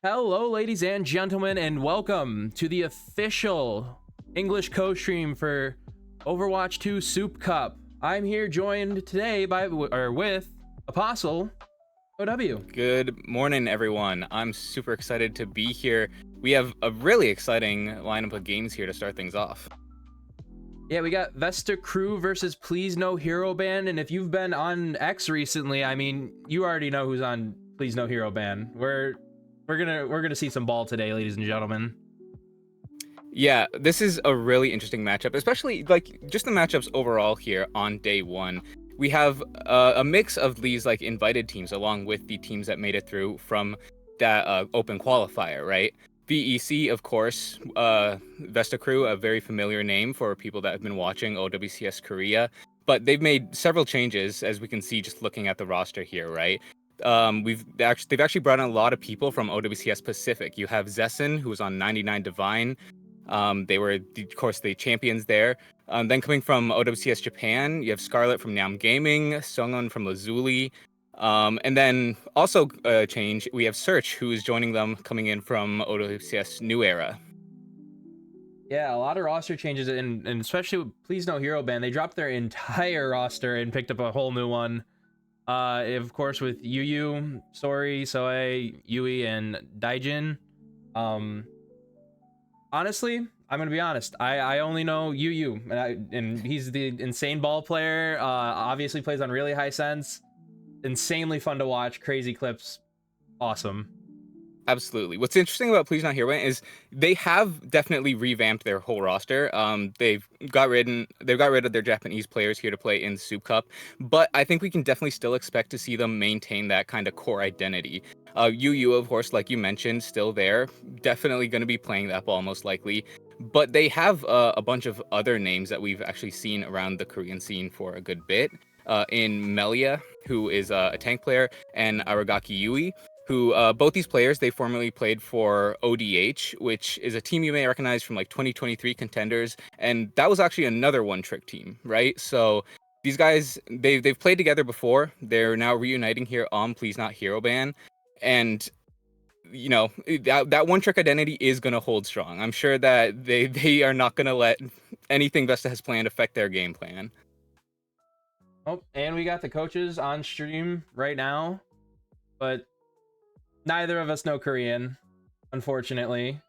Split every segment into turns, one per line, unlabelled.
Hello, ladies and gentlemen, and welcome to the official English co-stream for Overwatch 2 SOOP Cup. I'm here joined today with Apostle OW.
Good morning, everyone. I'm super excited to be here. We have a really exciting lineup of games here to start things off.
Yeah, we got Vesta Crew versus Please No Hero Ban, and if you've been on X recently, I mean, you already know who's on Please No Hero Ban. We're gonna see some ball today, ladies and gentlemen.
Yeah, this is a really interesting matchup, especially like just the matchups overall here on day one. We have a mix of these like invited teams along with the teams that made it through from that open qualifier, right? VEC, of course, Vesta Crew, a very familiar name for people that have been watching OWCS Korea, but they've made several changes, as we can see just looking at the roster here, right? They've actually brought in a lot of people from OWCS Pacific. You have Zessen, who was on 99 Divine. They were, of course, the champions there. Then coming from OWCS Japan, you have Scarlet from Nam Gaming, Songun from Lazuli. And then also a change, we have Search, who is joining them coming in from OWCS New Era.
Yeah, a lot of roster changes, and especially with Please No Hero Band, they dropped their entire roster and picked up a whole new one. Of course, with Yu, Sori, Soe, Yui, and Daijin. Honestly, I'm gonna be honest. I only know Yu, and he's the insane ball player. Obviously plays on really high sense. Insanely fun to watch. Crazy clips. Awesome.
Absolutely. What's interesting about Please Not Hero is they have definitely revamped their whole roster. They've got rid of their Japanese players here to play in SOOP Cup, but I think we can definitely still expect to see them maintain that kind of core identity. Yu, of course, like you mentioned, still there, definitely going to be playing that ball most likely. But they have a bunch of other names that we've actually seen around the Korean scene for a good bit. In Melia, who is a tank player, and Aragaki Yui, who both these players, they formerly played for ODH, which is a team you may recognize from like 2023 contenders. And that was actually another one-trick team, right? So these guys, they've played together before. They're now reuniting here on Please Not Hero Ban. And you know, that one-trick identity is going to hold strong. I'm sure that they are not going to let anything Vesta has planned affect their game plan.
Oh, and we got the coaches on stream right now. but neither of us know Korean, unfortunately.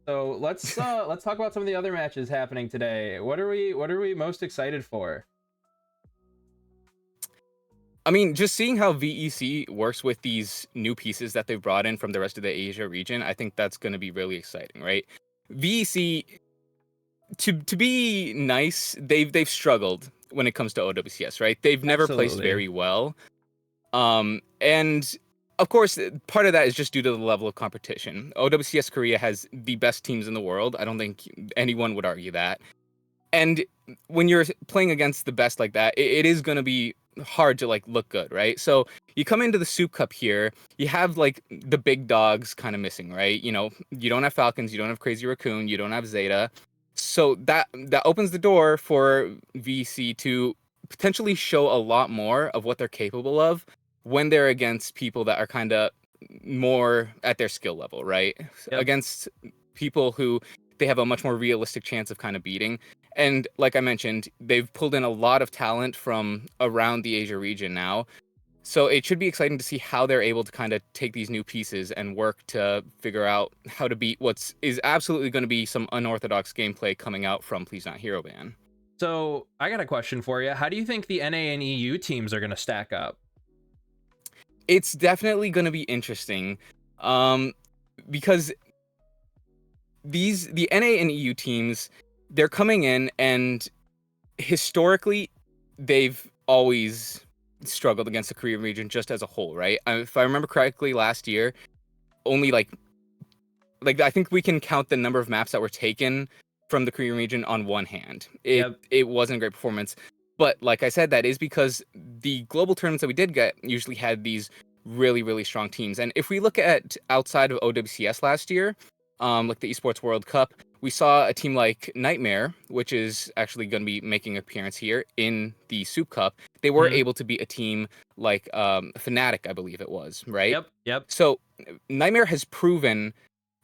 So let's let's talk about some of the other matches happening today. What are we most excited for?
I mean, just seeing how VEC works with these new pieces that they've brought in from the rest of the Asia region, I think that's going to be really exciting, right? VEC, to be nice, they've struggled when it comes to OWCS, right? They've never placed
Absolutely.
very well. And of course, part of that is just due to the level of competition. OWCS Korea has the best teams in the world. I don't think anyone would argue that. And when you're playing against the best like that, it is going to be hard to like look good, right? So you come into the Soup Cup here, you have like the big dogs kind of missing, right? You know, you don't have Falcons, you don't have Crazy Raccoon, you don't have Zeta. So that opens the door for VC to potentially show a lot more of what they're capable of when they're against people that are kind of more at their skill level, right?
Yep.
Against people who they have a much more realistic chance of kind of beating. And like I mentioned, they've pulled in a lot of talent from around the Asia region now. So it should be exciting to see how they're able to kind of take these new pieces and work to figure out how to beat what's is absolutely going to be some unorthodox gameplay coming out from Please Not Hero Ban.
So I got a question for you. How do you think the NA and EU teams are going to stack up?
It's definitely going to be interesting, because the NA and EU teams, they're coming in, and historically they've always struggled against the Korean region just as a whole, right? If I remember correctly, last year only like I think we can count the number of maps that were taken from the Korean region on one hand.
Yep.
It wasn't a great performance, but like I said, that is because the global tournaments that we did get usually had these really strong teams. And if we look at outside of OWCS last year, like the Esports World Cup, we saw a team like Nightmare, which is actually going to be making an appearance here in the Soup Cup. They were able to beat a team like Fnatic, I believe it was, right?
Yep.
So Nightmare has proven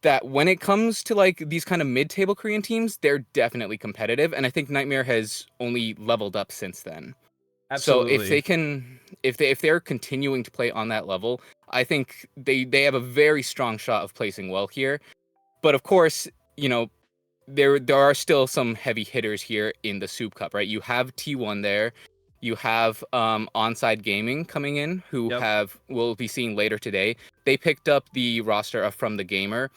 that when it comes to like these kind of mid-table Korean teams, they're definitely competitive, and I think Nightmare has only leveled up since then. So if
Absolutely.
they can, if they're continuing to play on that level, I think they have a very strong shot of placing well here. But of course, you know, there are still some heavy hitters here in the Soup Cup, right? You have T1 there. You have Onside Gaming coming in, who
Yep.
we'll be seeing later today. They picked up the roster of From the Gamer.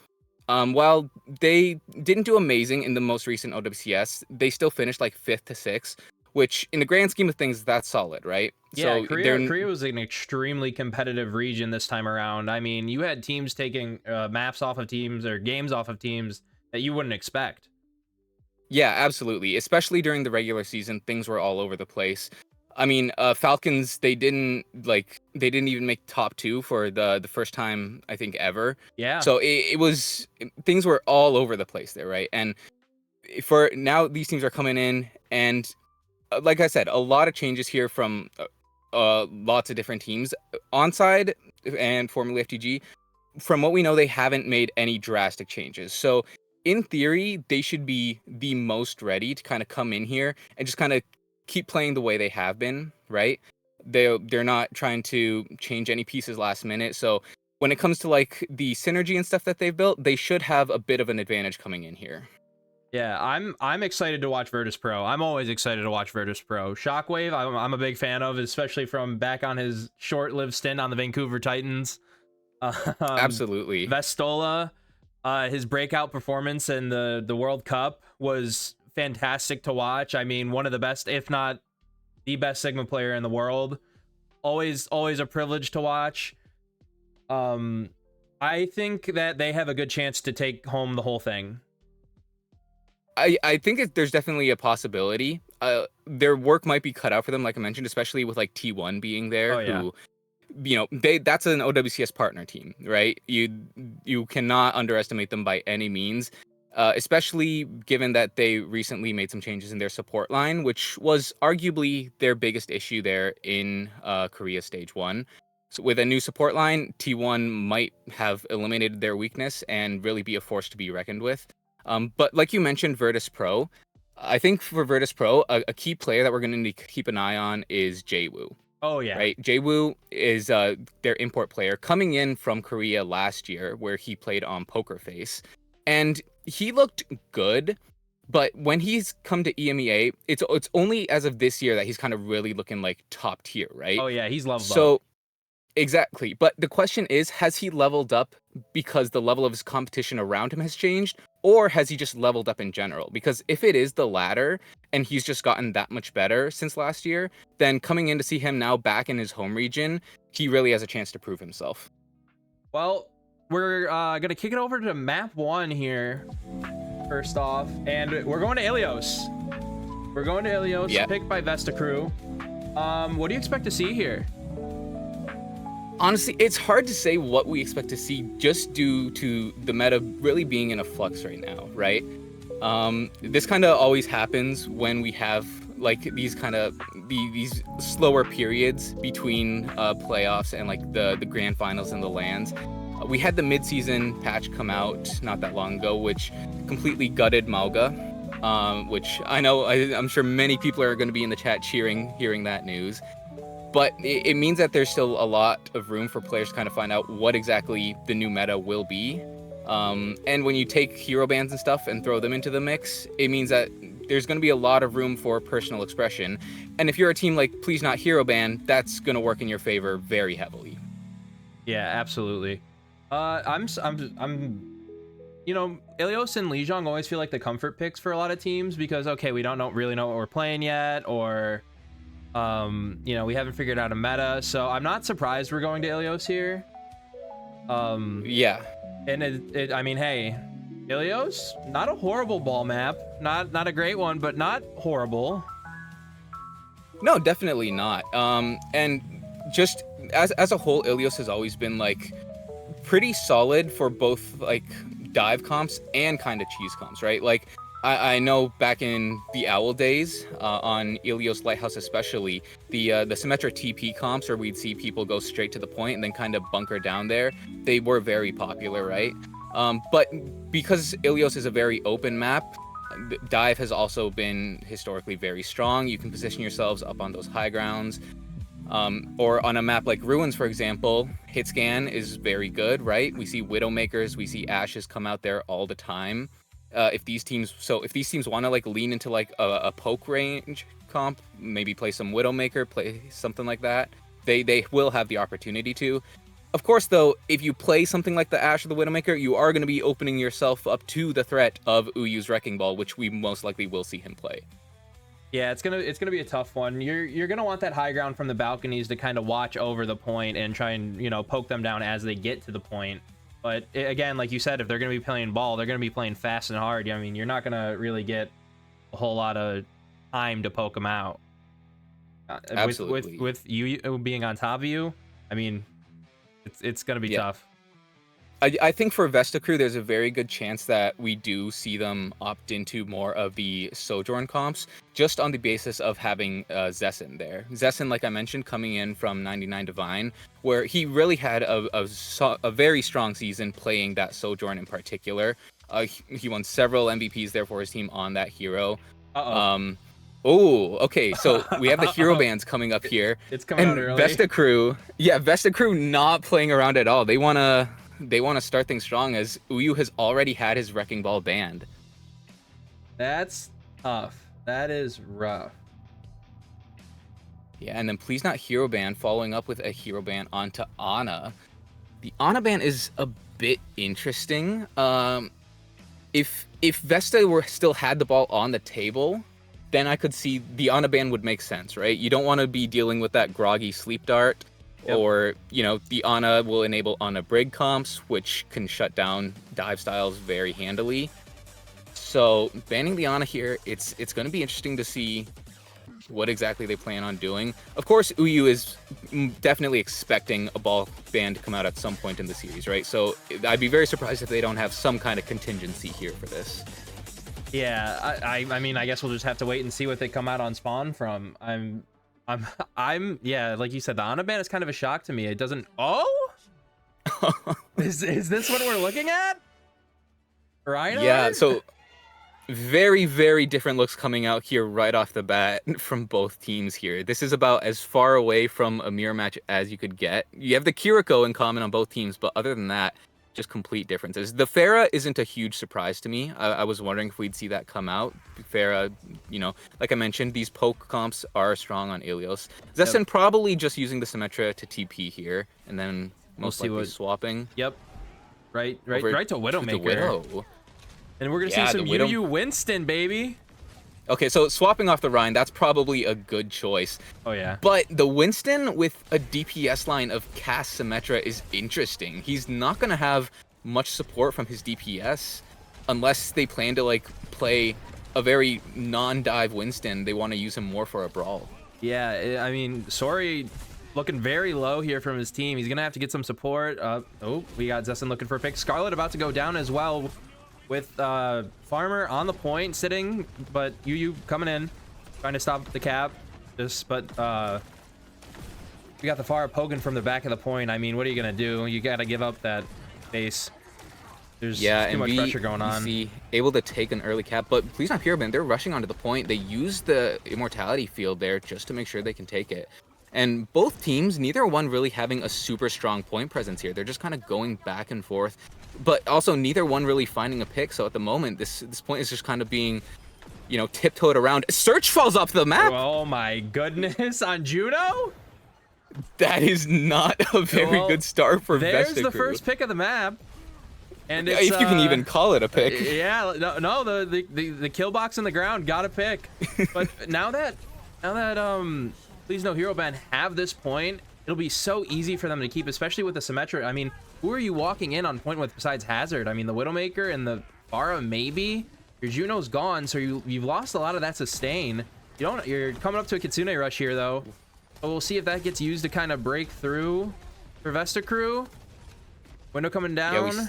While they didn't do amazing in the most recent OWCS, they still finished like 5th to 6th, which in the grand scheme of things, that's solid, right?
Yeah,
So they're
Korea was an extremely competitive region this time around. I mean, you had teams taking maps off of teams or games off of teams that you wouldn't expect.
Yeah, absolutely. Especially during the regular season, things were all over the place. I mean, Falcons, they didn't even make top 2 for the first time I think ever.
Yeah.
So it was things were all over the place there, right? And for now, these teams are coming in, and like I said, a lot of changes here from lots of different teams. Onside and formerly FTG, from what we know, they haven't made any drastic changes. So in theory, they should be the most ready to kind of come in here and just kind of keep playing the way they have been, right? They're not trying to change any pieces last minute. So when it comes to like the synergy and stuff that they've built, they should have a bit of an advantage coming in here.
Yeah, I'm excited to watch Virtus Pro. I'm always excited to watch Virtus Pro. Shockwave, I'm a big fan of, especially from back on his short-lived stint on the Vancouver Titans. Um,
Absolutely.
Vestola, his breakout performance in the World Cup was fantastic to watch. I mean, one of the best, if not the best Sigma player in the world. Always a privilege to watch. I think that they have a good chance to take home the whole thing.
I think there's definitely a possibility. Their work might be cut out for them, like I mentioned, especially with like T1 being there,
Oh yeah.
who, you know, that's an OWCS partner team, right? You cannot underestimate them by any means, especially given that they recently made some changes in their support line, which was arguably their biggest issue there in Korea Stage 1. So with a new support line, T1 might have eliminated their weakness and really be a force to be reckoned with. But like you mentioned, Virtus Pro, I think for Virtus Pro, a key player that we're going to need to keep an eye on is Jwoo.
Oh yeah.
right? Jaewoo is their import player coming in from Korea last year, where he played on Poker Face, and he looked good. But when he's come to EMEA, it's only as of this year that he's kind of really looking like top tier, right?
Oh yeah, he's leveled up.
So exactly. But the question is, has he leveled up because the level of his competition around him has changed? Or has he just leveled up in general? Because if it is the latter, and he's just gotten that much better since last year, then coming in to see him now back in his home region, he really has a chance to prove himself.
Well, we're gonna kick it over to map 1 here, first off, and we're going to Ilios. We're going to Ilios,
Yeah.
picked by Vesta Crew. What do you expect to see here?
Honestly, it's hard to say what we expect to see just due to the meta really being in a flux right now, right? This kind of always happens when we have like these kind of these slower periods between playoffs and like the grand finals and the lands. We had the mid-season patch come out not that long ago, which completely gutted Mauga, which I know I'm sure many people are going to be in the chat cheering hearing that news. But it means that there's still a lot of room for players to kind of find out what exactly the new meta will be. And when you take hero bans and stuff and throw them into the mix, it means that there's going to be a lot of room for personal expression. And if you're a team like Please Not Hero Ban, that's going to work in your favor very heavily.
Yeah, absolutely. I'm you know, Ilios and Lijiang always feel like the comfort picks for a lot of teams because okay, we don't really know what we're playing yet, or you know, we haven't figured out a meta, so I'm not surprised we're going to Ilios here.
Yeah.
And I mean, hey, Ilios, not a horrible ball map, not a great one, but not horrible.
No, definitely not. And just as a whole, Ilios has always been like pretty solid for both like dive comps and kind of cheese comps, right? Like I know back in the Owl days on Ilios Lighthouse especially, the Symmetra TP comps where we'd see people go straight to the point and then kind of bunker down there, they were very popular, right? But because Ilios is a very open map, dive has also been historically very strong. You can position yourselves up on those high grounds. Or on a map like Ruins, for example, hit scan is very good, right? We see Widowmakers, we see Ashes come out there all the time. If these teams want to like lean into like a poke range comp, maybe play some Widowmaker, play something like that, they will have the opportunity to. Of course, though, if you play something like the Ash or the Widowmaker, you are going to be opening yourself up to the threat of Uyu's Wrecking Ball, which we most likely will see him play.
Yeah, it's gonna be a tough one. You're gonna want that high ground from the balconies to kind of watch over the point and try and, you know, poke them down as they get to the point. But again, like you said, if they're gonna be playing ball, they're gonna be playing fast and hard. I mean, you're not gonna really get a whole lot of time to poke them out.
Absolutely.
With you being on top of you, I mean, it's gonna be tough.
I think for Vesta Crew, there's a very good chance that we do see them opt into more of the Sojourn comps, just on the basis of having Zessin there. Zessin, like I mentioned, coming in from 99 Divine, where he really had a very strong season playing that Sojourn in particular. He won several MVPs there for his team on that hero. Oh, okay. So we have the hero bans coming up here.
It's coming out early.
Vesta Crew not playing around at all. They want to start things strong, as Uyu has already had his Wrecking Ball banned.
That's tough. That is rough.
Yeah, and then Please Not Hero Ban following up with a hero ban onto Ana. The Ana ban is a bit interesting. If Vesta still had the ball on the table, then I could see the Ana ban would make sense, right? You don't want to be dealing with that groggy sleep dart. Yep. Or, you know, the Ana will enable Ana Brig comps, which can shut down dive styles very handily. So banning the Ana here, it's going to be interesting to see what exactly they plan on doing. Of course, Uyu is definitely expecting a ball ban to come out at some point in the series, right? So I'd be very surprised if they don't have some kind of contingency here for this.
Yeah, I mean, I guess we'll just have to wait and see what they come out on spawn from. Yeah, like you said, the Ana ban is kind of a shock to me. It doesn't. Oh, is this what we're looking at? Reinhardt?
Yeah. So very, very different looks coming out here right off the bat from both teams here. This is about as far away from a mirror match as you could get. You have the Kiriko in common on both teams, but other than that, just complete differences. The Pharah isn't a huge surprise to me. I was wondering if we'd see that come out. Pharah, you know, like I mentioned, these poke comps are strong on Ilios. Zessen probably just using the Symmetra to TP here, and then most likely swapping.
Yep. Right to Widowmaker.
Widow.
And we're going to see some UU Winston, baby.
Okay, so swapping off the Rhine, that's probably a good choice.
Oh, yeah.
But the Winston with a DPS line of Cast Symmetra is interesting. He's not going to have much support from his DPS unless they plan to, like, play a very non-dive Winston. They want to use him more for a brawl.
Yeah, I mean, Sori looking very low here from his team. He's going to have to get some support. Oh, we got Zessen looking for a pick. Scarlet about to go down as well, with Farmer on the point sitting, but UU coming in, trying to stop the cap. We got the Pharah poking from the back of the point. I mean, what are you gonna do? You gotta give up that base. There's too much pressure going on.
See, able to take an early cap, but please not Pyramid. They're rushing onto the point. They use the Immortality field there just to make sure they can take it. And both teams, neither one really having a super strong point presence here. They're just kind of going back and forth, but also neither one really finding a pick. So at the moment, this point is just kind of being, you know, tiptoed around. Search falls off the map.
Oh my goodness, on Juno?
That is not a very good start for Vesta
There's the
Crew.
first pick of the map. And it's,
if you can even call it a pick.
Yeah, no, the kill box in the ground got a pick. But now that Please No Hero Band have this point, it'll be so easy for them to keep, especially with the Symmetra. I mean, who are you walking in on point with besides Hazard? I mean, the Widowmaker and the Pharah, maybe. Your Juno's gone, so you've lost a lot of that sustain. You're coming up to a Kitsune Rush here, though. So we'll see if that gets used to kind of break through for Vesta Crew. Window coming down.
Yeah,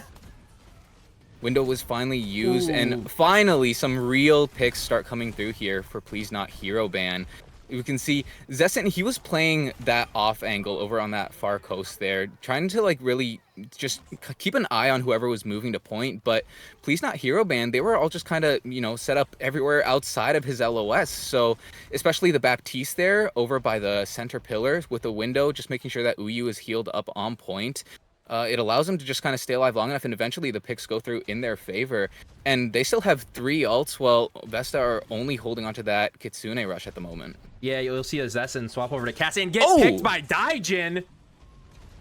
Window was finally used, and finally some real picks start coming through here for Please Not Hero Ban. You can see Zessen, he was playing that off angle over on that far coast there, trying to like really just keep an eye on whoever was moving to point. But Please Not Hero Band, they were all just kind of, you know, set up everywhere outside of his LOS. So especially the Baptiste there over by the center pillar with the window, just making sure that Uyu is healed up on point. It allows them to just kind of stay alive long enough, and eventually the picks go through in their favor. And they still have 3 ults, while Vesta are only holding onto that Kitsune Rush at the moment.
Yeah, you'll see a Zessen swap over to Cassie and get picked by Daijin.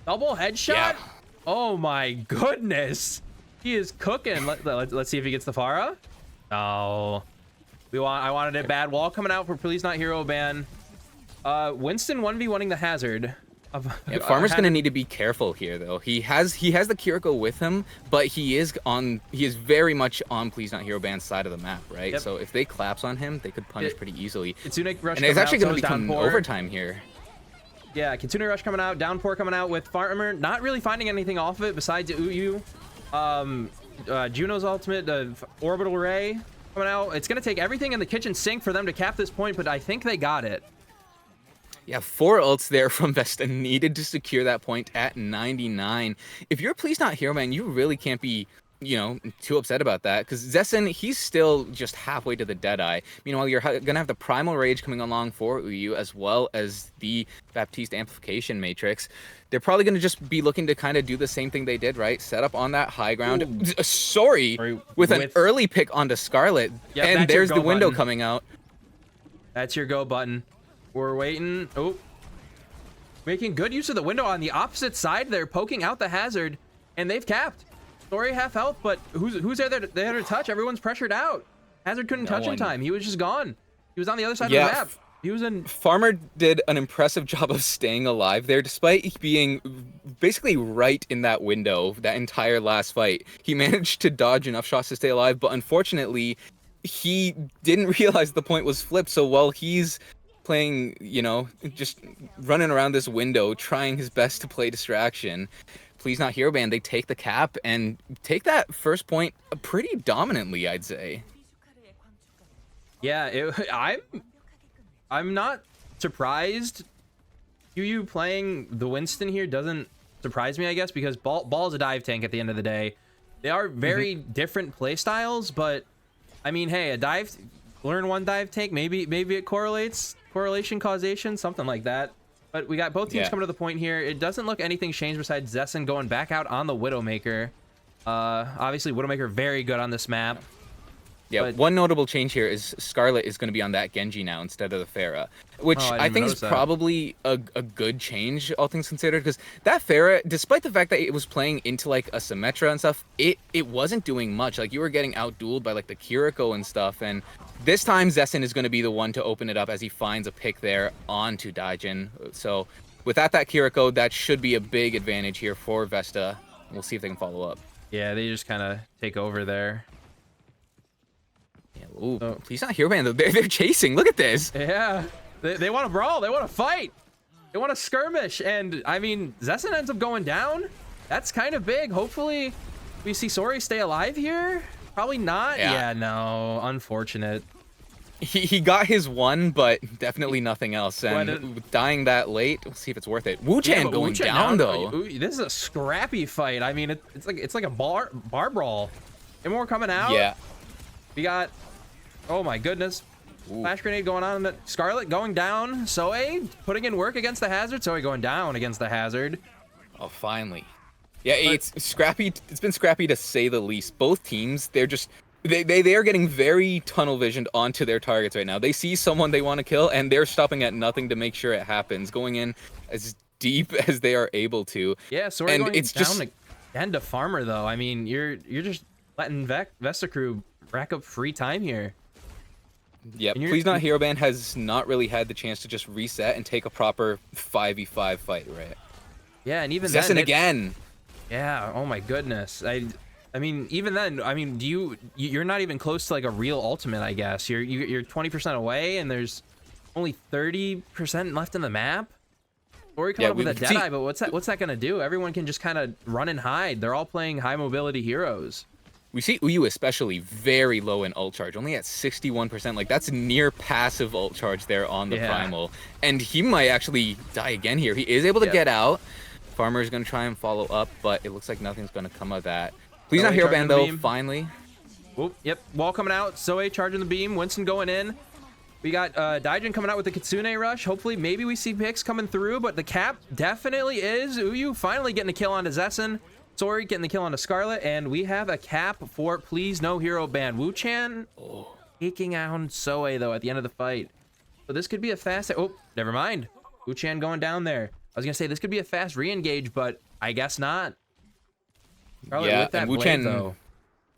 Double headshot?
Yeah.
Oh my goodness. He is cooking. Let's see if he gets the Pharah. Oh. I wanted it bad. Wall coming out for Please Not Hero Ban. Winston 1v1ing the Hazard.
Yeah, Farmer's gonna need to be careful here, though. He has the Kiriko with him, but he is very much on Please Not Hero Band's side of the map, right?
Yep.
So if they collapse on him, they could punish pretty easily.
Kitsune Rush
and it's actually
going to
become overtime here.
Yeah, Kitsune Rush coming out, Downpour coming out with Farmer, not really finding anything off of it besides Uyu. Juno's ultimate, Orbital Ray coming out. It's gonna take everything in the kitchen sink for them to cap this point, but I think they got it.
Yeah, 4 ults there from Vesta needed to secure that point at 99. If you're Please Not Hero Man, you really can't be, you know, too upset about that, because Zessen, he's still just halfway to the Deadeye. Meanwhile, you're gonna have the Primal Rage coming along for Uyu, as well as the Baptiste Amplification Matrix. They're probably gonna just be looking to kind of do the same thing they did, right? Set up on that high ground. Sorry, with an early pick onto Scarlet, and there's the window coming out.
That's your go button. We're waiting. Oh, making good use of the window on the opposite side. They're poking out the Hazard, and they've capped. Story half health, but who's there to touch? Everyone's pressured out. Hazard couldn't touch in time. He was just gone. He was on the other side of the map. He was in.
Farmer did an impressive job of staying alive there, despite being basically right in that window that entire last fight. He managed to dodge enough shots to stay alive, but unfortunately, he didn't realize the point was flipped. So while he's playing, you know, just running around this window, trying his best to play distraction, Please Not Hero Band, they take the cap and take that first point pretty dominantly, I'd say.
Yeah, I'm not surprised. You playing the Winston here doesn't surprise me, I guess, because Ball's a dive tank at the end of the day. They are very different play styles, but I mean, hey, a dive, learn one dive take, maybe it correlates, correlation, causation, something like that. But we got both teams coming to the point here. It doesn't look anything changed besides Zessen going back out on the Widowmaker. Obviously, Widowmaker very good on this map.
Yeah, but one notable change here is Scarlet is going to be on that Genji now instead of the Pharah, which I think is probably a good change, all things considered, because that Pharah, despite the fact that it was playing into like a Symmetra and stuff, it wasn't doing much. Like, you were getting outdueled by like the Kiriko and stuff, and this time Zessen is going to be the one to open it up as he finds a pick there onto Daijin. So without that Kiriko, that should be a big advantage here for Vesta. We'll see if they can follow up.
Yeah, they just kind of take over there.
Yeah, ooh, please not Hero Band though. They're chasing. Look at this.
Yeah, they want to brawl. They want to fight. They want to skirmish. And I mean, Zessen ends up going down. That's kind of big. Hopefully, we see Sori stay alive here. Probably not. Yeah, no. Unfortunate.
He got his one, but definitely nothing else. And dying that late, we'll see if it's worth it. Wu-Chan going down though.
This is a scrappy fight. I mean, it's like a bar brawl. And more coming out.
Yeah.
We got, oh my goodness, flash grenade going on. Scarlet going down. Soe putting in work against the hazard. Soe going down against the hazard.
Oh, finally. Yeah, it's scrappy. It's been scrappy to say the least. Both teams, they're just they are getting very tunnel visioned onto their targets right now. They see someone they want to kill, and they're stopping at nothing to make sure it happens, going in as deep as they are able to.
Yeah, Soe going down just again to Farmer though. I mean, you're just letting Vesta crew rack up free time here.
Yeah, Please Not Hero Band has not really had the chance to just reset and take a proper 5v5 fight, right?
Yeah, and even
Zessen
then
again.
Yeah, oh my goodness. I mean, even then, I mean, you're not even close to like a real ultimate, I guess. You're 20% away, and there's only 30% left in the map. Or you come up with a Deadeye, but what's that gonna do? Everyone can just kind of run and hide. They're all playing high mobility heroes.
We see Uyu especially very low in ult charge, only at 61%. Like, that's near passive ult charge there on the Primal. And he might actually die again here. He is able to get out. Farmer is going to try and follow up, but it looks like nothing's going to come of that. Please Not Hero Band, though, finally.
Whoop, yep, wall coming out. Soe charging the beam. Winston going in. We got Daijin coming out with the Kitsune Rush. Hopefully, maybe we see picks coming through, but the cap definitely is. Uyu finally getting a kill onto Zessen. Sori getting the kill on the Scarlet, and we have a cap for Please No Hero Band. Wu-Chan taking out Soe, though, at the end of the fight. So this could be a fast... Oh, never mind. Wu-Chan going down there. I was going to say, this could be a fast re-engage, but I guess not. Scarlet with that blade, though.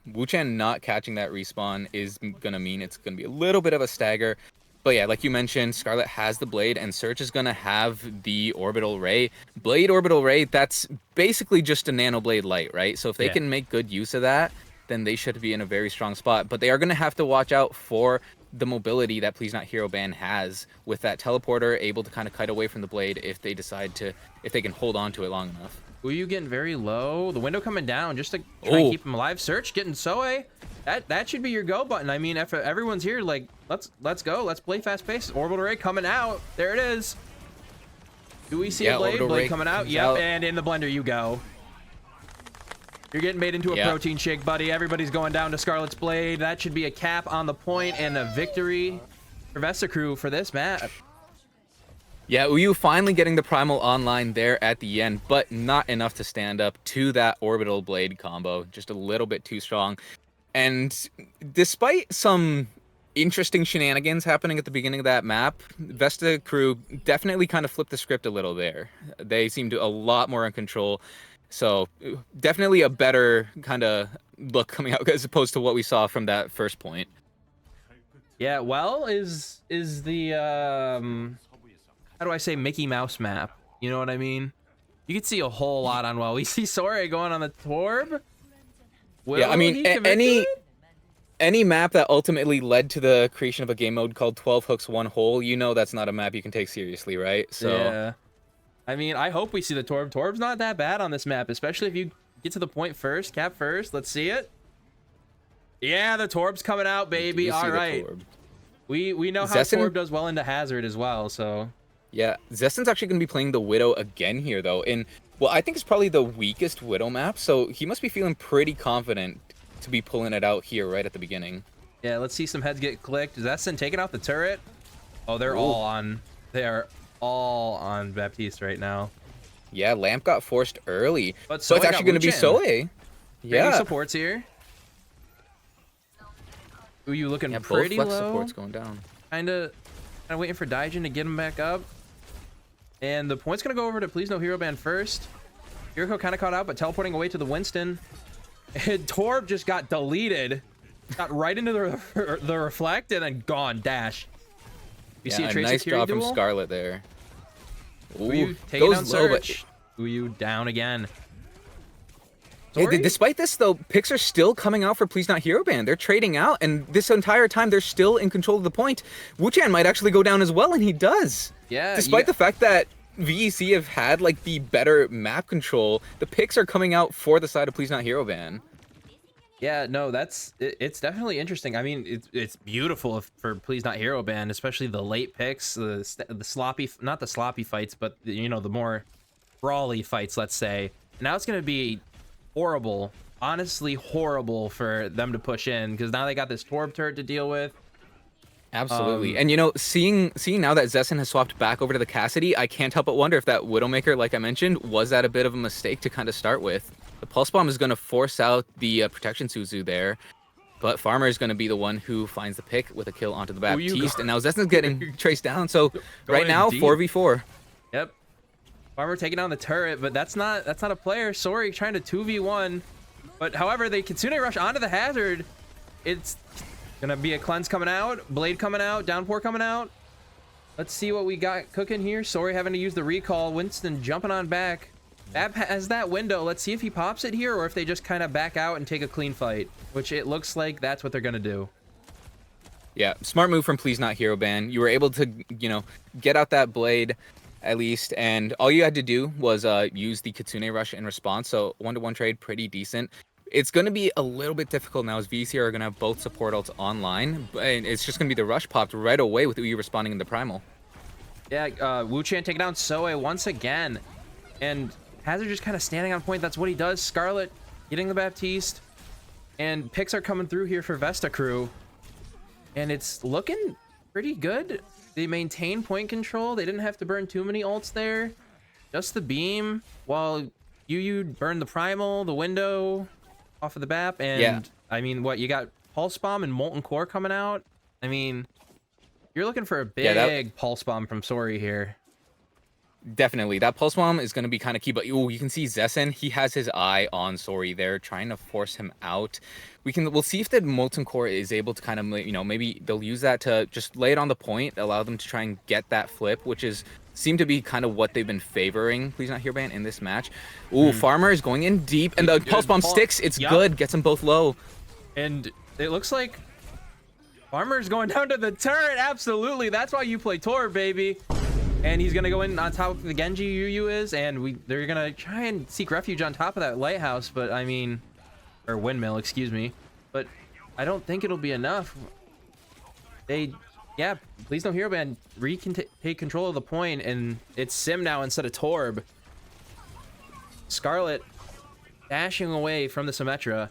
Wu-Chan not catching that respawn is going to mean it's going to be a little bit of a stagger. But yeah, like you mentioned, Scarlet has the Blade, and Search is going to have the Orbital Ray. Blade Orbital Ray, that's basically just a Nano Blade Light, right? So if they can make good use of that, then they should be in a very strong spot. But they are going to have to watch out for the mobility that Please Not Hero Band has with that teleporter, able to kind of kite away from the Blade if they decide to, if they can hold on to it long enough.
Uyu getting very low. The window coming down just to try and keep him alive. Search getting Soe. That should be your go button. I mean, if everyone's here, like, let's go. Let's play fast pace. Orbital Ray coming out. There it is. Do we see a Blade? Blade coming out. Yep, and in the blender you go. You're getting made into a protein shake, buddy. Everybody's going down to Scarlet's Blade. That should be a cap on the point and a victory for Vesta Crew for this map.
Yeah, Uyu finally getting the Primal online there at the end, but not enough to stand up to that Orbital Blade combo. Just a little bit too strong. And despite some interesting shenanigans happening at the beginning of that map, Vesta Crew definitely kind of flipped the script a little there. They seemed a lot more in control. So definitely a better kind of look coming out as opposed to what we saw from that first point.
Yeah, well, is the how do I say Mickey Mouse map? You know what I mean? You can see a whole lot on well. We see Sori going on the Torb.
Yeah, I mean, any map that ultimately led to the creation of a game mode called 12 Hooks, 1 Hole, you know that's not a map you can take seriously, right? So
yeah. I mean, I hope we see the Torb. Torb's not that bad on this map, especially if you get to the point first, cap first. Let's see it. Yeah, the Torb's coming out, baby. All right. We know how Torb does well into Hazard as well, so...
Yeah, Zessen's actually going to be playing the Widow again here, though. And, well, I think it's probably the weakest Widow map, so he must be feeling pretty confident to be pulling it out here right at the beginning.
Yeah, let's see some heads get clicked. Is Essen taking out the turret? Oh, they're all on. They are all on Baptiste right now.
Yeah, Lamp got forced early,
But
so it's actually going to be Soe.
Yeah,
Yeah,
supports here. Ooh, you looking
both
pretty
left
low.
supports going down.
Kinda waiting for Daijin to get him back up. And the point's gonna go over to Please No Hero Band first. Yuriko kind of caught out, but teleporting away to the Winston. And Torb just got deleted. Got right into the reflect and then gone. Dash. You see a Tracer
nice
Kiri
job from
duel?
Scarlet there.
Uyu taking down
low, but
Surge. Uyu down again.
yeah, despite this though, picks are still coming out for Please Not Hero Band. They're trading out, and this entire time they're still in control of the point. Wu-Chan might actually go down as well, and he does.
Yeah.
Despite the fact that VEC have had like the better map control, the picks are coming out for the side of Please Not Hero Band.
Yeah, no, it's definitely interesting. I mean, it's beautiful for Please Not Hero Band, especially the late picks, the sloppy, not the sloppy fights, but you know, the more brawly fights, let's say. Now it's gonna be horrible, honestly horrible for them to push in, because now they got this Torb turret to deal with.
Absolutely. And you know, seeing now that Zessen has swapped back over to the Cassidy, I can't help but wonder if that Widowmaker, like I mentioned, was that a bit of a mistake to kind of start with. The Pulse Bomb is going to force out the Protection Suzu there, but Farmer is going to be the one who finds the pick with a kill onto the Baptiste, and now Zessen's getting traced down, so right now,
deep.
4v4.
Yep. Farmer taking down the turret, but that's not a player. Sorry, trying to 2v1. But however, they Kitsune rush onto the hazard. It's gonna be a cleanse coming out, blade coming out, downpour coming out. Let's see what we got cooking here. Sorry, having to use the recall. Winston jumping on back. Bab has that window. Let's see if he pops it here or if they just kind of back out and take a clean fight, which it looks like that's what they're gonna do.
Yeah, smart move from Please Not Hero Band. You were able to, you know, get out that blade at least, and all you had to do was use the Kitsune Rush in response. So 1-to-1 trade, pretty decent. It's going to be a little bit difficult now as VC are going to have both support ults online, and it's just going to be the rush popped right away with Uyu responding in the primal.
Yeah, Wu-Chan taking down Soe once again, and Hazard just kind of standing on point. That's what he does. Scarlet getting the Baptiste, and picks are coming through here for Vesta Crew, and it's looking pretty good. They maintain point control. They didn't have to burn too many ults there, just the beam, while Uyu burned the primal, the window off of the BAP, and
yeah.
I mean, what, you got Pulse Bomb and Molten Core coming out? I mean, you're looking for a big Pulse Bomb from Sori here.
Definitely. That Pulse Bomb is going to be kind of key, but you can see Zessen, he has his eye on Sori there, trying to force him out. We'll see if the Molten Core is able to kind of, you know, maybe they'll use that to just lay it on the point, allow them to try and get that flip, which is seem to be kind of what they've been favoring Please Not Hero Band in this match. Ooh, Farmer is going in deep, and the Pulse Bomb sticks. It's good, gets them both low. And
it looks like Farmer's going down to the turret. Absolutely. That's why you play Tor, baby. And he's gonna go in on top of the Genji Uyu is, and they're gonna try and seek refuge on top of that lighthouse, but I mean, or windmill, excuse me. But I don't think it'll be enough. Yeah, Please No Hero Band take control of the point, and it's Sim now instead of Torb. Scarlet dashing away from the Symmetra.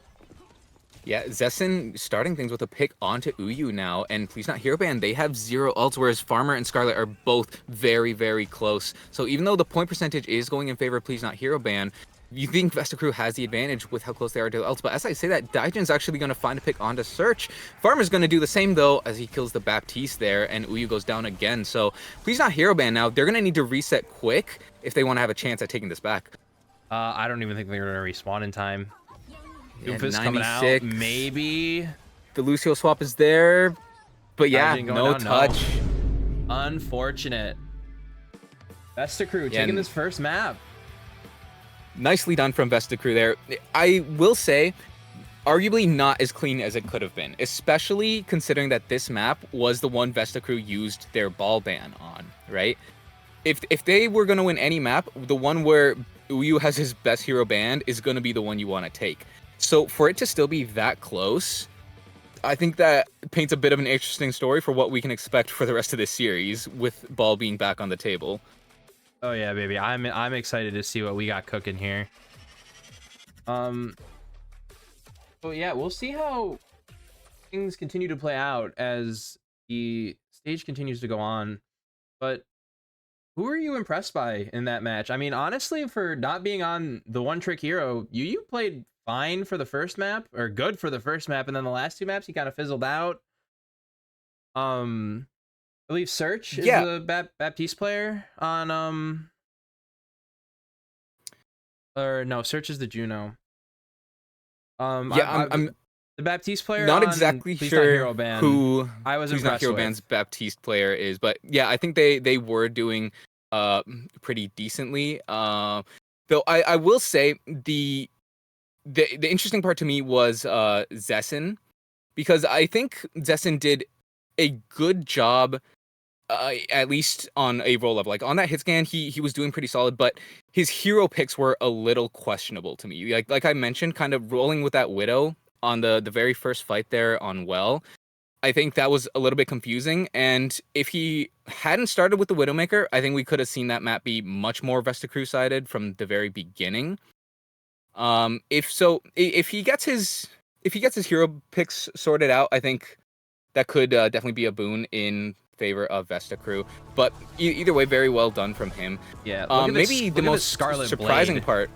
Yeah, Zessen starting things with a pick onto Uyu now, and Please Not Hero Band, they have 0 ults, whereas Farmer and Scarlet are both very, very close. So even though the point percentage is going in favor of Please Not Hero Band, you think Vesta Crew has the advantage with how close they are to the ults. But as I say that, Daijin's actually going to find a pick onto Search. Farmer's going to do the same, though, as he kills the Baptiste there, and Uyu goes down again. So Please Not Hero Band now, they're going to need to reset quick if they want to have a chance at taking this back.
I don't even think they're going to respawn in time.
Yeah,
Doomfist coming out, maybe.
The Lucio swap is there, but yeah, no
down,
touch.
No. Unfortunate. Vesta Crew taking this first map.
Nicely done from Vesta Crew there. I will say, arguably not as clean as it could have been, especially considering that this map was the one Vesta Crew used their ball ban on, right? If they were going to win any map, the one where Uyu has his best hero banned is going to be the one you want to take. So for it to still be that close, I think that paints a bit of an interesting story for what we can expect for the rest of this series with ball being back on the table.
Oh yeah, baby. I'm excited to see what we got cooking here. But yeah, we'll see how things continue to play out as the stage continues to go on. But who are you impressed by in that match? I mean, honestly, for not being on the one trick hero, you played fine for the first map, or good for the first map, and then the last two maps you kind of fizzled out. I believe Search is
Yeah,
the Baptiste player on or no, Search is the Juno.
yeah.
I
I'm
the Baptiste player
not
on
exactly
Please Not
sure
Hero Band.
who
I was
Please Not
impressed
Hero
with.
Band's Baptiste player is, but yeah, I think they were doing pretty decently. Though I will say the interesting part to me was Zessin, because I think Zessin did a good job, at least on a roll up. Like on that hit scan, he was doing pretty solid, but his hero picks were a little questionable to me. Like I mentioned, kind of rolling with that Widow on the very first fight there on Well. I think that was a little bit confusing, and if he hadn't started with the Widowmaker, I think we could have seen that map be much more Vesta Crew sided from the very beginning. If so, if he gets his hero picks sorted out, I think that could definitely be a boon in favor of Vesta Crew. But either way, very well done from him.
Yeah, look at this.
Maybe
Look
the
at this
most
Scarlet
surprising
Blade.
part.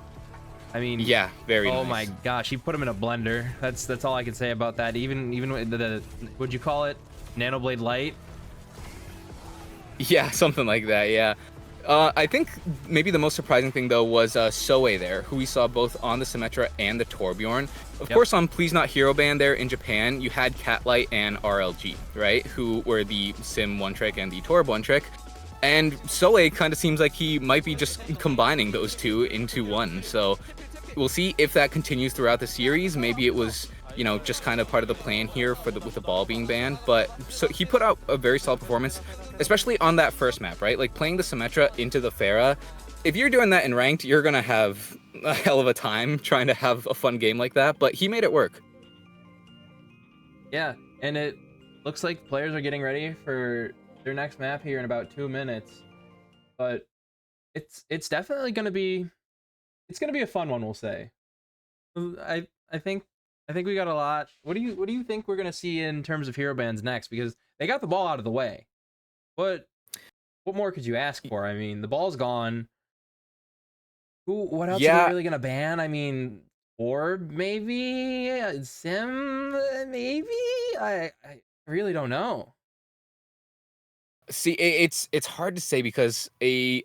I mean,
Yeah, very
oh
nice.
my gosh, he put him in a blender. That's all I can say about that. Even with the would you call it Nanoblade Light?
Yeah, something like that. Yeah. I think maybe the most surprising thing though was Soe there, who we saw both on the Symmetra and the Torbjorn. Of course, on Please Not Hero Band there in Japan, you had Catlight and RLG, right? Who were the Sim one trick and the Torb one trick. And Soe kind of seems like he might be just combining those two into one. So we'll see if that continues throughout the series. Maybe it was, just kind of part of the plan here with the ball being banned. But so he put out a very solid performance, especially on that first map, right? Like playing the Symmetra into the Pharah. If you're doing that in ranked, you're gonna have a hell of a time trying to have a fun game like that. But he made it work.
Yeah, and it looks like players are getting ready for their next map here in about 2 minutes. But it's definitely gonna be a fun one, we'll say. I think we got a lot. What do you think we're gonna see in terms of hero bans next? Because they got the ball out of the way. What more could you ask for? I mean, the ball's gone. What else are
Yeah,
they really gonna ban? I mean, Orb maybe, Sim maybe. I really don't know.
see, it's hard to say because a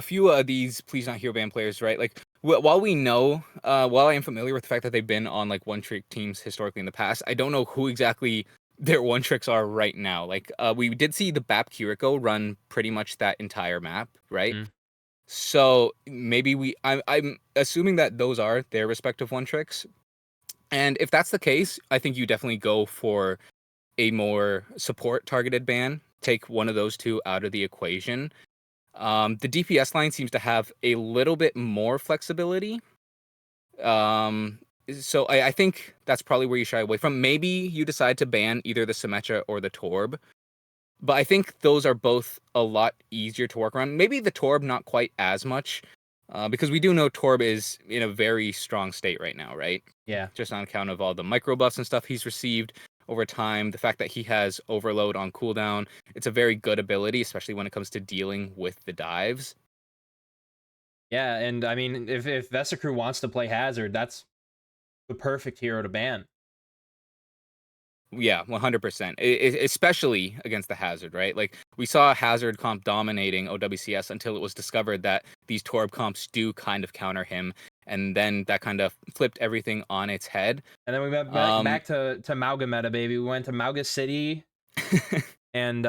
few of these Please Not Hero Band players, right? Like while we know, while I am familiar with the fact that they've been on like one trick teams historically in the past, I don't know who exactly their one tricks are right now. Like we did see the Bap Kiriko run pretty much that entire map, right?
Mm.
So maybe I'm assuming that those are their respective one tricks. And if that's the case, I think you definitely go for a more support targeted ban. Take one of those two out of the equation. The DPS line seems to have a little bit more flexibility. So I think that's probably where you shy away from. Maybe you decide to ban either the Symmetra or the Torb. But I think those are both a lot easier to work around. Maybe the Torb not quite as much, because we do know Torb is in a very strong state right now, right?
Yeah.
Just on account of all the micro buffs and stuff he's received over time, the fact that he has overload on cooldown, it's a very good ability, especially when it comes to dealing with the dives.
Yeah, and I mean, if Vesta Crew wants to play Hazard, that's the perfect hero to ban.
Yeah, 100%. Especially against the Hazard, right? Like we saw Hazard comp dominating OWCS until it was discovered that these Torb comps do kind of counter him, and then that kind of flipped everything on its head.
And then we went back to Mauga meta, baby. We went to Mauga City, and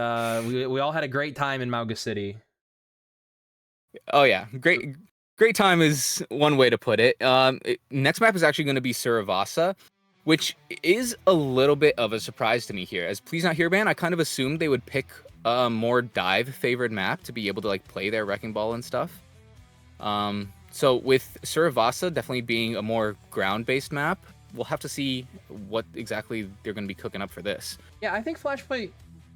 we all had a great time in Mauga City.
Oh yeah, great time is one way to put it. Next map is actually going to be Suravasa, which is a little bit of a surprise to me here. As Please Not Hero Band, I kind of assumed they would pick a more dive favored map to be able to like play their Wrecking Ball and stuff. So with Suravasa definitely being a more ground-based map, we'll have to see what exactly they're going to be cooking up for this.
Yeah, I think Flashpoint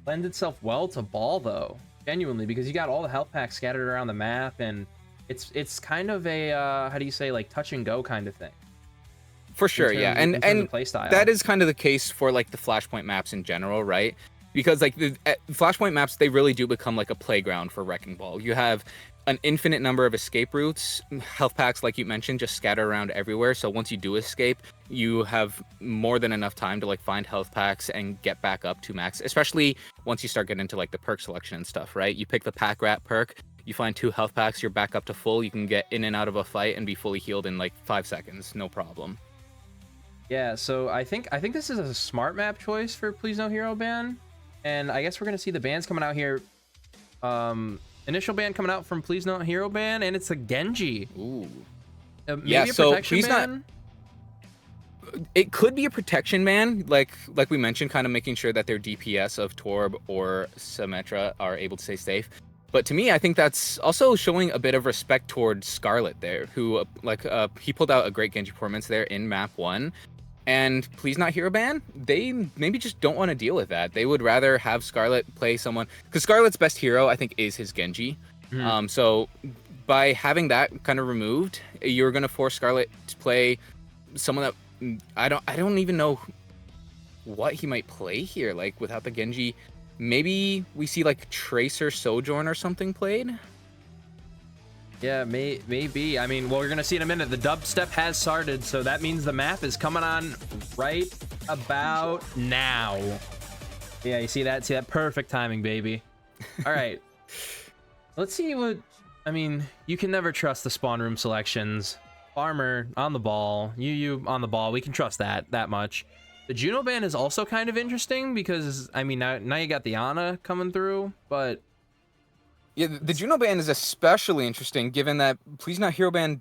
lends itself well to ball though, genuinely, because you got all the health packs scattered around the map, and it's kind of a how do you say, like touch and go kind of thing.
For sure, yeah,
in
and
terms of play style.
that is kind of the case for like the Flashpoint maps in general, right? Because like the Flashpoint maps, they really do become like a playground for Wrecking Ball. You have an infinite number of escape routes, health packs, like you mentioned, just scatter around everywhere. So once you do escape, you have more than enough time to like find health packs and get back up to max. Especially once you start getting into like the perk selection and stuff, right? You pick the Pack Rat perk, you find 2 health packs, you're back up to full. You can get in and out of a fight and be fully healed in like 5 seconds, no problem.
Yeah, so I think this is a smart map choice for Please No Hero ban, and I guess we're gonna see the bans coming out here. Initial ban coming out from Please No Hero ban, and it's a Genji.
Ooh.
Maybe
Yeah,
a
so
protection
please
ban?
It could be a protection ban, like we mentioned, kind of making sure that their DPS of Torb or Symmetra are able to stay safe. But to me, I think that's also showing a bit of respect towards Scarlet there, who he pulled out a great Genji performance there in map 1. And Please Not Hero ban, they maybe just don't want to deal with that. They would rather have Scarlet play someone, because Scarlet's best hero, I think, is his Genji. So by having that kind of removed, you're going to force Scarlet to play someone that I don't even know what he might play here. Like without the Genji, maybe we see like Tracer Sojourn or something played.
Yeah, maybe. I mean, well, we're gonna see in a minute. The dubstep has started, so that means the map is coming on right about now. Yeah, you see that? See that? Perfect timing, baby. All right. Let's see what... I mean, you can never trust the spawn room selections. Farmer on the ball. You on the ball. We can trust that much. The Juno ban is also kind of interesting because, I mean, now you got the Ana coming through, but...
Yeah, the Juno ban is especially interesting, given that Please Not Hero ban,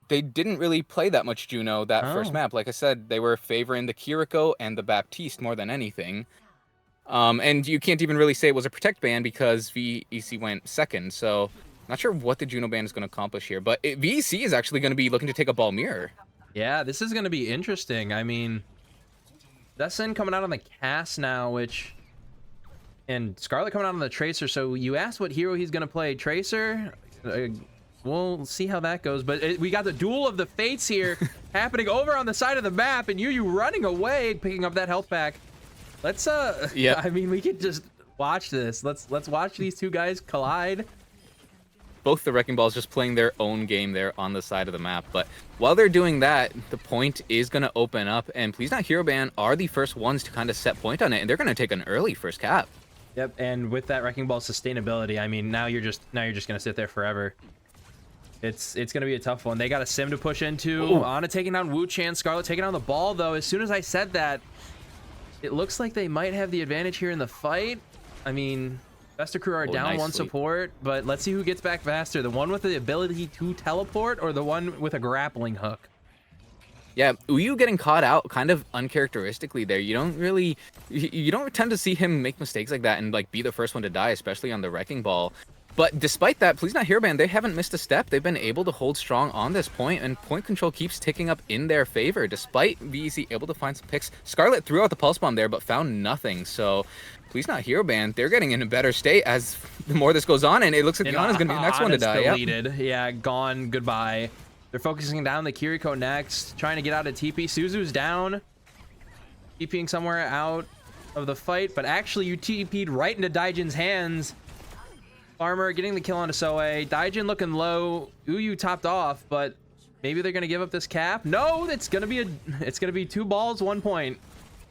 they didn't really play that much Juno that first map. Like I said, they were favoring the Kiriko and the Baptiste more than anything. And you can't even really say it was a protect ban because VEC went second. So not sure what the Juno ban is going to accomplish here. But VEC is actually going to be looking to take a ball mirror.
Yeah, this is going to be interesting. I mean, Zessen coming out on the cast now, which... And Scarlet coming out on the Tracer. So you asked what hero he's going to play. Tracer? We'll see how that goes. But we got the Duel of the Fates here happening over on the side of the map. And you running away, picking up that health pack. Let's,
yeah.
I mean, we could just watch this. Let's watch these two guys collide.
Both the Wrecking Balls just playing their own game there on the side of the map. But while they're doing that, the point is going to open up. And Please Not Hero ban are the first ones to kind of set point on it. And they're going to take an early first cap.
Yep, and with that Wrecking Ball sustainability, I mean, now you're just gonna sit there forever. It's gonna be a tough one. They got a sim to push into.
Ooh.
Ana taking down Wu Chan. Scarlet taking down the ball, though. As soon as I said that, it looks like they might have the advantage here in the fight. I mean, Vesta crew are down
nice
one
sweep.
Support, but let's see who gets back faster. The one with the ability to teleport or the one with a grappling hook?
Yeah, Uyu getting caught out kind of uncharacteristically there. You don't tend to see him make mistakes like that and like be the first one to die, especially on the Wrecking Ball. But despite that, Please Not Hero ban, they haven't missed a step. They've been able to hold strong on this point, and point control keeps ticking up in their favor, despite VEC able to find some picks. Scarlet threw out the Pulse Bomb there, but found nothing. So Please Not Hero ban, they're getting in a better state as the more this goes on, and it looks like Ana's going to be the next one to die.
Deleted. Yep. Yeah, gone. Goodbye. They're focusing down the Kiriko next, trying to get out of TP. Suzu's down, TPing somewhere out of the fight, but actually you TP'd right into Daijin's hands. Farmer getting the kill onto Soe. Daijin looking low. Uyu topped off, but maybe they're gonna give up this cap. No, it's gonna be 2 balls, 1 point.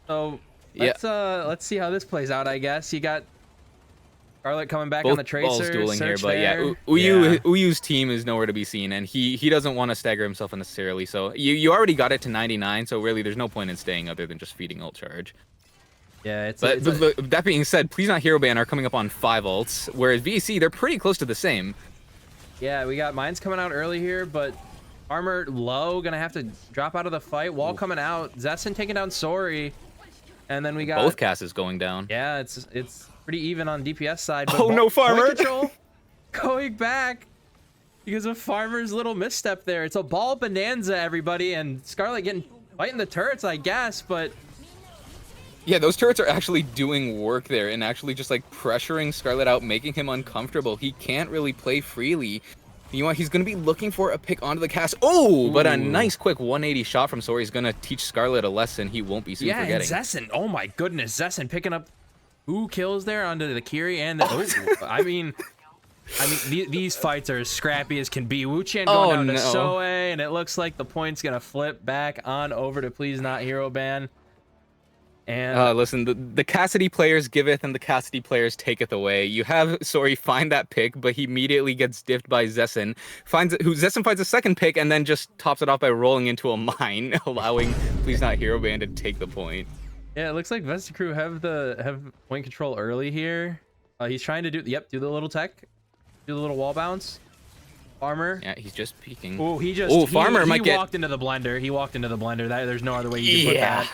So let's see how this plays out. I guess you got Scarlet coming back
Both
on the Tracer.
balls dueling here, but
there.
yeah, Uyu's team is nowhere to be seen, and he doesn't want to stagger himself unnecessarily. So you already got it to 99, so really there's no point in staying other than just feeding ult charge.
Yeah,
but that being said, Please Not Hero ban are coming up on 5 ults, whereas VC they're pretty close to the same.
Yeah, we got mines coming out early here, but Armor low, gonna have to drop out of the fight. Wall coming out. Zessen taking down Sori, and then we got
both Casses going down.
Yeah, it's pretty even on DPS side. But
oh no, Farmer!
Point control going back because of Farmer's little misstep there. It's a ball bonanza, everybody, and Scarlet fighting the turrets, I guess, but
yeah, those turrets are actually doing work there and actually just like pressuring Scarlet out, making him uncomfortable. He can't really play freely. You know what? He's going to be looking for a pick onto the cast. Oh, but a
Ooh.
nice quick 180 shot from Sori is going to teach Scarlet a lesson he won't be soon forgetting.
Yeah, and Zessin. Oh my goodness, Zessin picking up 2 kills there onto the Kiri and the, I mean, these fights are as scrappy as can be. Wu-Chan going down to Soe, and it looks like the point's gonna flip back on over to Please Not Hero Ban. And
listen, the Cassidy players giveth and the Cassidy players taketh away. You have Sori find that pick, but he immediately gets diffed by Zessin. Zessin finds a second pick and then just tops it off by rolling into a mine, allowing Please Not Hero Ban to take the point.
Yeah, it looks like Vesticrew have point control early here. He's trying to do the little tech, do the little wall bounce. Farmer.
Yeah, he's just peeking.
Oh, he
Farmer might get.
Walked into the blender. He walked into the blender. There's no other way you can put that.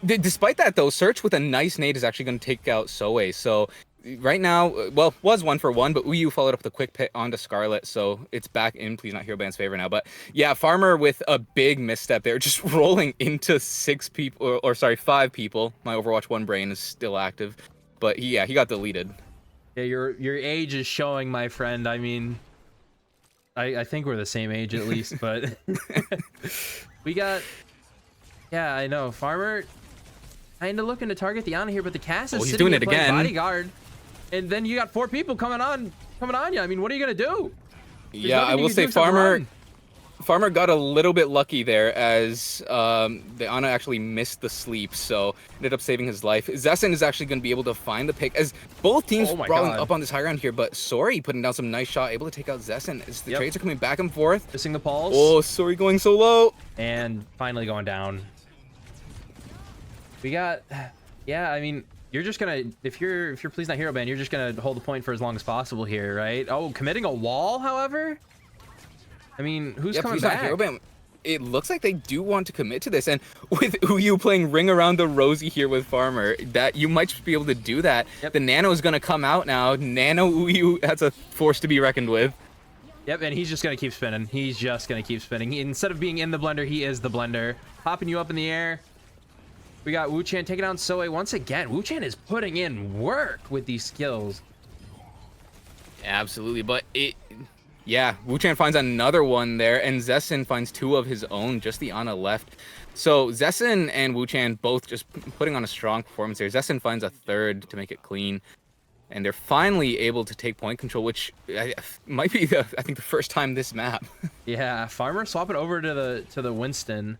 Despite that, though, Search with a nice nade is actually going to take out Soe. So right now, well, was 1-for-1, but Uyu followed up with a quick pit onto Scarlet, so it's back in Please Not Hero Band's favor now. But yeah, Farmer with a big misstep there, just rolling into 5 people. My Overwatch 1 brain is still active, but he got deleted.
Yeah, your age is showing, my friend. I mean, I think we're the same age at least, but we got. Yeah, I know. Farmer kind of looking to target the Ana here, but the cast is
he's doing it again.
Bodyguard, and then you got 4 people coming on you. I mean, what are you gonna do?
Yeah, I will say Farmer got a little bit lucky there as the Ana actually missed the sleep, so ended up saving his life. Zessin is actually going to be able to find the pick as both teams brawling up on this high ground here, but Sori putting down some nice shot, able to take out Zessin as the trades are coming back and forth.
Missing the pulse.
Oh, Sori going so low.
And finally going down. We got, yeah, I mean, you're just gonna, if you're Please Not Hero Band, you're just gonna hold the point for as long as possible here, right? Oh, committing a wall, however? I mean, who's coming back?
Hero Band, it looks like they do want to commit to this, and with Uyu playing Ring Around the Rosie here with Farmer, that you might just be able to do that.
Yep.
The Nano is gonna come out now. Nano Uyu, that's a force to be reckoned with.
Yep, and he's just gonna keep spinning. He's just gonna keep spinning. Instead of being in the blender, he is the blender. Popping you up in the air. We got Wu-Chan taking down Soe once again. Wu-Chan is putting in work with these skills.
Absolutely, but Wu-Chan finds another one there, and Zessin finds 2 of his own, just the Ana left. So Zessin and Wu-Chan both just putting on a strong performance here. Zessin finds a third to make it clean, and they're finally able to take point control, which might be, I think, the first time this map.
Yeah, Farmer swapping over to the Winston.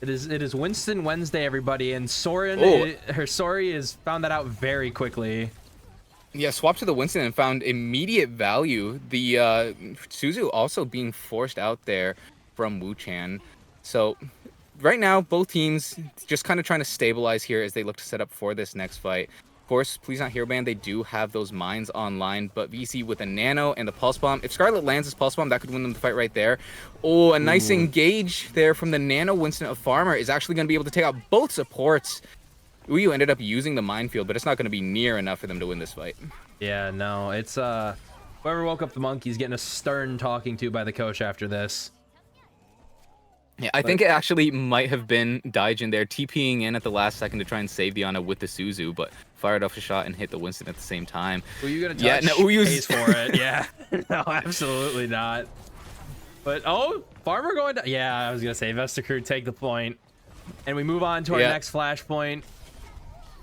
It is Winston Wednesday, everybody, and Sori has found that out very quickly.
Yeah, swapped to the Winston and found immediate value. The Suzu also being forced out there from Wu-Chan. So right now, both teams just kind of trying to stabilize here as they look to set up for this next fight. Of course, Please Not Hero Band, they do have those mines online, but VC with a Nano and the Pulse Bomb. If Scarlet lands this Pulse Bomb, that could win them the fight right there. Oh, a nice engage there from the Nano Winston of Farmer is actually going to be able to take out both supports. Uyu ended up using the minefield, but it's not going to be near enough for them to win this fight.
Yeah, no, it's whoever woke up the monkeys getting a stern talking to by the coach after this.
Yeah, I think it actually might have been Daijin there, TPing in at the last second to try and save the Ana with the Suzu, but fired off a shot and hit the Winston at the same time.
Were you gonna touch?
Yeah, no, Uyu's
pays for it. Yeah, no, absolutely not. But Farmer going down. Yeah, I was gonna say Vesticrew take the point, and we move on to our next flashpoint.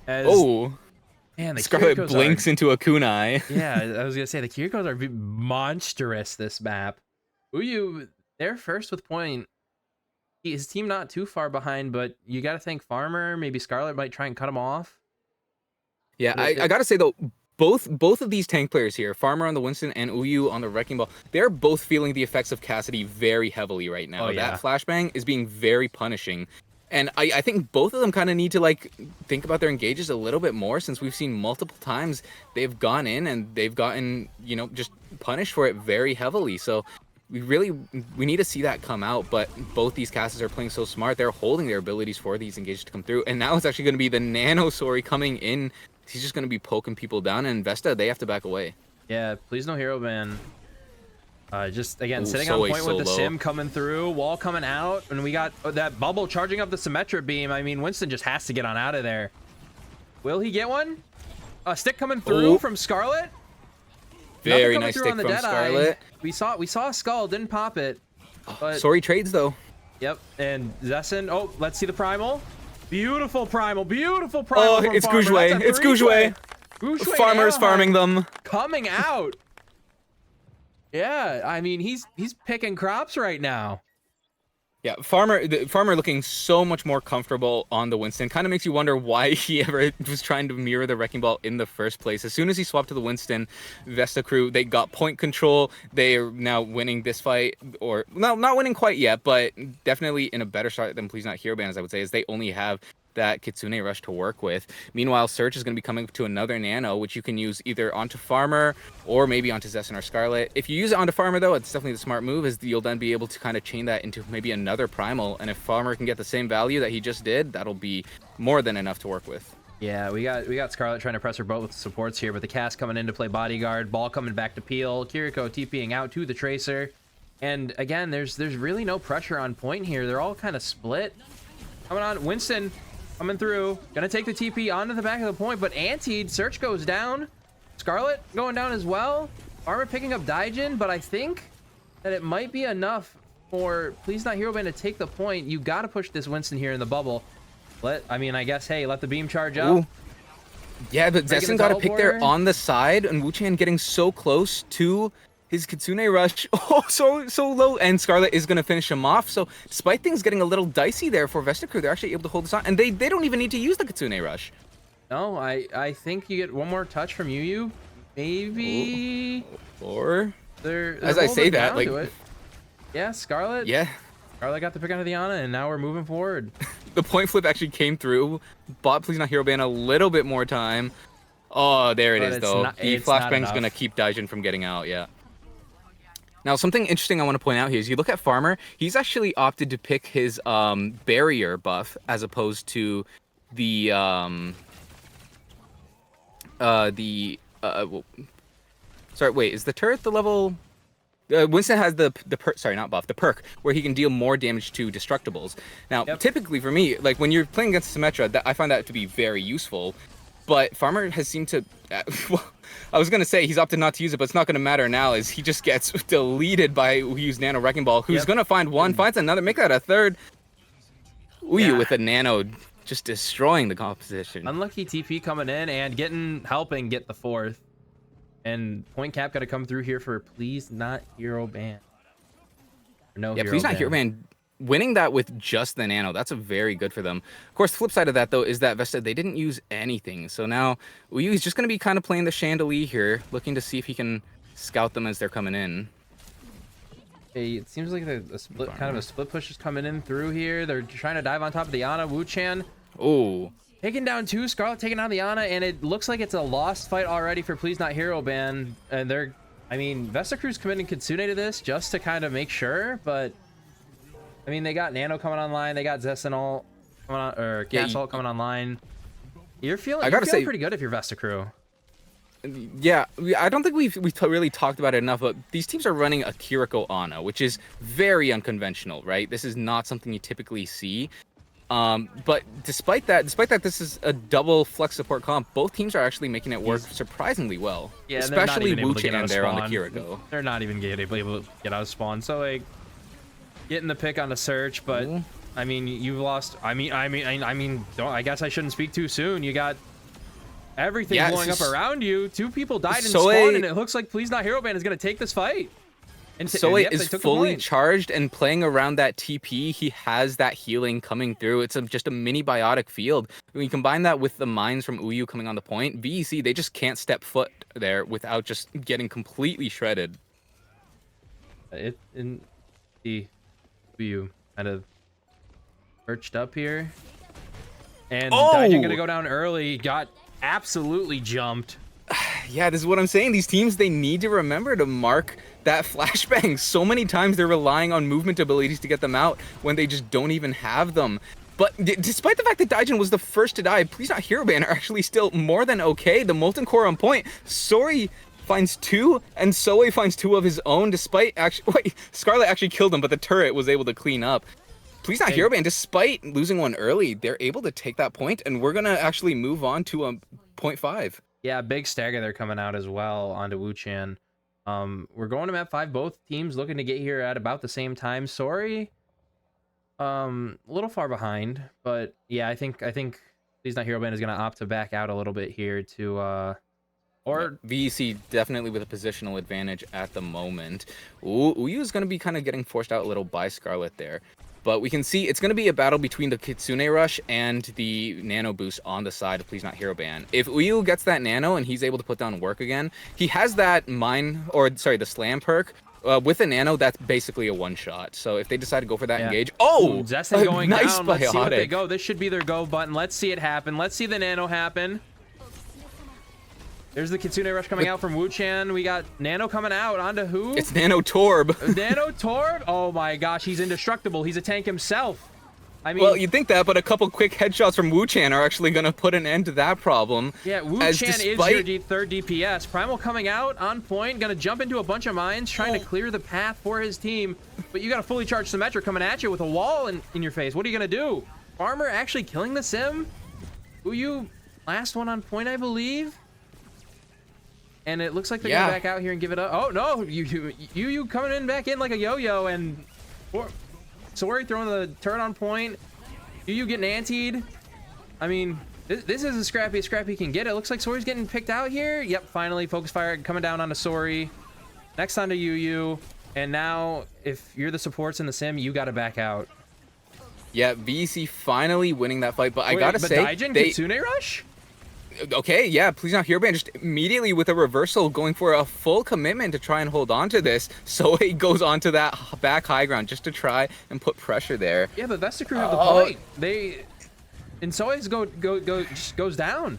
Man, the
Scarlet
Kirikos
blinks into a kunai.
Yeah, I was gonna say the Kirikos are monstrous this map. Uyu, they're first with point. His team not too far behind, but you got to think Farmer, maybe Scarlet might try and cut him off.
Yeah, I got to say, though, both of these tank players here, Farmer on the Winston and Uyu on the Wrecking Ball, they're both feeling the effects of Cassidy very heavily right now. That flashbang is being very punishing. And I think both of them kind of need to, like, think about their engages a little bit more, since we've seen multiple times they've gone in and they've gotten, just punished for it very heavily. So we need to see that come out, but both these casters are playing so smart. They're holding their abilities for these engages to come through, and now it's actually going to be the Nano Sori coming in. He's just going to be poking people down, and Vesta, they have to back away.
Yeah, Please No Hero Ban. Just again sitting on point with the sim coming through, wall coming out, and we got that bubble charging up the Symmetra beam. I mean, Winston just has to get on out of there. Will he get one? A stick coming through from Scarlet.
Very
coming
nice
through
stick
on the
from
Deadeye.
Scarlet.
We saw a skull, didn't pop it. But
Sorry trades though.
yep, and Zessen. Oh, let's see the primal. Beautiful primal.
Oh,
From
it's
Farmer.
Goujouet. It's Goujouet. Farmer's farming them.
Coming out. Yeah, I mean he's picking crops right now.
Yeah, Farmer looking so much more comfortable on the Winston. Kind of makes you wonder why he ever was trying to mirror the Wrecking Ball in the first place. As soon as he swapped to the Winston, Vesta crew, they got point control. They are now winning this fight, or no, not winning quite yet, but definitely in a better start than Please Not Hero Band, as I would say, as they only have that Kitsune Rush to work with. Meanwhile, Search is going to be coming to another Nano, which you can use either onto Farmer or maybe onto Zessen or Scarlet. If you use it onto Farmer, though, it's definitely the smart move, as you'll then be able to kind of chain that into maybe another Primal, and if Farmer can get the same value that he just did, that'll be more than enough to work with.
Yeah, we got Scarlet trying to press her boat with supports here, but the cast coming in to play bodyguard, Ball coming back to peel, Kiriko TPing out to the Tracer, and again, there's really no pressure on point here. They're all kind of split. Coming on, Winston coming through, gonna take the TP onto the back of the point, but antied. Search goes down, Scarlet going down as well. Farmer picking up Daijin, but I think that it might be enough for Please Not Hero Band to take the point. You got to push this Winston here in the bubble. I guess, hey, let the beam charge up.
Ooh. Yeah, but Zessen got to pick there on the side, and Wu-Chan getting so close to his Kitsune Rush. Oh, so low, and Scarlet is going to finish him off. So despite things getting a little dicey there for Vesta crew, they're actually able to hold this on, and they don't even need to use the Kitsune Rush.
No, I think you get one more touch from Yu, maybe.
Or
they're
as I say that, like,
yeah, Scarlet.
Yeah,
Scarlet got the pick onto the Ana, and now we're moving forward.
The point flip actually came through. Bought Please Not Hero Band a little bit more time. Oh, there it is though. The flashbang's gonna keep Daijin from getting out. Yeah. Now, something interesting I want to point out here is you look at Farmer, he's actually opted to pick his barrier buff as opposed to the sorry, wait, is the turret the level? Winston has the perk, sorry, not buff, the perk, where he can deal more damage to destructibles. Now, typically for me, like when you're playing against Symmetra, I find that to be very useful. But Farmer has seemed to, well, I was going to say he's opted not to use it, but it's not going to matter now, as he just gets deleted by who used Nano Wrecking Ball, who's going to find one, finds another, make that a third. Uyu with a Nano just destroying the competition.
Unlucky TP coming in and helping get the fourth. And point cap got to come through here for Please Not Hero Band. No,
yeah, Please Not Hero Band. Winning that with just the Nano, that's a very good for them. Of course, the flip side of that, though, is that Vesta, they didn't use anything. So now Uyu is just going to be kind of playing the Chandelier here, looking to see if he can scout them as they're coming in.
Hey, it seems like a split, kind of a split push is coming in through here. They're trying to dive on top of the Ana. Wu-Chan.
Oh.
Taking down two, Scarlet taking down the Ana, and it looks like it's a lost fight already for Please Not Hero Band. And Vesta Crew's committing Kitsune to this just to kind of make sure, but I mean, they got Nano coming online, they got Zessen all coming on, or Castle coming online. You're feeling pretty good if you're Vesta Crew.
Yeah, I don't think we've really talked about it enough, but these teams are running a Kiriko Ana, which is very unconventional, right? This is not something you typically see. But despite that, this is a double flex support comp. Both teams are actually making it work surprisingly well.
Yeah,
especially Wu-Chan there on the Kiriko.
They're not even able to get out of spawn. So like, getting the pick on the Search, but I mean, you've lost. I guess I shouldn't speak too soon. You got everything blowing up around you. Two people died in spawn, and it looks like Please Not Hero Band is going to take this fight.
Soe is fully charged and playing around that TP. He has that healing coming through. It's just a mini biotic field. When you combine that with the mines from Uyu coming on the point, VEC, they just can't step foot there without just getting completely shredded.
In the Uyu kind of perched up here. And Daijin gonna go down early. Got absolutely jumped.
Yeah, this is what I'm saying. These teams, they need to remember to mark that flashbang. So many times they're relying on movement abilities to get them out when they just don't even have them. But despite the fact that Daijin was the first to die, Please Not Hero Band are actually still more than okay. The Molten Core on point. Sori finds two, and Soe finds two of his own, despite Scarlet actually killed him, but the turret was able to clean up. Please Not Hero Band, despite losing one early, they're able to take that point, and we're gonna actually move on to a 0.5.
Yeah, big stagger there coming out as well onto Wu-Chan. We're going to map 5. Both teams looking to get here at about the same time. Sorry, a little far behind, but yeah, I think Please Not Hero Band is gonna opt to back out a little bit here to or
VEC definitely with a positional advantage at the moment. Ooh, Uyu is going to be kind of getting forced out a little by Scarlet there. But we can see it's going to be a battle between the Kitsune Rush and the Nano Boost on the side of Please Not Hero Band. If Uyu gets that Nano and he's able to put down work again, he has that the Slam perk. With a Nano, that's basically a one-shot. So if they decide to go for that engage... Oh!
Zessen going
nice
down. Let's see what they go. This should be their go button. Let's see it happen. Let's see the Nano happen. There's the Kitsune Rush coming out from Wu-Chan. We got Nano coming out onto who?
It's Nano Torb.
Nano Torb? Oh my gosh, he's indestructible. He's a tank himself. I mean,
well, you'd think that, but a couple quick headshots from Wu-Chan are actually going to put an end to that problem.
Yeah, Wu-Chan is your third DPS. Primal coming out on point, going to jump into a bunch of mines, trying to clear the path for his team. But you got a fully charged Symmetra coming at you with a wall in your face. What are you going to do? Farmer actually killing the Sim? Uyu, last one on point, I believe. And it looks like they're gonna back out here and give it up. Oh no, you coming in back in like a yo-yo, and Sori throwing the turret on point. You getting antied. I mean, this is as scrappy as Scrappy can get. It looks like Sori's getting picked out here. Yep, finally, focus fire coming down onto Sori. Next onto Yu. And now, if you're the supports in the sim, you gotta back out.
Yeah, VEC finally winning that fight, but I gotta say,
Daijin, Kitsune Rush?
Okay, yeah, Please Not Hero Band just immediately with a reversal going for a full commitment to try and hold on to this. So he goes onto that back high ground just to try and put pressure there.
Yeah, but Vesta Crew have the point. And Soi's just goes down.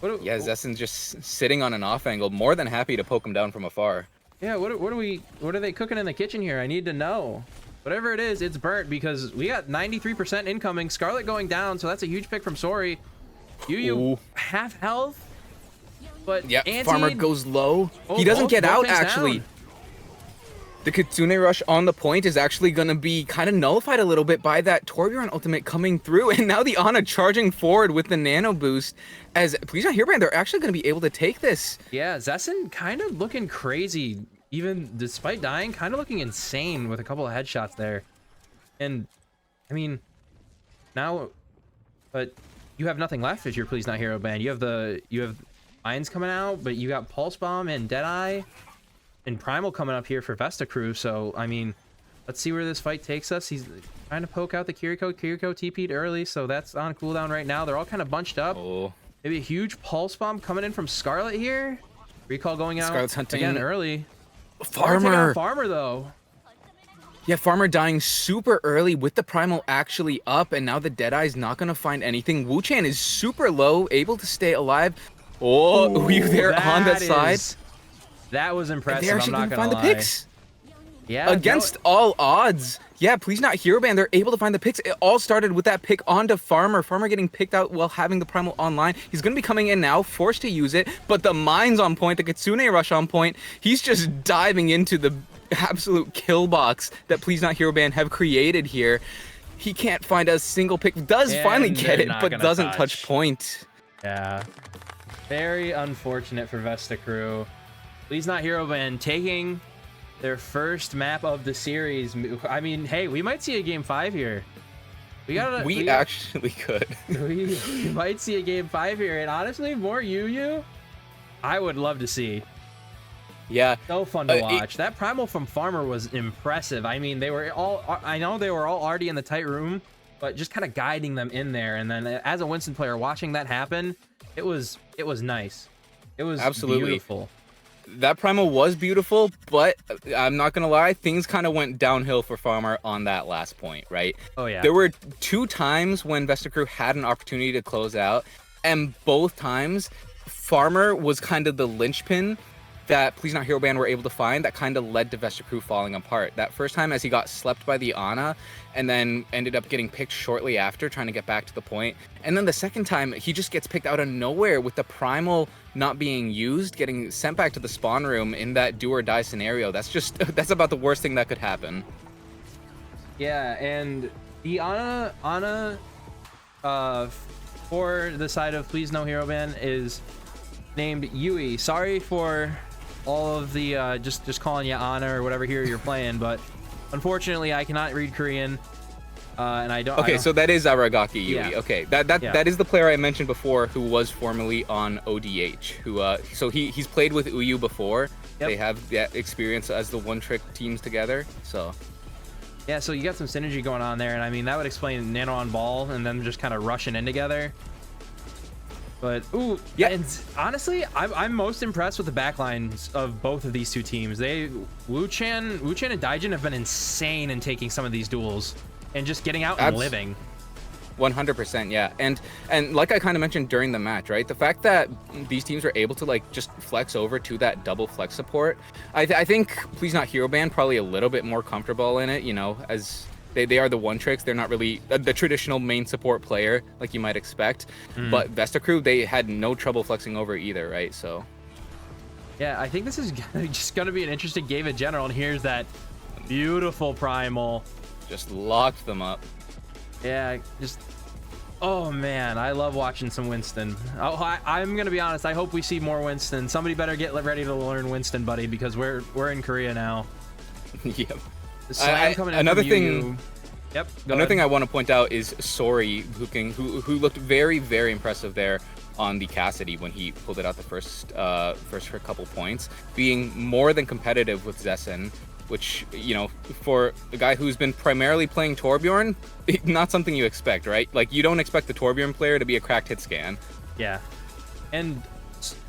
Yeah, Zessen's just sitting on an off angle, more than happy to poke him down from afar.
Yeah, what are they cooking in the kitchen here? I need to know. Whatever it is, it's burnt because we got 93% incoming. Scarlet going down, so that's a huge pick from Sori. Yu half health, but
yeah, Farmer goes low. He doesn't get out actually. Down. The Kitsune Rush on the point is actually going to be kind of nullified a little bit by that Torbjorn ultimate coming through, and now the Ana charging forward with the Nano Boost. As Please Not Hero Band, they're actually going to be able to take this.
Yeah, Zessen kind of looking crazy, even despite dying, kind of looking insane with a couple of headshots there. And I mean, now, but you have nothing left as your Please Not Hero Band. You have Mines coming out, but you got Pulse Bomb and Deadeye and Primal coming up here for Vesta Crew. So I mean, let's see where this fight takes us. He's trying to poke out the Kiriko. Kiriko TP'd early, so that's on cooldown right now. They're all kind of bunched up. Maybe a huge Pulse Bomb coming in from Scarlet here. Recall going out
Scarlet's hunting
again early.
Farmer
though.
Yeah, Farmer dying super early with the Primal actually up, and now the Deadeye's not going to find anything. Wu-Chan is super low, able to stay alive. Oh, you there on that side?
That was impressive.
They're actually
I'm not
going to
gonna
find
lie.
the picks.
Yeah,
against all odds. Yeah, Please Not Hero Band, they're able to find the picks. It all started with that pick onto Farmer. Farmer getting picked out while having the Primal online. He's going to be coming in now, forced to use it, but the Mine's on point, the Kitsune Rush on point. He's just diving into the absolute kill box that Please Not Hero Band have created here. He can't find a single pick. Finally get it, but doesn't touch point.
Yeah. Very unfortunate for Vesta Crew. Please Not Hero Band taking their first map of the series. I mean, hey, we might see a game 5 here. We
actually could.
we might see a game 5 here, and honestly, more Yu, I would love to see.
Yeah,
so fun to watch. That Primal from Farmer was impressive. I mean, I know they were all already in the tight room, but just kind of guiding them in there. And then as a Winston player watching that happen, it was nice. It was absolutely beautiful.
That Primal was beautiful, but I'm not gonna lie, things kind of went downhill for Farmer on that last point, right?
Oh yeah.
There were 2 times when Vesta Crew had an opportunity to close out, and both times Farmer was kind of the linchpin that Please Not Hero Band were able to find that kind of led to Vesta Crew falling apart. That first time as he got slept by the Ana and then ended up getting picked shortly after, trying to get back to the point. And then the second time, he just gets picked out of nowhere with the Primal not being used, getting sent back to the spawn room in that do or die scenario. That's about the worst thing that could happen.
Yeah, and the Ana for the side of Please No Hero Band is named Yui. Sorry for all of the just calling you Anna or whatever hero you're playing, but unfortunately I cannot read Korean, and I don't.
Okay, so that is Aragaki Yui.
Yeah.
Okay, that is the player I mentioned before who was formerly on ODH. Who so he's played with Uyu before.
Yep.
They have that experience as the one-trick teams together. So
yeah, so you got some synergy going on there, and I mean that would explain Nano on ball and them just kind of rushing in together. But ooh, yeah, and honestly, I'm most impressed with the backlines of both of these two teams. Wu-Chan and Daijin have been insane in taking some of these duels and just getting out and living.
100%, yeah. And like I kind of mentioned during the match, right? The fact that these teams were able to like just flex over to that double flex support, I think Please Not Hero Band probably a little bit more comfortable in it, you know, as they are the one tricks. They're not really the traditional main support player like you might expect. But Vesta Crew, they had no trouble flexing over either, right? So
yeah, I think this is just going to be an interesting game in general. And here's that beautiful primal.
Just locked them up.
Yeah, just oh man, I love watching some Winston. I'm gonna be honest, I hope we see more Winston. Somebody better get ready to learn Winston, buddy, because we're in Korea now.
Yep.
Another thing. Yep.
Another thing I want to point out is Sori, who looked very, very impressive there on the Cassidy when he pulled it out the first couple points, being more than competitive with Zessen, which, you know, for a guy who's been primarily playing Torbjorn, not something you expect, right? Like, you don't expect the Torbjorn player to be a cracked hit scan.
Yeah. And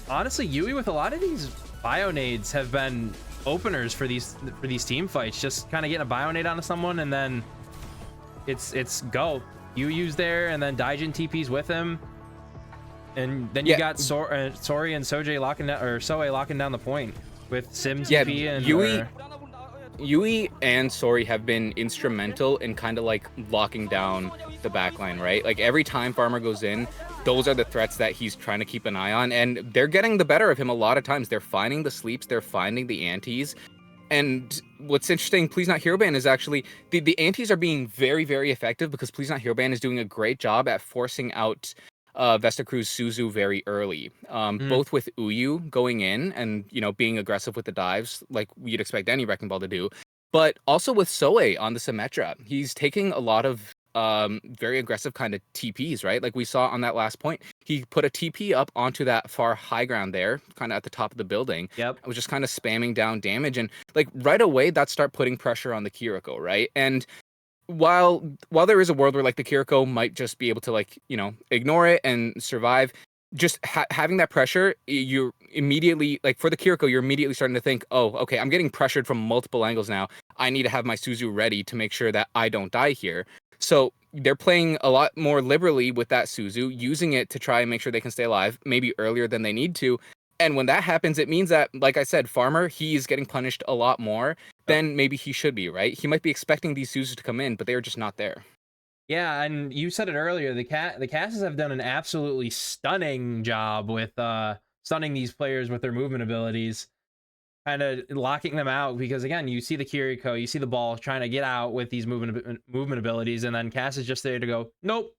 honestly, Yui with a lot of these Bionades have been openers for these team fights. Just kind of getting a Bionade onto someone and then it's go. Yui's there and then Daijin TP's with him. And then you got Sori and Sojay locking down, or Soe locking down the point with Sim TP and
Yui and Sori have been instrumental in kind of like locking down the backline, right? Like every time Farmer goes in, those are the threats that he's trying to keep an eye on, and they're getting the better of him a lot of times. They're finding the sleeps, they're finding the antis. And what's interesting, Please Not Hero Band is actually the antis are being very, very effective because Please Not Hero Band is doing a great job at forcing out Vesta Cruz Suzu very early, both with Uyu going in and, you know, being aggressive with the dives like you'd expect any Wrecking Ball to do, but also with Soe on the Symmetra. He's taking a lot of very aggressive kind of TPs, right? Like we saw on that last point, he put a TP up onto that far high ground there, kind of at the top of the building.
Yep.
I was just kind of spamming down damage, and like right away that start putting pressure on the Kiriko, right? And while there is a world where like the Kiriko might just be able to like, you know, ignore it and survive, just having that pressure, you're immediately like for the Kiriko, you're immediately starting to think, oh, okay, I'm getting pressured from multiple angles now. I need to have my Suzu ready to make sure that I don't die here. So they're playing a lot more liberally with that Suzu, using it to try and make sure they can stay alive, maybe earlier than they need to. And when that happens, it means that, like I said, Farmer, he's getting punished a lot more than maybe he should be, right? He might be expecting these Suzus to come in, but they are just not there.
Yeah, and you said it earlier, the Casses have done an absolutely stunning job with stunning these players with their movement abilities, kind of locking them out, because again, you see the Kiriko, you see the ball trying to get out with these movement abilities, and then Cass is just there to go, nope,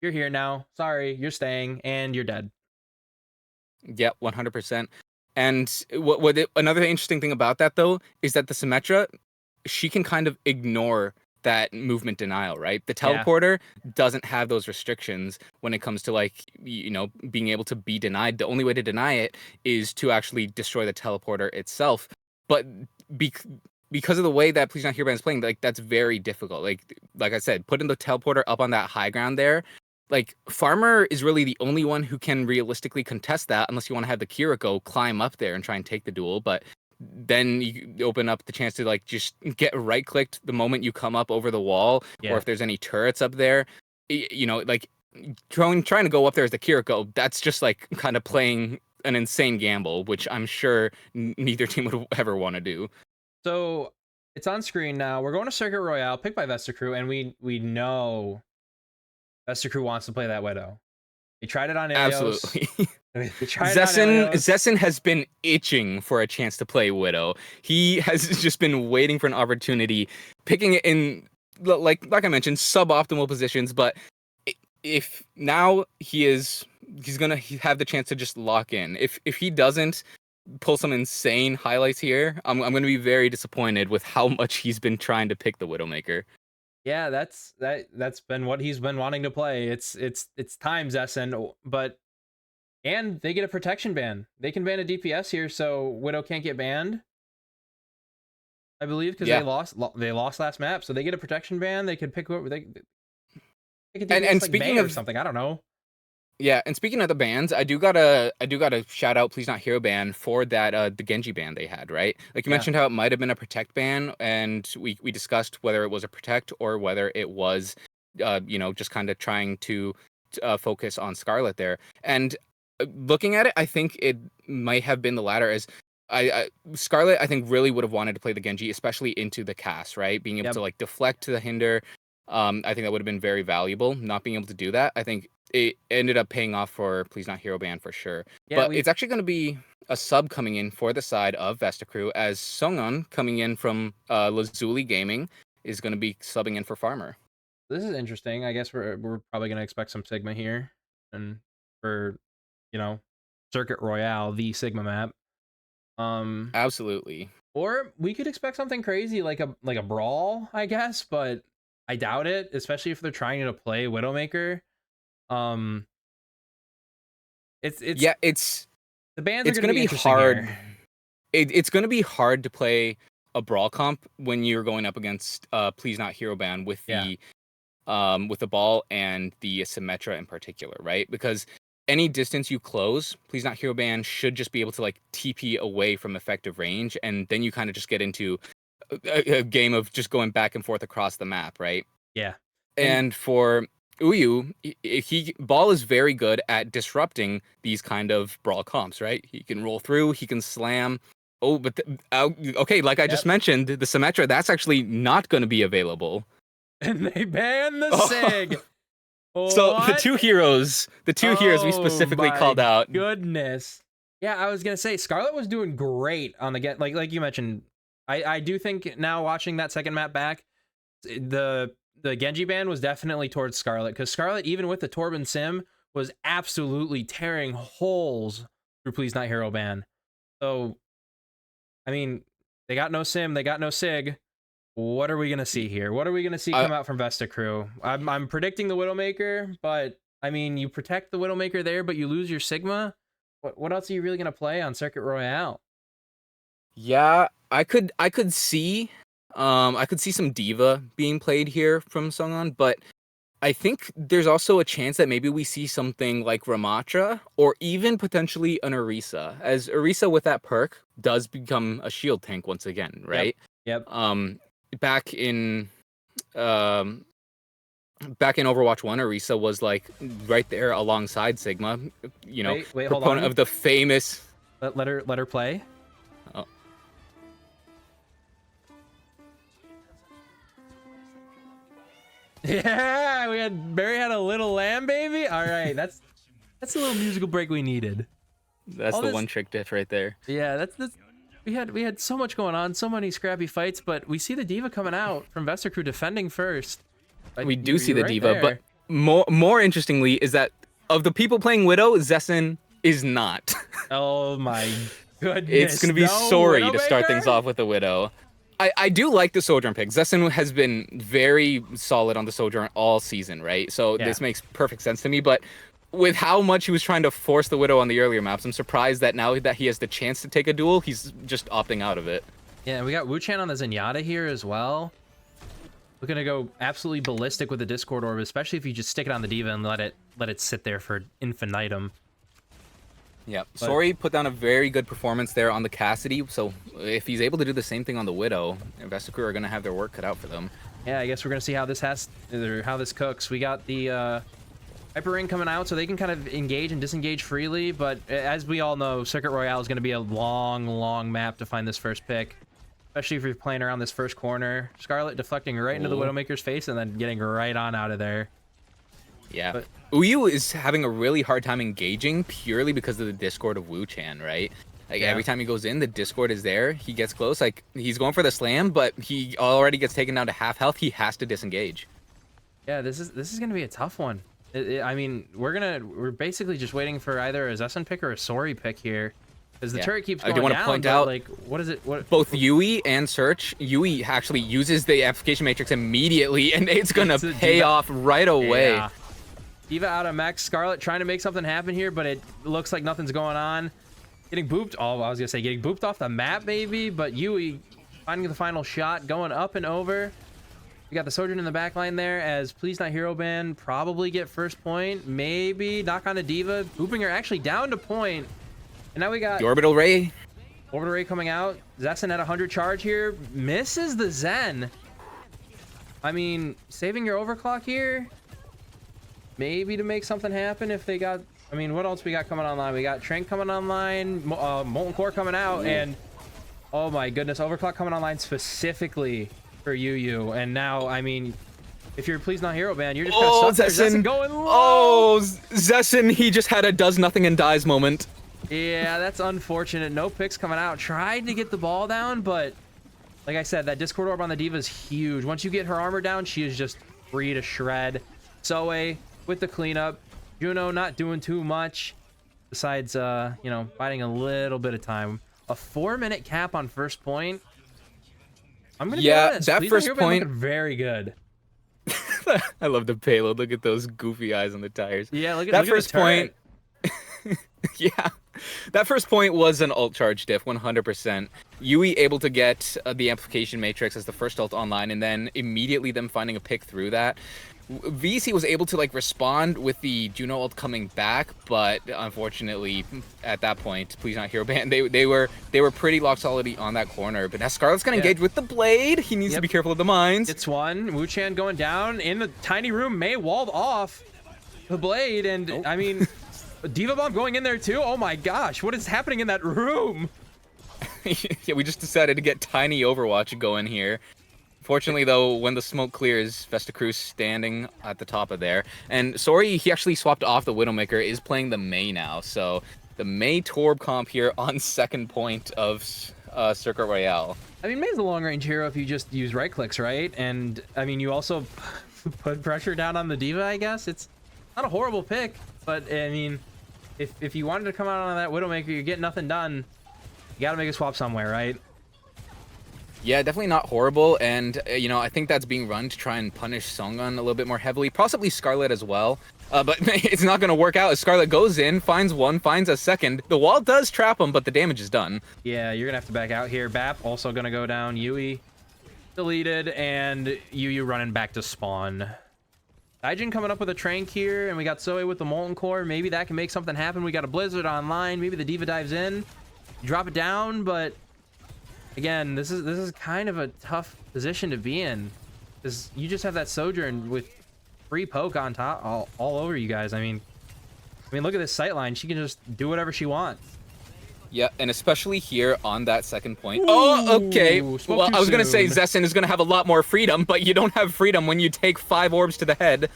you're here now, sorry, you're staying, and you're dead.
Yeah, 100%. And another interesting thing about that, though, is that the Symmetra, she can kind of ignore that movement denial, right? The teleporter doesn't have those restrictions when it comes to, like, you know, being able to be denied. The only way to deny it is to actually destroy the teleporter itself. But because of the way that Please Not Hero Band is playing, like, that's very difficult. Like I said, putting the teleporter up on that high ground there, like, Farmer is really the only one who can realistically contest that, unless you want to have the Kiriko climb up there and try and take the duel. But then you open up the chance to, like, just get right clicked the moment you come up over the wall, or if there's any turrets up there, you know, like trying to go up there as the Kiriko, that's just like kind of playing an insane gamble, which I'm sure neither team would ever want to do.
So it's on screen now. We're going to Circuit Royale, picked by Vesta Crew, and we know Vesta Crew wants to play that Widow. He tried it on Ilios.
Absolutely. Zessen has been itching for a chance to play Widow. He has just been waiting for an opportunity, picking it in, like I mentioned, suboptimal positions. But if now he's gonna have the chance to just lock in. If he doesn't, pull some insane highlights here, I'm gonna be very disappointed with how much he's been trying to pick the Widowmaker.
Yeah, that's been what he's been wanting to play. It's time, Zessen, but and they get a protection ban. They can ban a DPS here, so Widow can't get banned, I believe, because
Yeah.
they lost last map, so they get a protection ban. They could pick whoever they could
And
DPS like
speaking
May or
of
something. I don't know.
Yeah, and speaking of the bans, I do gotta shout out Please Not Hero ban for that the Genji ban they had, right? Like you
Yeah.
mentioned how it might have been a protect ban, and we discussed whether it was a protect or whether it was just kind of trying to focus on Scarlet there. And looking at it, I think it might have been the latter. As Scarlet, I think really would have wanted to play the Genji, especially into the cast, right? Being able
Yep.
to like deflect to the hinder. I think that would have been very valuable. Not being able to do that, I think it ended up paying off for Please Not Hero ban for sure.
Yeah,
But it's actually going to be a sub coming in for the side of Vesta Crew, as Songon coming in from Lazuli Gaming is going to be subbing in for Farmer.
this is interesting. I guess we're probably gonna expect some Sigma here, and for Circuit Royale, the Sigma map.
Absolutely.
Or we could expect something crazy like a brawl, I guess, but I doubt it, especially if they're trying to play Widowmaker. Um, it's
Yeah, it's
the bands are
it's
gonna
going to
be
be
interesting
hard.
here.
It's going to be hard to play a brawl comp when you're going up against Please Not Hero ban with
Yeah.
the ball and the Symmetra in particular, right? Because any distance you close, Please Not Hero ban should just be able to like TP away from effective range, and then you kind of just get into a game of just going back and forth across the map, right?
Yeah.
And for Uyu, Ball is very good at disrupting these kind of brawl comps, right? He can roll through, he can slam. Oh, but okay, like I just mentioned, the Symmetra, that's actually not going to be available.
And they ban the Sig.
So
What?
the two heroes we specifically called out.
Goodness. Yeah, I was gonna say Scarlet was doing great on the get, like you mentioned. I do think now watching that second map back, the Genji ban was definitely towards Scarlet, because Scarlet, even with the Torben Sim, was absolutely tearing holes through Please Not Hero ban. So, I mean, they got no Sim, they got no Sig. What are we gonna see here? What are we gonna see come out from Vesta Crew? I'm predicting the Widowmaker, but I mean, you protect the Widowmaker there, but you lose your Sigma. What else are you really gonna play on Circuit Royale?
Yeah, I could see some Diva being played here from Songon, but I think there's also a chance that maybe we see something like Ramatra or even potentially an Orisa, as Orisa with that perk does become a shield tank once again, right?
Yep.
Back in Overwatch 1, Orisa was like right there alongside Sigma,
Wait, hold
proponent
on.
of the famous.
Let her play.
Oh.
Yeah, Barry had a little lamb baby. All right, that's a little musical break we needed.
That's the one trick diff right there.
Yeah, that's we had so much going on, so many scrappy fights, but we see the Diva coming out from Vesta Crew defending first.
We do see the
right
Diva,
there.
but more interestingly is that of the people playing Widow, Zessen is not.
Oh my goodness.
It's going to be sorry to start
Widowmaker?
things off with the Widow. I do like the Sojourn pick. Zessen has been very solid on the Sojourn all season, right? So this makes perfect sense to me, but with how much he was trying to force the Widow on the earlier maps, I'm surprised that now that he has the chance to take a duel, he's just opting out of it.
Yeah, we got Wu-Chan on the Zenyatta here as well. We're gonna go absolutely ballistic with the Discord Orb, especially if you just stick it on the Diva and let it sit there for infinitum.
Yeah, Sori put down a very good performance there on the Cassidy, so if he's able to do the same thing on the Widow, Vesta Crew are going to have their work cut out for them.
Yeah, I guess we're gonna see how this cooks. We got the Hyper Ring coming out, so they can kind of engage and disengage freely, but as we all know, Circuit Royale is going to be a long map to find this first pick, especially if you're playing around this first corner. Scarlet deflecting right into the Widowmaker's face and then getting right on out of there.
Yeah, but Uyu is having a really hard time engaging purely because of the Discord of Wu-Chan, right? Like every time he goes in, the Discord is there. He gets close, like he's going for the slam, but he already gets taken down to half health. He has to disengage.
Yeah, this is gonna be a tough one. I mean, we're basically just waiting for either a Zessen pick or a Sori pick here. Because the
Yeah.
turret keeps
I do
going
wanna
down,
point
but,
out
like, what is it? What?
Both Yui and Search, Yui actually uses the amplification matrix immediately, and it's gonna
It's a
pay
diva.
off right away.
Yeah. Diva out of mech. Scarlet trying to make something happen here, but it looks like nothing's going on. Getting booped. Oh, I was gonna say getting booped off the map, maybe. But Yui finding the final shot, going up and over. We got the Sojourn in the back line there as Please Not Hero Band probably get first point. Maybe knock on a Diva. Booping her actually down to point. And now we got
The Orbital Ray.
Orbital Ray coming out. Zessen at 100 charge here. Misses the Zen. I mean, saving your overclock here. Maybe to make something happen if they got... I mean, what else we got coming online? We got Trank coming online. Molten Core coming out. And... oh my goodness. Overclock coming online specifically for UU. And now, I mean... if you're Please Not Hero Band, you're just kind of stuck there. Zessen going low.
Oh, Zessen, he just had a does nothing and dies moment.
Yeah, that's unfortunate. No picks coming out. Tried to get the ball down, but like I said, that Discord orb on the Diva is huge. Once you get her armor down, she is just free to shred. Soe with the cleanup. Juno not doing too much besides, you know, biding a little bit of time. A 4-minute cap on first point. I'm gonna be honest.
That
Please
first
Not Hero Band
point
looking very good.
I love the payload. Look at those goofy eyes on the tires.
Yeah, look at
that
look
first
at the turret.
point. Yeah, that first point was an ult charge diff, 100%. Yui able to get the amplification matrix as the first ult online, and then immediately them finding a pick through that. VC was able to like respond with the Juno ult coming back, but unfortunately at that point, Please Not Hero Band, they were pretty lock solid on that corner. But now Scarlet's gonna engage with the blade. He needs to be careful of the mines.
It's one. Wu-Chan going down in the tiny room. Mei walled off the blade, and I mean, Diva Bomb going in there too. Oh my gosh, what is happening in that room?
Yeah, we just decided to get tiny Overwatch going here. Fortunately, though, when the smoke clears, Vestacruz standing at the top of there. And Sori, he actually swapped off the Widowmaker, is playing the Mei now. So the Mei Torb comp here on second point of Circuit Royale.
I mean, Mei's a long-range hero if you just use right clicks, right? And I mean, you also put pressure down on the Diva, I guess. It's not a horrible pick, but I mean, if you wanted to come out on that Widowmaker, you get nothing done. You gotta make a swap somewhere, right?
Yeah, definitely not horrible, and you know, I think that's being run to try and punish Songun a little bit more heavily, possibly Scarlet as well. But it's not going to work out as Scarlet goes in, finds one, finds a second. The wall does trap him, but the damage is done.
Yeah, you're gonna have to back out here. Bap also gonna go down. Yui deleted, and Yu running back to spawn. Daijin coming up with a Trank here, and we got Soe with the Molten Core. Maybe that can make something happen. We got a Blizzard online. Maybe the Diva dives in, drop it down, but again, this is kind of a tough position to be in, because you just have that Sojourn with free poke on top, all over you guys. I mean, look at this sightline. She can just do whatever she wants.
Yeah, and especially here on that second point.
Ooh,
oh, okay. Well, I was going to say
soon.
Zessen is going to have a lot more freedom, but you don't have freedom when you take 5 orbs to the head.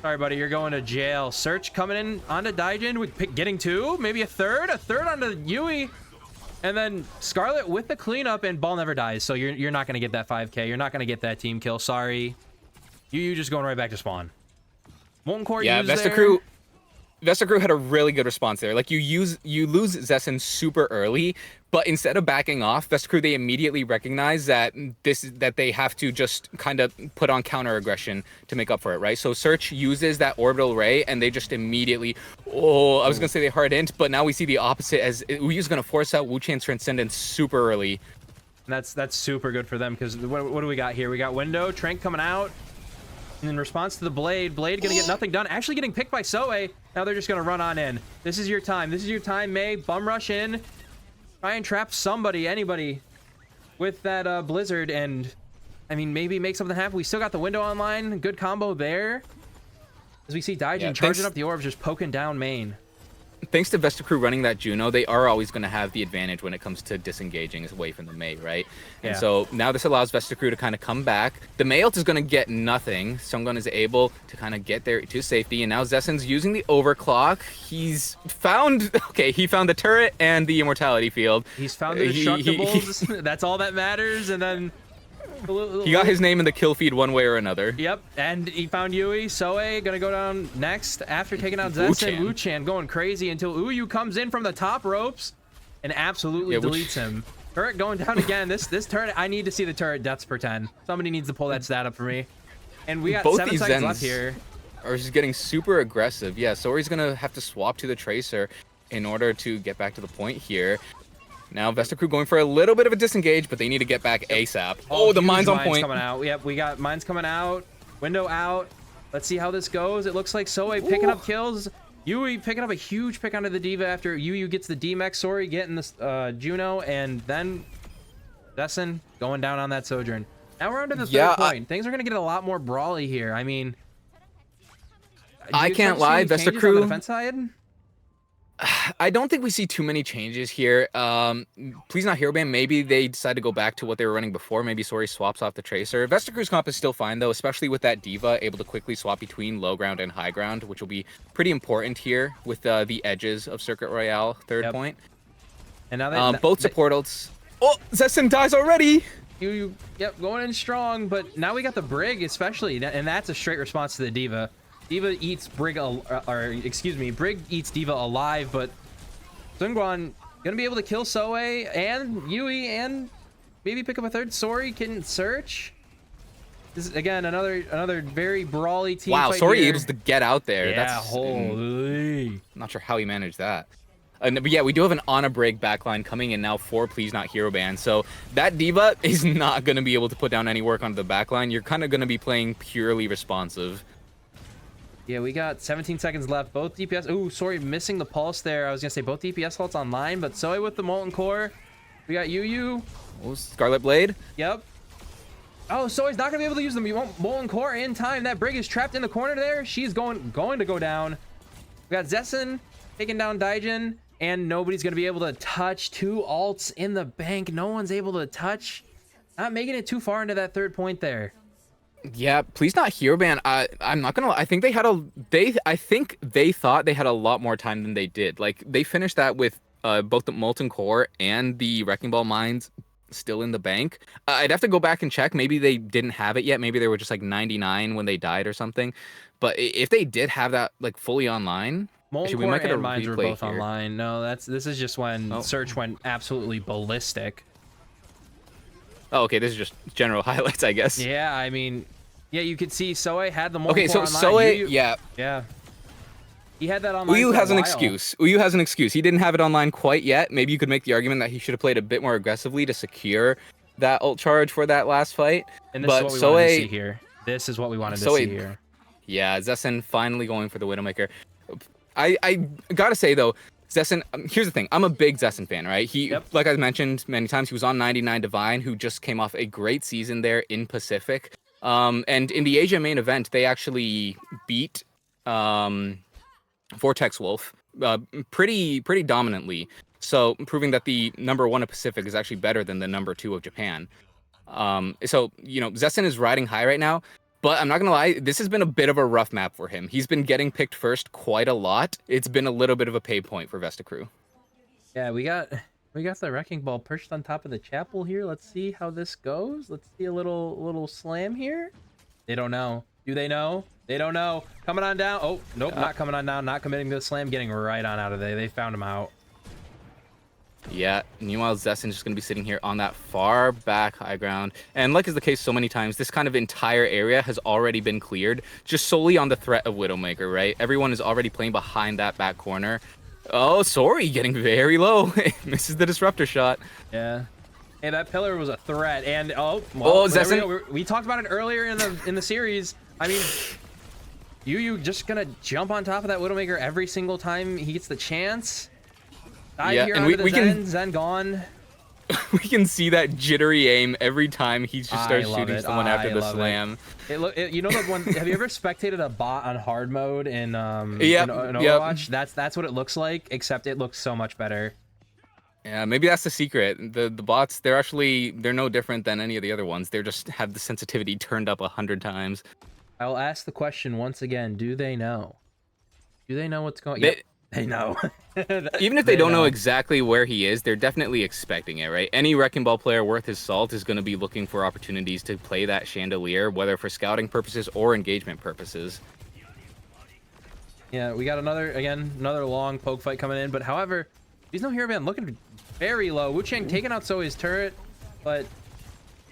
Sorry, buddy, you're going to jail. Search coming in onto Daijin with getting 2, maybe a third onto Yui. And then Scarlet with the cleanup, and ball never dies. So you're not going to get that 5k. You're not going to get that team kill. Sorry. You just going right back to spawn. Molten Core
Yeah, Vestacruz had a really good response there. Like, you lose Zessen super early, but instead of backing off, Vestacruz, they immediately recognize that they have to just kind of put on counter aggression to make up for it, right? So Search uses that orbital ray, and they just immediately, I was gonna say they hard int, but now we see the opposite, as Uyu's gonna force out Wu-Chan's Transcendence super early.
And that's super good for them, because what do we got here? We got Window, Trank coming out. And in response to the Blade gonna get nothing done. Actually getting picked by Soe. Now they're just gonna run on in. This is your time. This is your time, Mei. Bum rush in. Try and trap somebody, anybody, with that Blizzard, and I mean, maybe make something happen. We still got the Window online. Good combo there. As we see Daijin charging up the orbs, just poking down main.
Thanks to Vestacruz running that Juno, they are always going to have the advantage when it comes to disengaging away from the Mei, right?
Yeah.
And so now this allows Vestacruz to kind of come back. The Mei ult is going to get nothing. Songun is able to kind of get there to safety, and now Zessen's using the overclock. He found the turret and the immortality field.
He's found the destructibles. That's all that matters, and then
he got his name in the kill feed one way or another.
Yep, and he found Yui. Soe gonna go down next after taking out Zessen. Wu-Chan going crazy until Uyu comes in from the top ropes and absolutely deletes him. Turret going down again. This turret, I need to see the turret deaths per 10. Somebody needs to pull that stat up for me. And we got
Both
7
these
seconds
Zens
left here.
are just getting super aggressive. Yeah, Sori's gonna have to swap to the Tracer in order to get back to the point here. Now Vesta Crew going for a little bit of a disengage, but they need to get back ASAP. Oh, the mine's on point.
Coming out. Yep, we got mines coming out. Window out. Let's see how this goes. It looks like Soe picking up kills. Yui picking up a huge pick onto the Diva after Yu gets the DMX. Sori getting this Juno, and then Zessen going down on that Sojourn. Now we're under the third point. Things are going to get a lot more brawly here. I mean,
I can't lie, Vesta Crew
on the defense side?
I don't think we see too many changes here. Please Not Hero Band, maybe they decide to go back to what they were running before. Maybe Sori swaps off the Tracer. Vesta Crew's comp is still fine, though, especially with that Diva able to quickly swap between low ground and high ground, which will be pretty important here with the edges of Circuit Royale third point.
And now
both support ults. Oh, Zessen dies already!
Yep, going in strong, but now we got the Brig, especially, and that's a straight response to the Diva. Diva eats Brig, Brig eats Diva alive, but Sungwon gonna be able to kill Soe and Yui and maybe pick up a third. Sori can search. This is again another very brawly team.
Wow,
fight
Sori
here.
able to get out there.
Yeah,
That's
holy.
Not sure how he managed that. But yeah, we do have an on a break backline coming in now for Please Not Hero Band. So that Diva is not going to be able to put down any work onto the backline. You're kind of going to be playing purely responsive.
Yeah, we got 17 seconds left. Both DPS. Ooh, sorry, missing the pulse there. I was going to say both DPS ults online, but Soe with the Molten Core. We got Yu.
Oh, Scarlet Blade.
Yep. Oh, Soe's not going to be able to use the Molten Core in time. That Brig is trapped in the corner there. She's going to go down. We got Zessen taking down Daijin. And nobody's going to be able to touch. 2 alts in the bank. No one's able to touch. Not making it too far into that third point there.
Yeah, Please Not Hero Band. I'm not gonna. I think they had I think they thought they had a lot more time than they did. Like they finished that with both the Molten Core and the Wrecking Ball mines still in the bank. I'd have to go back and check. Maybe they didn't have it yet. Maybe they were just like 99 when they died or something. But if they did have that like fully online.
Molten Core and mines were both online. No, this is just when Search went absolutely ballistic.
Oh, okay, this is just general highlights, I guess.
Yeah, I mean, yeah, you could see Soe had the Molten Core online.
Okay, so Soe, yeah.
He had that online.
Uyu has an excuse. Uyu has an excuse. He didn't have it online quite yet. Maybe you could make the argument that he should have played a bit more aggressively to secure that ult charge for that last fight.
And this is what we wanted to see here. This is what we wanted to see here.
Yeah, Zessen finally going for the Widowmaker. I gotta say though, Zessen, here's the thing. I'm a big Zessen fan, right? Like I mentioned many times, he was on 99 Divine, who just came off a great season there in Pacific. And in the Asia main event, they actually beat Vortex Wolf pretty dominantly. So proving that the #1 of Pacific is actually better than the #2 of Japan. So, you know, Zessen is riding high right now. But I'm not going to lie, this has been a bit of a rough map for him. He's been getting picked first quite a lot. It's been a little bit of a pay point for Vesta Crew.
Yeah, we got the Wrecking Ball perched on top of the chapel here. Let's see how this goes. Let's see a little slam here. They don't know. Do they know? They don't know. Coming on down. Oh, nope, not coming on down. Not committing to the slam. Getting right on out of there. They found him out.
Yeah, meanwhile, Zessen's just going to be sitting here on that far back high ground. And like is the case so many times, this kind of entire area has already been cleared just solely on the threat of Widowmaker, right? Everyone is already playing behind that back corner. Oh, sorry, getting very low. Misses the disruptor shot.
Yeah. Hey, that pillar was a threat. And,
Zessen.
We talked about it earlier in the series. I mean, Yu just going to jump on top of that Widowmaker every single time he gets the chance.
Yeah, and we can
Zen gone.
We can see that jittery aim every time he just starts shooting someone after the slam.
You know that one? Have you ever spectated a bot on hard mode in Overwatch? That's what it looks like, except it looks so much better.
Yeah, maybe that's the secret. The bots, they're no different than any of the other ones. They just have the sensitivity turned up 100 times.
I'll ask the question once again. Do they know? Do they know what's going on? They know.
Even if they don't know exactly where he is, they're definitely expecting it, right? Any Wrecking Ball player worth his salt is going to be looking for opportunities to play that Chandelier, whether for scouting purposes or engagement purposes.
Yeah, we got another long poke fight coming in, but however, Please Not Hero Band looking very low. Wu Chang taking out Zoe's turret, but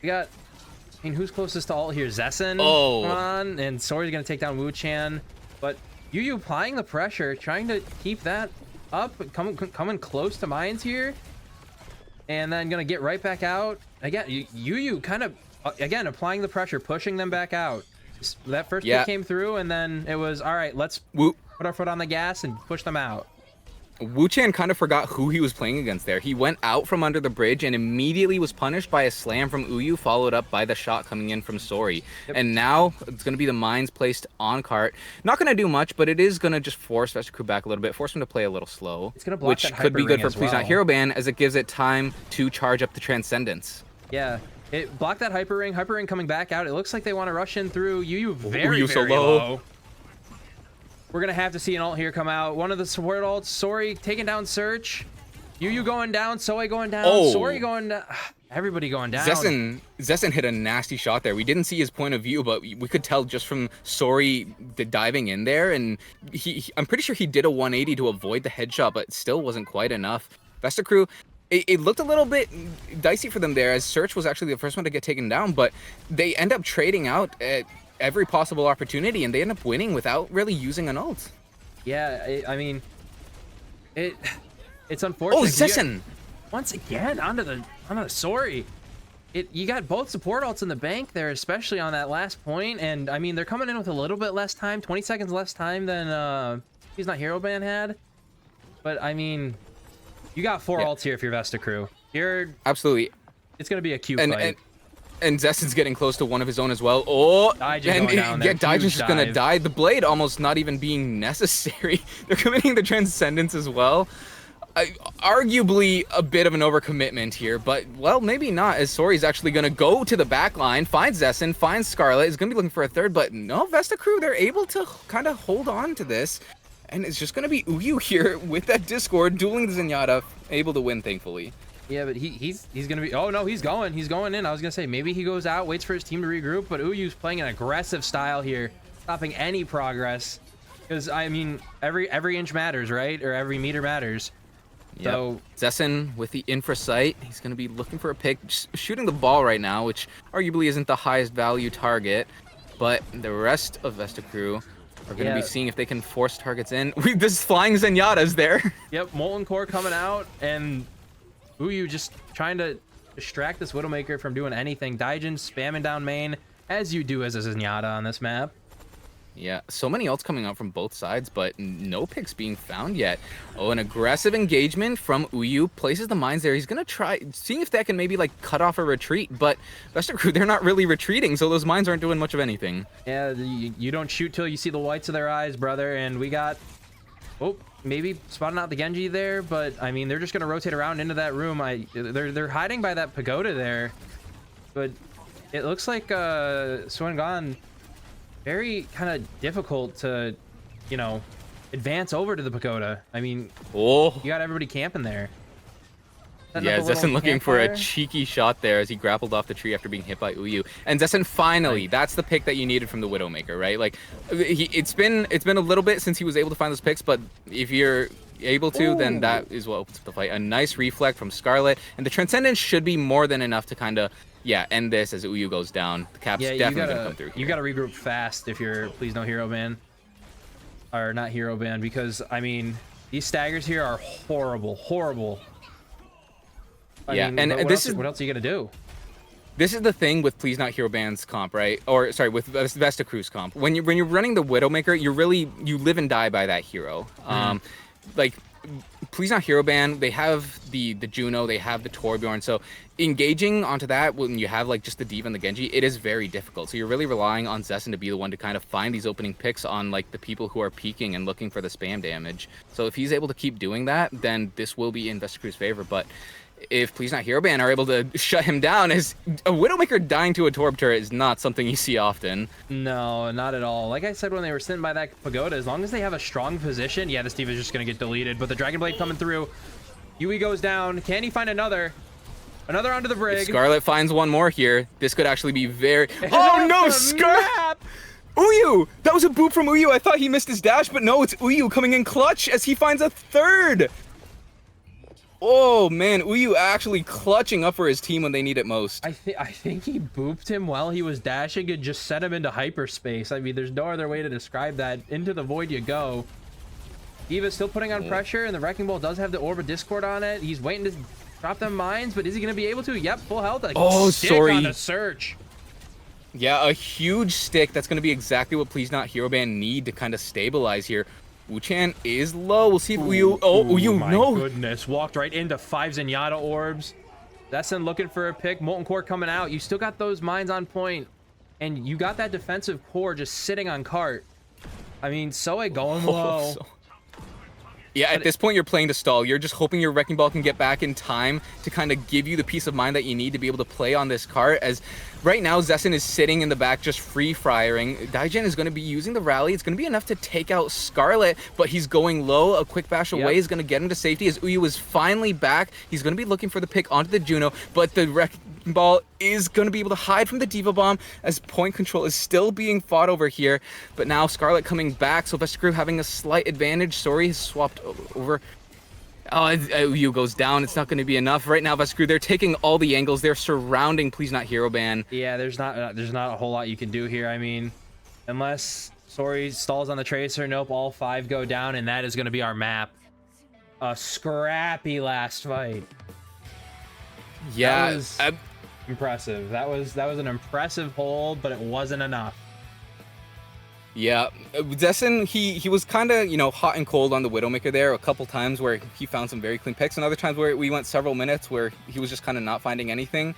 we got, I mean, who's closest to ult here? Zessen.
Oh.
Come on, and Sori's gonna take down Wu Chan, but Yu applying the pressure, trying to keep that up, coming close to mines here, and then gonna get right back out again. Yu kind of again applying the pressure, pushing them back out. That first pick came through, and then it was all right. Let's put our foot on the gas and push them out.
Wu Chan kind of forgot who he was playing against there. He went out from under the bridge and immediately was punished by a slam from Uyu, followed up by the shot coming in from Sori. Yep. And now it's going to be the mines placed on cart. Not going to do much, but it is going to just force Vesta Crew back a little bit, force him to play a little slow.
It's going to block
which
that
could be good for
as
Please Not
well.
Hero Ban, as it gives it time to charge up the Transcendence.
Yeah. It blocked that Hyper Ring. Hyper Ring coming back out. It looks like they want to rush in through Yu very
so
low. We're going to have to see an ult here come out. One of the support ults. Sori taking down Search. Yu going down. Soe going down. Sori going down. Everybody going down.
Zessen hit a nasty shot there. We didn't see his point of view, but we could tell just from Sori diving in there. And I'm pretty sure he did a 180 to avoid the headshot, but it still wasn't quite enough. Vesta Crew, it looked a little bit dicey for them there, as Search was actually the first one to get taken down, but they end up trading out at every possible opportunity, and they end up winning without really using an ult.
Yeah, I mean, it's unfortunate.
Oh, Zessen!
Once again, onto the Sori. You got both support ults in the bank there, especially on that last point, and I mean, they're coming in with a little bit less time, 20 seconds less time than He's Not Hero Ban had. But I mean, you got 4 ults here if you're Vesta Crew.
Absolutely.
It's gonna be a cute fight.
And Zessen's getting close to one of his own as well. Oh, Daijin's just gonna die. The blade almost not even being necessary. They're committing the Transcendence as well. Arguably a bit of an overcommitment here, but well, maybe not, as Sori's actually gonna go to the back line, finds Zessen, finds Scarlet, is gonna be looking for a third, but no, Vesta Crew, they're able to kind of hold on to this. And it's just going to be Uyu here with that Discord, dueling the Zenyatta, able to win, thankfully.
Yeah, but he's going to be... Oh, no, he's going in. I was going to say, maybe he goes out, waits for his team to regroup, but Uyu's playing an aggressive style here, stopping any progress. Because, I mean, every inch matters, right? Or every meter matters.
Yep.
So
Zessen with the infra sight, he's going to be looking for a pick, just shooting the ball right now, which arguably isn't the highest value target. But the rest of Vesta Crew are going to be seeing if they can force targets in. This flying Zenyatta's there. Yep,
Molten Core coming out, and Uyu just trying to distract this Widowmaker from doing anything. Daijin spamming down main, as you do as a Zenyatta on this map.
Yeah, so many ults coming out from both sides, but no picks being found yet. Oh, an aggressive engagement from Uyu, places the mines there. He's going to try, seeing if that can maybe, like, cut off a retreat, but Vesta Crew, they're not really retreating, so those mines aren't doing much of anything.
Yeah, you don't shoot till you see the whites of their eyes, brother, and we got... Oh, maybe spotting out the Genji there, but, I mean, they're just going to rotate around into that room. They're hiding by that pagoda there, but it looks like Swengon... very kind of difficult to, you know, advance over to the pagoda. I mean, you got everybody camping there.
Yeah, Zessen looking for a cheeky shot there as he grappled off the tree after being hit by Uyu. And Zessen finally, that's the pick that you needed from the Widowmaker, right? Like, it's been a little bit since he was able to find those picks, but if you're able to, then that is what opens up the fight. A nice reflect from Scarlet, and the Transcendence should be more than enough to kind of end this as Uyu goes down. The cap's definitely gonna come through here.
You gotta regroup fast if you're Please No Hero Ban. Or not Hero Ban, because, I mean, these staggers here are horrible. I mean, and what else are you gonna do?
This is the thing with Please Not Hero Ban's comp, right? Or, sorry, with Vesta Crew's comp. When you're running the Widowmaker, you live and die by that hero. Like, Please Not Hero Ban, they have the Juno, they have the Torbjorn, so engaging onto that when you have like just the D.Va and the Genji, it is very difficult. So you're really relying on Zessen to be the one to kind of find these opening picks on like the people who are peeking and looking for the spam damage. So if he's able to keep doing that, then this will be in Vesta Crew's favor. But if Please Not Hero Ban are able to shut him down, as a Widowmaker dying to a Torb turret is not something you see often.
No, not at all. Like I said when they were sitting by that pagoda, as long as they have a strong position, yeah, this D.Va is just going to get deleted. But the Dragon Blade coming through. Yui goes down. Can he find another? Another onto the brig.
If Scarlet finds one more here, this could actually be very... Oh no, Scarlet! Uyu! That was a boop from Uyu. I thought he missed his dash, but no, it's Uyu coming in clutch as he finds a third. Oh man, Uyu actually clutching up for his team when they need it most.
I think he booped him while he was dashing and just sent him into hyperspace. I mean, there's no other way to describe that. Into the void you go. Diva's still putting on pressure, and the Wrecking Ball does have the Orb of Discord on it. He's waiting to drop them mines, but is he going to be able to? Yep, full health.
Sorry.
On the search.
Yeah, a huge stick. That's going to be exactly what Please Not Hero Band need to kind of stabilize here. Wu-Chan is low. We'll see if Uyu... Oh, Uyu, no!
My goodness. Walked right into 5 Zenyatta orbs. Zessen looking for a pick. Molten Core coming out. You still got those mines on point. And you got that defensive core just sitting on cart. I mean, Soe going low.
Yeah, at this point, you're playing to stall. You're just hoping your Wrecking Ball can get back in time to kind of give you the peace of mind that you need to be able to play on this cart. As right now, Zessen is sitting in the back just free-firing. Daijin is going to be using the rally. It's going to be enough to take out Scarlet, but he's going low. A quick bash away is going to get him to safety. As Uyu is finally back, he's going to be looking for the pick onto the Juno, but the Wrecking Ball is going to be able to hide from the Diva Bomb as point control is still being fought over here. But now Scarlet coming back, so Vestercrew having a slight advantage. Sori has swapped over. Oh, Uyu goes down. It's not going to be enough. Right now, Vestercrew, they're taking all the angles. They're surrounding Please Not Hero Ban.
Yeah, there's not a whole lot you can do here. I mean, unless Sori stalls on the Tracer, nope, all 5 go down, and that is going to be our map. A scrappy last fight.
Yeah,
that was impressive. That was an impressive hold, but it wasn't enough.
Yeah, Zessen, he was kind of, you know, hot and cold on the Widowmaker there a couple times where he found some very clean picks, and other times where we went several minutes where he was just kind of not finding anything.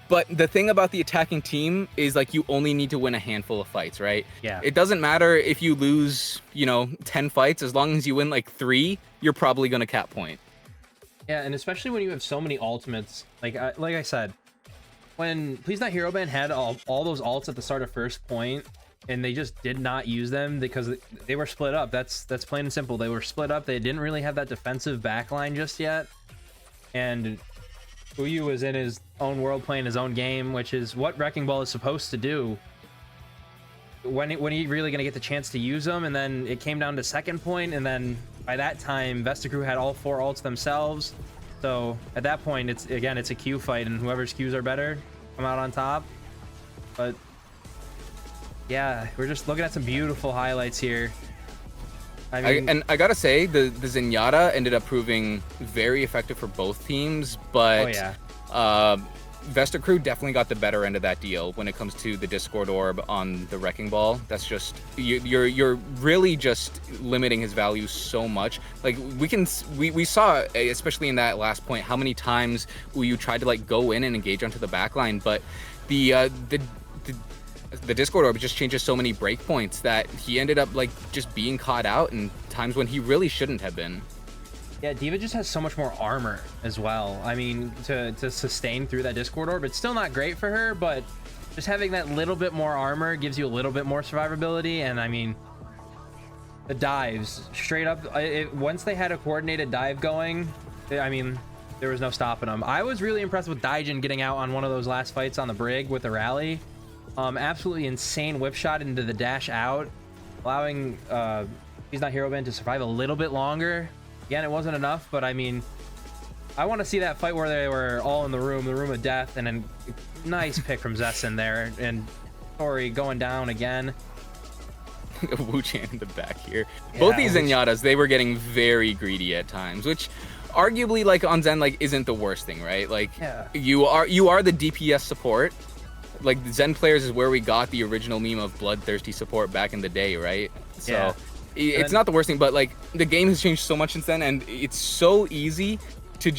But the thing about the attacking team is, like, you only need to win a handful of fights, right?
Yeah.
It doesn't matter if you lose, you know, 10 fights. As long as you win, like, 3, you're probably going to cap point.
Yeah, and especially when you have so many ultimates. Like I said, when Please Not Hero Band had all those ults at the start of first point, and they just did not use them because they were split up. That's plain and simple. They were split up. They didn't really have that defensive backline just yet. And Uyu was in his own world playing his own game, which is what Wrecking Ball is supposed to do. When he really going to get the chance to use them, and then it came down to second point, and then by that time, Vestercrew had all 4 ults themselves. So at that point, it's a Q fight, and whoever's Qs are better come out on top. But yeah, we're just looking at some beautiful highlights here. I mean,
and I gotta say, the Zenyatta ended up proving very effective for both teams, but Vestercrew definitely got the better end of that deal when it comes to the Discord Orb on the Wrecking Ball. That's just, you're really just limiting his value so much. Like, we saw, especially in that last point, how many times Uyu tried to, like, go in and engage onto the backline, but the Discord Orb just changes so many breakpoints that he ended up, like, just being caught out in times when he really shouldn't have been.
Yeah, Diva just has so much more armor as well. I mean, to sustain through that Discord Orb, it's still not great for her, but just having that little bit more armor gives you a little bit more survivability. And I mean, the dives, straight up, once they had a coordinated dive going, I mean, there was no stopping them. I was really impressed with Daijin getting out on one of those last fights on the Brig with the rally. Absolutely insane whip shot into the dash out, allowing He's Not Hero Band to survive a little bit longer. Again, it wasn't enough, but I mean, I want to see that fight where they were all in the room of death, and then nice pick from Zessen there, and Tori going down again.
Wu-Chan in the back here. Yeah, both these Zenyatas, they were getting very greedy at times, which arguably, like, on Zen, like, isn't the worst thing, right? Like, you are the DPS support. Like, Zen players is where we got the original meme of bloodthirsty support back in the day, right? So it's not the worst thing, but, like, the game has changed so much since then, and it's so easy to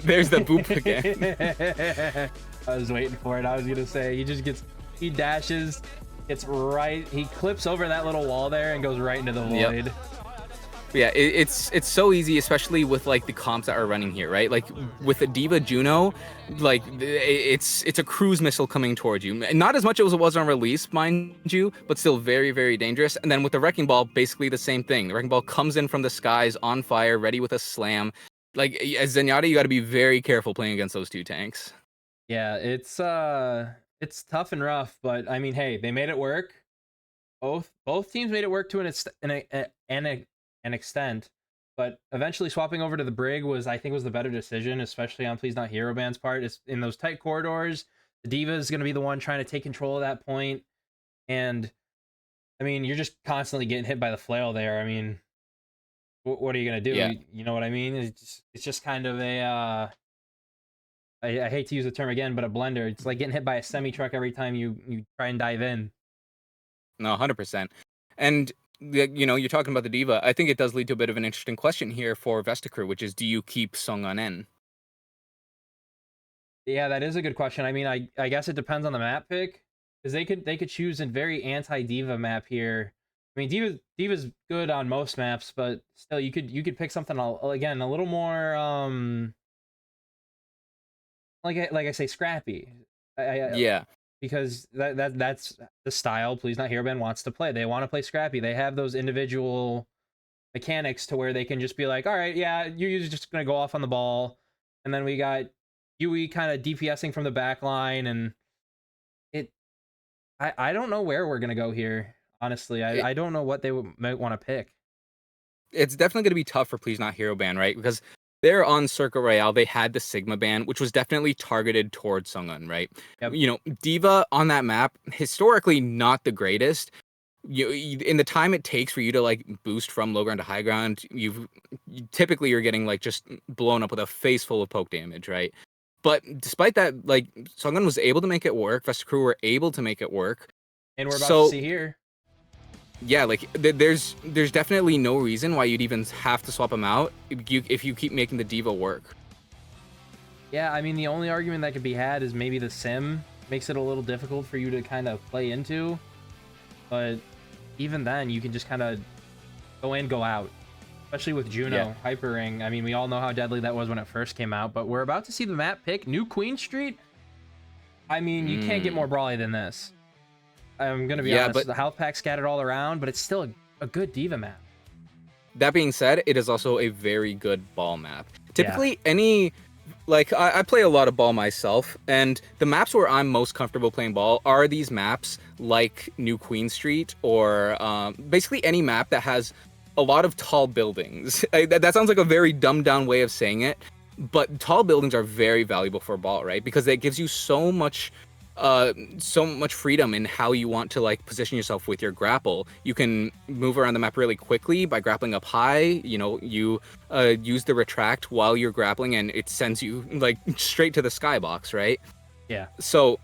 there's the boop again.
I was waiting for it. I was gonna say he dashes, he clips over that little wall there and goes right into the void.
Yep. Yeah, it's so easy, especially with, like, the comps that are running here, right? Like, with the Diva Juno, like, it's a cruise missile coming towards you. Not as much as it was on release, mind you, but still very, very dangerous. And then with the Wrecking Ball, basically the same thing. The Wrecking Ball comes in from the skies on fire, ready with a slam. Like, as Zenyatta, you got to be very careful playing against those 2 tanks.
Yeah, it's tough and rough, but I mean, hey, they made it work. Both teams made it work to an extent, but eventually swapping over to the Brig I think was the better decision, especially on Please Not Hero Band's part. It's in those tight corridors. The D.Va is going to be the one trying to take control of that point, and I mean, you're just constantly getting hit by the flail there. I mean, what are you going to do?
Yeah.
You know what I mean? It's just kind of a I hate to use the term again, but a blender. It's like getting hit by a semi truck every time you try and dive in.
No, 100%. And you're talking about the D.Va. I think it does lead to a bit of an interesting question here for Vestacrew, which is, do you keep Sung-Un in?
Yeah, that is a good question. I mean, I guess it depends on the map pick, because they could choose a very anti-D.Va map here. I mean, D.Va's good on most maps, but still, you could pick something again a little more like I say, scrappy.
Yeah.
Because that's the style Please Not Hero Band wants to play. They want to play scrappy. They have those individual mechanics to where they can just be like, all right, yeah, you're just gonna go off on the ball, and then we got Yui kind of DPSing from the back line, and I don't know where we're gonna go here. Honestly, I don't know what they might want to pick.
It's definitely going to be tough for Please Not Hero Band, right? Because they're on Circuit Royale, they had the Sigma ban, which was definitely targeted towards Sung-Un, right?
Yep.
D.Va on that map, historically not the greatest. In the time it takes for you to like boost from low ground to high ground, typically you're getting like just blown up with a face full of poke damage, right? But despite that, like Sung-Un was able to make it work. Vestacrew were able to make it work.
And we're about to see here.
Yeah, like there's definitely no reason why you'd even have to swap them out if you keep making the D.Va work.
Yeah, I mean, the only argument that could be had is maybe the sim makes it a little difficult for you to kind of play into. But even then, you can just kind of go in, go out. Especially with Juno, Hyper Ring. I mean, we all know how deadly that was when it first came out, but we're about to see the map pick. New Queen Street? I mean, you can't get more brawly than this. I'm going to be honest.
But
the health pack scattered all around, but it's still a good D.Va map.
That being said, it is also a very good ball map. Typically, any... Like, I play a lot of ball myself, and the maps where I'm most comfortable playing ball are these maps like New Queen Street, or basically any map that has a lot of tall buildings. That sounds like a very dumbed-down way of saying it, but tall buildings are very valuable for ball, right? Because it gives you so much freedom in how you want to like position yourself with your grapple. You can move around the map really quickly by grappling up high. You use the retract while you're grappling, and it sends you like straight to the skybox, right?
Yeah.
So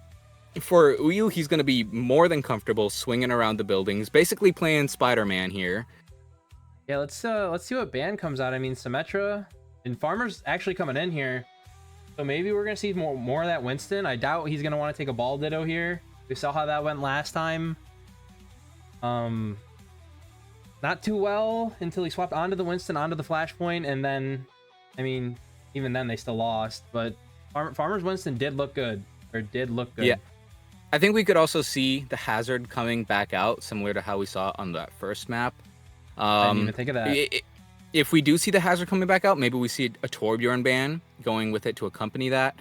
for Uyu, he's going to be more than comfortable swinging around the buildings, basically playing Spider-Man here.
Yeah, let's see what band comes out. I mean, Symmetra and Farmer's actually coming in here. So maybe we're going to see more of that Winston. I doubt he's going to want to take a ball ditto here. We saw how that went last time. Not too well until he swapped onto the Winston, onto the Flashpoint, and then, I mean, even then they still lost. But Farmer's Winston did look good.
Yeah. I think we could also see the Hazard coming back out, similar to how we saw on that first map.
I didn't even think of that.
If we do see the Hazard coming back out, maybe we see a Torbjorn ban going with it to accompany that.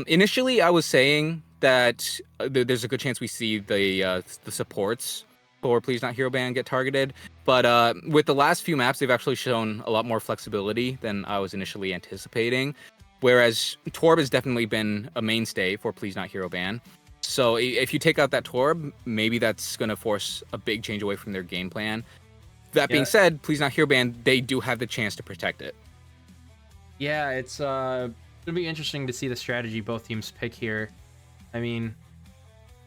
Initially, I was saying that there's a good chance we see the supports for Please Not Hero ban get targeted. But with the last few maps, they've actually shown a lot more flexibility than I was initially anticipating. Whereas Torb has definitely been a mainstay for Please Not Hero ban. So if you take out that Torb, maybe that's going to force a big change away from their game plan. That being said, Please Not Hero Band, they do have the chance to protect it.
Yeah, it's gonna be interesting to see the strategy both teams pick here. I mean,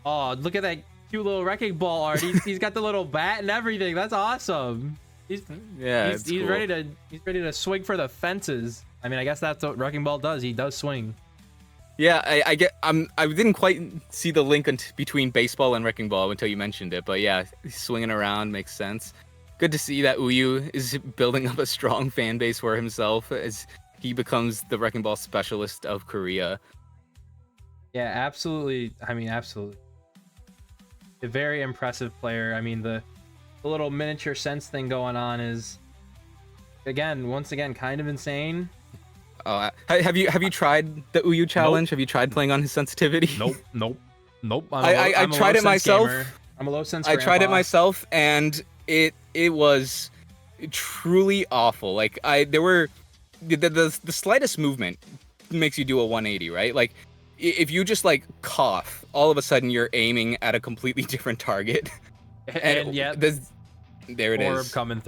oh, look at that cute little wrecking ball art. He's got the little bat and everything. That's awesome. He's
cool.
ready to swing for the fences. I mean, I guess that's what wrecking ball does. He does swing.
Yeah, I didn't quite see the link between baseball and wrecking ball until you mentioned it, but yeah, swinging around makes sense. Good to see that Uyu is building up a strong fan base for himself as he becomes the wrecking ball specialist of Korea.
Yeah, absolutely. I mean, absolutely. A very impressive player. I mean, the little miniature sense thing going on is, once again, kind of insane.
Have you tried the Uyu challenge? Nope. Have you tried playing on his sensitivity?
Nope.
I tried it myself.
I'm a low sense.
I tried it myself, and it was truly awful. Like there were the slightest movement makes you do a 180, right? Like if you just like cough, all of a sudden you're aiming at a completely different target.
And yet,
there it is.
Torb coming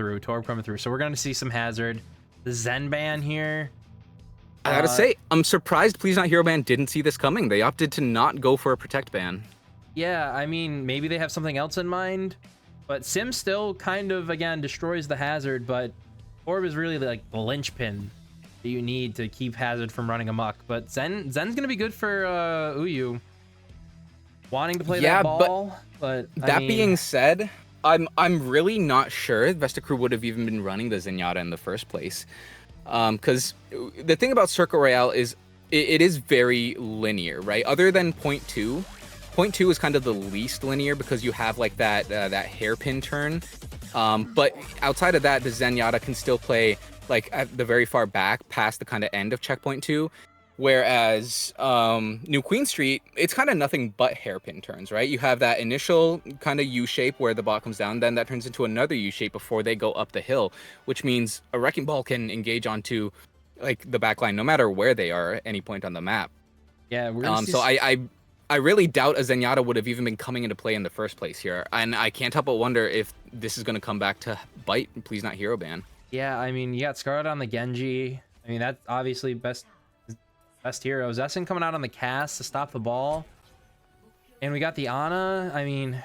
through. So we're gonna see some hazard. The Zen ban here.
I gotta say, I'm surprised Please Not Hero ban didn't see this coming. They opted to not go for a protect ban.
Yeah, I mean, maybe they have something else in mind, but Sim still kind of, again, destroys the hazard, but Orb is really like the linchpin that you need to keep hazard from running amok. But Zen's gonna be good for Uyu. Wanting to play that ball, but
that being said, I'm really not sure Vestacrew would have even been running the Zenyatta in the first place. Because the thing about Circuit Royale is it is very linear, right? Other than point two is kind of the least linear because you have like that hairpin turn. But outside of that, the Zenyatta can still play like at the very far back past the kind of end of checkpoint 2. Whereas New Queen Street, it's kind of nothing but hairpin turns, right? You have that initial kind of U shape where the ball comes down, then that turns into another U shape before they go up the hill, which means a Wrecking Ball can engage onto like the backline no matter where they are at any point on the map.
Yeah,
so I really doubt a Zenyatta would have even been coming into play in the first place here, and I can't help but wonder if this is going to come back to bite Please Not Hero ban.
Yeah, I mean, you got Scarlet on the Genji. I mean, that's obviously best hero. Zessen coming out on the cast to stop the ball. And we got the Ana. I mean,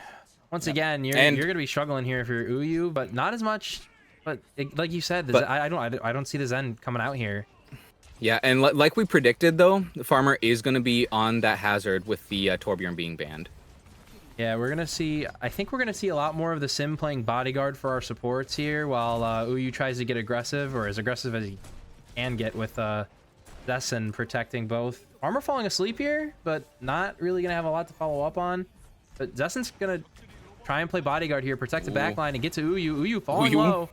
once again, you're going to be struggling here if you're Uyu, but not as much. But like you said, I don't see the Zen coming out here.
Yeah, and like we predicted, though, the Farmer is going to be on that hazard with the Torbjorn being banned.
Yeah, we're going to see... I think we're going to see a lot more of the Sim playing bodyguard for our supports here, while Uyu tries to get aggressive, or as aggressive as he can get with Zessen protecting both. Farmer falling asleep here, but not really going to have a lot to follow up on. But Zessen's going to try and play bodyguard here, protect the backline, and get to Uyu. Uyu falling low.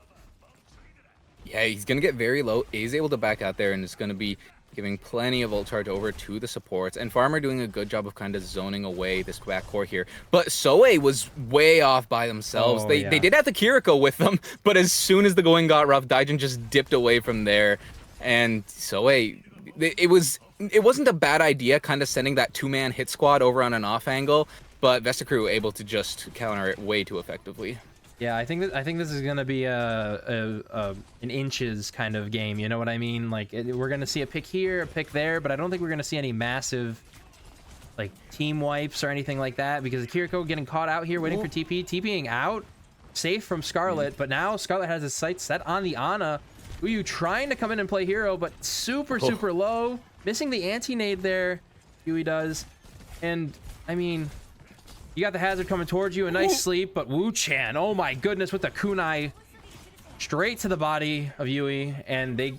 Yeah, he's going to get very low. He's able to back out there, and it's going to be giving plenty of ult charge over to the supports. And Farmer doing a good job of kind of zoning away this backcourt here. But Soe was way off by themselves. They did have the Kiriko with them, but as soon as the going got rough, Daijin just dipped away from there. And Soe... It wasn't a bad idea kind of sending that 2-man hit squad over on an off angle, but Vestacrew able to just counter it way too effectively.
Yeah, I think this is gonna be an inches kind of game. You know what I mean? Like we're gonna see a pick here, a pick there, but I don't think we're gonna see any massive like team wipes or anything like that because Kiriko getting caught out here waiting for TPing out, safe from Scarlet, but now Scarlet has his sights set on the Ana. Uyu trying to come in and play hero, but super low. Missing the anti-nade there, Yui does. And, I mean, you got the hazard coming towards you, a nice sleep, but Wu-Chan, oh my goodness, with the kunai straight to the body of Yui. And they,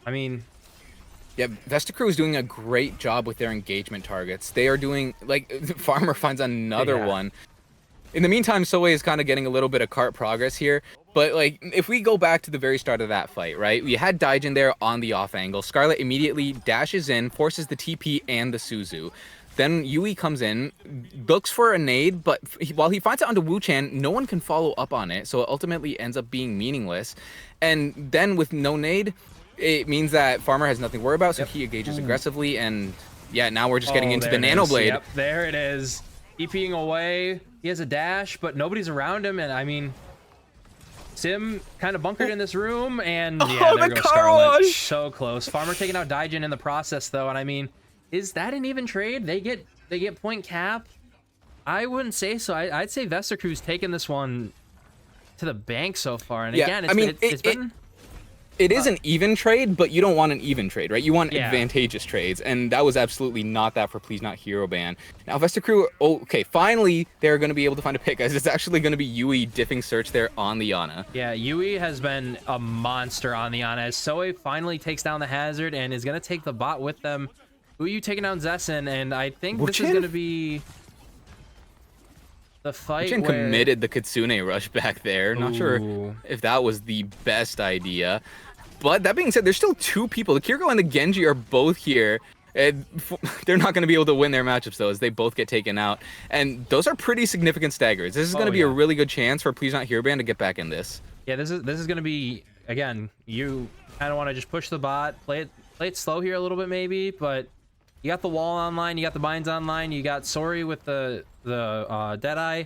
I mean...
Yeah, Vestacrew is doing a great job with their engagement targets. They are doing, like, Farmer finds another one. In the meantime, Soe is kind of getting a little bit of cart progress here. But, like, if we go back to the very start of that fight, right? We had Daijin there on the off angle. Scarlet immediately dashes in, forces the TP and the Suzu. Then Yui comes in, looks for a nade, but while he finds it onto Wu-Chan, no one can follow up on it. So it ultimately ends up being meaningless. And then with no nade, it means that Farmer has nothing to worry about, so he engages aggressively. And, yeah, now we're just getting into the Nano Blade.
Yep, there it is. TPing away. He has a dash, but nobody's around him, and I mean, Sim kind of bunkered in this room, and yeah, there goes Scarlet. So close. Farmer taking out Daijin in the process, though, and I mean, is that an even trade? They get point cap. I wouldn't say so. I'd say Vestacrew's taken this one to the bank so far, and again, it's been.
It is an even trade, but you don't want an even trade, right? You want advantageous trades, and that was absolutely not that for Please Not Hero ban. Now, Vestacrew, okay, finally, they're going to be able to find a pick, as it's actually going to be Yui diffing search there on the Ana.
Yeah, Yui has been a monster on the Ana, as Soe finally takes down the hazard and is going to take the bot with them. Uyu taking down Zessen, and I think this is going to be the fight
where... committed the Kitsune rush back there. Not sure if that was the best idea. But that being said, there's still two people. The Kiriko and the Genji are both here. And they're not going to be able to win their matchups, though, as they both get taken out. And those are pretty significant staggers. This is going to be a really good chance for Please Not Hero Ban to get back in this.
Yeah, this is gonna be, again, you kind of want to just push the bot, play it slow here a little bit maybe, but you got the wall online, you got the binds online, you got Sori with the Deadeye.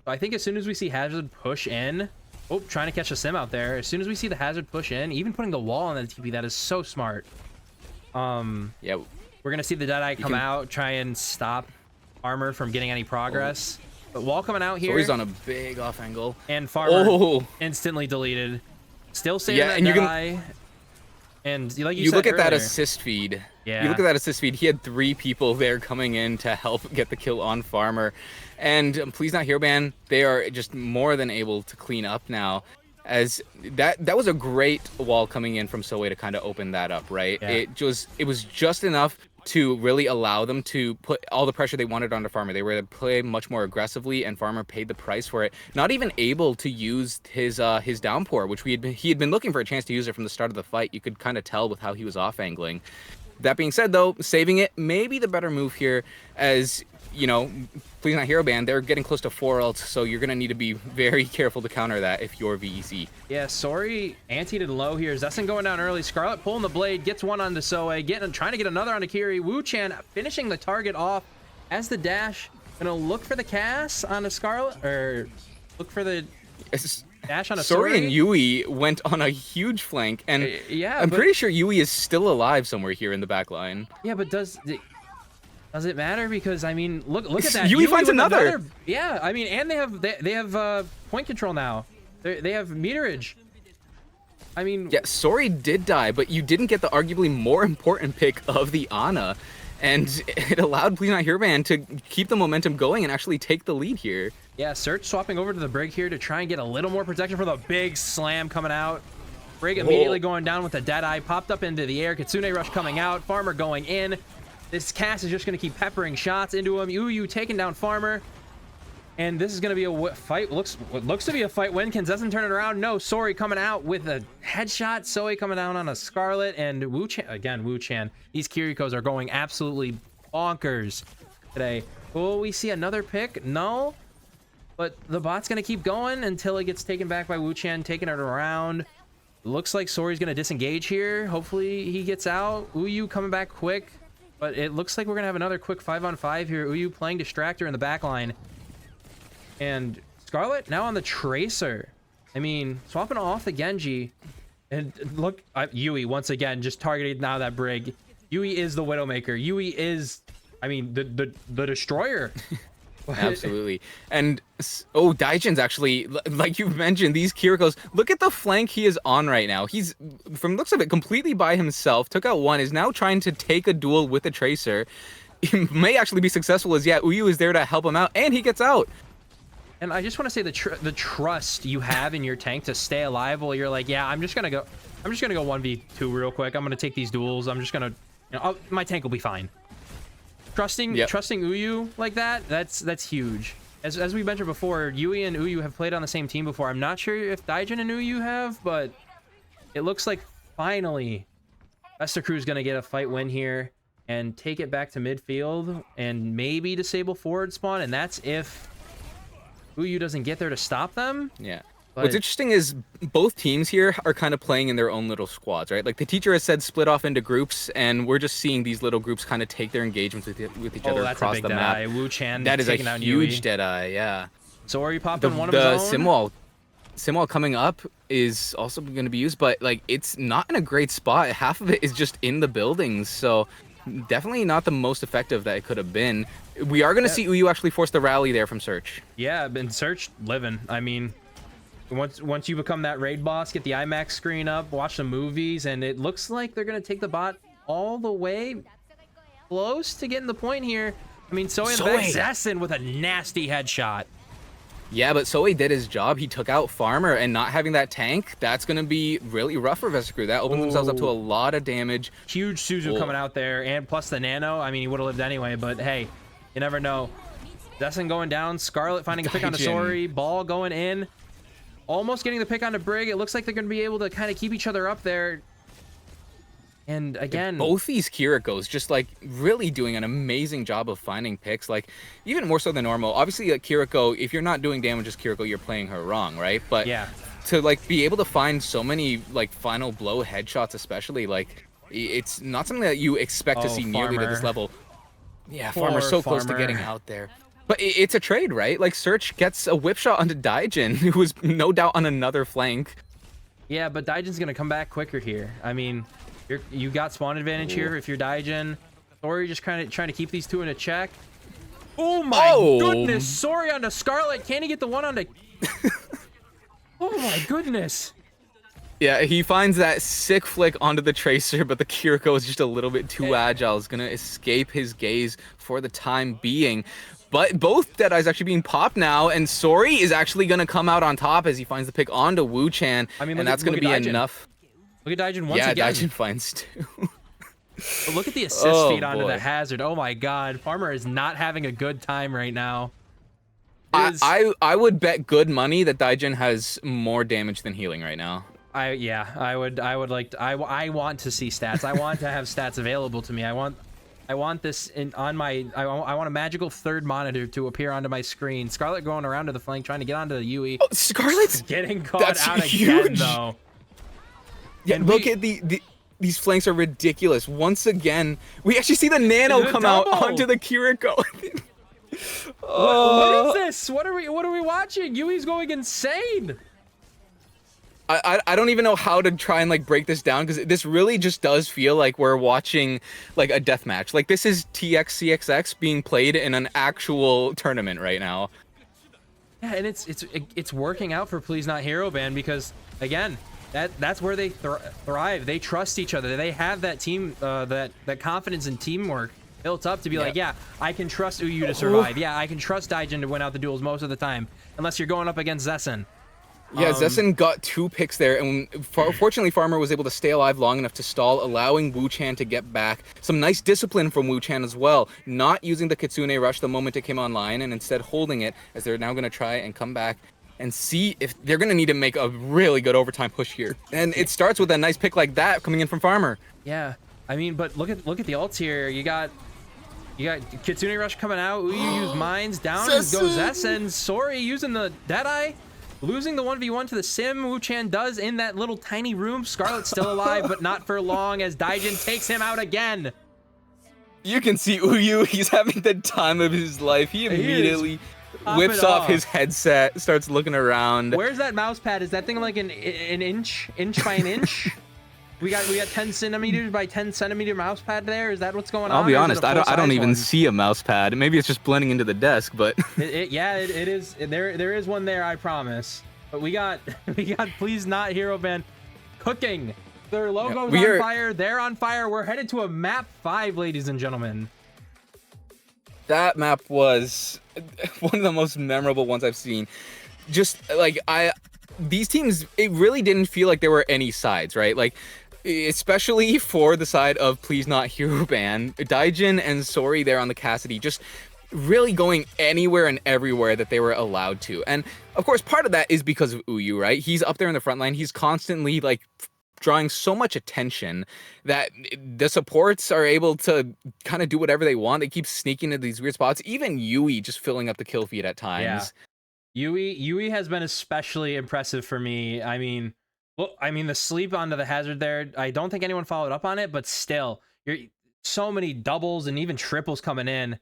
I think as soon as we see Hazard push in, oh, trying to catch a sim out there. As soon as we see the Hazard push in, even putting the wall on the TP, that is so smart.
Yeah,
we're gonna see the Deadeye come out, try and stop Farmer from getting any progress. But wall coming out here.
Sori's on a big off angle.
And Farmer instantly deleted. Still saving that Deadeye. And like you said
look at that
earlier,
assist feed.
Yeah.
You look at that assist feed. He had 3 people there coming in to help get the kill on Farmer. And Please Not Hero Ban, they are just more than able to clean up now. As that was a great wall coming in from Soe to kind of open that up, right?
Yeah.
It was just enough to really allow them to put all the pressure they wanted onto Farmer. They were able to play much more aggressively, and Farmer paid the price for it. Not even able to use his downpour, which he had been looking for a chance to use it from the start of the fight. You could kind of tell with how he was off angling. That being said, though, saving it may be the better move here, as you know, Please Not Hero Ban, they're getting close to 4 ults, so you're going to need to be very careful to counter that if you're VEC.
Yeah, Sori anti-ed low here. Zessen going down early. Scarlet pulling the blade, gets one onto Soe, trying to get another onto Kiri. Wu-Chan finishing the target off as the dash. Gonna look for the cast on a Scarlet, or look for the dash on a Sori.
Sori and Yui went on a huge flank, and
yeah,
I'm pretty sure Yui is still alive somewhere here in the back line.
Yeah, but does it matter? Because I mean, look at that.
Yui finds another.
Yeah, I mean, and they have point control now. They have meterage. I mean,
yeah, Sori did die, but you didn't get the arguably more important pick of the Ana, and it allowed Please Not Hero Ban to keep the momentum going and actually take the lead here.
Yeah, Search swapping over to the Brig here to try and get a little more protection for the big slam coming out. Brig immediately going down with the Deadeye, popped up into the air. Kitsune Rush coming out, Farmer going in. This cast is just going to keep peppering shots into him. Uyu taking down Farmer. And this is going to be a fight. What looks to be a fight win. Can Zessen turn it around? No. Sori coming out with a headshot. Soe coming down on a Scarlet. And Wu-Chan. These Kirikos are going absolutely bonkers today. Will we see another pick? No. But the bot's going to keep going until it gets taken back by Wu-Chan, taking it around. Looks like Sori's going to disengage here. Hopefully he gets out. Uyu coming back quick. But it looks like we're going to have another quick 5-on-5 here. Uyu playing Distractor in the back line. And Scarlet now on the Tracer. I mean, swapping off the Genji. And look, Yui once again just targeted now that Brig. Yui is the Widowmaker. Yui is, I mean, the Destroyer.
Absolutely. And Daijin's actually, like you mentioned, these Kirikos, look at the flank he is on right now. He's, from looks of it, completely by himself. Took out one, is now trying to take a duel with a Tracer. He may actually be successful, as Uyu is there to help him out, and he gets out.
And I just want to say the trust you have in your tank to stay alive while you're like, yeah, I'm just gonna go 1v2 real quick. I'm gonna take these duels. I'm just gonna, my tank will be fine. Trusting Uyu like that's huge. As we mentioned before, Yui and Uyu have played on the same team before. I'm not sure if Daijin and Uyu have, but it looks like finally Vesta Crew's gonna get a fight win here and take it back to midfield and maybe disable forward spawn, and that's if Uyu doesn't get there to stop them.
Yeah. What's interesting is both teams here are kind of playing in their own little squads, right? Like the teacher has said, split off into groups, and we're just seeing these little groups kind of take their engagements with each other across the map.
Wu-Chan
that is a huge
Yui.
Deadeye, yeah.
So are you popping one of his own?
Simwall coming up is also going to be used, but like it's not in a great spot. Half of it is just in the buildings, so definitely not the most effective that it could have been. We are going to see Uyu actually force the rally there from Search.
Yeah, been Search living. I mean, once you become that raid boss, get the IMAX screen up, watch some movies, and it looks like they're going to take the bot all the way close to getting the point here. I mean, Soe Zessen with a nasty headshot.
Yeah, but Soe did his job. He took out Farmer, and not having that tank, that's going to be really rough for Vesta Crew. That opens themselves up to a lot of damage.
Huge Suzu coming out there, and plus the Nano. I mean, he would have lived anyway, but hey, you never know. Zessen going down, Scarlet finding a pick on the Sori, Ball going in. Almost getting the pick on the Brig. It looks like they're going to be able to kind of keep each other up there. And again,
both these Kirikos just like really doing an amazing job of finding picks, like even more so than normal. Obviously, like Kiriko, if you're not doing damage as Kiriko, you're playing her wrong, right? But
yeah,
to like be able to find so many like final blow headshots, especially like it's not something that you expect to see nearly to this level. Yeah, Farmer's so close to getting out there. But it's a trade, right? Like Search gets a whip shot onto Daijin, who was no doubt on another flank.
Yeah, but Daijin's gonna come back quicker here. I mean, you got spawn advantage here if you're Daijin. Sori just kind of trying to keep these two in a check. Oh my goodness! Sori onto Scarlet. Can he get the one onto? Oh my goodness!
Yeah, he finds that sick flick onto the Tracer, but the Kiriko is just a little bit too agile. It's gonna escape his gaze for the time being. But both Deadeyes actually being popped now, and Sori is actually gonna come out on top as he finds the pick onto Wu Chan, I mean, and that's gonna be enough.
Look at Daijin once again.
Yeah, Daijin finds two.
But look at the assist feed onto the Hazard. Oh my god, Farmer is not having a good time right now.
I would bet good money that Daijin has more damage than healing right now.
I want to see stats. I want to have stats available to me. I want this on my I want a magical third monitor to appear onto my screen. Scarlet going around to the flank trying to get onto the UE.
Oh, Scarlet's
getting caught out again though.
Yeah, and look at these flanks are ridiculous. Once again, we actually see the Nano come out onto the Kiriko.
What is this? What are we watching? Yui's going insane.
I don't even know how to try and like break this down, because this really just does feel like we're watching like a death match. Like this is TXCXX being played in an actual tournament right now.
Yeah, and it's working out for Please Not Hero Band, because again, that's where they thrive. They trust each other. They have that team that confidence and teamwork built up to be like, yeah, I can trust Uyu to survive. Yeah, I can trust Daijin to win out the duels most of the time, unless you're going up against Zessen.
Yeah, Zessen got 2 picks there, and fortunately Farmer was able to stay alive long enough to stall, allowing Wu Chan to get back. Some nice discipline from Wu Chan as well, not using the Kitsune Rush the moment it came online, and instead holding it, as they're now going to try and come back and see if they're going to need to make a really good overtime push here. And it starts with a nice pick like that coming in from Farmer.
Yeah, I mean, but look at the ults here. You got Kitsune Rush coming out. Uyu use mines down. Goes Zessen. Sori using the Deadeye. Losing the 1v1 to the Sim. Wu Chan does in that little tiny room. Scarlet's still alive, but not for long, as Daijin takes him out again.
You can see Uyu, he's having the time of his life. He immediately whips off his headset, starts looking around.
Where's that mouse pad? Is that thing like an inch by an inch? We got 10 centimeters by 10 centimeter mouse pad there. Is that what's going on?
I'll be honest, I don't even see a mouse pad. Maybe it's just blending into the desk, but
yeah, it is. There is one there, I promise. But we got Please Not Hero Band cooking. Their logo's on fire. They're on fire. We're headed to a map 5, ladies and gentlemen.
That map was one of the most memorable ones I've seen. Just like these teams, it really didn't feel like there were any sides, right? Like, especially for the side of Please Not Hero Band, Daijin and Sori there on the Cassidy, just really going anywhere and everywhere that they were allowed to. And of course, part of that is because of Uyu, right? He's up there in the front line. He's constantly like drawing so much attention that the supports are able to kind of do whatever they want. They keep sneaking into these weird spots. Even Yui just filling up the kill feed at times.
Yeah. Yui has been especially impressive for me. I mean, the sleep onto the Hazard there, I don't think anyone followed up on it, but still, you're so many doubles and even triples coming in.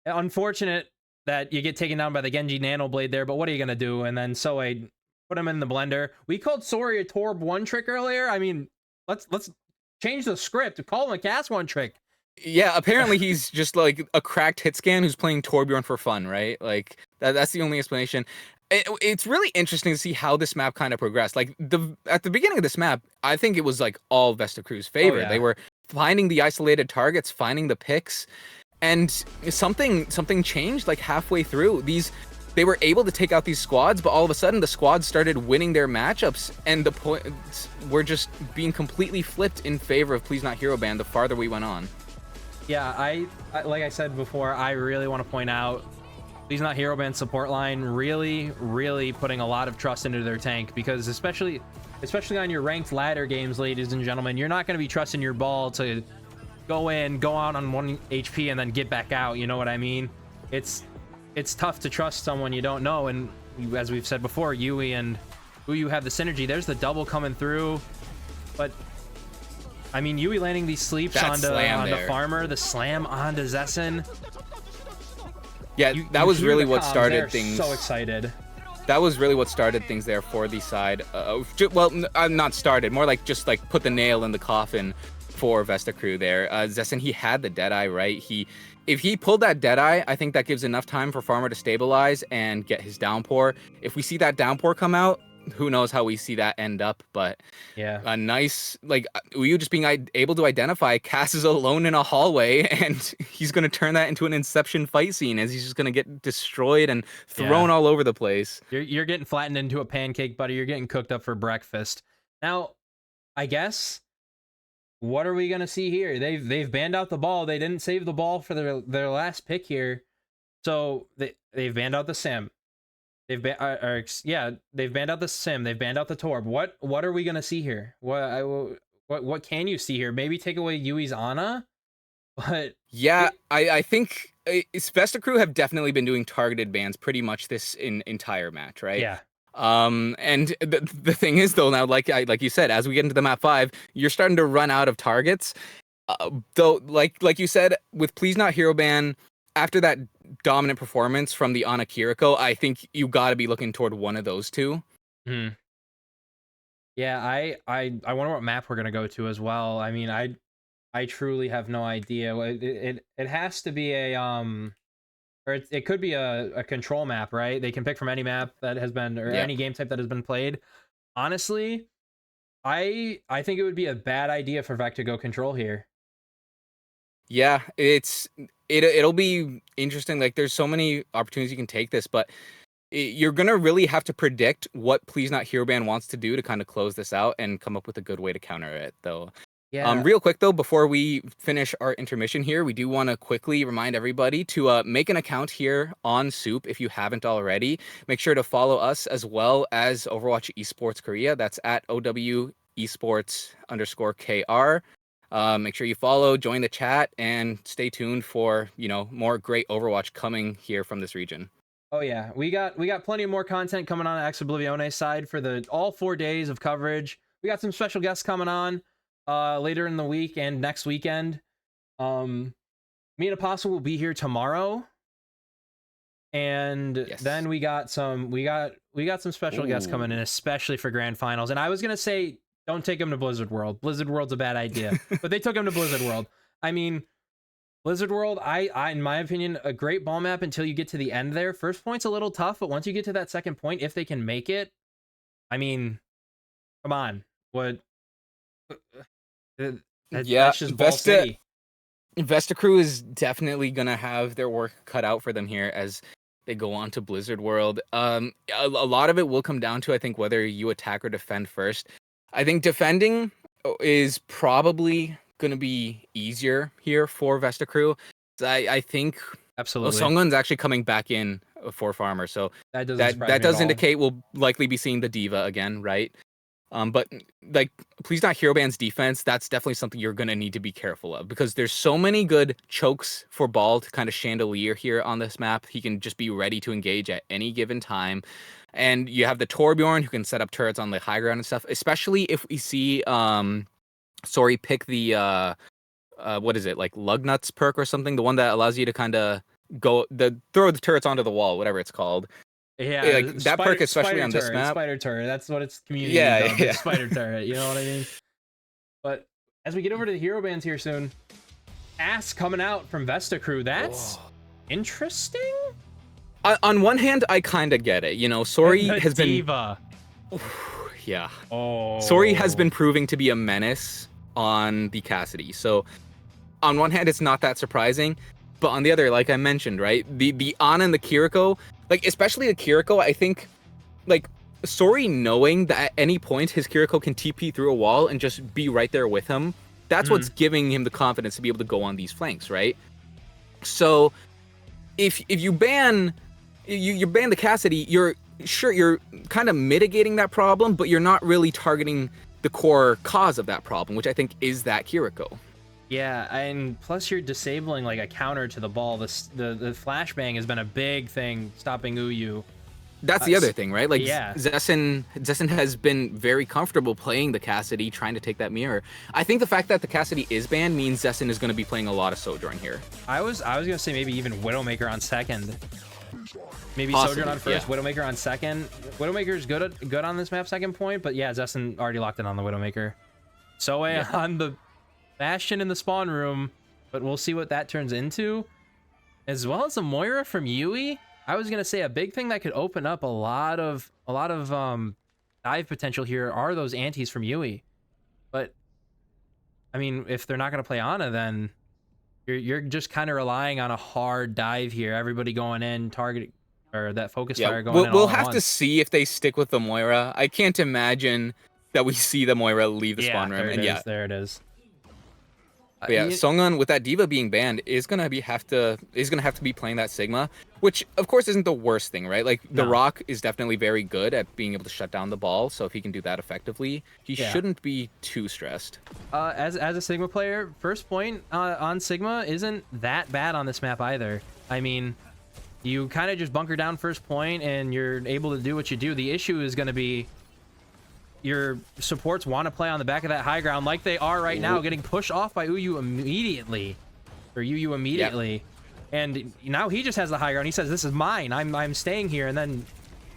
Unfortunate that you get taken down by the Genji Nano Blade there, but what are you gonna do? And then Soe put him in the blender. We called Sori a Torb 1 trick earlier. I mean, let's change the script. Call him a Cast 1 trick.
Yeah, apparently he's just like a cracked hit scan who's playing Torbjorn for fun, right? Like that's the only explanation. It's really interesting to see how this map kind of progressed. Like at the beginning of this map, I think it was like all Vesta Crew's favor. They were finding the isolated targets, finding the picks, and something changed like halfway through. They were able to take out these squads, but all of a sudden the squads started winning their matchups, and the points were just being completely flipped in favor of Please Not Hero Band the farther we went on.
Yeah, I like I said before, I really want to point out Please Not Hero Band support line really putting a lot of trust into their tank, because especially especially on your ranked ladder games, ladies and gentlemen, you're not going to be trusting your ball to go out on 1 HP and then get back out. You know what I mean? It's tough to trust someone you don't know. And as we've said before, Yui and Uyu have the synergy. There's the double coming through, but I mean, Yui landing these sleeps onto Farmer, the slam onto Zessen.
Yeah, that was really what started things.
So excited.
That was really what started things there for the side. Well, not started, more like just like put the nail in the coffin for Vesta Crew there. Zessen, he had the Deadeye, right? If he pulled that Deadeye, I think that gives enough time for Farmer to stabilize and get his downpour. If we see that downpour come out, who knows how we see that end up, but
yeah,
a nice, like, Uyu just being able to identify Cass is alone in a hallway, and he's going to turn that into an Inception fight scene as he's just going to get destroyed and thrown all over the place.
You're getting flattened into a pancake, buddy. You're getting cooked up for breakfast. Now, I guess, what are we going to see here? They've banned out the ball. They didn't save the ball for their last pick here. So they've banned out the Sim. They've banned out the Sim. They've banned out the Torb. What are we gonna see here? What can you see here? Maybe take away Yui's Ana, but
yeah, I think Vesta Crew have definitely been doing targeted bans pretty much this entire match, right?
Yeah.
And the thing is though, now like you said, as we get into the map 5, you're starting to run out of targets. Though, like you said, with Please Not Hero ban, after that dominant performance from the Ana Kiriko, I think you got to be looking toward one of those two.
Yeah, I wonder what map we're gonna go to as well. I mean, I truly have no idea. It has to be a or it could be a control map, right? They can pick from any map that has been, or any game type that has been played. Honestly, I think it would be a bad idea for Vec to go control here.
Yeah, it'll be interesting. Like, there's so many opportunities you can take this, but you're gonna really have to predict what Please Not Hero Ban wants to do to kind of close this out and come up with a good way to counter it, though.
Yeah.
Real quick though, before we finish our intermission here, we do want to quickly remind everybody to make an account here on SOOP if you haven't already. Make sure to follow us as well as Overwatch Esports Korea. That's at OW Esports_KR. Make sure you follow, join the chat, and stay tuned for, more great Overwatch coming here from this region.
Oh yeah, we got plenty more content coming on Ex Oblivione side for all 4 days of coverage. We got some special guests coming on later in the week and next weekend. Me and Apostle will be here tomorrow, and then we got some special guests coming in, especially for grand finals. And I was gonna say, don't take them to Blizzard World. Blizzard World's a bad idea, but they took them to Blizzard World. I mean, Blizzard World, I in my opinion, a great ball map until you get to the end there. First point's a little tough, but once you get to that second point, if they can make it, I mean, come on, what? That's just Ball City.
Vesta Crew is definitely gonna have their work cut out for them here as they go on to Blizzard World. A lot of it will come down to, I think, whether you attack or defend first. I think defending is probably going to be easier here for Vesta Crew. I think
absolutely
Songun's actually coming back in for Farmer, so that does indicate we'll likely be seeing the Diva again, right? But like, Please Not Hero Ban's defense, that's definitely something you're going to need to be careful of, because there's so many good chokes for Ball to kind of chandelier here on this map. He can just be ready to engage at any given time. And you have the Torbjorn who can set up turrets on the high ground and stuff, especially if we see Sori pick the what is it, like Lugnuts perk or something, the one that allows you to kind of throw the turrets onto the wall, whatever it's called.
Yeah,
like that perk, especially on this map.
Spider turret, that's what it's community dubbed, yeah. Spider turret, you know what I mean? But as we get over to the hero bans here soon, Ass coming out from Vesta Crew, that's interesting.
On one hand, I kind of get it. Sori has been
Diva.
Yeah.
Oh.
Sori has been proving to be a menace on the Cassidy. So on one hand, it's not that surprising, but on the other, like I mentioned, right, the Ana and the Kiriko, like especially the Kiriko, I think, like Sori knowing that at any point his Kiriko can TP through a wall and just be right there with him, that's what's giving him the confidence to be able to go on these flanks, right? So if you ban the Cassidy, you're sure, you're kind of mitigating that problem, but you're not really targeting the core cause of that problem, which I think is that Kiriko.
Yeah, and plus you're disabling like a counter to the ball. The flashbang has been a big thing stopping Uyu.
That's the other thing, right? Like,
yeah.
Zessen has been very comfortable playing the Cassidy, trying to take that mirror. I think the fact that the Cassidy is banned means Zessen is going to be playing a lot of Sojourn here.
I was gonna say maybe even Widowmaker on second. Maybe
Possibly,
Sojourn on first,
yeah.
Widowmaker on second. Widowmaker's good on this map second point, but yeah, Zessen already locked in on the Widowmaker. Soe on the Bastion in the spawn room, but we'll see what that turns into. As well as a Moira from Yui. I was gonna say a big thing that could open up a lot of dive potential here are those antis from Yui. But I mean, if they're not gonna play Ana, then you're just kind of relying on a hard dive here. Everybody going in, targeting, or that focus fire going in.
We'll have to see if they stick with the Moira. I can't imagine that we see the Moira leave the spawn room.
There it is.
But yeah, Songun with that D.Va being banned is gonna have to be playing that Sigma, which of course isn't the worst thing, right? Like the Rock is definitely very good at being able to shut down the ball, so if he can do that effectively, he shouldn't be too stressed.
As a Sigma player, first point on Sigma isn't that bad on this map either. I mean, you kind of just bunker down first point and you're able to do what you do. The issue is going to be your supports want to play on the back of that high ground like they are right now, getting pushed off by Uyu immediately. And now he just has the high ground. He says, "This is mine. I'm staying here." And then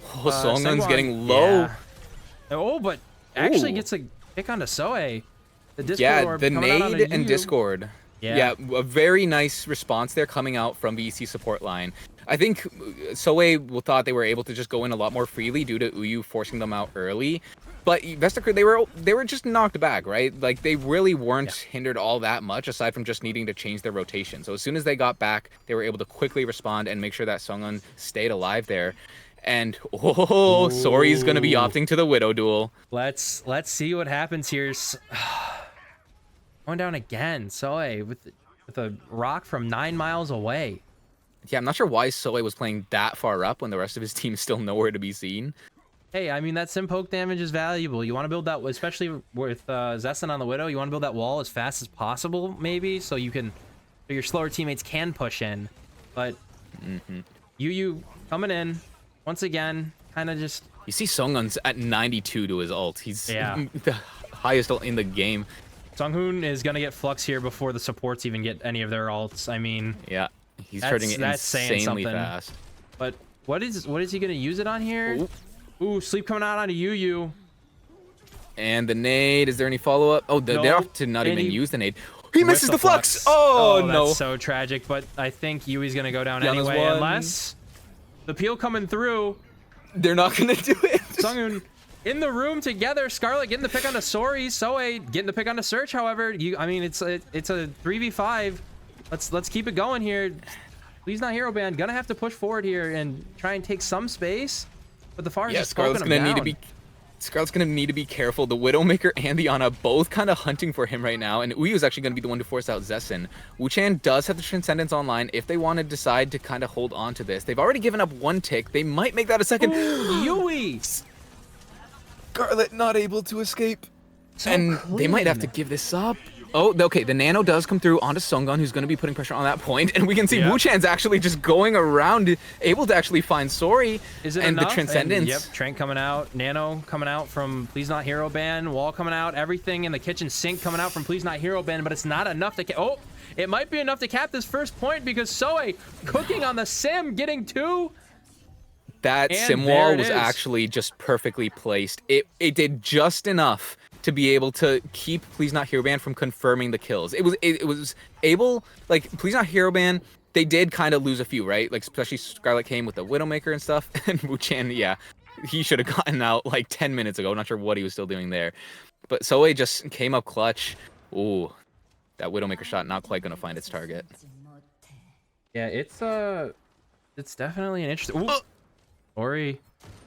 Songun's getting low.
Yeah. Oh, but actually gets a pick onto Soe. The Discord
the nade and Discord. Yeah, a very nice response there coming out from the EC support line. I think Soe thought they were able to just go in a lot more freely due to Uyu forcing them out early. But Vestaker, they were just knocked back, right? Like, they really weren't hindered all that much, aside from just needing to change their rotation. So as soon as they got back, they were able to quickly respond and make sure that Songun stayed alive there. And Sori's gonna be opting to the Widow duel.
Let's see what happens here. Going down again, Soe with a rock from 9 miles away.
Yeah, I'm not sure why Soe was playing that far up when the rest of his team is still nowhere to be seen.
Hey, I mean, that sim poke damage is valuable. You want to build that, especially with Zessen on the Widow, you want to build that wall as fast as possible, maybe, so your slower teammates can push in. But Yu coming in, once again, kind of just...
You see Songun's at 92 to his ult. He's the highest ult in the game.
Sunghoon is going to get Flux here before the supports even get any of their ults. I mean...
Yeah, he's charging it insanely fast.
But what is he going to use it on here? Ooh, sleep coming out onto Yu.
And the nade, is there any follow-up? Oh, they're off to not even use the nade. He misses the flux! Oh, no.
That's so tragic, but I think Yui's going to go down anyway, unless the peel coming through.
They're not going to do it.
Sunghoon in the room together. Scarlet getting the pick onto Sori. Soe getting the pick onto Search, however. I mean, it's a 3v5. Let's keep it going here. Please not Hero Band. Gonna have to push forward here and try and take some space. But the Pharah's just
Scarlet's gonna need to be careful. The Widowmaker and the Ana both kind of hunting for him right now, and Uyu is actually gonna be the one to force out Zessen. Wu-Chan does have the Transcendence online if they want to decide to kind of hold on to this. They've already given up one tick. They might make that a second.
Ooh, Yui!
Scarlet not able to escape. They might have to give this up. Oh, okay, the Nano does come through onto Songun, who's going to be putting pressure on that point, and we can see Wu-Chan's actually just going around, able to actually find Sori and the Transcendence.
Yep, Trank coming out, Nano coming out from Please Not Hero Ban, Wall coming out, everything in the kitchen sink coming out from Please Not Hero Ban, but it's not enough to it might be enough to cap this first point because Soe cooking on the sim, getting 2.
That sim wall was actually just perfectly placed. It did just enough to be able to keep Please Not Hero Band from confirming the kills. It was able, like, Please Not Hero Band, they did kind of lose a few, right? Like, especially Scarlet came with the Widowmaker and stuff, and Wu-Chan, he should have gotten out like 10 minutes ago. Not sure what he was still doing there. But Soe just came up clutch. Ooh, that Widowmaker shot not quite going to find its target.
Yeah, it's definitely an interesting... Sori.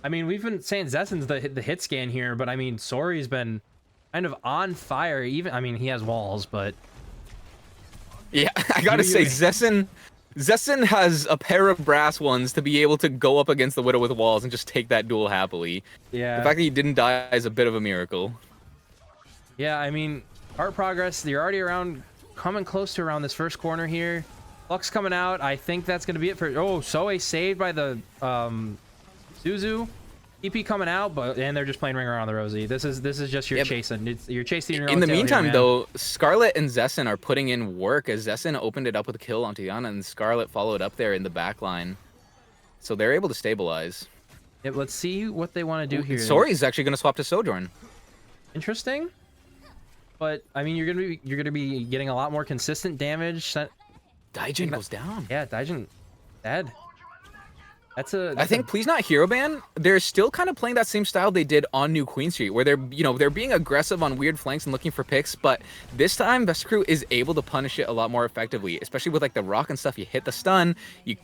I mean, we've been saying Zessen's the hit scan here, but I mean, Sori's been kind of on fire. Even, I mean, he has walls, but
yeah, I gotta say, Zessen Zessen has a pair of brass ones to be able to go up against the Widow with walls and just take that duel happily.
Yeah.
The fact that he didn't die is a bit of a miracle.
Yeah, I mean, art progress, you're already around, coming close to around this first corner here. Flux coming out. I think that's going to be it for... Oh, Soe saved by the Suzu. EP coming out, and they're just playing Ring Around the Rosie. This is just your chasing. You're chasing your own
In the
tail
meantime,
here,
though, Scarlet and Zessen are putting in work as Zessen opened it up with a kill onto Yana, and Scarlet followed up there in the back line. So they're able to stabilize.
Yep, let's see what they want to do here.
Sori's actually going to swap to Sojourn.
Interesting. But I mean, you're gonna be getting a lot more consistent damage.
Daijin goes down.
Yeah, Daijin dead.
I think Please Not Hero Ban, they're still kind of playing that same style they did on New Queen Street, where they're being aggressive on weird flanks and looking for picks, but this time Vesta Crew is able to punish it a lot more effectively, especially with like the rock and stuff. You hit the stun,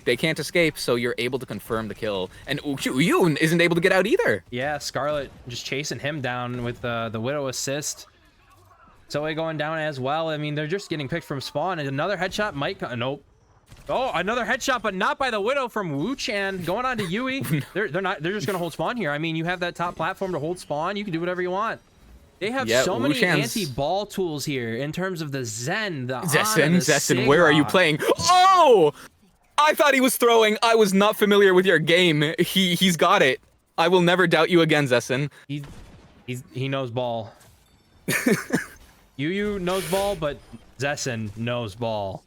they can't escape, so you're able to confirm the kill. And Uyun isn't able to get out either.
Yeah, Scarlet just chasing him down with the Widow assist. Soe going down as well. I mean, they're just getting picked from spawn, and another headshot might come. Nope. Oh, another headshot, but not by the Widow from Wu Chan. Going on to Yui. They're just gonna hold spawn here. I mean, you have that top platform to hold spawn. You can do whatever you want. They have so many anti-ball tools here in terms of the Zen, the
Zessen, where are you playing? Oh! I thought he was throwing. I was not familiar with your game. He's got it. I will never doubt you again, Zessen.
He knows ball. Yu knows ball, but Zessen knows ball.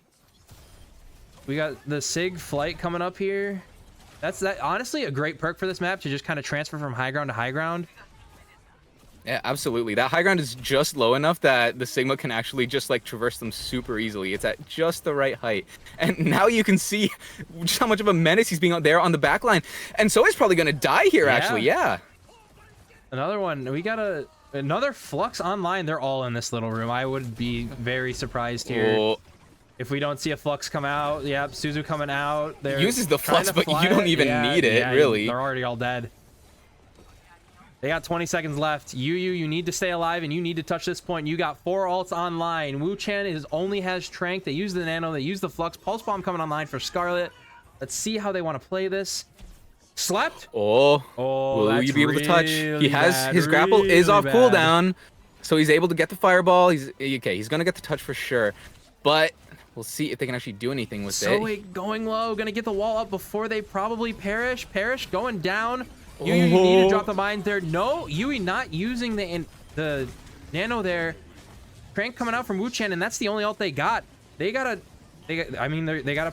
We got the Sig flight coming up here. That's honestly a great perk for this map, to just kind of transfer from high ground to high ground.
Yeah, absolutely. That high ground is just low enough that the Sigma can actually just like traverse them super easily. It's at just the right height. And now you can see just how much of a menace he's being out there on the back line. And so he's probably going to die here, actually. Yeah.
Another one. We got another Flux online. They're all in this little room. I would be very surprised here. If we don't see a Flux come out. Yep, Suzu coming out. They're
uses the Flux, but you don't even need it, really.
They're already all dead. They got 20 seconds left. You need to stay alive, and you need to touch this point. You got 4 ults online. Wu Chen only has Trank. They use the Nano. They use the Flux. Pulse Bomb coming online for Scarlet. Let's see how they want to play this. Slept.
Oh, will you be able to touch? He has his grapple is off cooldown, so he's able to get the fireball. He's okay. He's gonna get the touch for sure, but we'll see if they can actually do anything with it.
So going low, gonna get the wall up before they probably perish. Perish going down. You need to drop the mines there. No, Yui not using the Nano there. Crank coming out from Wu Chen, and that's the only ult they got. They gotta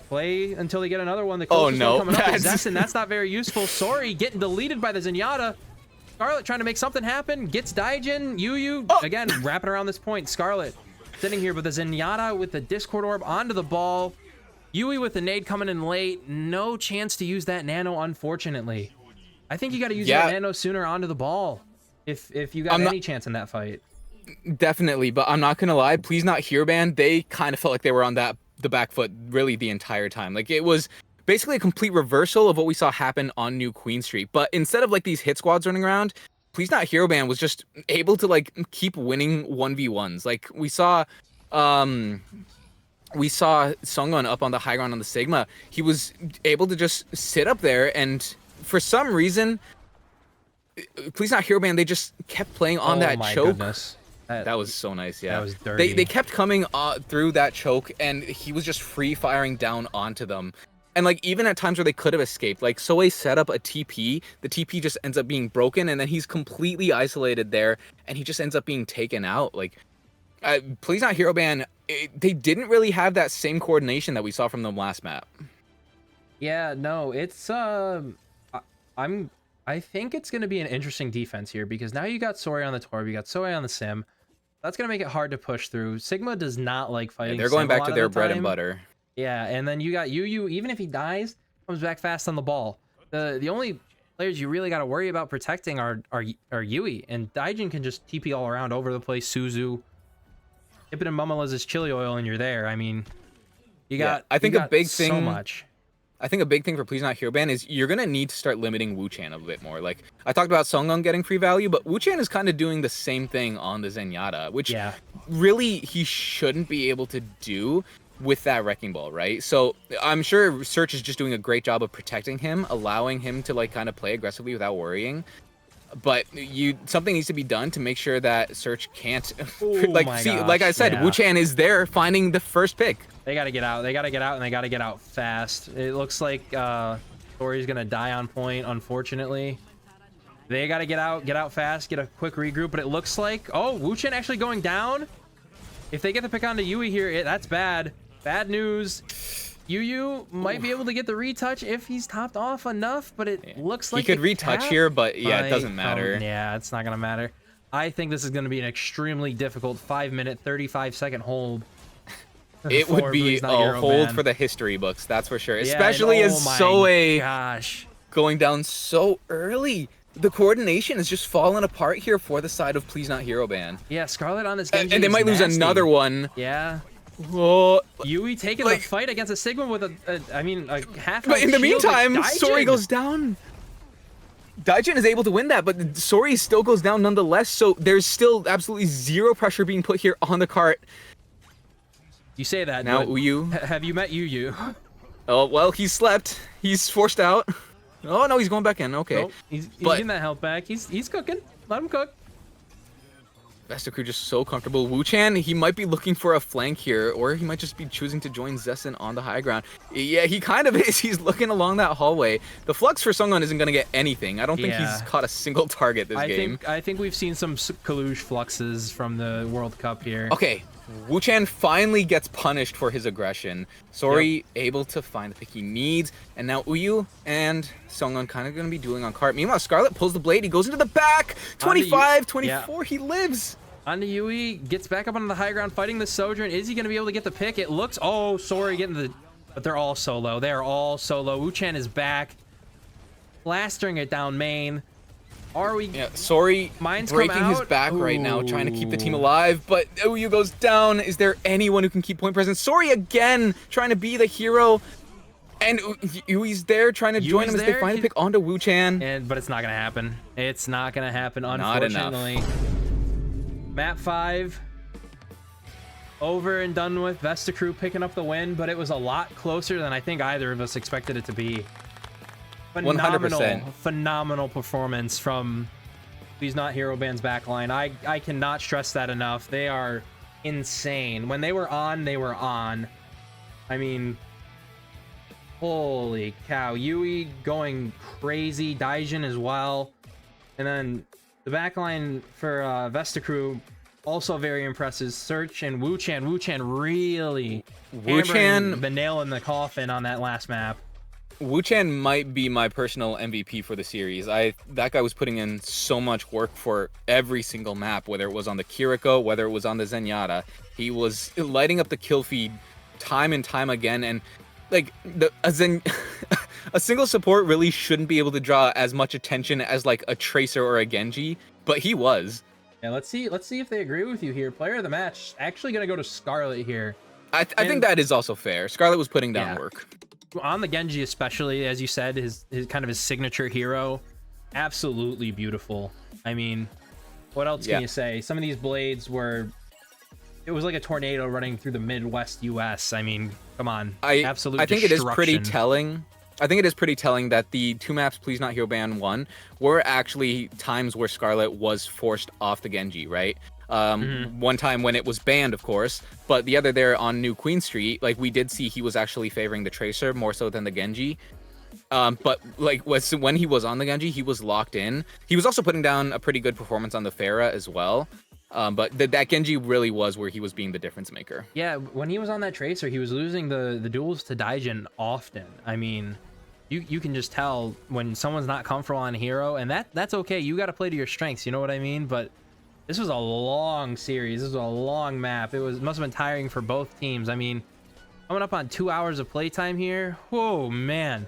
play until they get another one. The closest one coming up is Zessen. That's not very useful. Sorry, getting deleted by the Zenyatta. Scarlet trying to make something happen. Gets Daijin. Yu again wrapping around this point. Scarlet sitting here, but the Zenyatta with the Discord Orb onto the ball. Yui with the nade coming in late. No chance to use that Nano, unfortunately. I think you got to use that Nano sooner onto the ball if you got any chance in that fight.
Definitely, but I'm not gonna lie. Please Not Hero Band. They kind of felt like they were on the back foot really the entire time. Like it was basically a complete reversal of what we saw happen on New Queen Street. But instead of like these hit squads running around, Please Not Hero Band was just able to like keep winning 1v1s. Like we saw Songun up on the high ground on the Sigma. He was able to just sit up there, and for some reason, Please Not Hero Band, they just kept playing on that choke.
Goodness.
That was so nice, yeah.
That was dirty.
They kept coming through that choke, and he was just free firing down onto them. And like even at times where they could have escaped, like Soe set up a TP, the TP just ends up being broken, and then he's completely isolated there, and he just ends up being taken out. Like, Please Not Hero Band, they didn't really have that same coordination that we saw from them last map.
Yeah, no, it's I think it's going to be an interesting defense here, because now you got Sori on the Torb, you got Soe on the Sim. That's going to make it hard to push through. Sigma does not like fighting.
Yeah, they're going back to their bread and butter.
Yeah, and then you got Yu, even if he dies, comes back fast on the ball. The only players you really got to worry about protecting are Yui, and Daijin can just TP all around over the place. Suzu, dip it in Mumala's chili oil, and you're there. I mean, you got.
I think a big thing.
So much.
I think a big thing for Please Not Hero Band is you're going to need to start limiting Wu Chan a bit more. Like, I talked about Songun getting free value, but Wu Chan is kind of doing the same thing on the Zenyatta, which really he shouldn't be able to do. with that wrecking ball, right? So I'm sure Search is just doing a great job of protecting him, allowing him to like kind of play aggressively without worrying. But something needs to be done to make sure that Search can't like like I said, Wu-Chan is there finding the first pick.
They gotta get out. They gotta get out, and they gotta get out fast. It looks like Tori's gonna die on point, unfortunately. They gotta get out fast, get a quick regroup. But it looks like Wu-Chan actually going down. If they get the pick onto Yui here, that's bad. Bad news. Yu might be able to get the retouch if he's topped off enough, but it looks like
he could retouch here, but yeah, it doesn't matter.
Yeah, it's not gonna matter. I think this is gonna be an extremely difficult 5-minute, 35-second hold.
It would be a hold for the history books, that's for sure.
Yeah,
especially as Soe
gosh,
going down so early. The coordination is just falling apart here for the side of Please Not Hero Ban.
Yeah, Scarlet on this Genji
and they might lose another one.
Yeah.
Whoa.
Yui taking the fight against a Sigma with a half.
But in the meantime, Sori goes down. Daijin is able to win that, but Sori still goes down nonetheless. So there's still absolutely zero pressure being put here on the cart.
You say that
now, Uyu.
Have you met Yu?
Oh well, he slept. He's forced out. Oh no, he's going back in. Okay,
nope, he's getting that health back. He's cooking. Let him cook.
Vestakroo just so comfortable. Wu-Chan, he might be looking for a flank here, or he might just be choosing to join Zessen on the high ground. Yeah, he kind of is. He's looking along that hallway. The flux for Sungon isn't going to get anything. I don't think he's caught a single target this game.
I think we've seen some Kalush fluxes from the World Cup here.
Okay, Wu-Chan finally gets punished for his aggression. Sori able to find the pick he needs, and now Uyu and Sungon kind of going to be dueling on cart. Meanwhile, Scarlet pulls the blade. He goes into the back. 25, 24, he lives.
Onto Yui, gets back up on the high ground, fighting the Sojourn. Is he going to be able to get the pick? It looks... Oh, Sori getting the... But they're all solo. They're all solo. Wu-Chan is back. Blastering it down main. Are we...
Yeah, Sori breaking his back right now, trying to keep the team alive. But Uyu goes down. Is there anyone who can keep point presence? Sori again, trying to be the hero. And Yui's there, trying to join him as they finally pick onto Wu-Chan.
But it's not going to happen. It's not going to happen, unfortunately.
Not enough.
Map 5 over and done with. Vestakroo picking up the win, but it was a lot closer than I think either of us expected it to be. Phenomenal,
100%.
Phenomenal performance from Please Not Hero Band's backline. I cannot stress that enough. They are insane. When they were on, they were on. I mean, holy cow. Yui going crazy. Daijin as well. And then the backline for Vestakroo, also very impressive. Search and Wu-Chan. Wu-Chan really hammering the nail in the coffin on that last map.
Wu-Chan might be my personal MVP for the series. That guy was putting in so much work for every single map, whether it was on the Kiriko, whether it was on the Zenyatta. He was lighting up the kill feed time and time again, and like a single support really shouldn't be able to draw as much attention as like a Tracer or a Genji, but he was.
Yeah, let's see if they agree with you here. Player of the match actually gonna go to Scarlet here.
I think that is also fair. Scarlet was putting down work.
On the Genji especially, as you said, his kind of his signature hero, absolutely beautiful. I mean, what else can you say? Some of these blades were... It was like a tornado running through the Midwest US. I mean, come on. Absolute
I think it is pretty telling. I think it is pretty telling that the two maps Please Not Hero Ban won were actually times where Scarlet was forced off the Genji, right? One time when it was banned, of course, but the other there on New Queen Street, like we did see he was actually favoring the Tracer more so than the Genji. But like when he was on the Genji, he was locked in. He was also putting down a pretty good performance on the Pharah as well. But that Genji really was where he was being the difference maker. Yeah,
when he was on that Tracer, he was losing the duels to Daijin often. I mean, you can just tell when someone's not comfortable on a hero, and that's okay. You got to play to your strengths, you know what I mean? But this was a long series. This was a long map. Must have been tiring for both teams. I mean, coming up on 2 hours of playtime here. Whoa, man.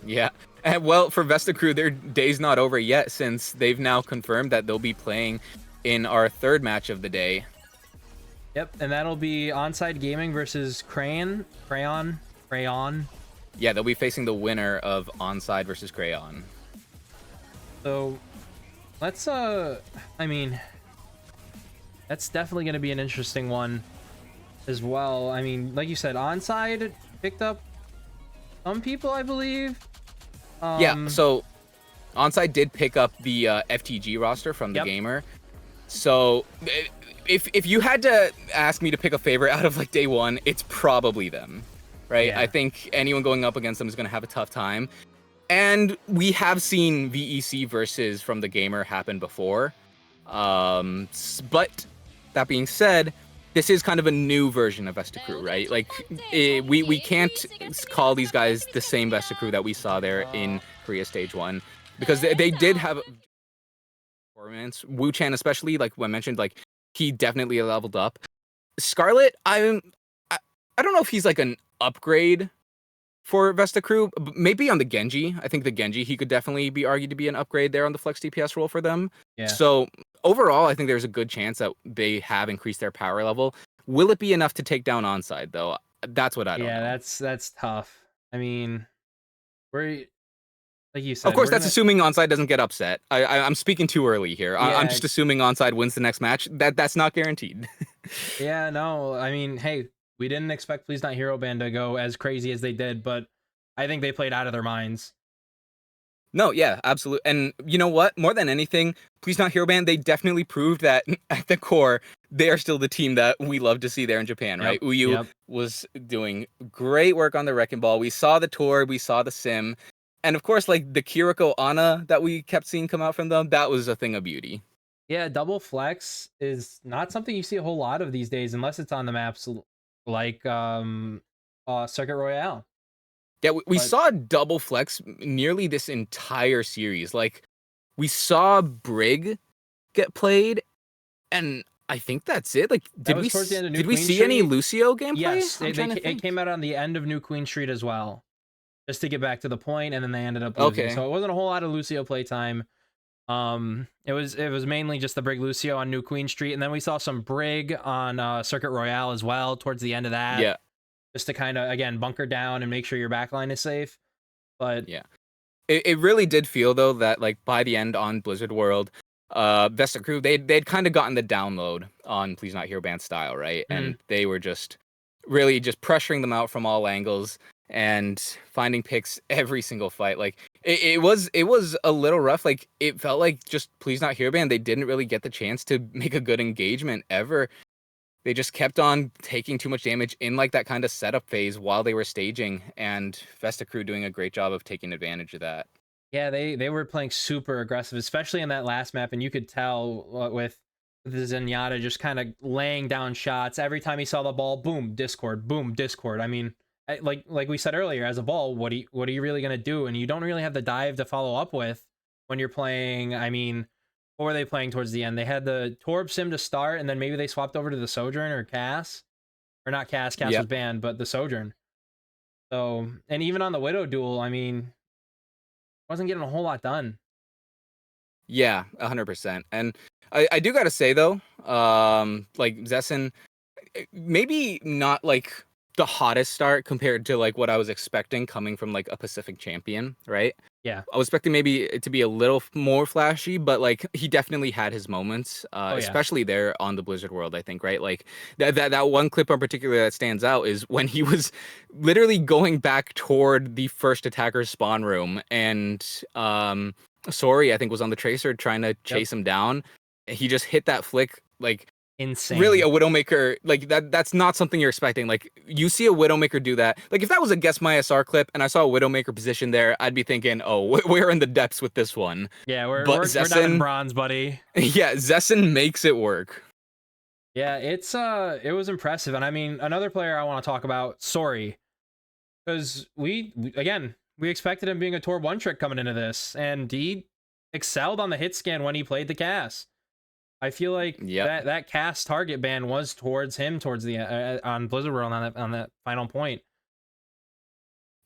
Yeah. And well, for Vestakroo, their day's not over yet, since they've now confirmed that they'll be playing in our third match of the day.
Yep, and that'll be Onside Gaming versus Crayon.
Yeah, they'll be facing the winner of Onside versus Crayon.
So, let's, I mean, that's definitely going to be an interesting one. as well. I mean, like you said, onside picked up some people, I believe.
Yeah, so Onside did pick up the FTG roster from the
Yep.
gamer. So if you had to ask me to pick a favorite out of like day one, it's probably them, right?
Yeah.
I think anyone going up against them is going to have a tough time. And we have seen VEC versus from the gamer happen before. But that being said, this is kind of a new version of Vesta Crew, right? Like we can't call these guys the same Vesta Crew that we saw there in Korea Stage 1 because they did have performance. Wu Chan especially, like when mentioned, like he definitely leveled up. Scarlet, I don't know if he's like an upgrade for Vesta Crew. Maybe on the Genji. I think the Genji, he could definitely be argued to be an upgrade there on the flex DPS role for them.
Yeah.
So overall, I think there's a good chance that they have increased their power level. Will it be enough to take down Onside though? That's what I don't know.
Yeah, that's tough. I mean, we're like you said.
Of course,
we're
that's
gonna,
assuming Onside doesn't get upset. I'm speaking too early here. I'm
yeah,
just assuming Onside wins the next match. That's not guaranteed.
yeah. No, I mean, hey, we didn't expect Please Not Hero Band to go as crazy as they did, but I think they played out of their minds.
No, yeah, absolutely. And you know what? More than anything, Please Not Hero Band, they definitely proved that at the core, they are still the team that we love to see there in Japan, right? Uyu was doing great work on the Wrecking Ball. We saw the tour, we saw the sim. And of course, like the Kiriko Ana that we kept seeing come out from them, that was a thing of beauty.
Yeah, double flex is not something you see a whole lot of these days, unless it's on the maps like Circuit Royale.
Yeah, we
But
saw double flex nearly this entire series. Like, we saw Brig get played, and I think that's it. Like,
that was towards the end of New
did we
Queen
see any
Street.
Lucio gameplay?
Yes, it came out on the end of New Queen Street as well, just to get back to the point, and then they ended up losing.
Okay.
So it wasn't a whole lot of Lucio playtime. It was mainly just the Brig Lucio on New Queen Street, and then we saw some Brig on Circuit Royale as well towards the end of that.
Yeah.
Just to kind of again bunker down and make sure your backline is safe. But
yeah, it really did feel though that like by the end on Blizzard World, Vesta Crew they'd kind of gotten the download on Please Not Hero Band style, right? And they were just really just pressuring them out from all angles and finding picks every single fight. Like it was a little rough. Like it felt like just Please Not Hero Band, they didn't really get the chance to make a good engagement ever. They just kept on taking too much damage in like that kind of setup phase while they were staging, and Vesta Crew doing a great job of taking advantage of that.
yeah, they were playing super aggressive, especially in that last map, and you could tell with the Zenyatta just kind of laying down shots every time he saw the ball. Boom, Discord. Boom, Discord. I mean, like we said earlier, as a ball, what are you really gonna do? And you don't really have the dive to follow up with when you're playing. I mean, what were they playing towards the end? They had the Torb Sim to start, and then maybe they swapped over to the Sojourn or Cass, or not Cass. Cass was banned, but the Sojourn. So, and even on the Widow duel, I mean, wasn't getting a whole lot done.
Yeah, 100%. And I do gotta say though, like Zessen, maybe not like the hottest start compared to like what I was expecting coming from like a Pacific champion, right?
Yeah.
I was expecting maybe it to be a little more flashy, but like he definitely had his moments, especially there on the Blizzard World, I think, right? Like that one clip in particular that stands out is when he was literally going back toward the first attacker's spawn room, and Sori, I think, was on the Tracer trying to chase him down. He just hit that flick like
insane.
Really, a Widowmaker, like that's not something you're expecting. Like you see a Widowmaker do that. Like if that was a Guess My SR clip and I saw a Widowmaker position there, I'd be thinking, oh, we're in the depths with this one.
Yeah, we're down in bronze, buddy.
Yeah, Zessen makes it work.
Yeah, it was impressive. And I mean, another player I want to talk about, Sori, because we expected him being a Tor one trick coming into this, and he excelled on the hit scan when he played the Cass. I feel like that Cass target ban was towards him towards the on Blizzard World on that final point.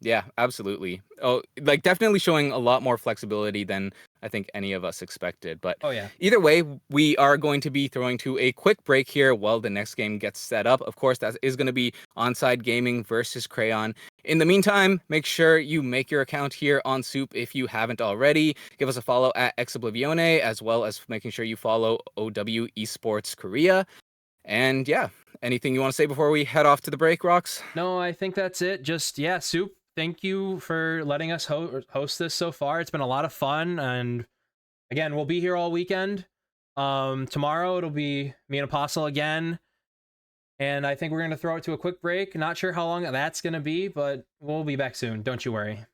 Yeah, absolutely. Oh, like definitely showing a lot more flexibility than I think any of us expected. But either way, we are going to be throwing to a quick break here while the next game gets set up. Of course, that is going to be Onside Gaming versus Crayon. In the meantime, make sure you make your account here on SOOP if you haven't already. Give us a follow at Ex Oblivione, as well as making sure you follow OW Esports Korea. And yeah, Anything you want to say before we head off to the break, Rox?
No, I think that's it. Just, yeah, Soup, thank you for letting us host this so far. It's been a lot of fun. And again, we'll be here all weekend. Tomorrow it'll be me and Apostle again. And I think we're going to throw it to a quick break. Not sure how long that's going to be, but we'll be back soon. Don't you worry.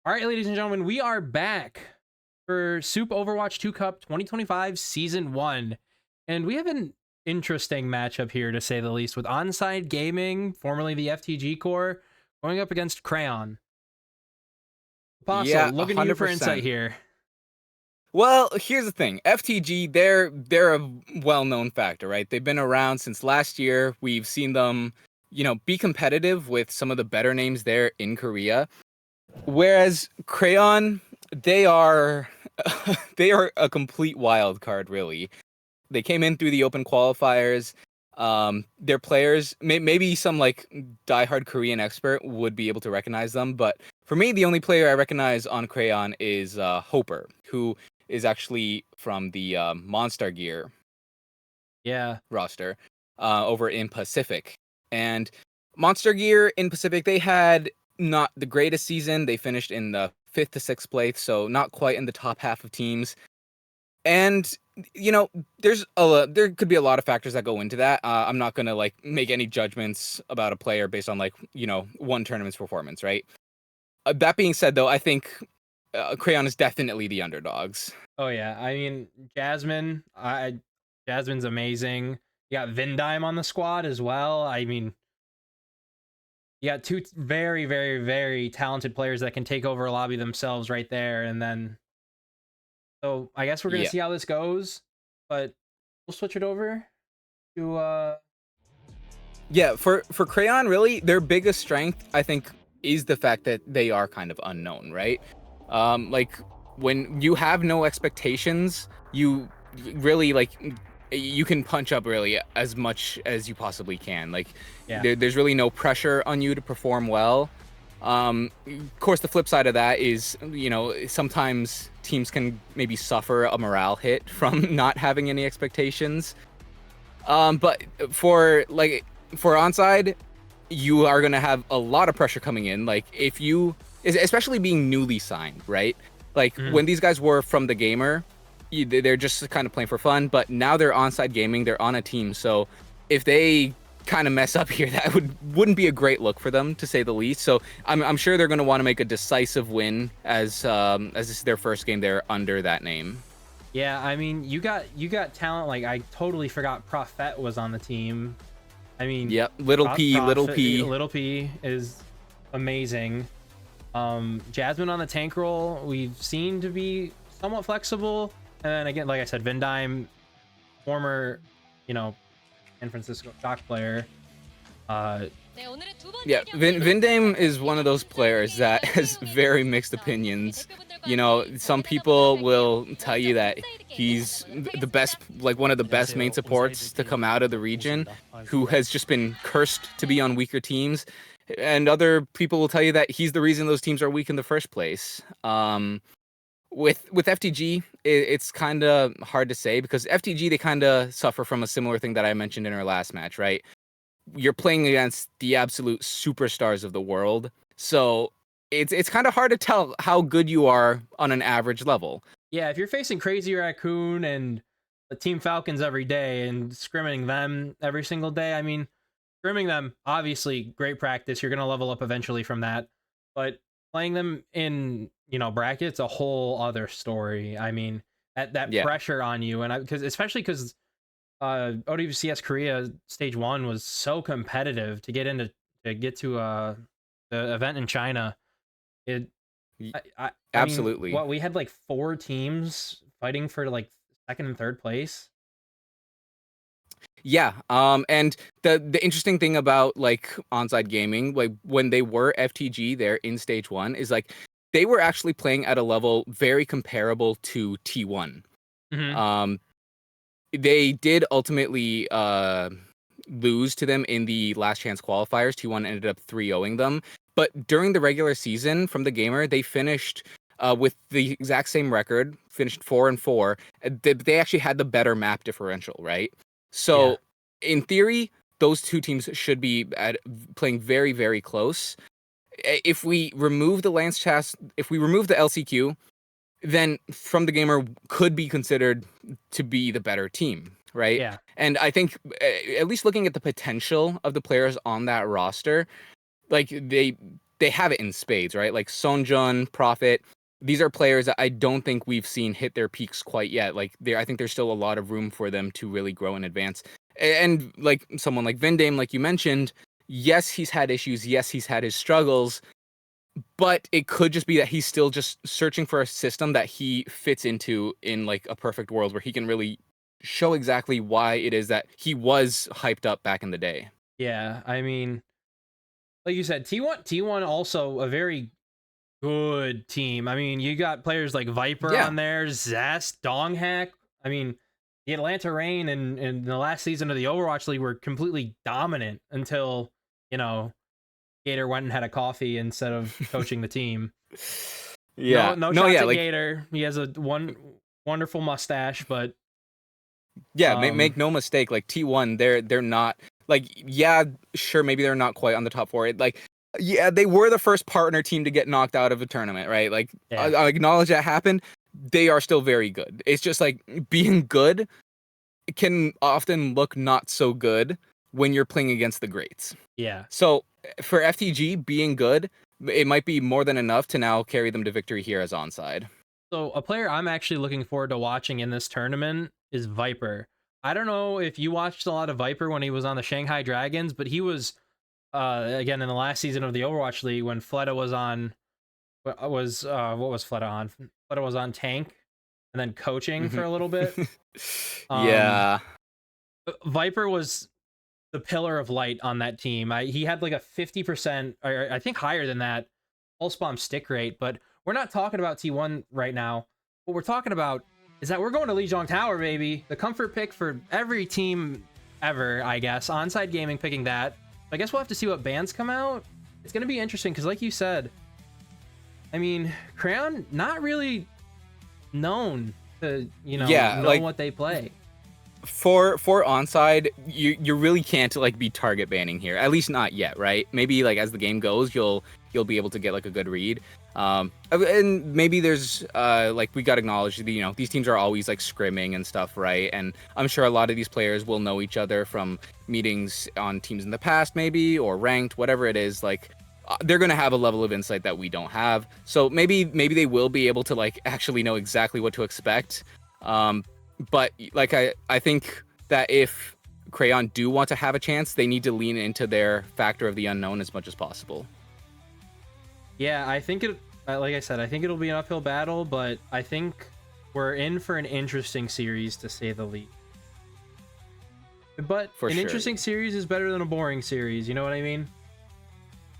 All right, ladies and gentlemen, we are back for SOOP Overwatch 2 Cup 2025 Season 1. And we have an interesting matchup here, to say the least, with Onside Gaming, formerly the FTG Core, going up against Crayon. Apostle,
Yeah,
looking to you for
100%.
insight here.
Well, here's the thing. FTG, they're a well-known factor, right? They've been around since last year. We've seen them, be competitive with some of the better names there in Korea. Whereas Crayon, they are they are a complete wild card, really. They came in through the open qualifiers. Their players, maybe some like diehard Korean expert would be able to recognize them, but for me, the only player I recognize on Crayon is Hoper, who is actually from the Monster Gear roster over in Pacific. And Monster Gear in Pacific, they had not the greatest season. They finished in the 5th to 6th place, so not quite in the top half of teams. And there could be a lot of factors that go into that. I'm not gonna like make any judgments about a player based on one tournament's performance, right? That being said, though, I think Crayon is definitely the underdogs.
Oh, yeah. I mean, Jasmine, Jasmine's amazing. You got Vindime on the squad as well. I mean, you got two very, very, very talented players that can take over a lobby themselves right there. And then, so I guess we're going to
Yeah.
see how this goes, but we'll switch it over to,
Yeah, for Crayon, really, their biggest strength, I think, is the fact that they are kind of unknown, right? Like, when you have no expectations, you really, you can punch up really as much as you possibly can. Like,
yeah.
there's really no pressure on you to perform well. Of course, the flip side of that is, sometimes teams can maybe suffer a morale hit from not having any expectations. But for Onside, you are going to have a lot of pressure coming in. Like, if you, especially being newly signed, right? Like, when these guys were from the gamer, they're just kind of playing for fun. But now they're Onside Gaming, they're on a team. So if they kind of mess up here, that wouldn't be a great look for them, to say the least. So I'm sure they're going to want to make a decisive win as this is their first game there under that name.
Yeah, I mean, you got talent. Like, I totally forgot Prophet was on the team. I mean,
yep, Little P
is amazing. Jasmine on the tank role, we've seen to be somewhat flexible. And then again, like I said, Vindime, former, San Francisco Shock player.
Yeah, Vindame is one of those players that has very mixed opinions. Some people will tell you that he's the best, like one of the best main supports to come out of the region, who has just been cursed to be on weaker teams. And other people will tell you that he's the reason those teams are weak in the first place. With FTG, it's kind of hard to say, because FTG, they kind of suffer from a similar thing that I mentioned in our last match, right? You're playing against the absolute superstars of the world, so it's kind of hard to tell how good you are on an average level.
Yeah, if you're facing Crazy Raccoon and the Team Falcons every day and scrimming them every single day, I mean, scrimming them, obviously great practice. You're going to level up eventually from that. But playing them in, brackets, a whole other story. I mean, that
Yeah.
pressure on you. And especially because OWCS Korea stage 1 was so competitive to get to the event in China. It
Y-
I mean,
Absolutely.
what, we had like 4 teams fighting for like second and third place.
Yeah. And the interesting thing about like Onside Gaming, like when they were FTG there in stage 1, is like they were actually playing at a level very comparable to T1.
Hmm.
Um, they did ultimately lose to them in the last chance qualifiers. T1 ended up 3-0ing them. But during the regular season from the Gamer, they finished with the exact same record, finished 4-4. They actually had the better map differential, right?
Yeah.
So in theory, those two teams should be playing very, very close. If we remove the Lance Chast, if we remove the LCQ, then From the Gamer could be considered to be the better team, right?
Yeah.
And I think at least looking at the potential of the players on that roster, like they have it in spades, right? Like Sonjun, Prophet, these are players that I don't think we've seen hit their peaks quite yet. Like I think there's still a lot of room for them to really grow and advance. And like someone like Vindame, like you mentioned, yes, he's had issues. Yes, he's had his struggles, but it could just be that he's still just searching for a system that he fits into in like a perfect world where he can really show exactly why it is that he was hyped up back in the day.
Yeah. I mean, like you said, T1 also a very good team. I mean, you got players like Viper
Yeah.
on there, Zest, Donghack. I mean, the Atlanta Reign in the last season of the Overwatch League were completely dominant until, you know, Gator went and had a coffee instead of coaching the team.
Yeah.
No
No,
shots
yeah,
at
like
Gator. He has a wonderful mustache, but
yeah,
um
make no mistake, like T1, they're not like yeah, sure, maybe they're not quite on the top four. Like yeah, they were the first partner team to get knocked out of a tournament, right? Like
yeah.
I acknowledge that happened. They are still very good. It's just like being good can often look not so good when you're playing against the greats.
Yeah.
So for FTG being good, it might be more than enough to now carry them to victory here as onside.
So a player I'm actually looking forward to watching in this tournament is Viper. I don't know if you watched a lot of Viper when he was on the Shanghai Dragons, but he was again in the last season of the Overwatch League when Fleta was on was what was Fleta on? Fleta was on tank and then coaching for
Mhm.
a little bit. Um
Yeah.
Viper was the pillar of light on that team. He had like a 50%, or I think higher than that, pulse bomb stick rate. But we're not talking about T1 right now. What we're talking about is that we're going to Lijiang Tower, baby. The comfort pick for every team ever, I guess. Onside Gaming picking that. I guess we'll have to see what bands come out. It's going to be interesting because, like you said, I mean, Crayon not really known to,
Yeah,
know
like
what they play.
for onside, you really can't like be target banning here. At least not yet, right? Maybe like as the game goes, you'll be able to get like a good read. And maybe there's like we got to acknowledge these teams are always like scrimming and stuff, right? And I'm sure a lot of these players will know each other from meetings on teams in the past, maybe, or ranked, whatever it is. Like they're gonna have a level of insight that we don't have. So maybe they will be able to like actually know exactly what to expect. But like I think that if Crayon do want to have a chance, they need to lean into their factor of the unknown as much as possible.
Yeah, I think like I said, I think it'll be an uphill battle, but I think we're in for an interesting series to say the least. But
For
an
sure.
interesting series is better than a boring series, you know what I mean?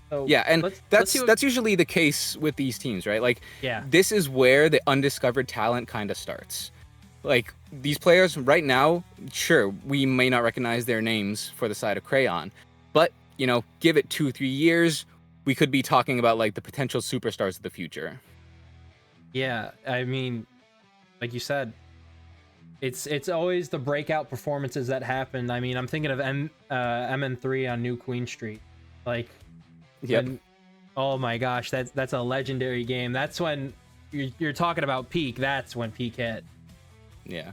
So
Yeah, and
let's see what,
that's usually the case with these teams, right? Like
yeah.
this is where the undiscovered talent kind of starts. Like these players right now, sure, we may not recognize their names for the side of Crayon, but give it 2-3 years, we could be talking about like the potential superstars of the future.
Yeah, I mean, like you said, it's always the breakout performances that happen. I mean, I'm thinking of MN3 on New Queen Street. Like
Yep.
when, oh my gosh, that's a legendary game. That's when you're talking about peak. That's when peak hit.
Yeah.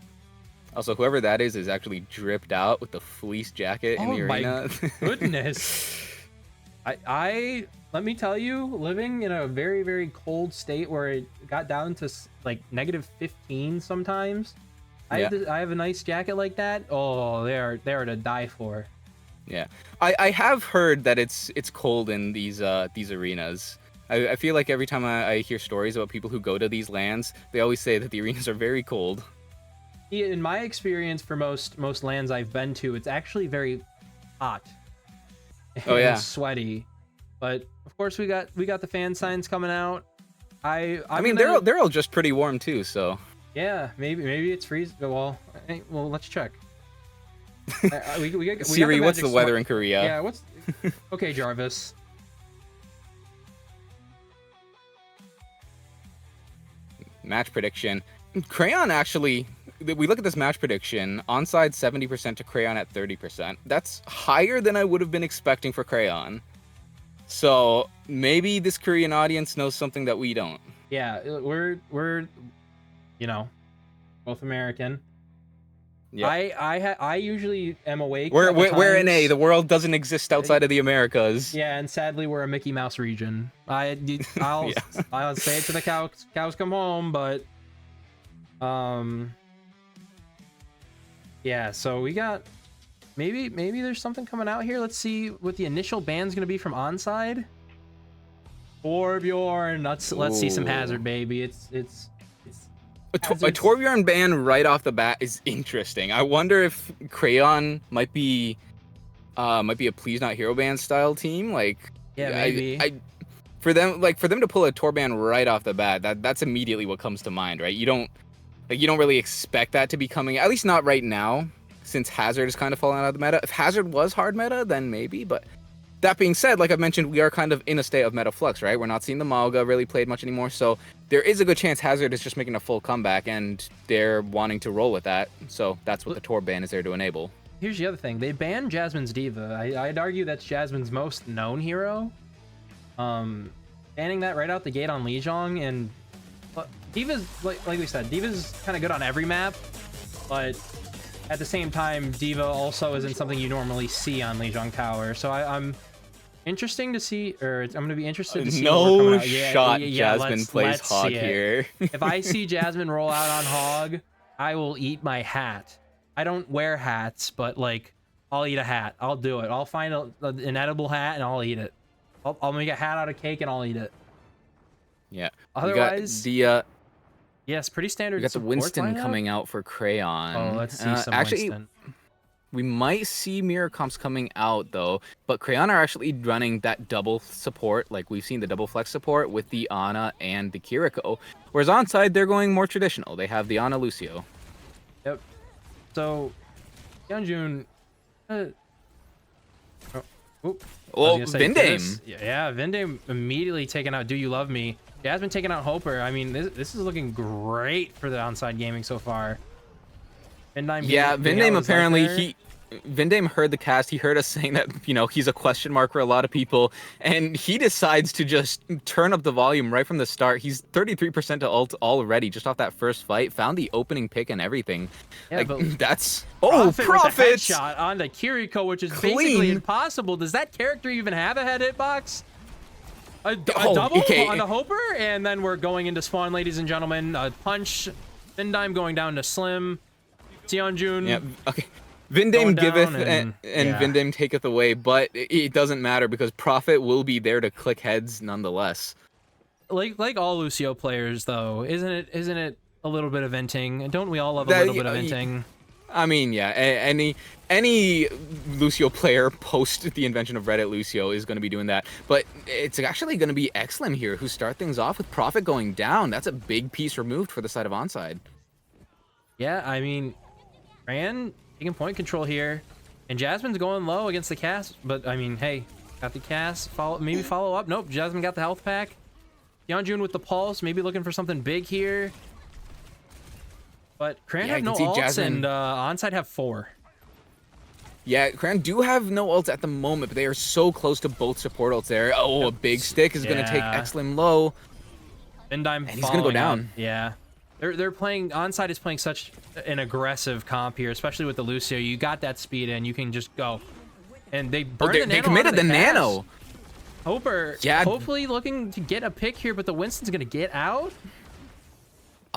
Also, whoever that is actually dripped out with the fleece jacket in
Oh
the
my
arena.
goodness. I let me tell you, living in a very, very cold state where it got down to like -15 sometimes, I have a nice jacket like that. Oh, they are to die for.
Yeah, I have heard that it's cold in these arenas. I feel like every time I hear stories about people who go to these lands, they always say that the arenas are very cold.
Yeah, in my experience, for most lands I've been to, it's actually very hot.
Oh yeah,
sweaty. But of course, we got the fan signs coming out. I mean,
they're all just pretty warm too, so.
Yeah, maybe it's freezing. Well, let's check.
Siri, what's the weather in Korea?
Yeah, what's... Okay, Jarvis.
Match prediction. Crayon actually, we look at this match prediction, onside 70% to Crayon at 30%. That's higher than I would have been expecting for Crayon. So maybe this Korean audience knows something that we don't.
Yeah, we're both American.
Yeah.
I usually am awake.
We're in A. The world doesn't exist outside of the Americas.
Yeah, and sadly we're a Mickey Mouse region. I'll I'll say it to the cows come home, but yeah. So we got maybe there's something coming out here. Let's see what the initial ban's gonna be from onside. Torbjorn. Let's see some Hazard, baby. It's
a Torbjorn ban right off the bat is interesting. I wonder if Crayon might be a Please Not Hero ban style team. Like,
yeah, maybe.
For them to pull a Tor ban right off the bat, that's immediately what comes to mind, right? You don't really expect that to be coming, at least not right now, since Hazard is kind of falling out of the meta. If Hazard was hard meta, then maybe, but that being said, like I mentioned, we are kind of in a state of meta flux, right? We're not seeing the Malga really played much anymore, so there is a good chance Hazard is just making a full comeback, and they're wanting to roll with that. So that's what the Tor ban is there to enable.
Here's the other thing: they banned Jasmine's Diva. I'd argue that's Jasmine's most known hero. Banning that right out the gate on Lijiang, and Diva's like we said, Diva's kind of good on every map, but at the same time, Diva also isn't something you normally see on Lijiang Tower. So I'm interesting to see, or I'm going to be interested to see.
No shot, Jasmine plays Hog here.
If I see Jasmine roll out on Hog, I will eat my hat. I don't wear hats, but like, I'll eat a hat. I'll do it. I'll find an edible hat and I'll eat it. I'll make a hat out of cake and I'll eat it.
Yeah.
Otherwise, yes, pretty standard.
We got the Winston coming out for Crayon.
Oh, let's see some
actually,
Winston.
We might see mirror comps coming out though, but Crayon are actually running that double support, like we've seen the double flex support with the Ana and the Kiriko. Whereas onside, they're going more traditional. They have the Ana Lucio.
Yep. So, Yeonjun.
Well, Vindame.
Yeah, Vindame immediately taking out Do You Love Me. Jasmine taking out Hoper. I mean, this is looking great for the onside gaming so far.
Vindame apparently Vindame heard the cast. He heard us saying that, he's a question mark for a lot of people, and he decides to just turn up the volume right from the start. He's 33% to ult already just off that first fight. Found the opening pick and everything.
Yeah, but
that's
Prophet shot on the Kiriko, which is basically impossible. Does that character even have a head hitbox? A double on the Hoper, and then we're going into spawn, ladies and gentlemen. A punch. Vindame going down to Slim. Yeonjun.
Yeah. Okay. Vindame giveth and Vindame taketh away, but it doesn't matter because Prophet will be there to click heads nonetheless.
Like all Lucio players, though, isn't it a little bit of venting? Don't we all love a little bit of venting?
I mean, yeah. Any Lucio player post the invention of Reddit Lucio is going to be doing that, but it's actually going to be Exlim here who start things off with Prophet going down. That's a big piece removed for the side of onside.
Yeah, I mean, Ran taking point control here, and Jasmine's going low against the cast, but I mean, hey, got the cast, follow up. Nope, Jasmine got the health pack. Yeonjun with the pulse, maybe looking for something big here. But Cran have no ults, Jasmine, and onside have 4.
Yeah, Cran do have no ults at the moment, but they are so close to both support ults there. Oh, a big stick is going to take Exlim low.
And he's going to
go down.
Yeah. They're playing, onside is playing such an aggressive comp here, especially with the Lucio. You got that speed in, you can just go. And they burned the nano.
They committed the nano.
Hoper, hopefully looking to get a pick here, but the Winston's going to get out.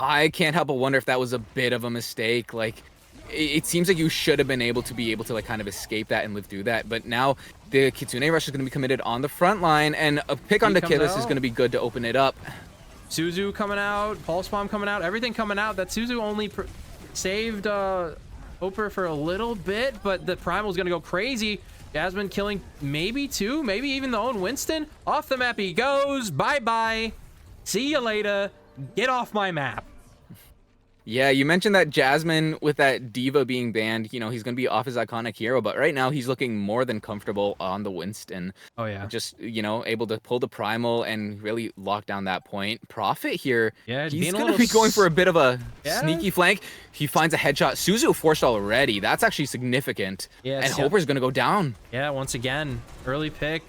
I can't help but wonder if that was a bit of a mistake. Like, it seems like you should have been able to like kind of escape that and live through that. But now the Kitsune Rush is going to be committed on the front line, and a pick on the Kivas is going to be good to open it up.
Suzu coming out, Pulse Bomb coming out, everything coming out. That Suzu only saved Oper for a little bit, but the Primal's going to go crazy. Jasmine killing maybe two, maybe even the own Winston. Off the map he goes. Bye-bye. See you later. Get off my map.
Yeah, you mentioned that Jasmine, with that Diva being banned, you know, he's going to be off his iconic hero, but right now he's looking more than comfortable on the Winston.
Oh, yeah.
Just, you know, able to pull the Primal and really lock down that point. Prophet here,
yeah,
he's going to be going for a bit of a sneaky flank. He finds a headshot. Suzu forced already. That's actually significant.
Yeah,
and Hopper's going to go down.
Yeah, once again, early pick.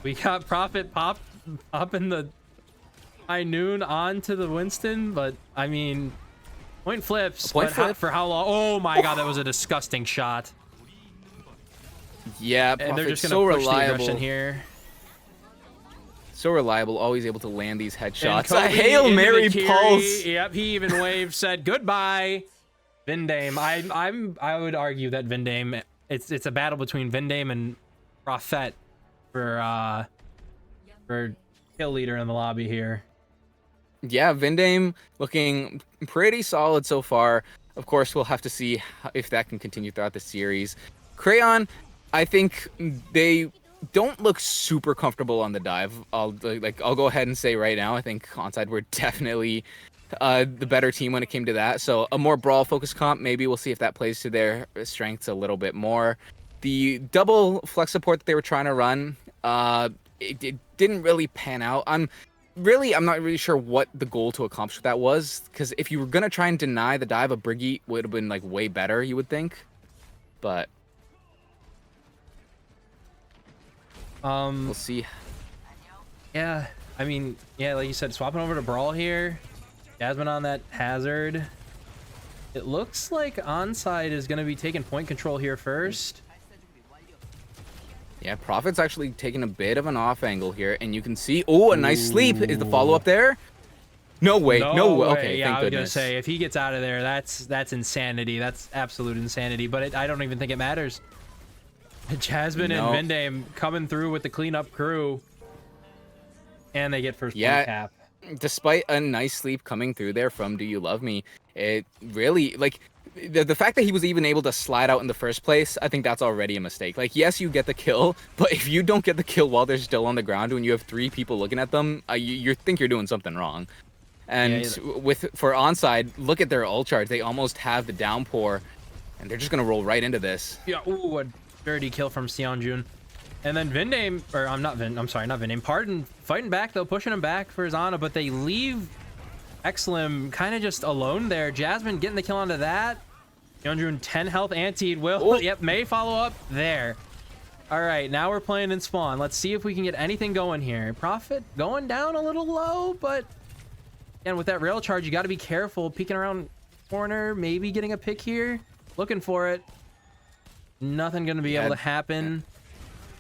We got Prophet popping the high noon onto the Winston, but, I mean... Point flips,
point flip.
For how long? Oh my god, that was a disgusting shot.
Yeah,
and they're just gonna
so
push the
reliable
aggression here.
So reliable, always able to land these headshots.
A
Hail Mary pulse.
Yep, he even waved, said goodbye. Vindame. I would argue that Vindame. It's a battle between Vindame and Prophet for kill leader in the lobby here.
Yeah, Vindame looking pretty solid so far. Of course, we'll have to see if that can continue throughout the series. Crayon, I think they don't look super comfortable on the dive. I'll go ahead and say right now, I think Onside were definitely the better team when it came to that. So a more brawl-focused comp, maybe we'll see if that plays to their strengths a little bit more. The double flex support that they were trying to run, it didn't really pan out. I'm not really sure what the goal to accomplish with that was, because if you were going to try and deny the dive, a Brigitte would have been like way better, you would think. But we'll see.
Yeah, I mean, yeah, like you said, swapping over to Brawl here. Jasmine on that hazard. It looks like Onside is going to be taking point control here first.
Yeah, Prophet's actually taking a bit of an off angle here, and you can see, oh, a nice sleep. Is the follow-up there? No way. No way. Okay,
yeah,
thank
I was
goodness.
gonna say, if he gets out of there, that's insanity. That's absolute insanity, but I don't even think it matters. Jasmine and Vindame coming through with the cleanup crew, and they get first point cap.
Despite a nice sleep coming through there from Do You Love Me, it really, like, the fact that he was even able to slide out in the first place, I think that's already a mistake. Like, yes, you get the kill, but if you don't get the kill while they're still on the ground when you have 3 people looking at them, you think you're doing something wrong. And for Onside, look at their ult charge. They almost have the downpour, and they're just going to roll right into this.
Yeah, ooh, a dirty kill from Seonjun. And then Vindame, or not Vindame, Pardon, fighting back, though, pushing him back for his Ana, but they leave Exlim kind of just alone there. Jasmine getting the kill onto that. Seonjun 10 health, Antied will, yep, may follow up there. All right, now we're playing in spawn. Let's see if we can get anything going here. Prophet going down a little low, but again, with that rail charge, you got to be careful. Peeking around corner, maybe getting a pick here. Looking for it. Nothing going to be able to happen.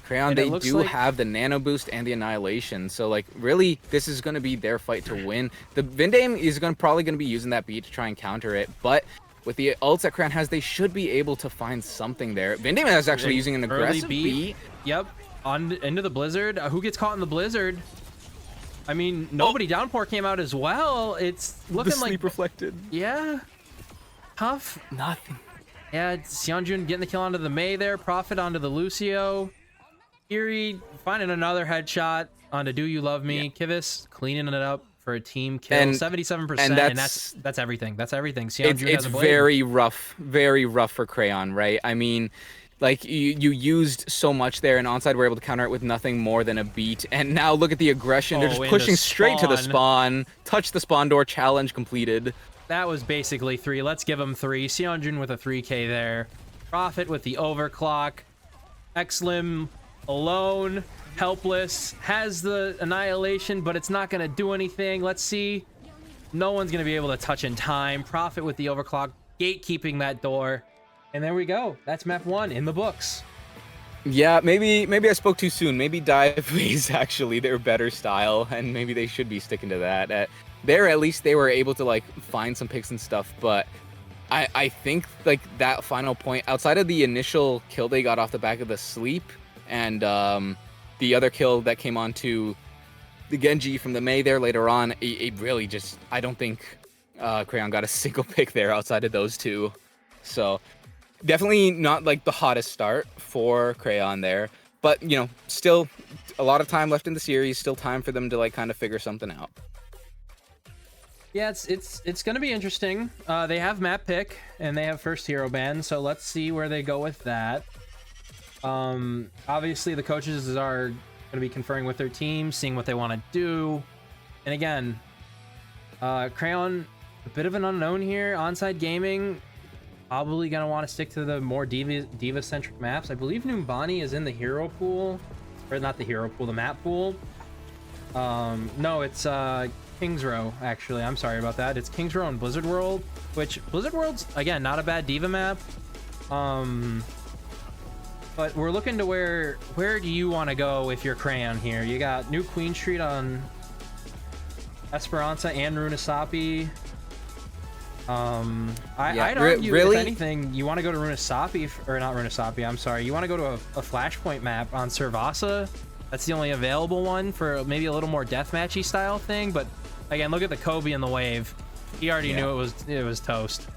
Crayon, they do have the nano boost and the annihilation, so like really this is going to be their fight to win. The Vindame is probably going to be using that beat to try and counter it, but with the ults that Crayon has, they should be able to find something there. Vindame is actually using an aggressive beat.
Yep, into the blizzard. Who gets caught in the blizzard? I mean, nobody downpour came out as well. It's looking
the sleep reflected.
Yeah, tough.
Nothing.
Yeah, Seonjun getting the kill onto the Mei there. Prophet onto the Lucio. Kiri finding another headshot onto Do You Love Me. Yeah. Kivas cleaning it up for a team kill, 77%, and that's everything. That's everything.
It's very rough for Crayon, right? I mean, like you used so much there, and Onside were able to counter it with nothing more than a beat. And now look at the aggression. They're just pushing straight to the spawn. Touch the spawn door. Challenge completed.
That was basically 3. Let's give him 3. Seonjun with a 3K there. Prophet with the overclock. Exlim alone, helpless, has the annihilation, but it's not going to do anything. Let's see. No one's going to be able to touch in time. Prophet with the overclock, gatekeeping that door. And there we go. That's map 1 in the books.
Yeah, maybe I spoke too soon. Maybe dive is actually their better style, and maybe they should be sticking to that. there at least they were able to like find some picks and stuff, but I think like that final point, outside of the initial kill they got off the back of the sleep, and the other kill that came on to the Genji from the Mei there later on, it really just, I don't think Crayon got a single pick there outside of those two. So definitely not like the hottest start for Crayon there, but you know, still a lot of time left in the series, still time for them to like kind of figure something out.
Yeah, it's gonna be interesting. They have map pick and they have first hero ban, so let's see where they go with that. Obviously the coaches are gonna be conferring with their team, seeing what they want to do. And again, Crayon, a bit of an unknown here. Onside Gaming probably gonna want to stick to the more diva centric maps. I believe Numbani is in the hero pool, or not the hero pool, the map pool. No, it's Kings Row, actually. I'm sorry about that. It's Kings Row and Blizzard World, which Blizzard World's, again, not a bad diva map. But we're looking to where do you want to go if you're Crayon here? You got New Queen Street on Esperanza and Runasapi. I'd argue,
really?
if anything, you want to go to Runasapi, or not Runasapi, I'm sorry. You want to go to a Flashpoint map on Servasa. That's the only available one for maybe a little more deathmatchy style thing. But again, look at the Kobe and the Wave. He already knew it was toast.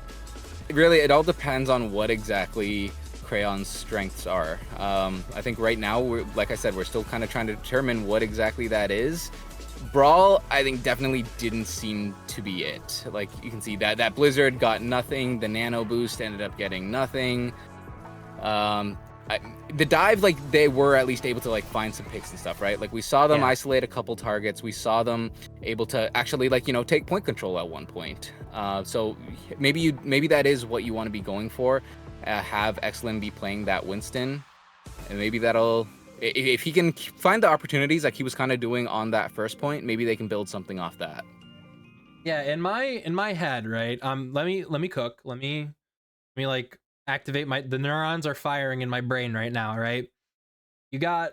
Really, it all depends on what exactly Crayon's strengths are. I think right now, like I said, we're still kind of trying to determine what exactly that is. Brawl, I think, definitely didn't seem to be it. Like, you can see that Blizzard got nothing. The Nano Boost ended up getting nothing. The dive, like, they were at least able to like find some picks and stuff, right? Like, we saw them isolate a couple targets. We saw them able to actually, like, you know, take point control at one point. So maybe that is what you want to be going for. Have Exlin be playing that Winston, and maybe that'll, if he can find the opportunities like he was kind of doing on that first point, maybe they can build something off that.
Yeah, in my head, right? Let me cook. Let me like activate the neurons are firing in my brain right now, right? I got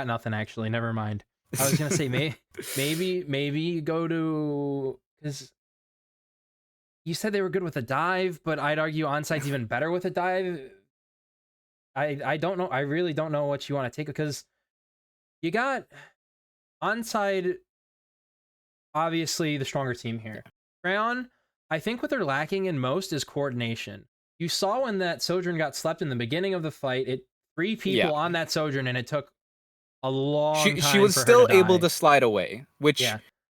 nothing, actually. Never mind. I was gonna say maybe you go to, because you said they were good with a dive, but I'd argue Onside's even better with a dive. I don't know. I really don't know what you want to take, because you got Onside, obviously the stronger team here. Crayon, I think what they're lacking in most is coordination. You saw when that Sojourn got slept in the beginning of the fight, three people on that Sojourn, and it took a long time.
She was
for
still
her to
able
die.
to slide away, which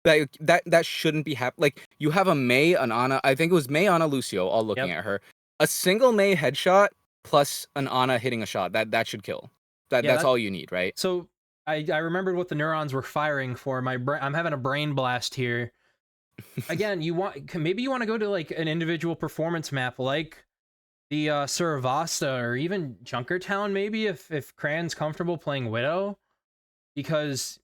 that shouldn't be happening. Like, you have a Mei, an Ana, I think it was Mei, Ana, Lucio, all looking at her. A single Mei headshot plus an Ana hitting a shot, that should kill. That's all you need, right?
So I remembered what the neurons were firing for. I'm having a brain blast here. Again, maybe you want to go to like an individual performance map like the Servasta or even Junkertown, maybe, if Crayon's comfortable playing Widow, because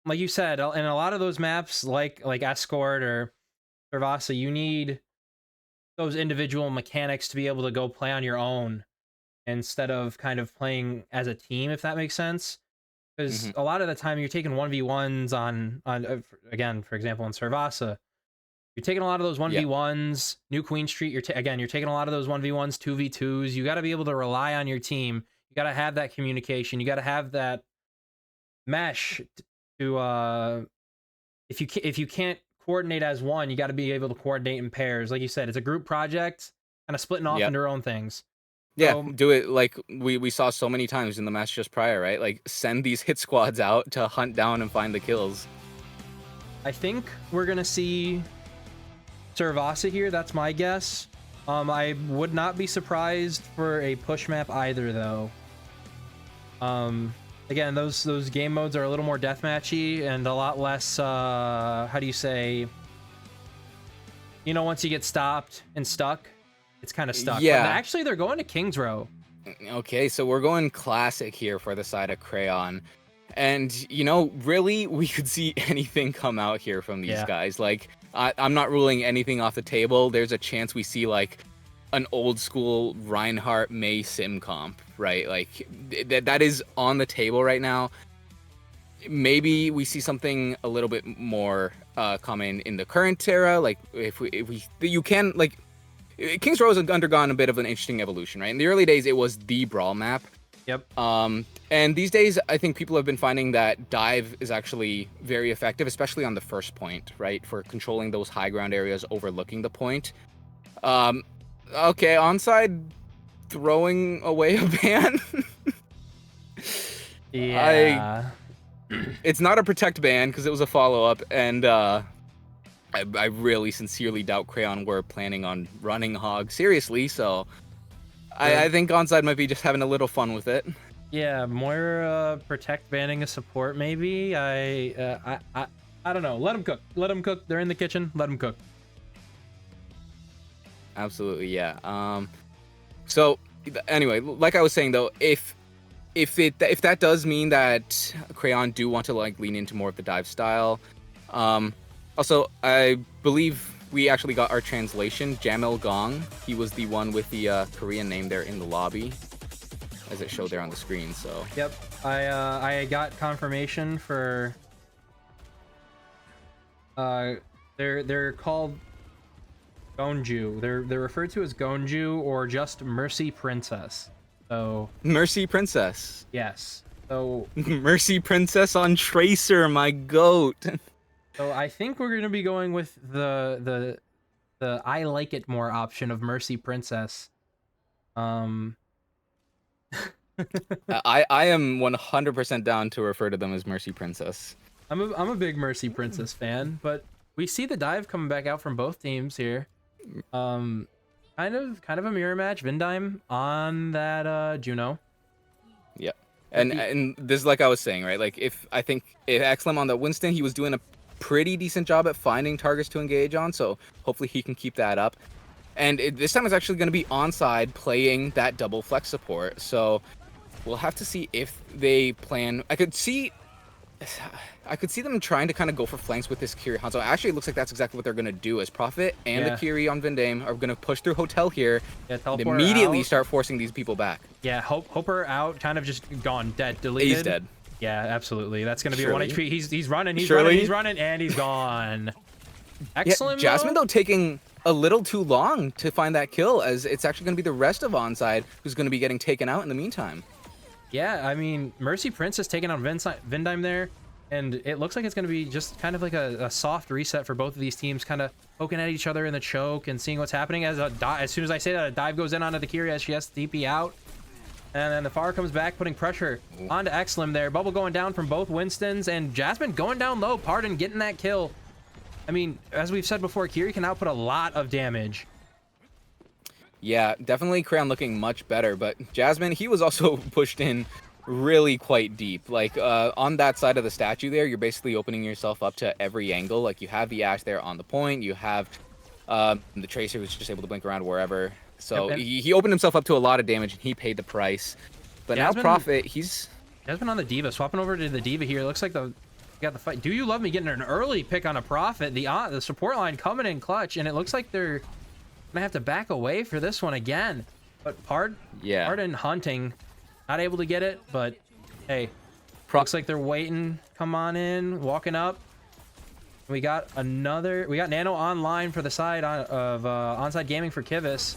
like you said, in a lot of those maps like Escort or Servasta, you need those individual mechanics to be able to go play on your own instead of kind of playing as a team, if that makes sense. Because a lot of the time you're taking 1v1s on again, for example, in Servasa, you're taking a lot of those 1v1s. New Queen Street, you're taking a lot of those 1v1s, 2v2s. You got to be able to rely on your team. You got to have that communication. You got to have that mesh to if you can't coordinate as one, you got to be able to coordinate in pairs. Like you said, it's a group project, kind of splitting off into their own things.
Yeah, do it like we saw so many times in the match just prior, right? Like, send these hit squads out to hunt down and find the kills.
I think we're gonna see Servasa here. That's my guess. I would not be surprised for a push map either, though. Again, those game modes are a little more deathmatchy and a lot less. How do you say? You know, once you get stopped and stuck, it's kind of stuck.
Yeah.
But actually, they're going to Kings Row.
Okay, so we're going classic here for the side of Crayon. And, you know, really, we could see anything come out here from these guys. Like, I'm not ruling anything off the table. There's a chance we see, like, an old school Reinhardt Mei sim comp, right? Like, that is on the table right now. maybe we see something a little bit more common in the current era. Like if you can like King's Row has undergone a bit of an interesting evolution, right? In the early days, it was the brawl map.
Yep.
And these days, I think people have been finding that dive is actually very effective, especially on the first point, right? For controlling those high ground areas, overlooking the point. Okay, onside throwing away a ban.
Yeah.
It's not a protect ban because it was a follow-up, and I really sincerely doubt Crayon were planning on running Hog seriously, so I think onside might be just having a little fun with it.
Yeah, more protect banning a support maybe. I don't know. Let them cook. Let them cook. They're in the kitchen. Let them cook.
Absolutely, yeah. So anyway, like I was saying though, if that does mean that Crayon do want to like lean into more of the dive style, also I believe we actually got our translation. Jamil Gong, he was the one with the Korean name there in the lobby, as it showed there on the screen. So
yep, I got confirmation for they're called Gonju. They're referred to as Gonju or just Mercy Princess. So
Mercy Princess.
Yes. So
Mercy Princess on Tracer, my goat.
So I think we're gonna be going with the I like it more option of Mercy Princess.
I am 100% down to refer to them as Mercy Princess.
I'm a big Mercy Princess fan, but we see the dive coming back out from both teams here. Kind of a mirror match. Vindime on that Juno.
Yeah. And this is like I was saying, right? Like if Exlim on the Winston, he was doing a pretty decent job at finding targets to engage on, so hopefully he can keep that up. And this time it's actually going to be onside playing that double flex support, so we'll have to see if they plan. I could see them trying to kind of go for flanks with this Kiri Hanzo. Actually, it looks like that's exactly what they're going to do, as Prophet and the Kiri on Vindame are going to push through Hotel here and immediately start forcing these people back.
Yeah, Hopper out, kind of just gone, dead, deleted.
He's dead.
Yeah, absolutely. That's going to be a 1 HP. He's running, and he's gone. Excellent.
Yeah, Jasmine, though, taking a little too long to find that kill, as it's actually going to be the rest of onside who's going to be getting taken out in the meantime.
Yeah, I mean, Mercy Princess taking on Vindime there, and it looks like it's going to be just kind of like a soft reset for both of these teams, kind of poking at each other in the choke and seeing what's happening. As soon as I say that, a dive goes in onto the Kiri as she has to DP out. And then the Far comes back, putting pressure onto Exlim there. Bubble going down from both Winstons, and Jasmine going down low. Pardon getting that kill. I mean, as we've said before, Kiri can output a lot of damage.
Yeah, definitely Crayon looking much better, but Jasmine, he was also pushed in really quite deep. Like, on that side of the statue there, you're basically opening yourself up to every angle. Like, you have the Ashe there on the point, you have the Tracer who's just able to blink around wherever. So he opened himself up to a lot of damage, and he paid the price. But Jasmine, now Prophet, he's...
Jasmine on the D.Va, swapping over to the D.Va here. Looks like got the fight. Do You Love Me getting an early pick on a Prophet. The support line coming in clutch, and it looks like they're gonna have to back away for this one again. But Pardon hunting, not able to get it, but hey, looks like they're waiting. Come on in, walking up. We got Nano online for the side of Onside Gaming for Kivis.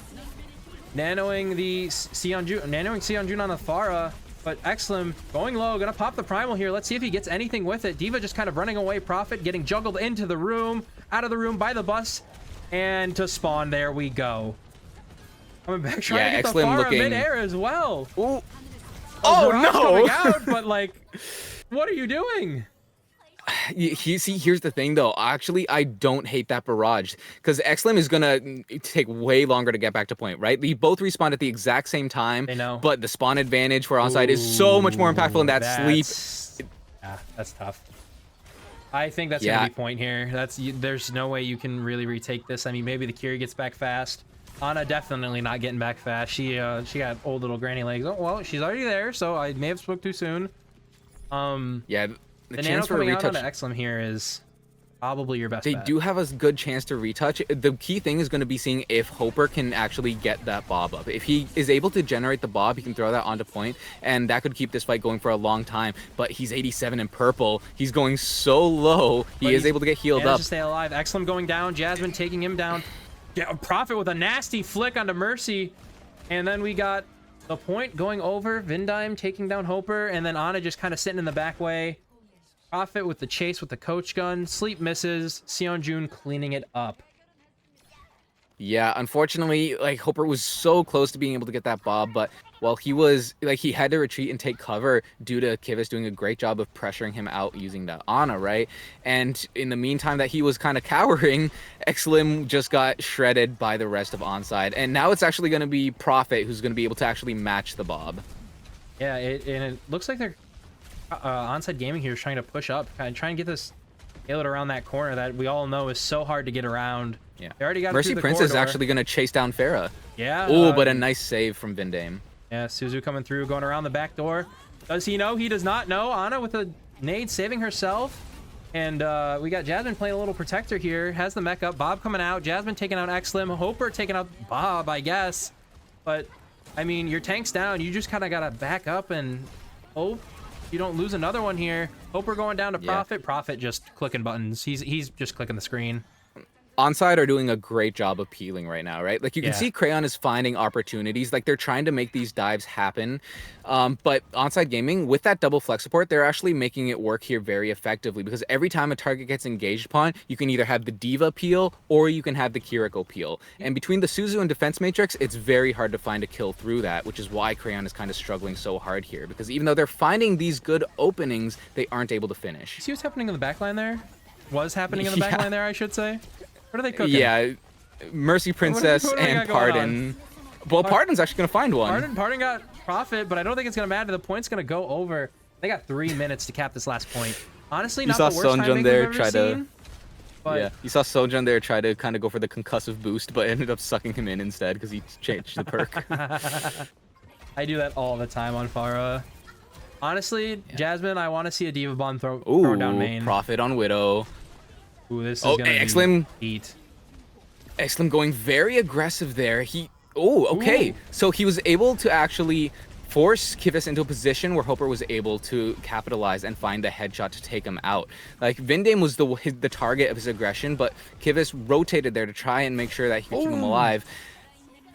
Nanoing Seonjun on the Pharah, but Exlim going low, gonna pop the primal here. Let's see if he gets anything with it. D.Va just kind of running away. Prophet getting juggled into the room, out of the room by the bus, and to spawn. There we go. Coming back, trying to get the Pharah mid-air as well.
Ooh. Oh no!
Coming out, but like, what are you doing?
Here's the thing though. Actually, I don't hate that barrage, because Exlim is gonna take way longer to get back to point, right? They both respawn at the exact same time.
I know.
But the spawn advantage for onside is so much more impactful in that sleep.
Yeah, that's tough. I think that's gonna be point here. There's no way you can really retake this. I mean, maybe the Kiri gets back fast. Ana definitely not getting back fast. She got old little granny legs. Oh well, she's already there, so I may have spoke too soon.
Yeah.
The Nano coming out onto Exlim here is Probably your best
They
bet.
do have a good chance to retouch. The key thing is going to be seeing if Hopper can actually get that bob up. If he is able to generate the bob, he can throw that onto point, and that could keep this fight going for a long time. But he's 87 in purple. He's going so low. He is able to get healed up.
To stay alive. Excellent going down. Jasmine taking him down. Yeah, Prophet with a nasty flick onto Mercy. And then we got the point going over. Vindime taking down Hopper, and then Ana just kind of sitting in the back way. Prophet with the chase with the coach gun. Sleep misses. Seonjun cleaning it up.
Yeah, unfortunately, like, Hopper was so close to being able to get that bob, but while he was, like, he had to retreat and take cover due to Kivas doing a great job of pressuring him out using the Ana, right? And in the meantime that he was kind of cowering, Xlim just got shredded by the rest of Onside. And now it's actually going to be Prophet who's going to be able to actually match the bob.
Yeah, and it looks like they're Onside Gaming here is trying to push up, kind of trying to get this payload around that corner that we all know is so hard to get around.
Yeah,
they already got
Mercy Prince is actually going to chase down Farah.
Yeah.
Oh, but a nice save from Vindame.
Yeah, Suzu coming through, going around the back door. Does he know? He does not know. Ana with a nade saving herself. And we got Jasmine playing a little protector here. Has the mech up. Bob coming out. Jasmine taking out Xlim. Hopper taking out Bob, I guess. But, I mean, your tank's down. You just kind of got to back up and hope you don't lose another one here. Hopper going down to Prophet. Prophet just clicking buttons. He's just clicking the screen.
Onside are doing a great job of peeling right now, right? Like, you can see Crayon is finding opportunities. Like, they're trying to make these dives happen. But Onside Gaming, with that double flex support, they're actually making it work here very effectively, because every time a target gets engaged upon, you can either have the Diva peel or you can have the Kiriko peel. And between the Suzu and Defense Matrix, it's very hard to find a kill through that, which is why Crayon is kind of struggling so hard here, because even though they're finding these good openings, they aren't able to finish.
See what's happening in the backline there? Was happening in the backline there, I should say. What are they cooking?
Yeah, Mercy Princess
what
and Pardon. Well, Pardon's actually going to find one.
Pardon got Prophet, but I don't think it's going to matter. The point's going to go over. They got 3 minutes to cap this last point. Honestly, not the worst timing we've ever seen. But
yeah, you saw Sojourn there try to kind of go for the concussive boost, but ended up sucking him in instead because he changed the perk.
I do that all the time on Pharah. Honestly, Jasmine, I want to see a Diva Bomb thrown down main.
Prophet on Widow.
Ooh, this is gonna be
Xlim.
Heat.
Xlim going very aggressive there. Okay. So he was able to actually force Kivas into a position where Hopper was able to capitalize and find the headshot to take him out. Like, Vindame was the target of his aggression, but Kivas rotated there to try and make sure that he could keep him alive.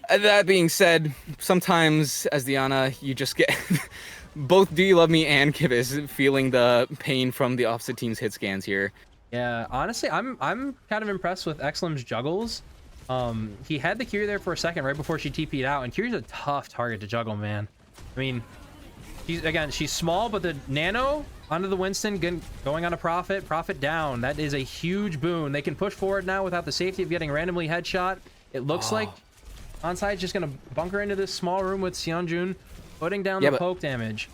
That being said, sometimes as Diana, you just get both Do You Love Me and Kivas feeling the pain from the opposite team's hit scans here.
Yeah, honestly, I'm kind of impressed with Xlim's juggles. He had the Kiri there for a second right before she TP'd out, and Kiri's a tough target to juggle, man. I mean, she's small, but the nano onto the Winston, going on a Prophet down. That is a huge boon. They can push forward now without the safety of getting randomly headshot. It looks like Onside's just gonna bunker into this small room with Seonjun, putting down the poke damage.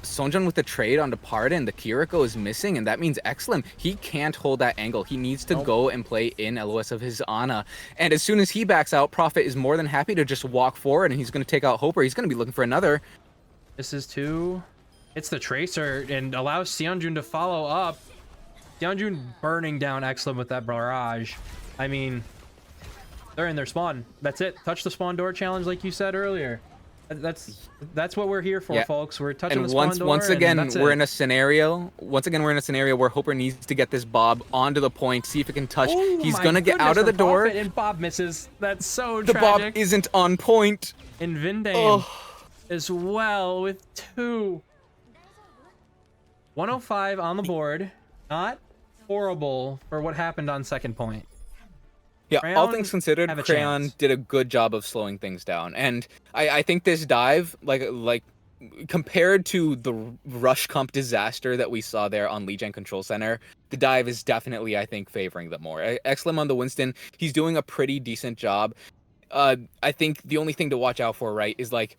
Sonjun with the trade onto Pardon, the Kiriko is missing, and that means Xlim, he can't hold that angle. He needs to go and play in LOS of his Ana. And as soon as he backs out, Prophet is more than happy to just walk forward, and he's going to take out Hopper. He's going to be looking for another.
This is it's the Tracer, and allows Seonjun to follow up. Seonjun burning down Xlim with that barrage. I mean, they're in their spawn. That's it. Touch the spawn door challenge like you said earlier. That's what we're here for, folks. We're touching the spawn door.
Once again, we're in a scenario where Hopper needs to get this Bob onto the point, see if it can touch. He's gonna get out of the door,
and Bob misses. That's so
tragic. The Bob isn't on point.
And Vindame as well with 2. 105 on the board. Not horrible for what happened on second point.
Yeah, Crayon, all things considered, Crayon did a good job of slowing things down. And I think this dive, like compared to the rush comp disaster that we saw there on Legion Control Center, the dive is definitely, I think, favoring them more. Xlim on the Winston, he's doing a pretty decent job. I think the only thing to watch out for, right, is like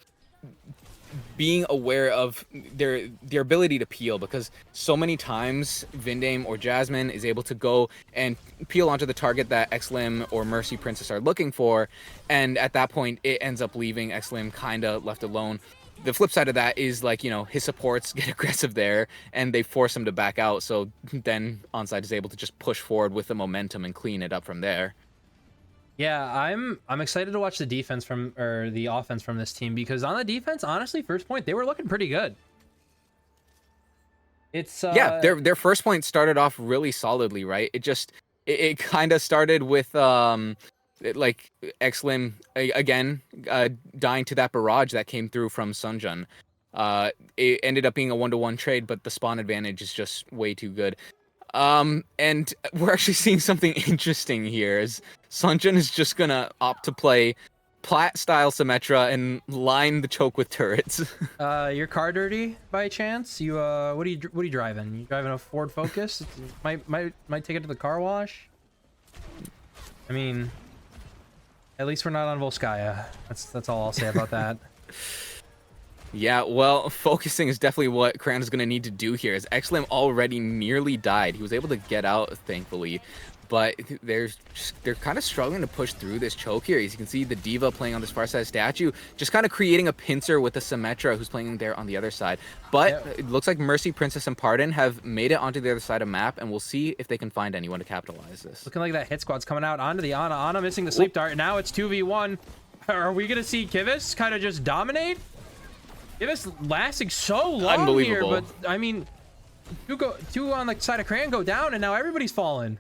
being aware of their ability to peel, because so many times Vindame or Jasmine is able to go and peel onto the target that Xlim or Mercy Princess are looking for, and at that point it ends up leaving Xlim kind of left alone. the flip side of that is like, his supports get aggressive there and they force him to back out. So then Onside is able to just push forward with the momentum and clean it up from there.
Yeah, I'm excited to watch the the offense from this team, because on the defense, honestly, first point, they were looking pretty good. It's
yeah, their first point started off really solidly, right? It kind of started with like Xlim again dying to that barrage that came through from Sunjun. It ended up being a 1-to-1 trade, but the spawn advantage is just way too good. And we're actually seeing something interesting here, as Sunjun is just gonna opt to play plat style Symmetra and line the choke with turrets.
Your car dirty by chance? You what are you driving? You driving a Ford Focus? might take it to the car wash. I mean, at least we're not on Volskaya. That's all I'll say about that.
Yeah, well, focusing is definitely what Crayon is going to need to do here, as Xlim already nearly died. He was able to get out, thankfully, but they're kind of struggling to push through this choke here. As you can see, the D.Va playing on this far side statue, just kind of creating a pincer with the Symmetra who's playing there on the other side. But it looks like Mercy, Princess, and Pardon have made it onto the other side of map, and we'll see if they can find anyone to capitalize this.
Looking like that hit squad's coming out onto the Ana. Ana missing the sleep dart. Now it's 2v1. Are we going to see Kivas kind of just dominate? Kivas lasting so long here, but I mean, two on the side of Crayon go down, and now everybody's falling.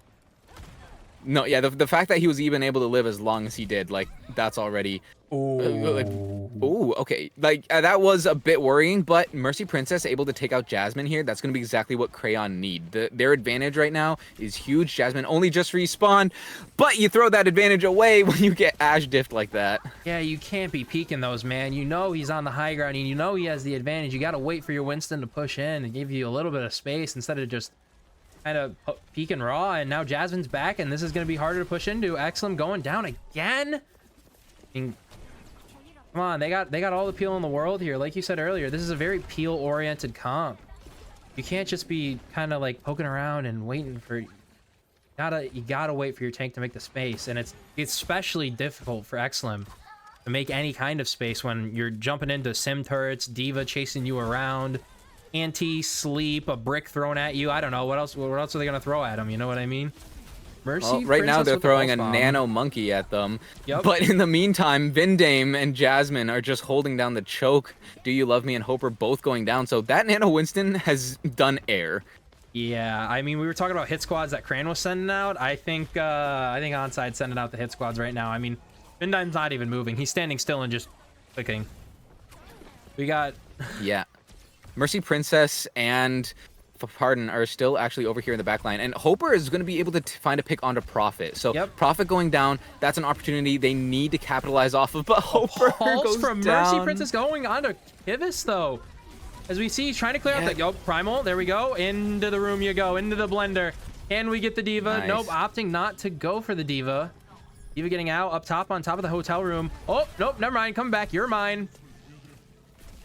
No, yeah, the fact that he was even able to live as long as he did, like, that's already... Ooh, okay. Like, that was a bit worrying, but Mercy Princess able to take out Jasmine here. That's going to be exactly what Crayon need. Their advantage right now is huge. Jasmine only just respawned, but you throw that advantage away when you get Ash diffed like that.
Yeah, you can't be peeking those, man. You know he's on the high ground, and you know he has the advantage. You got to wait for your Winston to push in and give you a little bit of space instead of just kind of peeking raw. And now Jasmine's back, and this is going to be harder to push into. Xlim going down again. I mean, come on, they got all the peel in the world here. Like you said earlier, this is a very peel-oriented comp. You can't just be kind of like poking around and waiting for... You gotta wait for your tank to make the space, and it's especially difficult for Xlim to make any kind of space when you're jumping into sim turrets, D.Va chasing you around, anti-sleep, a brick thrown at you. I don't know what else are they gonna throw at him? You know what I mean? Mercy,
well, right now they're throwing a nano monkey at them. Yep. But in the meantime, Vindame and Jasmine are just holding down the choke. Do You Love Me and Hope are both going down. So that nano Winston has done air.
Yeah, I mean, we were talking about hit squads that Cran was sending out. I think Onside sending out the hit squads right now. I mean, Vindame's not even moving. He's standing still and just clicking. We got...
Yeah. Mercy Princess and... Pardon are still actually over here in the back line, and Hoper is going to be able to find a pick onto Prophet. So Prophet going down, that's an opportunity they need to capitalize off of, but Hoper goes from down.
Mercy Princess going on to Kivas though, as we see he's trying to clear up the Primal. There we go, into the room you go, into the blender. Can we get the D.Va? Nope, opting not to go for the D.Va. D.Va getting out up top on top of the hotel room. Oh nope, never mind, come back, you're mine.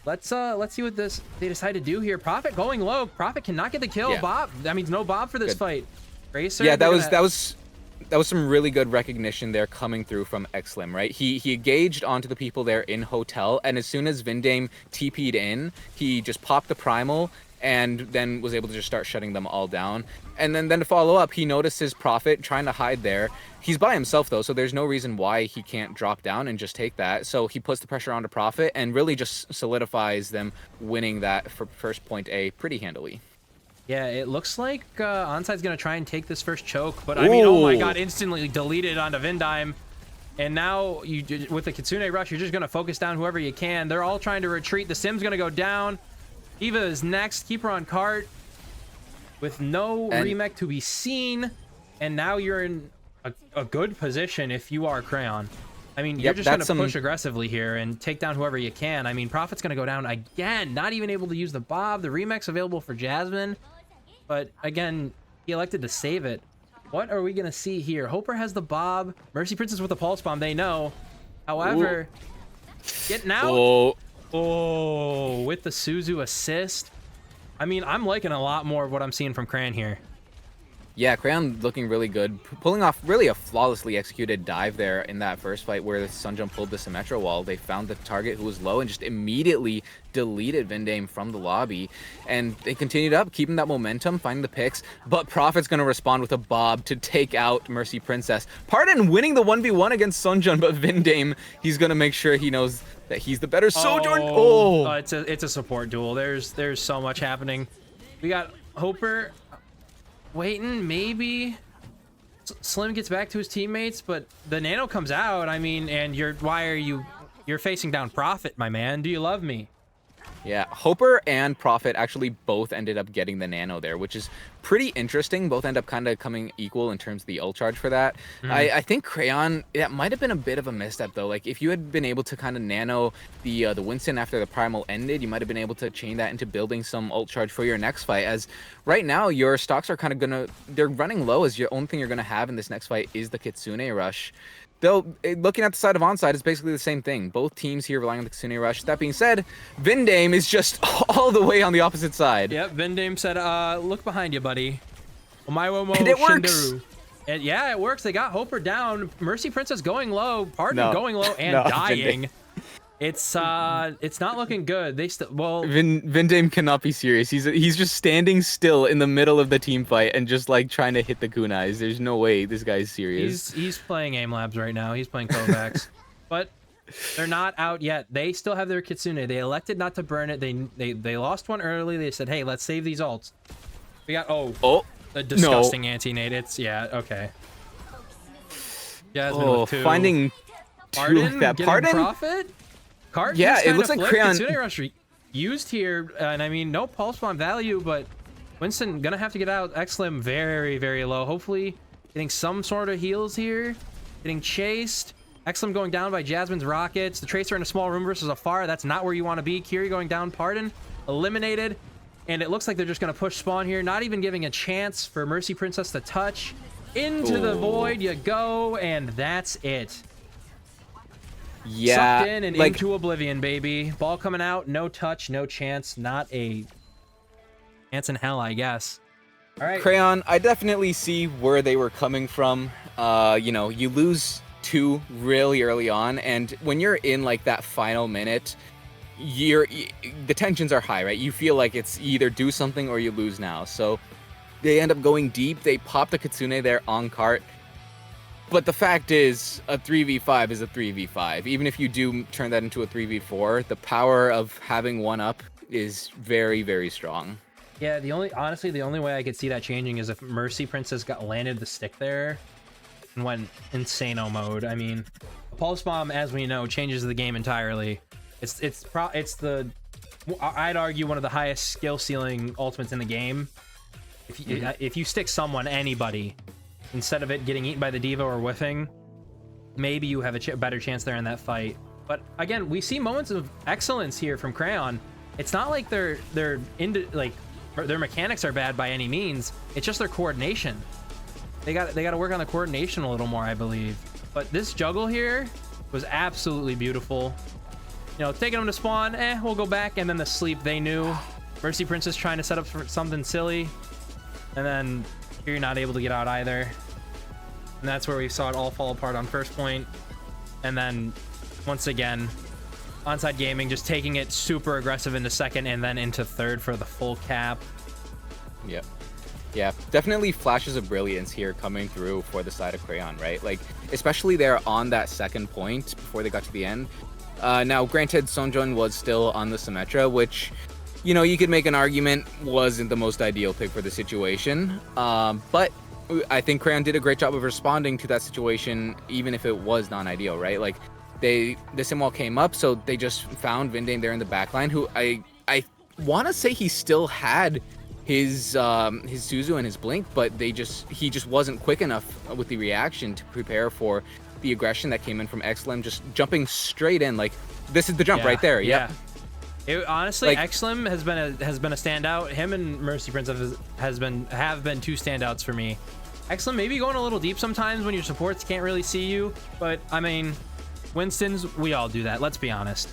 Let's see what they decide to do here. Prophet going low. Prophet cannot get the kill. Yeah. Bob. That means no Bob for this fight. Racer.
Yeah, that was some really good recognition there coming through from Xlim, right? He engaged onto the people there in hotel, and as soon as Vindame TP'd in, he just popped the primal and then was able to just start shutting them all down. And then to follow up, he notices Prophet trying to hide there. He's by himself, though, so there's no reason why he can't drop down and just take that. So he puts the pressure onto Prophet and really just solidifies them winning that for first point A pretty handily.
Yeah, it looks like Onside's going to try and take this first choke, but I mean, oh my god, instantly deleted onto Vindime. And now, with the Kitsune Rush, you're just going to focus down whoever you can. They're all trying to retreat. The Sim's going to go down. D.Va is next. Keep her on cart with no remake to be seen. And now you're in a good position if you are Crayon. I mean, you're just going to push aggressively here and take down whoever you can. I mean, Prophet's going to go down again. Not even able to use the Bob. The remake's available for Jasmine. But again, he elected to save it. What are we going to see here? Hoper has the Bob. Mercy Princess with the Pulse Bomb. They know. However, getting out. Oh, with the Suzu assist. I mean, I'm liking a lot more of what I'm seeing from Cran here.
Yeah, Crayon looking really good, pulling off really a flawlessly executed dive there in that first fight where Sunjun pulled the Symmetra wall. They found the target who was low and just immediately deleted Vindame from the lobby. And they continued up, keeping that momentum, finding the picks, but Prophet's going to respond with a Bob to take out Mercy Princess. Pardon winning the 1v1 against Sunjun, but Vindame, he's going to make sure he knows that he's the better Sojourn. Oh,
it's a support duel. There's so much happening. We got Hopper waiting, maybe Slim gets back to his teammates, but the nano comes out. I mean, and you're facing down Prophet, my man. Do you love me?
Yeah, Hopper and Prophet actually both ended up getting the nano there, which is pretty interesting. Both end up kind of coming equal in terms of the ult charge for that. I think Crayon, that might have been a bit of a misstep though. Like if you had been able to kind of nano the Winston after the primal ended, you might have been able to chain that into building some ult charge for your next fight. As right now your stocks are kind of they're running low, as your only thing you're gonna have in this next fight is the Kitsune rush. Though, looking at the side of onside, it's basically the same thing. Both teams here relying on the Kitsune rush. That being said, Vindame is just all the way on the opposite side.
Yep, Vindame said, look behind you, buddy. Omaewomo
And it works!
Shinderu. And yeah, it works. They got Hopper down. Mercy Princess going low. Pardon, going low and dying.
Vindame.
It's not looking good. They still
Vindame cannot be serious. He's just standing still in the middle of the team fight and just like trying to hit the kunais. There's no way this guy's serious.
He's playing aim labs right now. He's playing Kovacs. But they're not out yet. They still have their Kitsune. They elected not to burn it. They lost one early. They said, hey, let's save these ults. We got a disgusting anti-nade. It's okay. Jasmine with 2.
Finding
Pardon,
that Pardon
Prophet. Cart
it looks like Crayon
Kitsune rush used here, and I mean no pulse bomb value, but Winston gonna have to get out. Xlim very, very low. Hopefully getting some sort of heals here. Getting chased. Xlim going down by Jasmine's rockets. The Tracer in a small room versus a Pharah. That's not where you want to be. Kiri going down. Pardon eliminated, and it looks like they're just gonna push spawn here. Not even giving a chance for Mercy Princess to touch. Into the void you go, and that's it.
Yeah,
sucked in and into oblivion, baby. Ball coming out, no touch, no chance, not a chance in hell, I guess. All right,
Crayon, I definitely see where they were coming from. You know, you lose 2 really early on, and when you're in like that final minute, the tensions are high, right? You feel like it's either do something or you lose now. So they end up going deep. They pop the Kitsune there on cart. But the fact is, a 3v5 is a 3v5. Even if you do turn that into a 3v4, the power of having one up is very, very strong.
Yeah, honestly, the only way I could see that changing is if Mercy Princess landed the stick there and went insano mode. I mean, Pulse Bomb, as we know, changes the game entirely. I'd argue one of the highest skill ceiling ultimates in the game. If you stick anybody, instead of it getting eaten by the Diva or whiffing, maybe you have a better chance there in that fight. But again, we see moments of excellence here from Crayon. It's not like their mechanics are bad by any means. It's just their coordination. They got to work on the coordination a little more, I believe. But this juggle here was absolutely beautiful. You know, taking them to spawn, we'll go back, and then the sleep they knew. Mercy Princess trying to set up for something silly, and then you're not able to get out either. And that's where we saw it all fall apart on first point. And then once again, Onside Gaming just taking it super aggressive into second and then into third for the full cap.
Yep. Yeah, definitely flashes of brilliance here coming through for the side of Crayon, right? Like, especially there on that second point before they got to the end. Now, granted, Sunjun was still on the Symmetra, which, you know, you could make an argument wasn't the most ideal pick for the situation. But I think Crayon did a great job of responding to that situation, even if it was non-ideal, right? Like, the Simwall came up, so they just found Vindame there in the backline, who I want to say he still had his Suzu and his Blink, but he just wasn't quick enough with the reaction to prepare for the aggression that came in from Xlim, just jumping straight in. Like, this is the jump right there. Yep.
Yeah. Honestly, Xlim has been a standout. Him and Mercy Princess have been 2 standouts for me. Xlim maybe going a little deep sometimes when your supports can't really see you, but I mean, Winston's, we all do that. Let's be honest.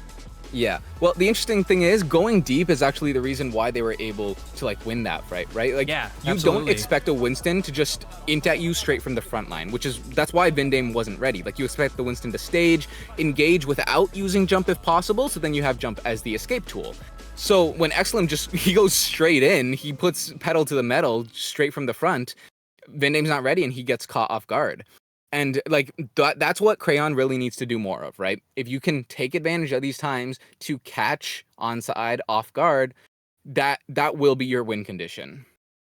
Yeah. Well, the interesting thing is going deep is actually the reason why they were able to like win that fight, right? Like
Yeah,
you
absolutely.
don't expect a Winston to just int at you straight from the front line, that's why Vindame wasn't ready. Like you expect the Winston to stage, engage without using jump if possible, so then you have jump as the escape tool. So when Exlim he goes straight in, he puts pedal to the metal straight from the front. Vindame's not ready and he gets caught off guard. And like that's what Crayon really needs to do more of, right? If you can take advantage of these times to catch onside off guard, that will be your win condition.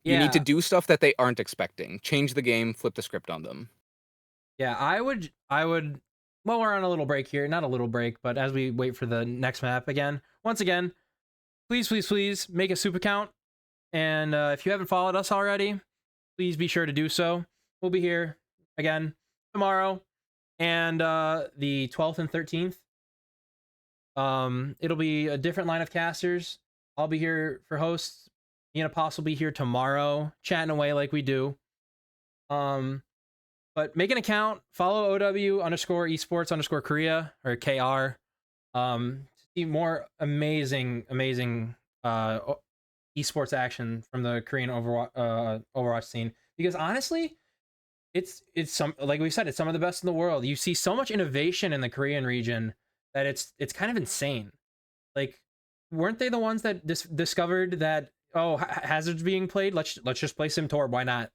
You need to
Yeah.
do stuff that they aren't expecting. Change the game, flip the script on them.
Yeah, I would well, we're on a little break here. Not a little break, but as we wait for the next map again. Once again, please make a soup account. And if you haven't followed us already, please be sure to do so. We'll be here again tomorrow and the 12th and 13th. It'll be a different line of casters. I'll be here for hosts. Me and Apostle will be here tomorrow, chatting away like we do. But make an account, follow OW_esports_Korea or KR. To see more amazing esports action from the Korean Overwatch scene. Because honestly, it's some, like we said, it's some of the best in the world. You see so much innovation in the Korean region that it's kind of insane. Like, weren't they the ones that discovered that Hazard's being played? Let's just play SimTorb. Why not?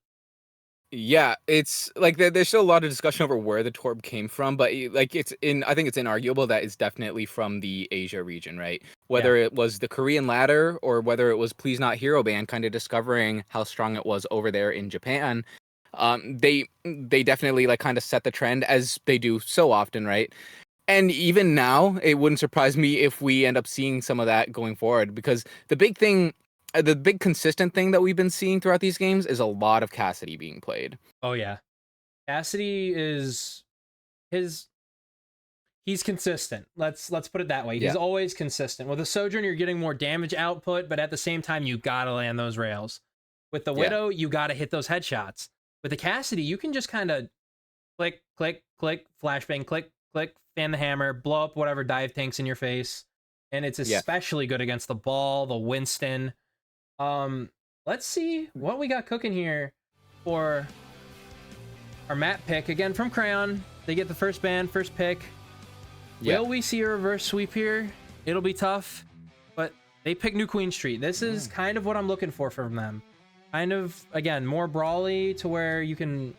Yeah, it's like there's still a lot of discussion over where the Torb came from, but like I think it's inarguable that it's definitely from the Asia region, right? Whether it was the Korean ladder or whether it was Please Not Hero Band kind of discovering how strong it was over there in Japan. They definitely like kind of set the trend as they do so often, right? And even now, it wouldn't surprise me if we end up seeing some of that going forward, because the big consistent thing that we've been seeing throughout these games is a lot of Cassidy being played.
Oh yeah, Cassidy is he's consistent. Let's put it that way.
Yeah.
He's always consistent. With a Sojourn, you're getting more damage output, but at the same time, you gotta land those rails. With the Widow, you gotta hit those headshots. With the Cassidy, you can just kind of click, click, click, flashbang, click, click, fan the hammer, blow up whatever dive tanks in your face, and it's especially good against the Ball, the Winston. Let's see what we got cooking here for our map pick again from Crayon. They get the first ban, first pick. Will we see a reverse sweep here? It'll be tough, but they pick New Queen Street. This is kind of what I'm looking for from them. Kind of, again, more brawly to where you can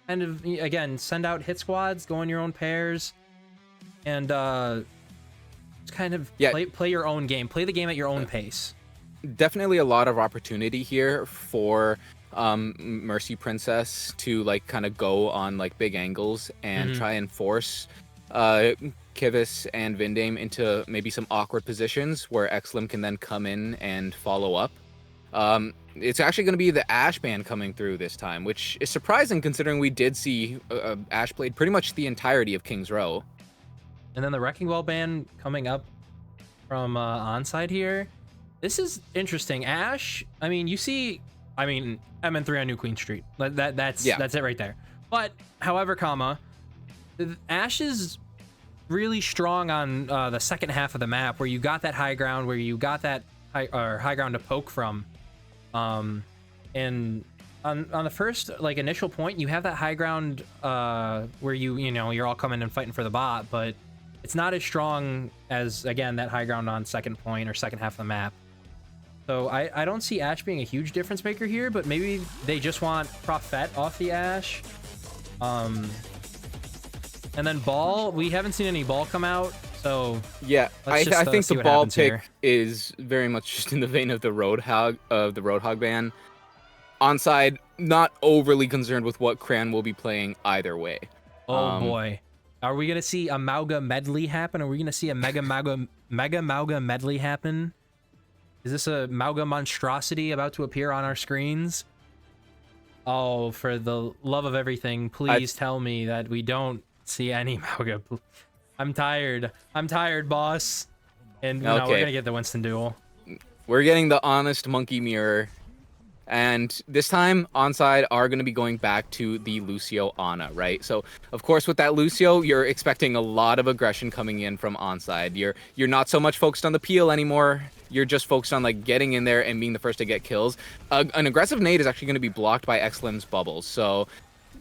kind of, again, send out hit squads, go in your own pairs, and just kind of play your own game. Play the game at your own pace.
Definitely a lot of opportunity here for Mercy Princess to like kind of go on like big angles and try and force Kivus and Vindame into maybe some awkward positions where Exlim can then come in and follow up. It's actually going to be the Ashe ban coming through this time, which is surprising considering we did see Ashe played pretty much the entirety of King's Row.
And then the Wrecking Ball ban coming up from onside here. This is interesting. Ashe, I mean, you see, MN3 on New Queen Street. That's it right there. But, however, Ashe is really strong on the second half of the map where you got that high ground, where you got that high ground to poke from. And on the first like initial point, you have that high ground where you're all coming and fighting for the bot, but it's not as strong as, again, that high ground on second point or second half of the map. So I don't see Ashe being a huge difference maker here, but maybe they just want Prophet off the Ashe. And then Ball, we haven't seen any Ball come out, so
yeah, I think the Ball pick is very much just in the vein of the Roadhog ban. Onside, not overly concerned with what Cran will be playing either way.
Oh boy. Are we gonna see a Mauga medley happen? Are we gonna see a Mega Mauga medley happen? Is this a Mauga monstrosity about to appear on our screens? Oh, for the love of everything, please tell me that we don't see any Mauga. I'm tired, boss. And no, we're gonna get the Winston duel.
We're getting the honest monkey mirror And this time, onside are going to be going back to the Lucio Ana, right? So, of course, with that Lucio, you're expecting a lot of aggression coming in from onside. You're not so much focused on the peel anymore. You're just focused on like getting in there and being the first to get kills. An aggressive nade is actually going to be blocked by Xlim's bubbles. So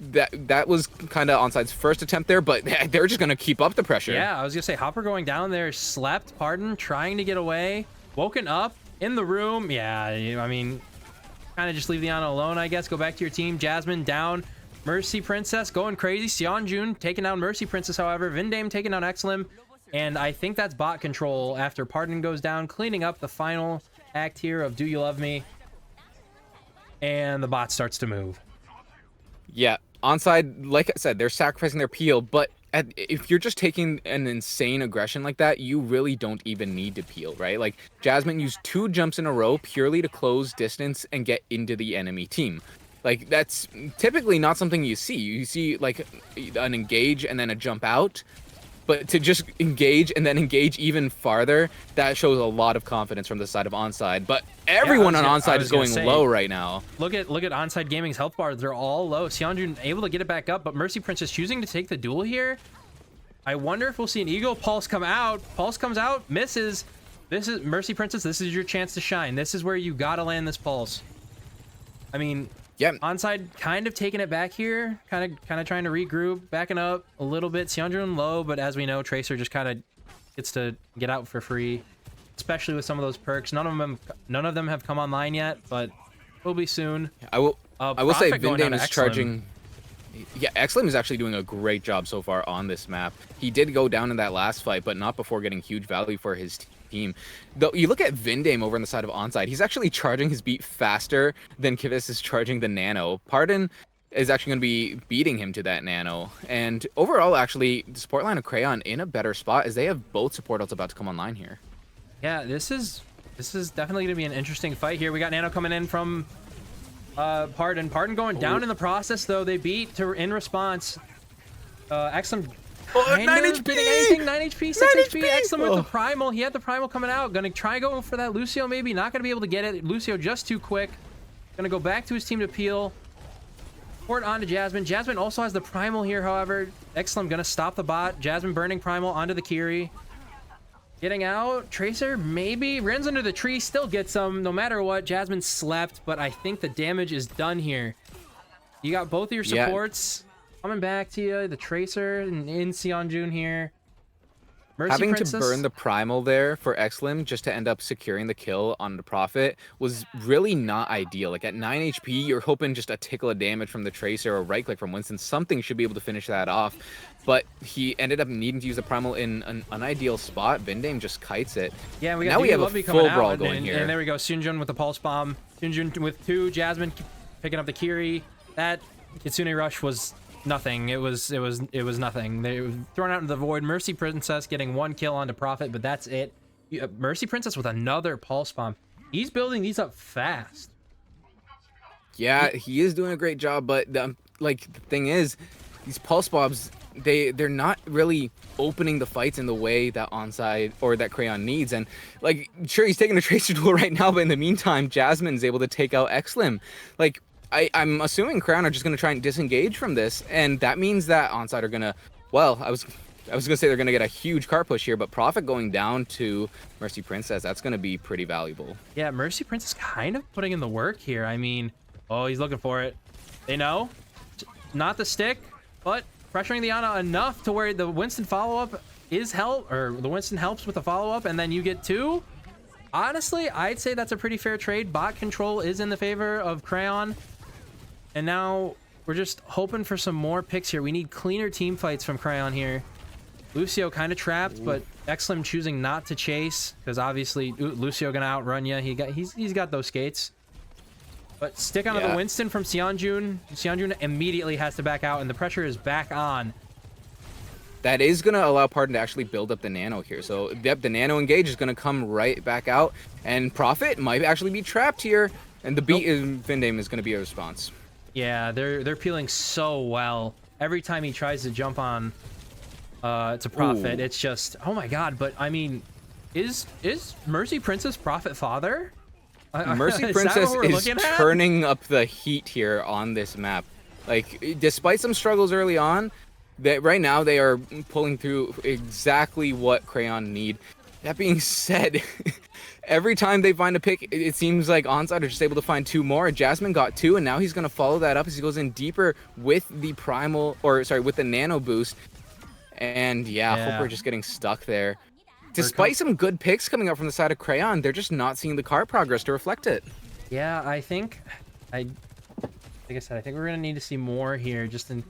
that was kind of onside's first attempt there, but they're just going to keep up the pressure.
Yeah, I was going to say, Hopper going down there, slept, Pardon, trying to get away, woken up in the room. Yeah, I mean, kind of just leave the Ana alone, I guess. Go back to your team. Jasmine down. Mercy Princess going crazy. Seonjun taking down Mercy Princess, however. Vindame taking down Xlim. And I think that's bot control after Pardon goes down, cleaning up the final act here of Do You Love Me? And the bot starts to move.
Yeah, onside, like I said, they're sacrificing their peel, but if you're just taking an insane aggression like that, you really don't even need to peel, right? Like, Jasmine used 2 jumps in a row purely to close distance and get into the enemy team. Like, that's typically not something you see. You see, like, an engage and then a jump out. But to just engage and then engage even farther, that shows a lot of confidence from the side of onside. But everyone on onside is going low right now.
Look at onside gaming's health bars; they're all low. Seonjun able to get it back up, but Mercy Princess choosing to take the duel here. I wonder if we'll see an Eagle Pulse come out. Pulse comes out, misses. This is Mercy Princess. This is your chance to shine. This is where you gotta land this Pulse. I mean,
yeah,
onside kind of taking it back here, kind of trying to regroup, backing up a little bit. Seonjun low, but as we know, Tracer just kind of gets to get out for free, especially with some of those perks. None of them have come online yet, but will be soon.
I will say Vindame is charging. Yeah, Xlim is actually doing a great job so far on this map. He did go down in that last fight, but not before getting huge value for his team. Though you look at Vindame over on the side of onside, he's actually charging his beat faster than Kivas is charging the nano. Pardon is actually going to be beating him to that nano. And overall, actually, the support line of Crayon in a better spot as they have both support ults about to come online here.
Yeah, this is definitely going to be an interesting fight here. We got nano coming in from Pardon going down in the process, though. They beat in response. Xlim 9 HP! Getting anything, 9 HP, 6 HP. Xlim with the primal. He had the primal coming out. Gonna try go for that Lucio, maybe. Not gonna be able to get it. Lucio just too quick. Gonna go back to his team to peel. Port onto Jasmine. Jasmine also has the primal here, however. Xlim gonna stop the bot. Jasmine burning primal onto the Kiri. Getting out. Tracer, maybe. Runs under the tree. Still gets some. No matter what, Jasmine slept, but I think the damage is done here. You got both of your supports. Coming back to you, the Tracer and in Seonjun here. Mercy
Having
Princess.
to burn the primal there for Xlim just to end up securing the kill on the Prophet was really not ideal. Like at 9 HP, you're hoping just a tickle of damage from the Tracer or right click from Winston. Something should be able to finish that off. But he ended up needing to use the primal in an unideal spot. Vindame just kites it.
Yeah, we got
now we have a full brawl going here.
And there we go. Seonjun with the pulse bomb. Seonjun with 2. Jasmine picking up the Kiri. That Kitsune Rush was nothing. It was nothing. They were thrown out into the void. Mercy Princess getting 1 kill onto Prophet, but that's it. Mercy Princess with another pulse bomb. He's building these up fast.
Yeah, he is doing a great job, but the thing is, these pulse bombs, they're not really opening the fights in the way that onside or that Crayon needs. And like, sure, he's taking a Tracer duel right now, but in the meantime, Jasmine's able to take out Xlim. Like, I'm assuming Crayon are just going to try and disengage from this, and that means that onside are going to, well, I was going to say they're going to get a huge car push here, but Prophet going down to Mercy Princess, that's going to be pretty valuable.
Yeah, Mercy Princess kind of putting in the work here. I mean, oh, he's looking for it. They know. Not the stick, but pressuring the Ana enough to where the Winston follow-up is help, or the Winston helps with the follow-up, and then you get 2. Honestly, I'd say that's a pretty fair trade. Bot control is in the favor of Crayon. And now we're just hoping for some more picks here. We need cleaner team fights from Crayon here. Lucio kind of trapped, but Xlim choosing not to chase because obviously Lucio gonna outrun you. He's got those skates. But stick onto the Winston from Seonjun. Seonjun immediately has to back out, and the pressure is back on.
That is going to allow Pardon to actually build up the nano here. So, yep, the nano engage is going to come right back out, and Prophet might actually be trapped here, and the beat in Vindame is going to be a response.
Yeah, they're peeling so well. Every time he tries to jump on to Prophet, it's just, oh my god. But I mean, is Mercy Princess Prophet father?
Mercy
Is that
Princess
what we're
is
looking at?
turning up the heat here on this map. Like, despite some struggles early on, right now they are pulling through exactly what Crayon need. That being said, every time they find a pick, it seems like Onside are just able to find 2 more. Jasmine got 2, and now he's going to follow that up as he goes in deeper with the with the Nano Boost. And yeah, Hopper just getting stuck there. Despite some good picks coming up from the side of Crayon, they're just not seeing the car progress to reflect it.
Yeah, like I said, I think we're gonna need to see more here. Just in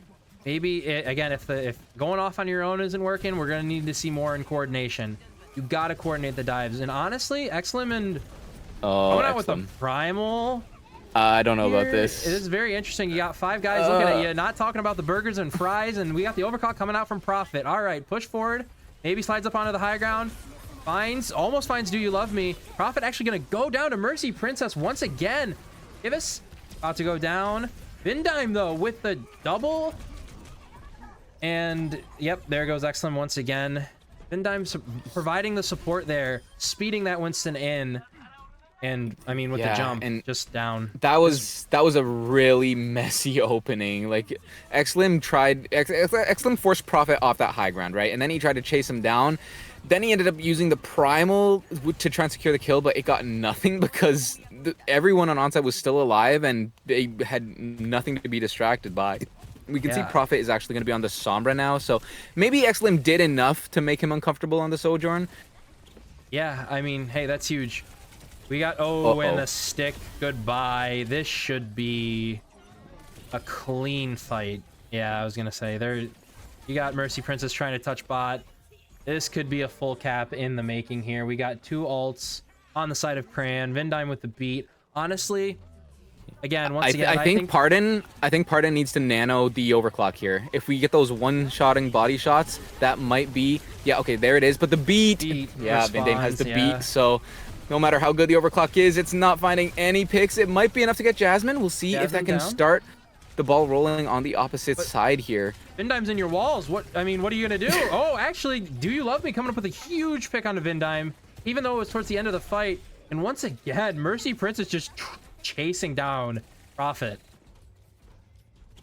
maybe again, if going off on your own isn't working, we're gonna need to see more in coordination. You gotta coordinate the dives. And honestly, Exlim and going out with the primal.
I don't know about this.
It is very interesting. You got 5 guys looking at you, not talking about the burgers and fries, and we got the overclock coming out from Prophet. All right, push forward. Maybe slides up onto the high ground. Almost finds Do You Love Me. Prophet actually gonna go down to Mercy Princess once again. Givus about to go down. Vindime though with the double. And yep, there goes Exlim once again. Vindime's providing the support there, speeding that Winston in. And I mean, with the jump and just down.
That was a really messy opening. Like Exlim forced Prophet off that high ground, right? And then he tried to chase him down. Then he ended up using the primal to try and secure the kill, but it got nothing because everyone on onside was still alive and they had nothing to be distracted by. We can see Prophet is actually going to be on the Sombra now, so maybe Exlim did enough to make him uncomfortable on the Sojourn.
Yeah, I mean, hey, that's huge. We got and a stick. Goodbye. This should be a clean fight. Yeah, I was gonna say you got Mercy Princess trying to touch bot. This could be a full cap in the making here. We got 2 ults on the side of Crayon. Vindime with the beat. Honestly, again, once again,
I think Pardon needs to nano the overclock here. If we get those one-shotting body shots, that might be okay. There it is. But the beat Vindime has the beat, so. No matter how good the overclock is, it's not finding any picks. It might be enough to get Jasmine. We'll see if that can start the ball rolling on the opposite side here.
Vindime's in your walls. What are you gonna do? Oh, actually, Do You Love Me coming up with a huge pick onto Vindime, even though it was towards the end of the fight. And once again, Mercy Princess just chasing down Prophet.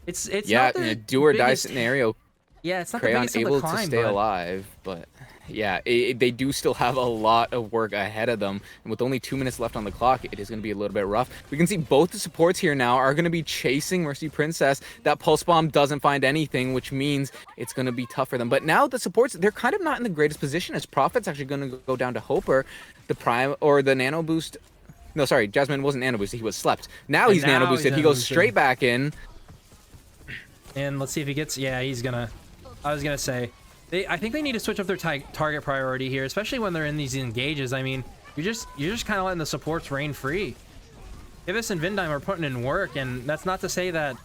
It's not
in a do or die scenario.
Yeah, it's not
Crayon
the biggest
able
of the climb,
to stay alive, but. Yeah, they do still have a lot of work ahead of them. And with only 2 minutes left on the clock, it is going to be a little bit rough. We can see both the supports here now are going to be chasing Mercy Princess. That Pulse Bomb doesn't find anything, which means it's going to be tough for them. But now the supports, they're kind of not in the greatest position as Prophet's actually going to go down to Hopper. The Prime, or the Nano Boost. No, sorry, Jasmine wasn't Nano Boosted, he was slept. Now he's Nano Boosted, he goes straight back in.
And let's see if he gets, he's going to, I was going to say, I think they need to switch up their target priority here, especially when they're in these engages. I mean, you're just kind of letting the supports reign free. Givus and Vindime are putting in work, and that's not to say that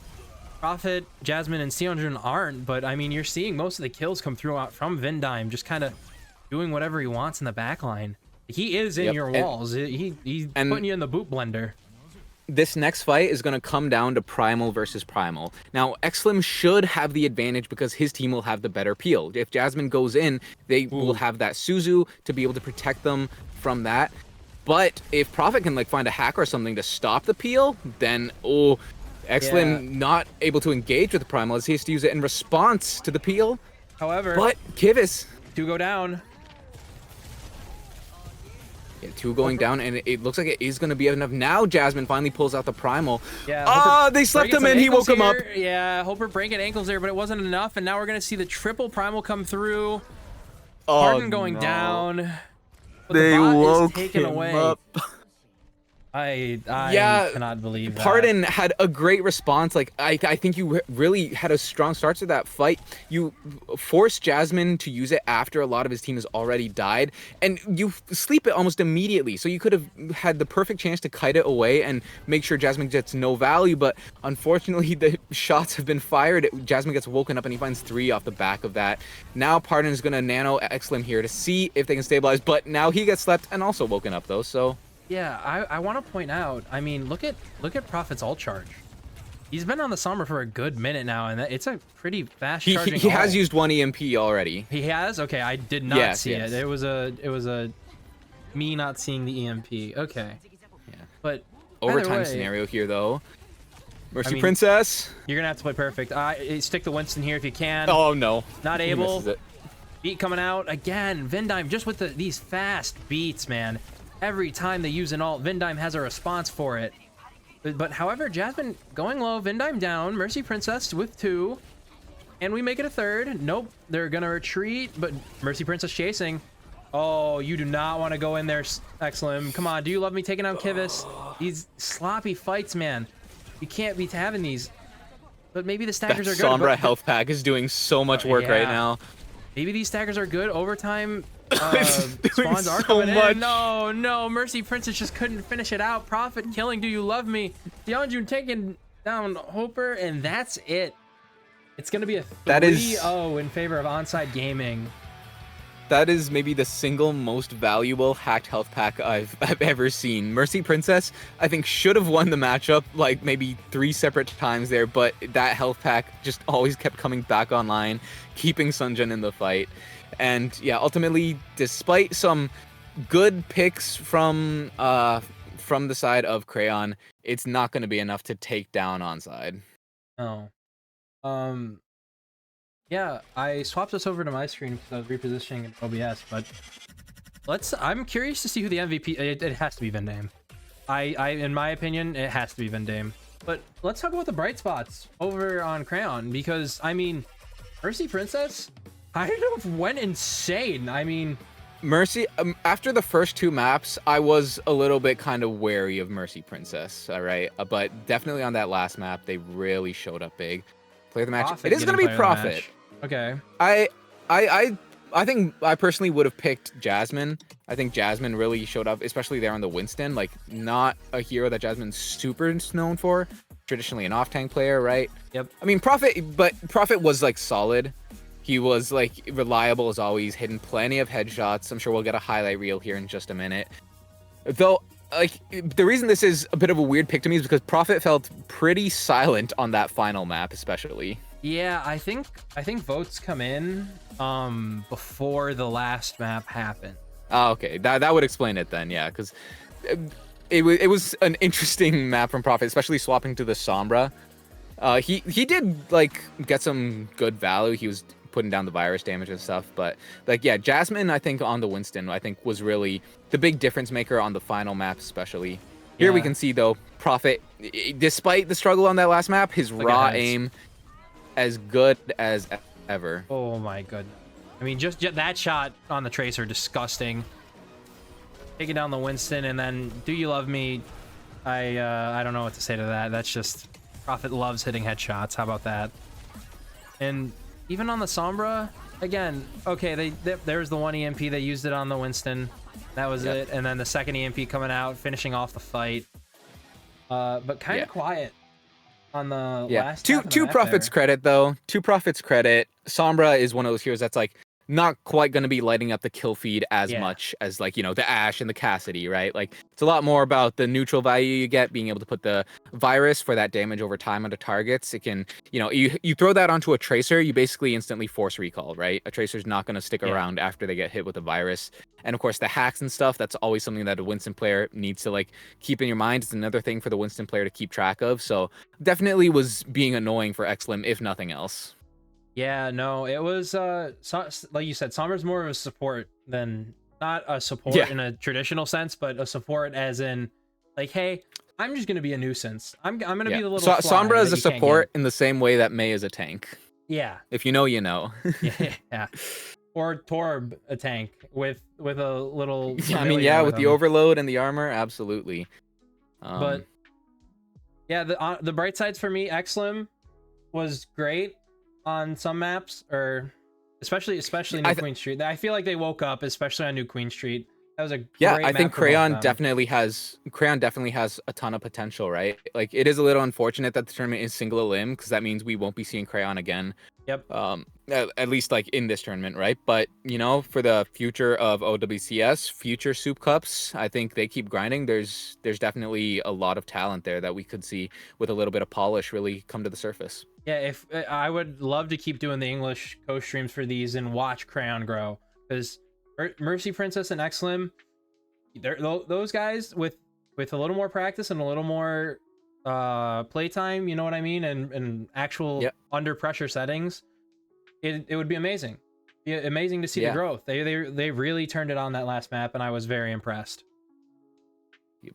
Prophet, Jasmine, and Seonjun aren't, but I mean, you're seeing most of the kills come through out from Vindime, just kind of doing whatever he wants in the backline. He is in your walls. He's putting you in the boot blender.
This next fight is going to come down to Primal versus Primal. Now, Exlim should have the advantage because his team will have the better peel. If Jasmine goes in, they will have that Suzu to be able to protect them from that. But if Prophet can find a hack or something to stop the peel, then Exlim not able to engage with the Primal as he has to use it in response to the peel.
However,
but Kivus
2 go down.
Yeah, 2 going down, and it looks like it is going to be enough. Now Jasmine finally pulls out the primal.
Yeah.
They slept him in. He woke him up.
Yeah, Hopper breaking ankles there, but it wasn't enough. And now we're going to see the triple primal come through.
Oh,
Pardon going down. But
they
the bot
woke
is taken
him
away.
up.
I cannot believe that.
Pardon had a great response. I think you really had a strong start to that fight. You forced Jasmine to use it after a lot of his team has already died, and you sleep it almost immediately. So you could have had the perfect chance to kite it away and make sure Jasmine gets no value, but unfortunately the shots have been fired. Jasmine gets woken up and he finds 3 off the back of that. Now Pardon is going to nano Exlim here to see if they can stabilize, but now he gets slept and also woken up though, so...
Yeah, I want to point out, I mean, look at Prophet's ult charge. He's been on the Sombra for a good minute now, and it's a pretty fast charging
He has used 1 EMP already.
He has? Okay, I did not see it. It was a me not seeing the EMP. Okay.
Yeah.
But
Overtime scenario here, though. Mercy Princess.
You're gonna have to play perfect. Stick to Winston here if you can.
Oh no.
Not
He
able.
misses it.
Beat coming out again. Vindime just with these fast beats, man. Every time they use an ult, Vindime has a response for it. But however, Jasmine going low, Vindime down, Mercy Princess with 2. And we make it a 3rd. Nope, they're gonna retreat, but Mercy Princess chasing. Oh, you do not want to go in there, Exlim. Come on, do you love me taking out Kivas? These sloppy fights, man. You can't be having these. But maybe the staggers are good.
Sombra health pack is doing so much work right now.
Maybe these staggers are good. Overtime spawns are
so
coming
much.
in. No, Mercy Princess just couldn't finish it out. Prophet killing Do You Love Me? Yeonjun taking down Hopper, and that's it. It's going to be a 3-0 in favor of Onside Gaming.
That is maybe the single most valuable hacked health pack I've ever seen. Mercy Princess, I think, should have won the matchup like maybe 3 separate times there, but that health pack just always kept coming back online, keeping Sunjun in the fight. And yeah, ultimately, despite some good picks from the side of Crayon, it's not going to be enough to take down Onside.
Oh. Yeah, I swapped this over to my screen because I was repositioning in OBS, but I'm curious to see who the MVP. It has to be Vindame. In my opinion, it has to be Vindame. But let's talk about the bright spots over on Crayon, because I mean, Mercy Princess kind of went insane. I mean,
Mercy, after the first 2 maps, I was a little bit kind of wary of Mercy Princess, all right? But definitely on that last map, they really showed up big. Play the match.
Prophet
It is going to be Prophet.
Okay.
I think I personally would have picked Jasmine. I think Jasmine really showed up, especially there on the Winston. Like, not a hero that Jasmine's super known for. Traditionally an off-tank player, right?
Yep.
I mean, Prophet was, like, solid. He was, like, reliable as always, hitting plenty of headshots. I'm sure we'll get a highlight reel here in just a minute. Though, like, the reason this is a bit of a weird pick to me is because Prophet felt pretty silent on that final map, especially.
Yeah, I think votes come in before the last map happened.
Oh, okay. That would explain it then, yeah, because it was an interesting map from Prophet, especially swapping to the Sombra. He did, like, get some good value. He was putting down the virus damage and stuff, but, like, yeah, Jasmine, I think, on the Winston, I think, was really the big difference maker on the final map, especially. Here we can see, though, Prophet, despite the struggle on that last map, his raw aim as good as ever.
Oh my goodness. I mean, just that shot on the Tracer, disgusting. Taking down the Winston, and then Do You Love Me? I don't know what to say to that. That's just, Prophet loves hitting headshots. How about that? And even on the Sombra, again, okay, there's the 1 EMP. They used it on the Winston. That was it. And then the second EMP coming out, finishing off the fight. But kind of quiet on the last.
Two Prophet's credit, though. Two Prophet's credit. Sombra is one of those heroes that's, like, not quite going to be lighting up the kill feed as much as, like, you know, the Ashe and the Cassidy, right? Like, it's a lot more about the neutral value you get, being able to put the virus for that damage over time onto targets. It can, you know, you throw that onto a Tracer, you basically instantly force recall, right? A Tracer's not going to stick around after they get hit with the virus. And, of course, the hacks and stuff, that's always something that a Winston player needs to, like, keep in your mind. It's another thing for the Winston player to keep track of. So, definitely was being annoying for Exlim, if nothing else.
Yeah, no, it was like you said, Sombra's more of a support than, not a support in a traditional sense, but a support as in, like, hey, I'm just gonna be a nunuisance. I'm gonna be the little
Sombra is a support in the same way that Mei is a tank.
Yeah.
If you know, you know.
Yeah. Or Torb a tank with a little.
I mean, yeah, with the overload and the armor, absolutely.
But yeah, the bright sides for me, Exlim was great on some maps, or especially New Queen Street. I feel like they woke up, especially on New Queen Street. That was a great
I think
map
Crayon definitely has a ton of potential, right? Like, it is a little unfortunate that the tournament is single elim, because that means we won't be seeing Crayon again.
Yep.
At least, like, in this tournament, right? But, you know, for the future of OWCS, future SOOP Cups, I think they keep grinding. There's definitely a lot of talent there that we could see, with a little bit of polish, really come to the surface.
Yeah, if I would love to keep doing the English co-streams for these and watch Crayon grow, because Mercy Princess and Exlim, those guys with with a little more practice and a little more playtime, you know what I mean, and actual
Yep.
under pressure settings, it would be amazing. Yeah, amazing to see the
Yeah.
growth. They really turned it on that last map, and I was very impressed.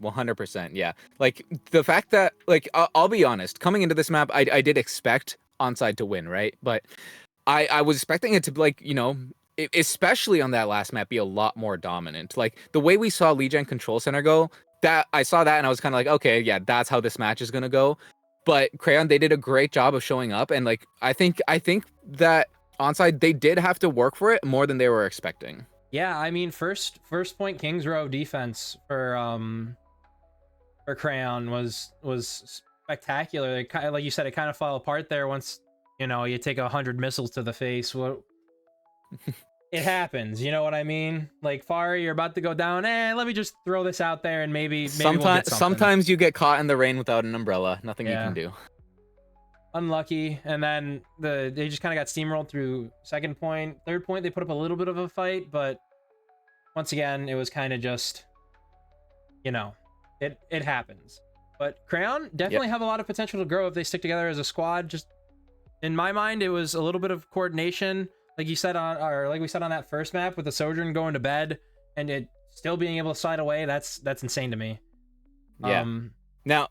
100%. Yeah. Like the fact that, like, I'll be honest, coming into this map, I did expect Onside to win, right? But I was expecting it to be like, especially on that last map, be a lot more dominant. Like the way we saw Lee Gen Control Center go, that I saw that and I was kind of like, okay, yeah, that's how this match is gonna go. But Crayon, they did a great job of showing up, and like I think that Onside, they did have to work for it more than they were expecting.
Yeah, I mean, first point Kings Row defense for Crayon was spectacular. It kind of, like you said, it kind of fell apart there once you take 100 missiles to the face. What it happens, you know what I mean? Like, Far, you're about to go down. Let me just throw this out there and maybe we'll get something.
Sometimes you get caught in the rain without an umbrella. Nothing you can do.
Unlucky. And then they just kind of got steamrolled through second point. Third point, they put up a little bit of a fight, but once again, it was kind of just, it happens. But Crayon definitely have a lot of potential to grow if they stick together as a squad. Just in my mind, it was a little bit of coordination, like you said like we said on that first map with the Sojourn going to bed and it still being able to slide away. That's insane to me.
Yeah. Now,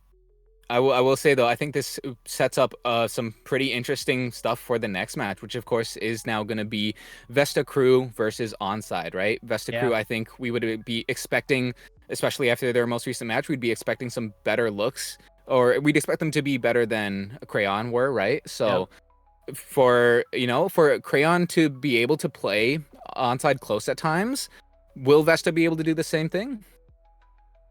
I will say though, I think this sets up some pretty interesting stuff for the next match, which of course is now going to be Vesta Crew versus Onside, right? Vesta Crew, I think we would be expecting, especially after their most recent match, we'd be expecting some better looks, or we'd expect them to be better than Crayon were, right? So for Crayon to be able to play Onside close at times, will Vesta be able to do the same thing?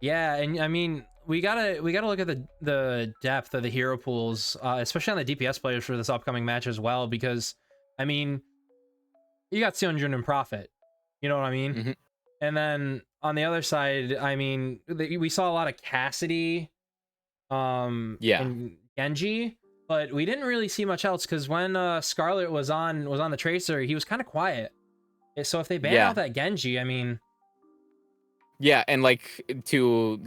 Yeah, and I mean, we gotta look at the depth of the hero pools, especially on the DPS players for this upcoming match as well, because I mean, you got Seonjun and Prophet, you know what I mean?
Mm-hmm.
And then on the other side, I mean, we saw a lot of Cassidy, and Genji, but we didn't really see much else because when Scarlet was on the Tracer, he was kind of quiet. So if they ban out that Genji, I mean.
Yeah, and to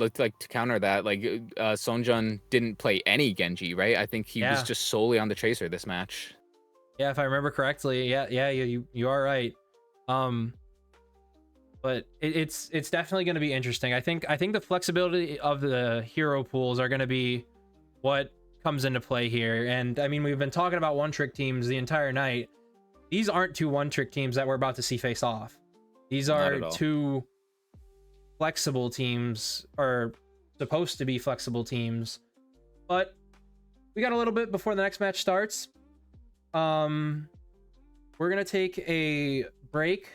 counter that, Sonjun didn't play any Genji, right? I think he was just solely on the Tracer this match.
Yeah, if I remember correctly. Yeah, you are right. But it's definitely going to be interesting. I think the flexibility of the hero pools are going to be what comes into play here. And I mean, we've been talking about one-trick teams the entire night. These aren't two one-trick teams that we're about to see face off. These are two flexible teams, or supposed to be flexible teams, but we got a little bit before the next match starts. We're gonna take a break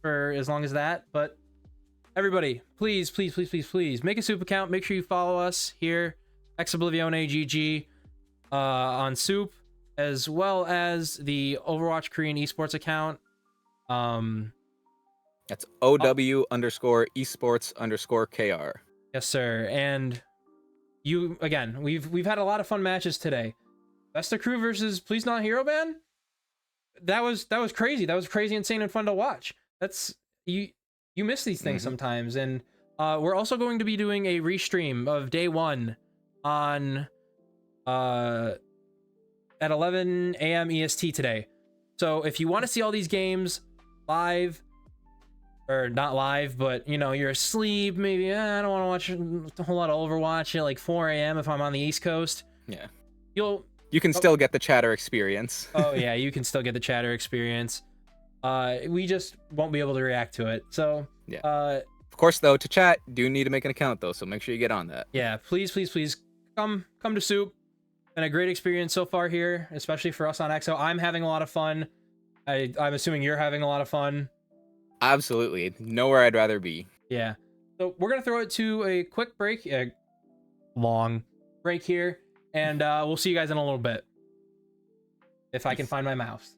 for as long as that, but everybody, please make a SOOP account. Make sure you follow us here, Ex Oblivione GG, on SOOP, as well as the Overwatch Korean esports account.
That's OW_esports_KR.
Yes, sir. And we've had a lot of fun matches today. Vesta Crew versus Please Not Hero Ban. That was crazy. That was crazy, insane, and fun to watch. That's you miss these things sometimes. And we're also going to be doing a restream of day one on at 11 a.m. EST today. So if you want to see all these games live, or not live, but you're asleep, maybe I don't want to watch a whole lot of Overwatch at like 4 a.m. if I'm on the East Coast.
Yeah,
you
can still get the chatter experience.
Oh yeah, you can still get the chatter experience. We just won't be able to react to it. So
yeah. Of course, though, to chat, do need to make an account though, so make sure you get on that.
Yeah, please come to SOOP. Been a great experience so far here, especially for us on EXO. I'm having a lot of fun. I'm assuming you're having a lot of fun.
Absolutely. Nowhere I'd rather be.
Yeah. So we're going to throw it to a quick break, a long break here, and we'll see you guys in a little bit. If I can find my mouse.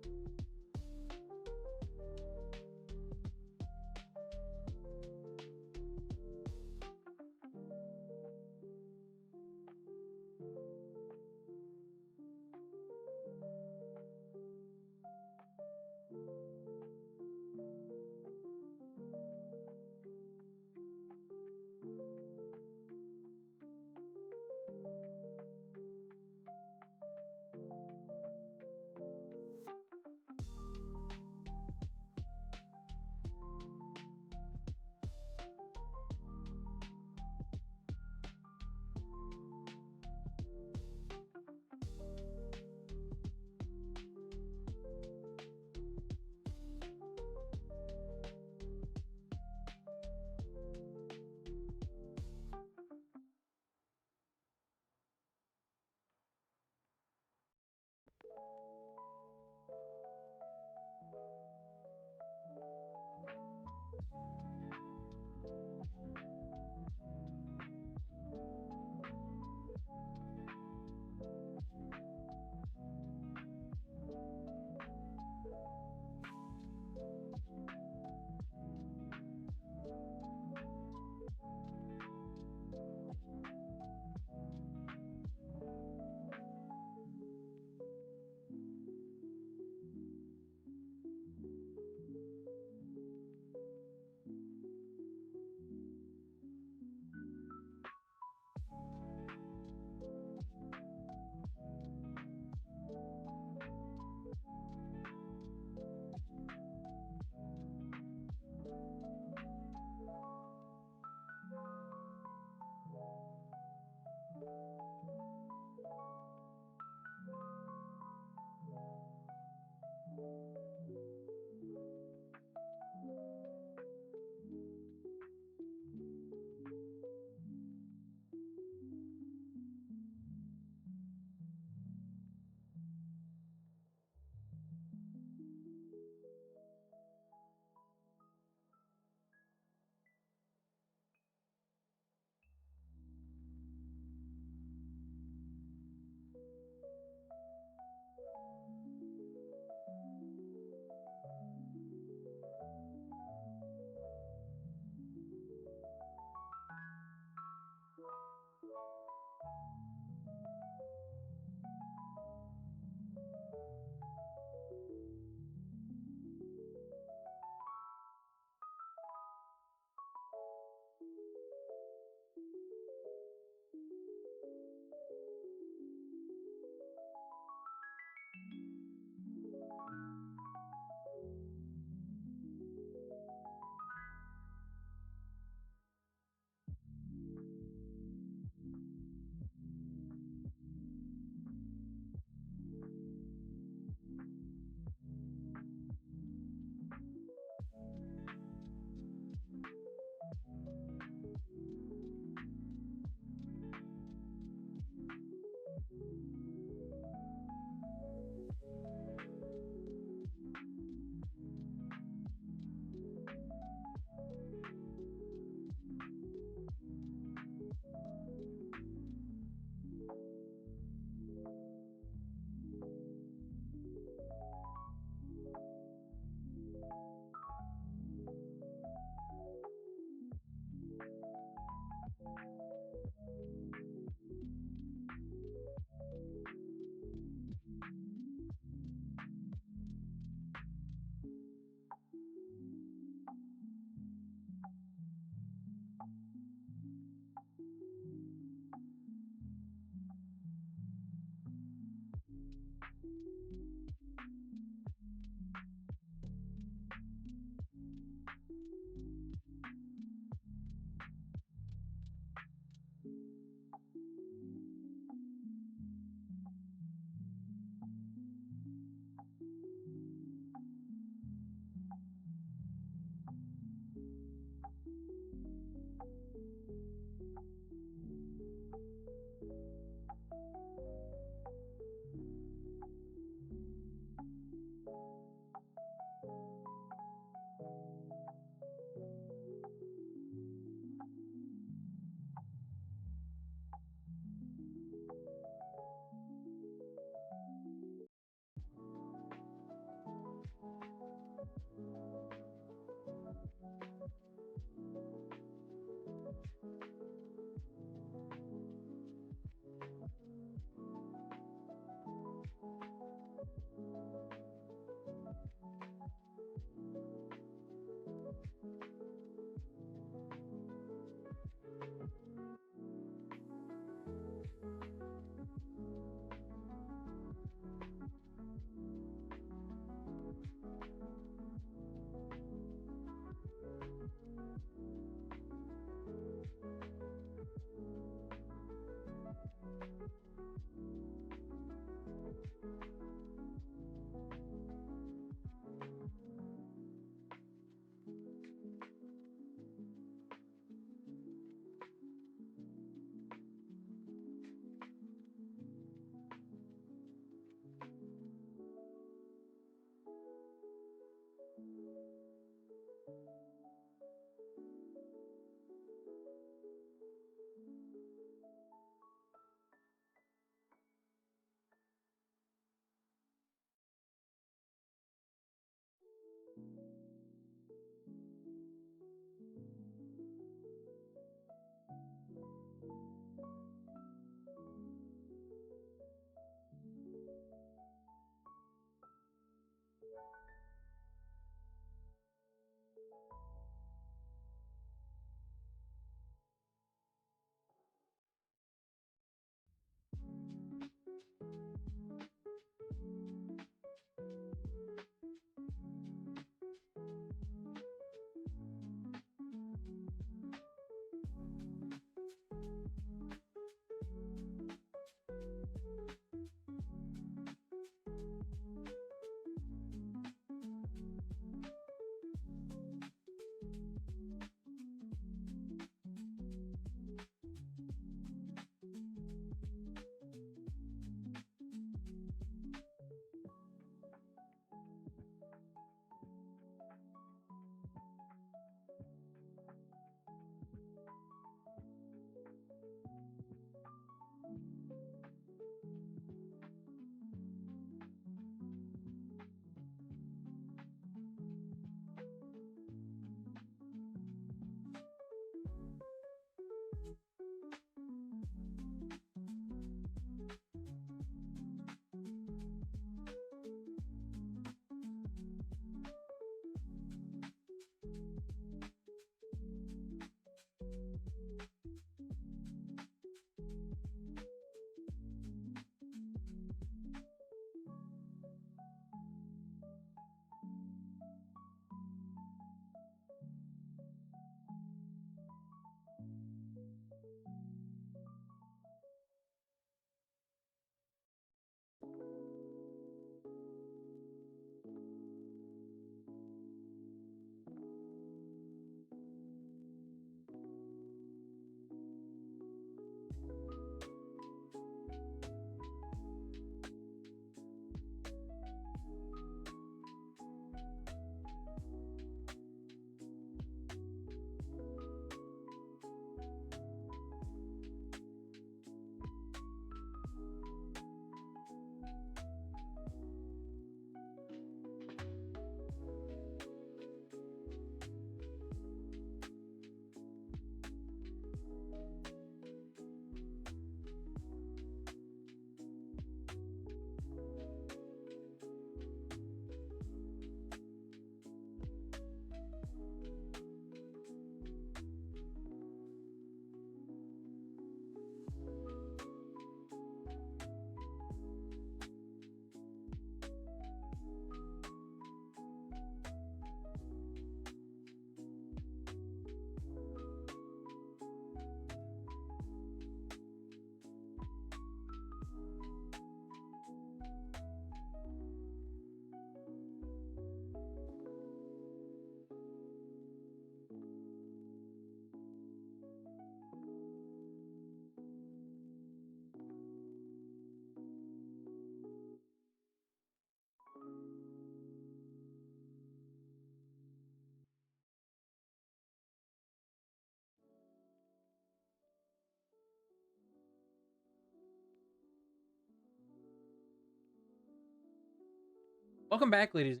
Welcome back, ladies.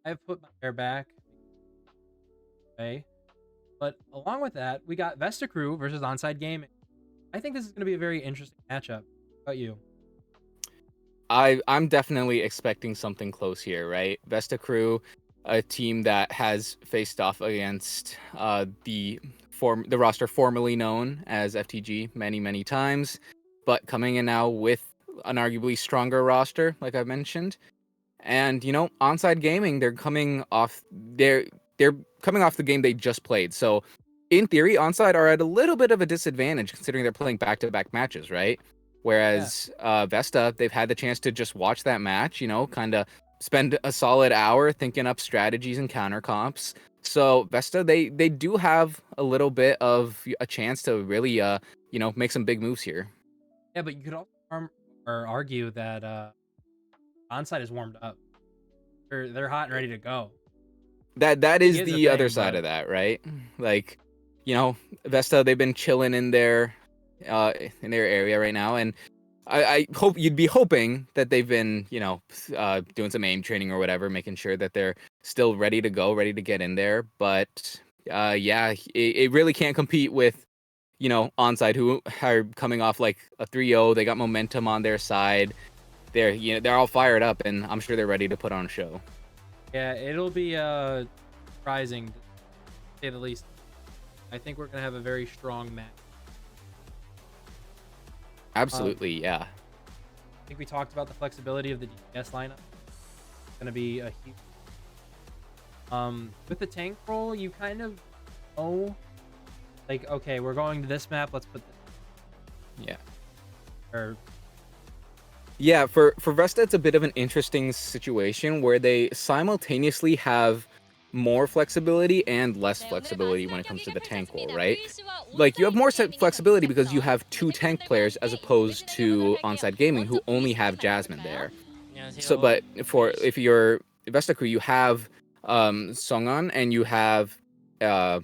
I've put my hair back. Okay. But along with that, we got Vesta Crew versus Onside Gaming. I think this is going to be a very interesting matchup. How about you?
I'm definitely expecting something close here, right? Vesta Crew, a team that has faced off against the roster formerly known as FTG many times, but coming in now with an arguably stronger roster, like I mentioned. And Onside Gaming, they're coming off the game they just played. So in theory, Onside are at a little bit of a disadvantage considering they're playing back-to-back matches, right?
Yeah.
Whereas Vesta, they've had the chance to just watch that match, kind of spend a solid hour thinking up strategies and counter comps. So Vesta, they do have a little bit of a chance to really make some big moves here.
Yeah, but you could also or argue that Onside is warmed up. They're hot and ready to go.
That
It
is
is a
the other
thing,
side
but
of that, right? Like, Vesta, they've been chilling uh in their area right now, and I hope you'd be hoping that they've been, doing some aim training or whatever, making sure that they're still ready to go, ready to get in there. But yeah, it really can't compete with, Onside, who are coming off like a 3-0. They got momentum on their side. They're all fired up, and I'm sure they're ready to put on a show.
yeah, it'll be surprising to say the least. I think we're gonna have a very strong match. Um,
Absolutely, yeah.
I think we talked about the flexibility of the DPS lineup. It's gonna be a huge. With the tank role, you kind of know, like, okay, we're going to this map. Let's put this.
Yeah.
Or
Yeah, for Vesta, it's a bit of an interesting situation where they simultaneously have more flexibility and less flexibility when it comes to the tank role, right? Like, you have more flexibility because you have two tank players as opposed to Onside Gaming, who only have Jasmine there. So, but if you're Vesta Crew, you have Songan and you have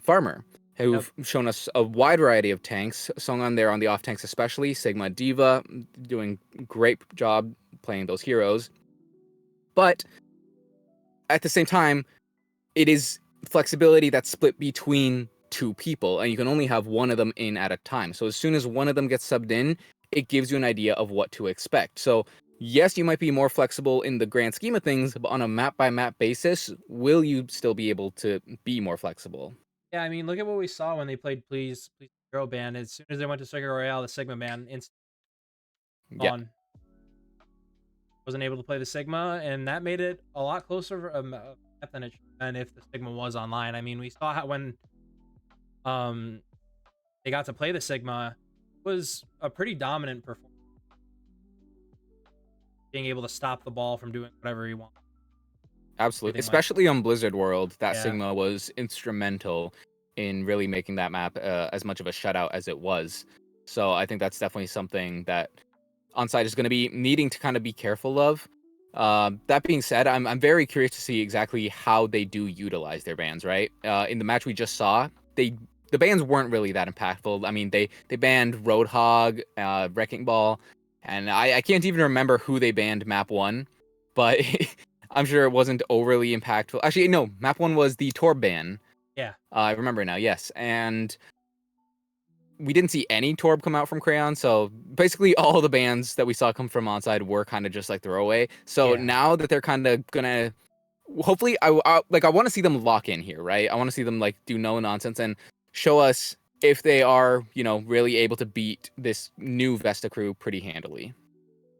Farmer, who've shown us a wide variety of tanks. Songan there on the off tanks, especially Sigma Diva, doing great job playing those heroes. But at the same time, it is flexibility that's split between two people, and you can only have one of them in at a time. So as soon as one of them gets subbed in, it gives you an idea of what to expect. So yes, you might be more flexible in the grand scheme of things, but on a map by map basis, will you still be able to be more flexible?
yeah, I mean, look at what we saw when they played Please Hero Band. As soon as they went to Circuit Royale, the Sigma ban instantly
Yeah,
gone. Wasn't able to play the Sigma, and that made it a lot closer than it should have been if the Sigma was online. I mean, we saw how when um they got to play the Sigma, it was a pretty dominant performance, being able to stop the ball from doing whatever he wants.
absolutely.
Everything like
Especially on Blizzard World, that
yeah,
Sigma was instrumental in really making that map as much of a shutout as it was. So I think that's definitely something that Onside is going to be needing to kind of be careful of. That being said, I'm very curious to see exactly how they do utilize their bans. Right, in the match we just saw, the bans weren't really that impactful. I mean, they banned Roadhog, Wrecking Ball, and I can't even remember who they banned map one, but I'm sure it wasn't overly impactful. Actually, no, map one was the Torb ban.
yeah,
I remember now. Yes, and we didn't see any Torb come out from Crayon, so basically all the bans that we saw come from Onside were kind of just like throwaway. So
yeah,
now that they're kind of gonna, hopefully, I want to see them lock in here, right? I want to see them like do no nonsense and show us if they are, really able to beat this new Vesta crew pretty handily.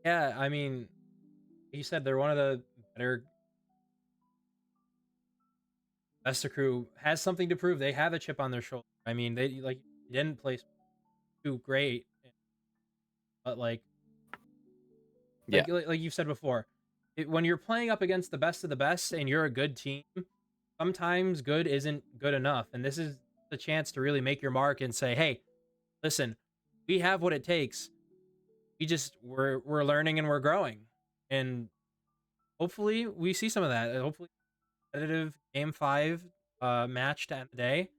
yeah. I mean, you said they're one of the better. Vesta Crew has something to prove. They have a chip on their shoulder. I mean, they like didn't play too great, but
Yeah,
like you said before, when you're playing up against the best of the best and you're a good team, sometimes good isn't good enough. And this is the chance to really make your mark and say, "Hey, listen, we have what it takes. We're learning and we're growing." And hopefully we see some of that. Hopefully competitive game 5 match to end the day.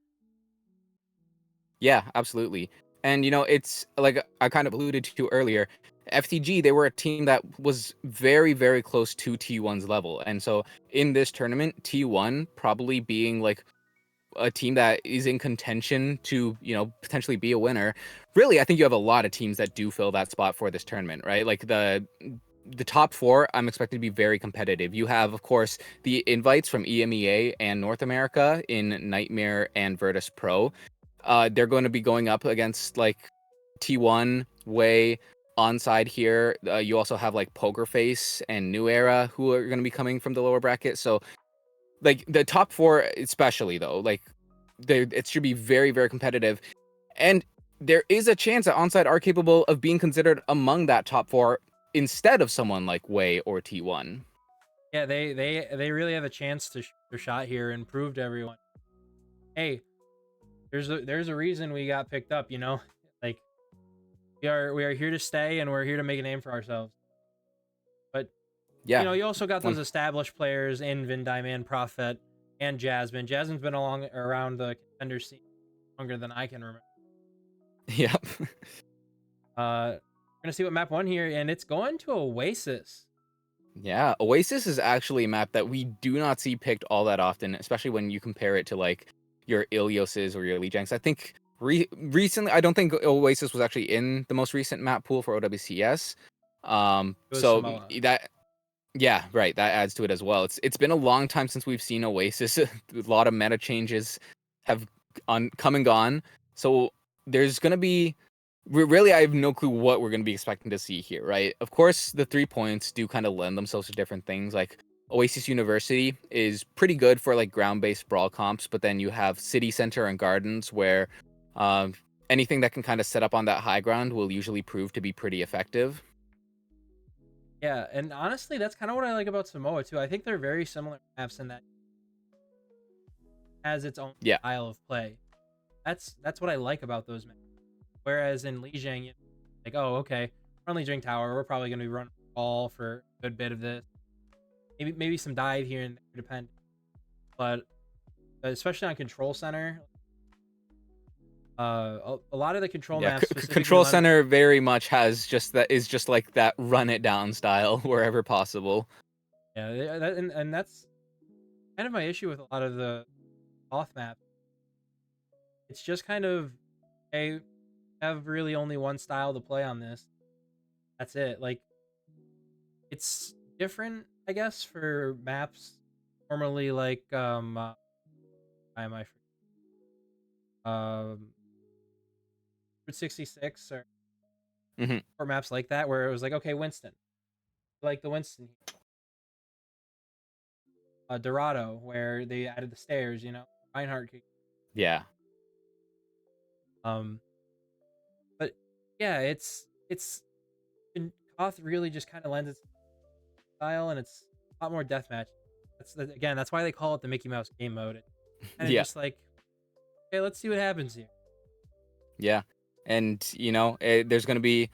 yeah, absolutely. And it's like I kind of alluded to earlier. FTG, they were a team that was very, very close to T1's level. And so in this tournament, T1 probably being like a team that is in contention to, potentially be a winner. Really, I think you have a lot of teams that do fill that spot for this tournament, right? Like the top four, I'm expected to be very competitive. You have, of course, the invites from EMEA and North America in Nightmare and Virtus Pro. They're going to be going up against like T1, Way, Onside here. You also have like Poker Face and New Era who are going to be coming from the lower bracket. So like the top four, especially though, like it should be very, very competitive. And there is a chance that Onside are capable of being considered among that top four instead of someone like Way or T1.
Yeah, they really have a chance to shoot their shot here and prove to everyone, hey, there's a reason we got picked up, like we are here to stay and we're here to make a name for ourselves. But
yeah,
you also got those established players in Vindime, Prophet, and Jasmine. Jasmine's been around the contender scene longer than I can remember.
Yep.
We're gonna see what map 1 here, and it's going to Oasis.
Yeah, Oasis is actually a map that we do not see picked all that often, especially when you compare it to like your Ilioses or your Lijiangs. I think recently, I don't think Oasis was actually in the most recent map pool for OWCS. So
Samoa.
Yeah, right. That adds to it as well. It's been a long time since we've seen Oasis. A lot of meta changes have come and gone. So there's gonna be really, I have no clue what we're gonna be expecting to see here, right? Of course, the 3 points do kind of lend themselves to different things. Like Oasis University is pretty good for like ground-based brawl comps, but then you have City Center and Gardens where anything that can kind of set up on that high ground will usually prove to be pretty effective.
Yeah, and honestly, that's kind of what I like about Samoa too. I think they're very similar maps in that has its own style of play. That's what I like about those maps. Whereas in Lijiang, like, oh, okay, we're on Lijiang Tower, we're probably going to be running ball for a good bit of this. Maybe some dive here and there, depend. But especially on Control Center, a lot of the control maps.
Control Center very much has just like that run it down style wherever possible.
Yeah, and that's kind of my issue with a lot of the off maps. It's just kind of, hey, have really only one style to play on this. That's it. Like, it's different, I guess, for maps normally like why am I Route 66 or maps like that where it was like, okay, Winston, like the Winston, Dorado, where they added the stairs, Reinhardt.
Yeah.
But yeah, it's Koth really just kind of lends its style, and it's a lot more deathmatch. That's why they call it the Mickey Mouse game mode. And it's just like, okay, let's see what happens here.
Yeah, and there's gonna be,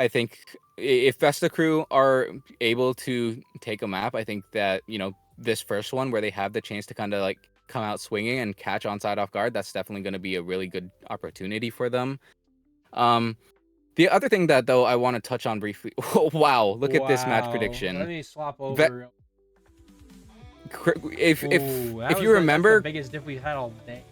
I think, if Vesta Crew are able to take a map, I think that this first one where they have the chance to kind of like come out swinging and catch Onside off guard, that's definitely going to be a really good opportunity for them. The other thing that though I want to touch on briefly. Wow, look at this match prediction.
Let me swap over.
If you remember,
the biggest diff we've had all day.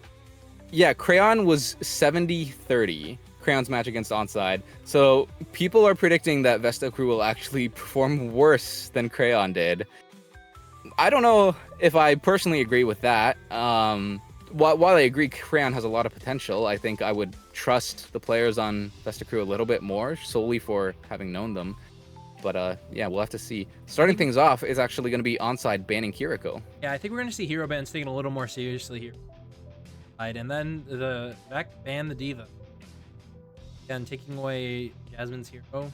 Yeah, Crayon was 70-30. Crayon's match against Onside. So people are predicting that Vesta Crew will actually perform worse than Crayon did. I don't know if I personally agree with that. While I agree Crayon has a lot of potential, I think I would trust the players on Vesta Crew a little bit more, solely for having known them. But yeah, we'll have to see. Starting things off is actually going to be Onside banning Kiriko.
Yeah, I think we're going to see hero bans taken a little more seriously here. And then the back ban the Diva. Again, taking away Jasmine's hero.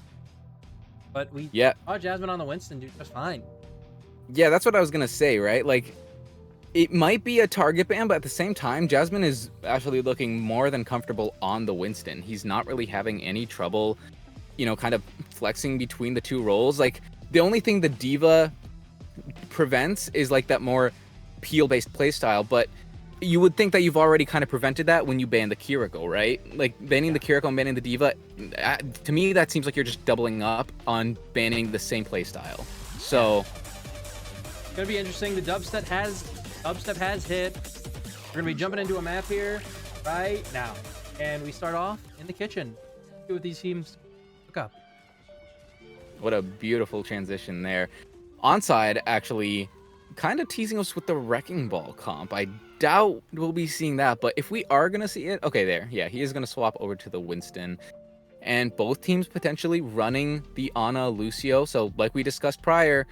But we saw Jasmine on the Winston do just fine.
Yeah, that's what I was going to say, right? Like, it might be a target ban, but at the same time, Jasmine is actually looking more than comfortable on the Winston. He's not really having any trouble, kind of flexing between the two roles. Like, the only thing the Diva prevents is like that more peel-based playstyle, but you would think that you've already kind of prevented that when you ban the Kiriko, right? Like banning the Kiriko and banning the Diva, to me that seems like you're just doubling up on banning the same playstyle. So
it's gonna be interesting. The dubstep has hit. We're gonna be jumping into a map here right now, and we start off in the kitchen. See what these teams hook up.
What a beautiful transition there. Onside actually kind of teasing us with the Wrecking Ball comp. I doubt we'll be seeing that, but if we are going to see it, okay, there. Yeah, he is going to swap over to the Winston. And both teams potentially running the Ana Lucio. So like we discussed prior,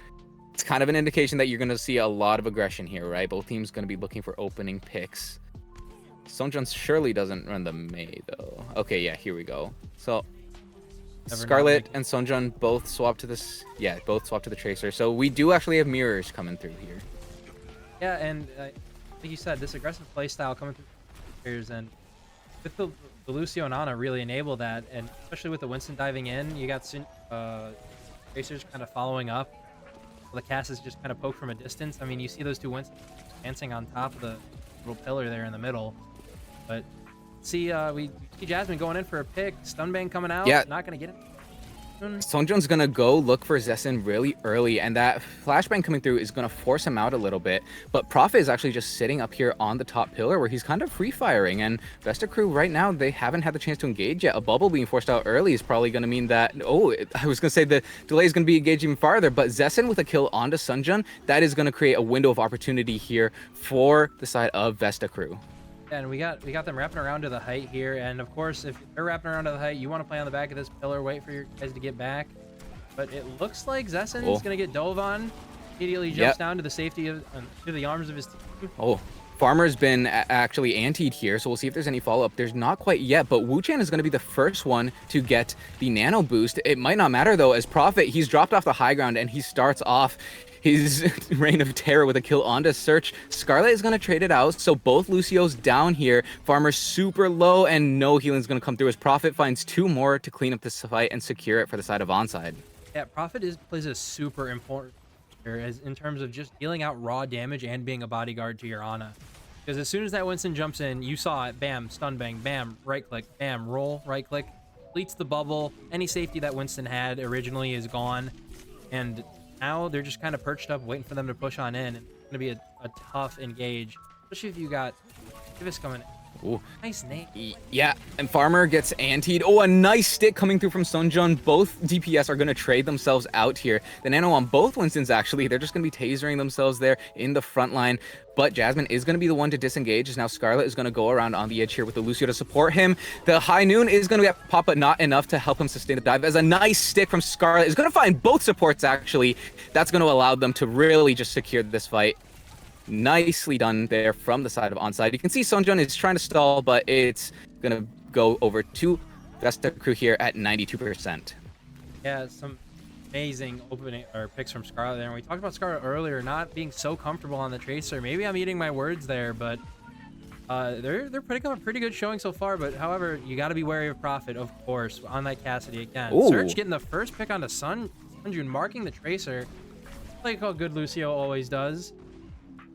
it's kind of an indication that you're going to see a lot of aggression here, right? Both teams going to be looking for opening picks. Sonjun surely doesn't run the Mei, though. Okay, yeah, here we go. So Scarlet and Sonjun both swap to this. Yeah, both swap to the Tracer. So we do actually have mirrors coming through here.
Yeah, and like you said, this aggressive playstyle coming through mirrors, and with the Lucio and Ana really enable that, and especially with the Winston diving in, you got Tracers kind of following up. The cast is just kind of poked from a distance. I mean, you see those two Winstons dancing on top of the little pillar there in the middle, but we see Jasmine going in for a pick. Stunbang coming out.
Yeah.
Not going to get it.
Sonjun's going to go look for Zessen really early, and that flashbang coming through is going to force him out a little bit. But Prophet is actually just sitting up here on the top pillar where he's kind of free-firing. And Vesta Crew right now, they haven't had the chance to engage yet. A bubble being forced out early is probably going to mean that... Oh, I was going to say the delay is going to be engaged even farther. But Zessen with a kill onto Sonjun, that is going to create a window of opportunity here for the side of Vesta Crew.
Yeah, and we got them wrapping around to the height here, and of course, if they're wrapping around to the height, you want to play on the back of this pillar, wait for your guys to get back. But it looks like Zessen is gonna get dove on. Immediately jumps down to the safety of to the arms of his team.
Oh, Farmer's been actually antied here, so we'll see if there's any follow-up. There's not quite yet, but Wu-Chan is going to be the first one to get the nano boost. It might not matter though, as Prophet, he's dropped off the high ground and he starts off his reign of terror with a kill onto Search. Scarlet is going to trade it out, so both Lucio's down here. Farmer's super low, and no healing is going to come through as Prophet finds two more to clean up this fight and secure it for the side of Onside.
Yeah, Prophet plays a super important here as in terms of just dealing out raw damage and being a bodyguard to your Ana. Because as soon as that Winston jumps in, you saw it, bam, stun bang, bam, right click, bam, roll, right click, completes the bubble. Any safety that Winston had originally is gone, and now they're just kind of perched up, waiting for them to push on in. It's going to be a tough engage, especially if you got Davis coming in.
Ooh.
Nice name.
Yeah, and Farmer gets antied. Oh, a nice stick coming through from Sonjun. Both DPS are going to trade themselves out here. The nano on both Winstons, actually. They're just going to be tasering themselves there in the front line. But Jasmine is going to be the one to disengage, as now Scarlet is going to go around on the edge here with the Lucio to support him. The High Noon is going to get pop, but not enough to help him sustain the dive, as a nice stick from Scarlet is going to find both supports, actually. That's going to allow them to really just secure this fight. Nicely done there from the side of Onside. You can see Sonjun is trying to stall, but it's going to go over to Vesta Crew here at 92%.
Yeah, some amazing opening or picks from Scarlet there. And we talked about Scarlet earlier not being so comfortable on the Tracer. Maybe I'm eating my words there, but they're putting up a pretty good showing so far. But however, you got to be wary of Prophet, of course, on that Cassidy again.
Ooh.
Search getting the first pick onto Sonjun, marking the Tracer, like how good Lucio always does.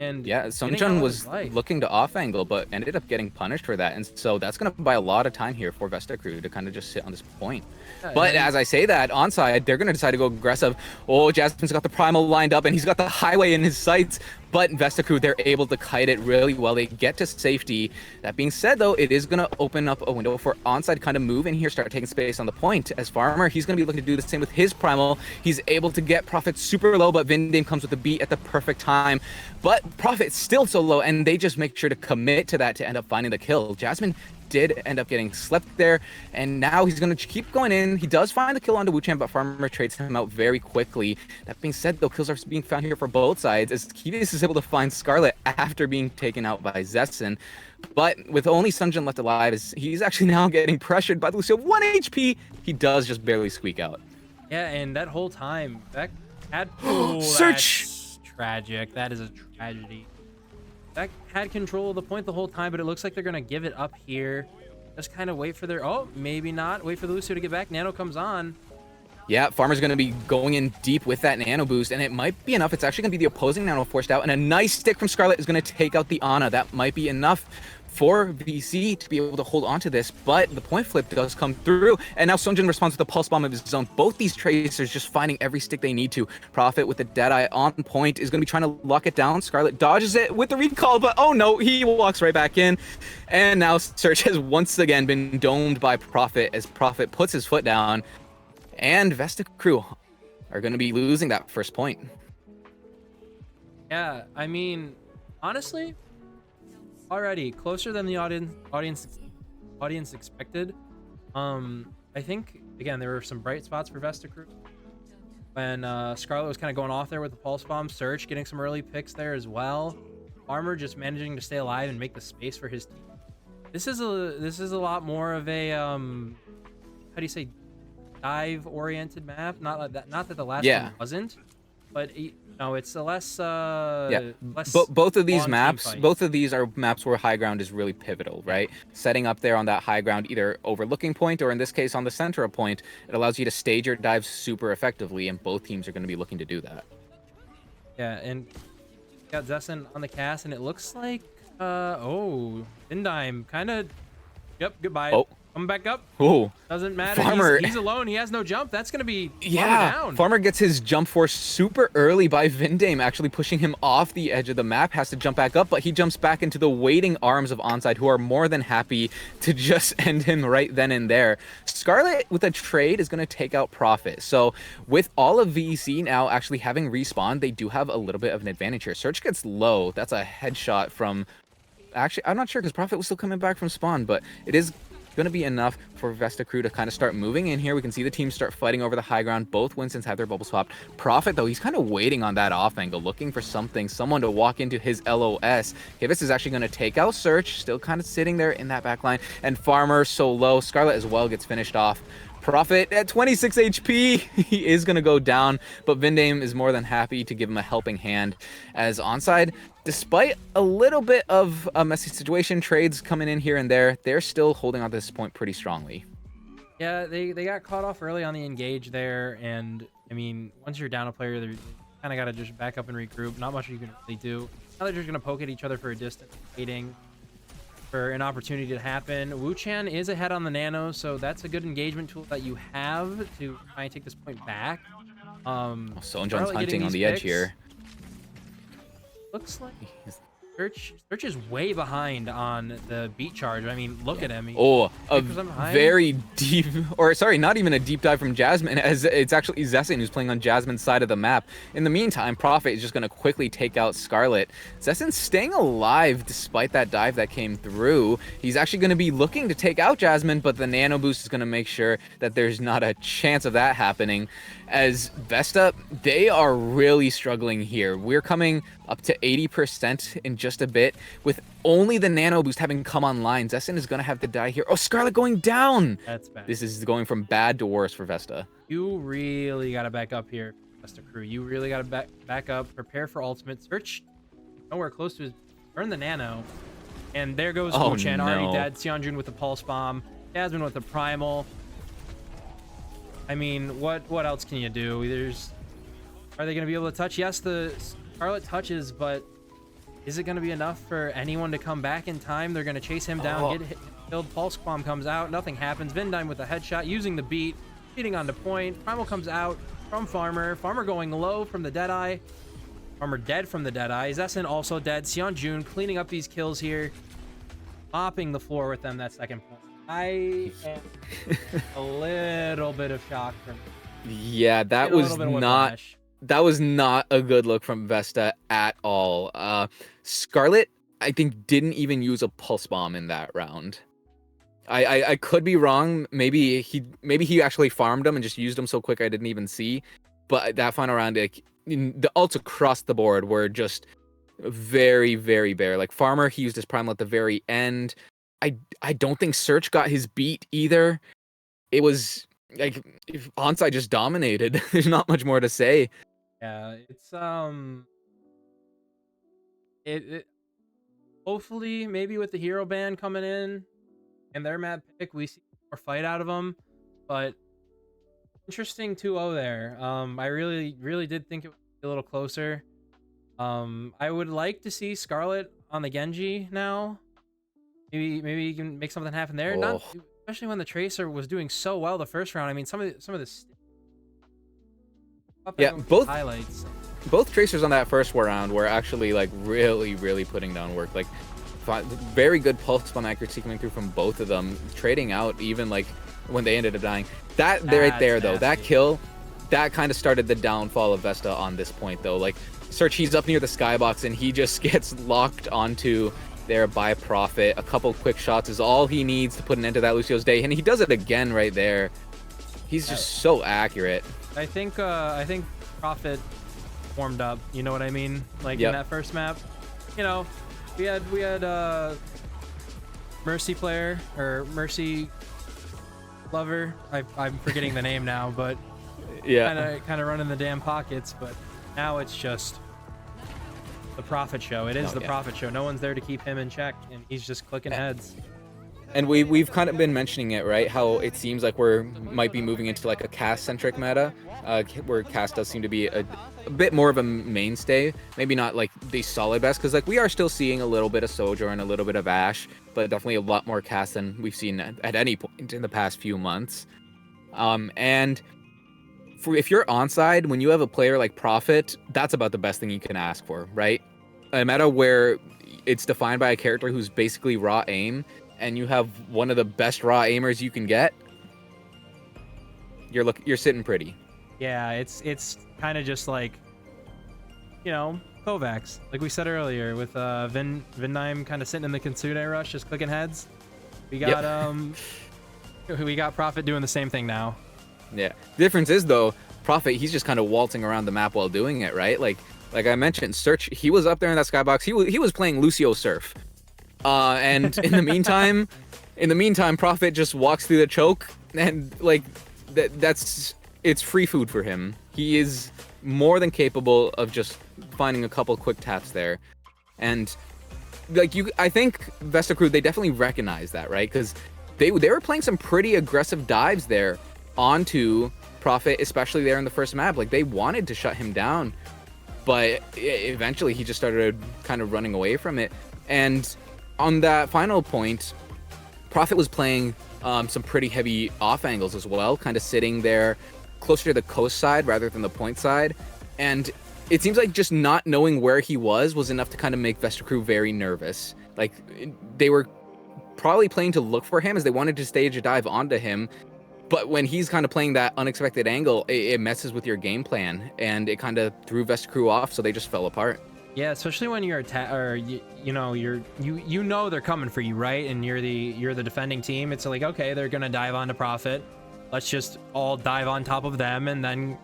And
yeah, Sonjun was looking to off angle, but ended up getting punished for that. And so that's going to buy a lot of time here for Vesta Crew to kind of just sit on this point. Yeah, but as I say that, Onside, they're going to decide to go aggressive. Oh, Jasmine's got the Primal lined up, and he's got the Highway in his sights. But Vesta Crew, they're able to kite it really well. They get to safety. That being said, though, it is going to open up a window for Onside kind of move in here, start taking space on the point. As Farmer, he's going to be looking to do the same with his Primal. He's able to get Prophet super low, but Vindame comes with the beat at the perfect time. But Prophet's still so low, and they just make sure to commit to that to end up finding the kill. Jasmine did end up getting slept there, and now he's going to keep going in. He does find the kill onto Wu-Chan, but Farmer trades him out very quickly. That being said, though, kills are being found here for both sides, as Kivis is able to find Scarlet after being taken out by Zessen. But with only Sonjun left alive, he's actually now getting pressured by Lucio. 1 HP, he does just barely squeak out.
Yeah, and that whole time, that had...
Search!
That's tragic. That is a tragedy. That had control of the point the whole time, but it looks like they're going to give it up here. Just kind of wait for their... Oh, maybe not. Wait for the Lucio to get back. Nano comes on.
Yeah, Farmer's going to be going in deep with that nano boost, and it might be enough. It's actually going to be the opposing nano forced out, and a nice stick from Scarlet is going to take out the Ana. That might be enough for VC to be able to hold on to this, but the point flip does come through, and now Sunjin responds with a pulse bomb of his own. Both these tracers just finding every stick they need to. Prophet with the Deadeye on point is going to be trying to lock it down. Scarlet dodges it with the recall, but oh no, he walks right back in. And now Search has once again been domed by Prophet as Prophet puts his foot down. And Vesta crew are going to be losing that first point.
Yeah, I mean, honestly, already closer than the audience expected. I think again there were some bright spots for Vesta crew when Scarlet was kind of going off there with the pulse bomb. Search getting some early picks there as well. Armor just managing to stay alive and make the space for his team. This is a lot more of a how do you say, dive oriented map. Not that the last one wasn't, but no, it's a less
both of these maps, both of these are maps where high ground is really pivotal, right? Setting up there on that high ground, either overlooking point or in this case on the center of point, it allows you to stage your dives super effectively, and both teams are going to be looking to do that.
Yeah, and got Zessen on the cast, and it looks like Vindime kind of goodbye. Coming back up.
Oh,
doesn't matter.
Farmer,
he's alone. He has no jump. That's going to be
down. Farmer gets his jump force super early by Vindame, actually pushing him off the edge of the map. Has to jump back up, but he jumps back into the waiting arms of Onside, who are more than happy to just end him right then and there. Scarlet, with a trade, is going to take out Prophet. So with all of VEC now actually having respawn, they do have a little bit of an advantage here. Search gets low. That's a headshot from... Actually, I'm not sure because Prophet was still coming back from spawn, but it is going to be enough for Vesta crew to kind of start moving in here. We can see the teams start fighting over the high ground. Both Winstons have their bubble swapped. Prophet, though, he's kind of waiting on that off angle, looking for someone to walk into his LOS. Kivas is actually going to take out Search, still kind of sitting there in that back line. And Farmer so low. Scarlet as well gets finished off. Prophet at 26 HP, he is going to go down, but Vindame is more than happy to give him a helping hand. As Onside, despite a little bit of a messy situation, trades coming in here and there, they're still holding on to this point pretty strongly.
Yeah, they got caught off early on the engage there, and I mean, once you're down a player, they kind of got to just back up and regroup. Not much you can really do. Now they're just going to poke at each other for a distance, waiting for an opportunity to happen. Wu-Chan is ahead on the nano, so that's a good engagement tool that you have to try and take this point back.
Sonjon's hunting on the edge here.
Looks like Search is way behind on the beat charge. I mean, look at him.
A very deep, or sorry, not even a deep dive from Jasmine, as it's actually Zessin who's playing on Jasmine's side of the map. In the meantime, Prophet is just going to quickly take out Scarlet. Zessin's staying alive despite that dive that came through. He's actually going to be looking to take out Jasmine, but the nano boost is going to make sure that there's not a chance of that happening. As Vesta, they are really struggling here. We're coming up to 80% in just a bit, with only the nano boost having come online. Zessin is going to have to die here. Oh, Scarlet going down!
That's bad.
This is going from bad to worse for Vesta.
You really got to back up here, Vesta crew. You really got to back up, prepare for ultimate. Search nowhere close to his... Burn the nano. And there goes Wu-Chan, already dead. Xianjun with the pulse bomb. Jasmine with the primal. I mean, what else can you do? Are they going to be able to touch? Yes, the Scarlet touches, but is it going to be enough for anyone to come back in time? They're going to chase him down, get killed. Pulse bomb comes out. Nothing happens. Vindime with a headshot, using the beat, beating onto point. Primal comes out from Farmer. Farmer going low from the Deadeye. Farmer dead from the Deadeye. Zessin also dead. Xianjun cleaning up these kills here, mopping the floor with them that second point. I am a little bit of shock from...
Yeah, that was not a good look from Vesta at all. Scarlet, I think, didn't even use a pulse bomb in that round. I could be wrong. Maybe he actually farmed them and just used them so quick I didn't even see. But that final round, like, the ults across the board were just very, very bare. Like Farmer, he used his primal at the very end. I don't think Search got his beat either. It was like Onside just dominated. There's not much more to say.
Yeah, it's it hopefully maybe with the hero ban coming in and their map pick, we see more fight out of them. But interesting 2-0 there. I really did think it would be a little closer. I would like to see Scarlet on the Genji now. Maybe you can make something happen there. Not
Oh.
especially when the Tracer was doing so well the first round. I mean, some of the
Yeah,
highlights.
both Tracers on that first round were actually like really putting down work. Like very good pulse bomb accuracy coming through from both of them, trading out even like when they ended up dying. That right there though, that
nasty.
kill, that kind of started the downfall of Vesta on this point though. Like Search, he's up near the skybox and he just gets locked onto there by Prophet. A couple quick shots is all he needs to put an end to that Lucio's day, and he does it again right there. He's just so accurate.
I think Prophet warmed up. You know what I mean? Like
Yep.
in that first map, you know, we had Mercy player or Mercy lover. I'm forgetting the name now, but
Yeah.
kind of running the damn pockets. But now it's just the Prophet show. It is
Oh,
the
yeah.
Prophet show. No one's there to keep him in check, and he's just clicking heads.
And we've kind of been mentioning it, right? How it seems like we're might be moving into like a cast-centric meta, where cast does seem to be a bit more of a mainstay. Maybe not like the solid best, because like we are still seeing a little bit of Sojourn, a little bit of Ashe, but definitely a lot more cast than we've seen at any point in the past few months. And if you're onside, when you have a player like Prophet, that's about the best thing you can ask for, right? A meta where it's defined by a character who's basically raw aim, and you have one of the best raw aimers you can get, you're sitting pretty.
Yeah, it's kind of just like, you know, Kovacs, like we said earlier, with Vindheim kind of sitting in the Kitsune rush, just clicking heads. We got we got Prophet doing the same thing now.
Yeah. The difference is though, Prophet, he's just kind of waltzing around the map while doing it, right? Like I mentioned, Search, he was up there in that skybox. He was playing Lucio Surf. And in the meantime, Prophet just walks through the choke, and like it's free food for him. He is more than capable of just finding a couple quick taps there, and like I think Vesta Crew, they definitely recognize that, right? Because they were playing some pretty aggressive dives there onto Prophet, especially there in the first map. Like they wanted to shut him down, but eventually he just started kind of running away from it. And on that final point, Prophet was playing some pretty heavy off angles as well, kind of sitting there closer to the coast side rather than the point side. And it seems like just not knowing where he was enough to kind of make Vesta Crew very nervous. Like they were probably playing to look for him as they wanted to stage a dive onto him. But when he's kind of playing that unexpected angle, it messes with your game plan, and it kind of threw Vesta Crew off, so they just fell apart.
Yeah, especially when you're you know they're coming for you, right? And you're the defending team. It's like, okay, they're gonna dive onto Prophet. Let's just all dive on top of them and then,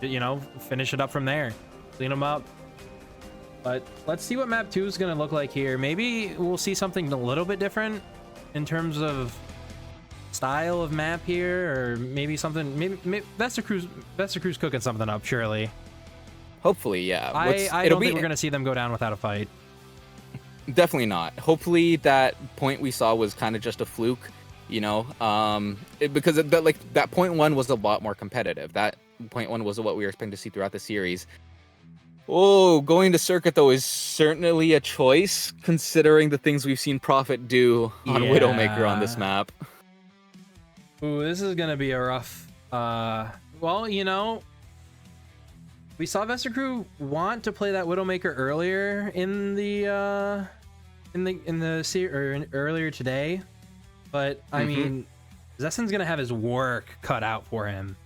you know, finish it up from there, clean them up. But let's see what map 2 is gonna look like here. Maybe we'll see something a little bit different in terms of style of map here, or maybe something. Maybe Vesta Crew's cooking something up, surely.
Hopefully, yeah.
I don't think we're gonna see them go down without a fight.
Definitely not. Hopefully that point we saw was kind of just a fluke, you know, because that point one was a lot more competitive. That point one was what we were expecting to see throughout the series. Oh, going to Circuit though is certainly a choice, considering the things we've seen Prophet do on Widowmaker on this map.
Ooh, this is gonna be a rough. Well, you know, we saw Vesta Crew want to play that Widowmaker earlier in the earlier today, but I mean, Zessen's gonna have his work cut out for him.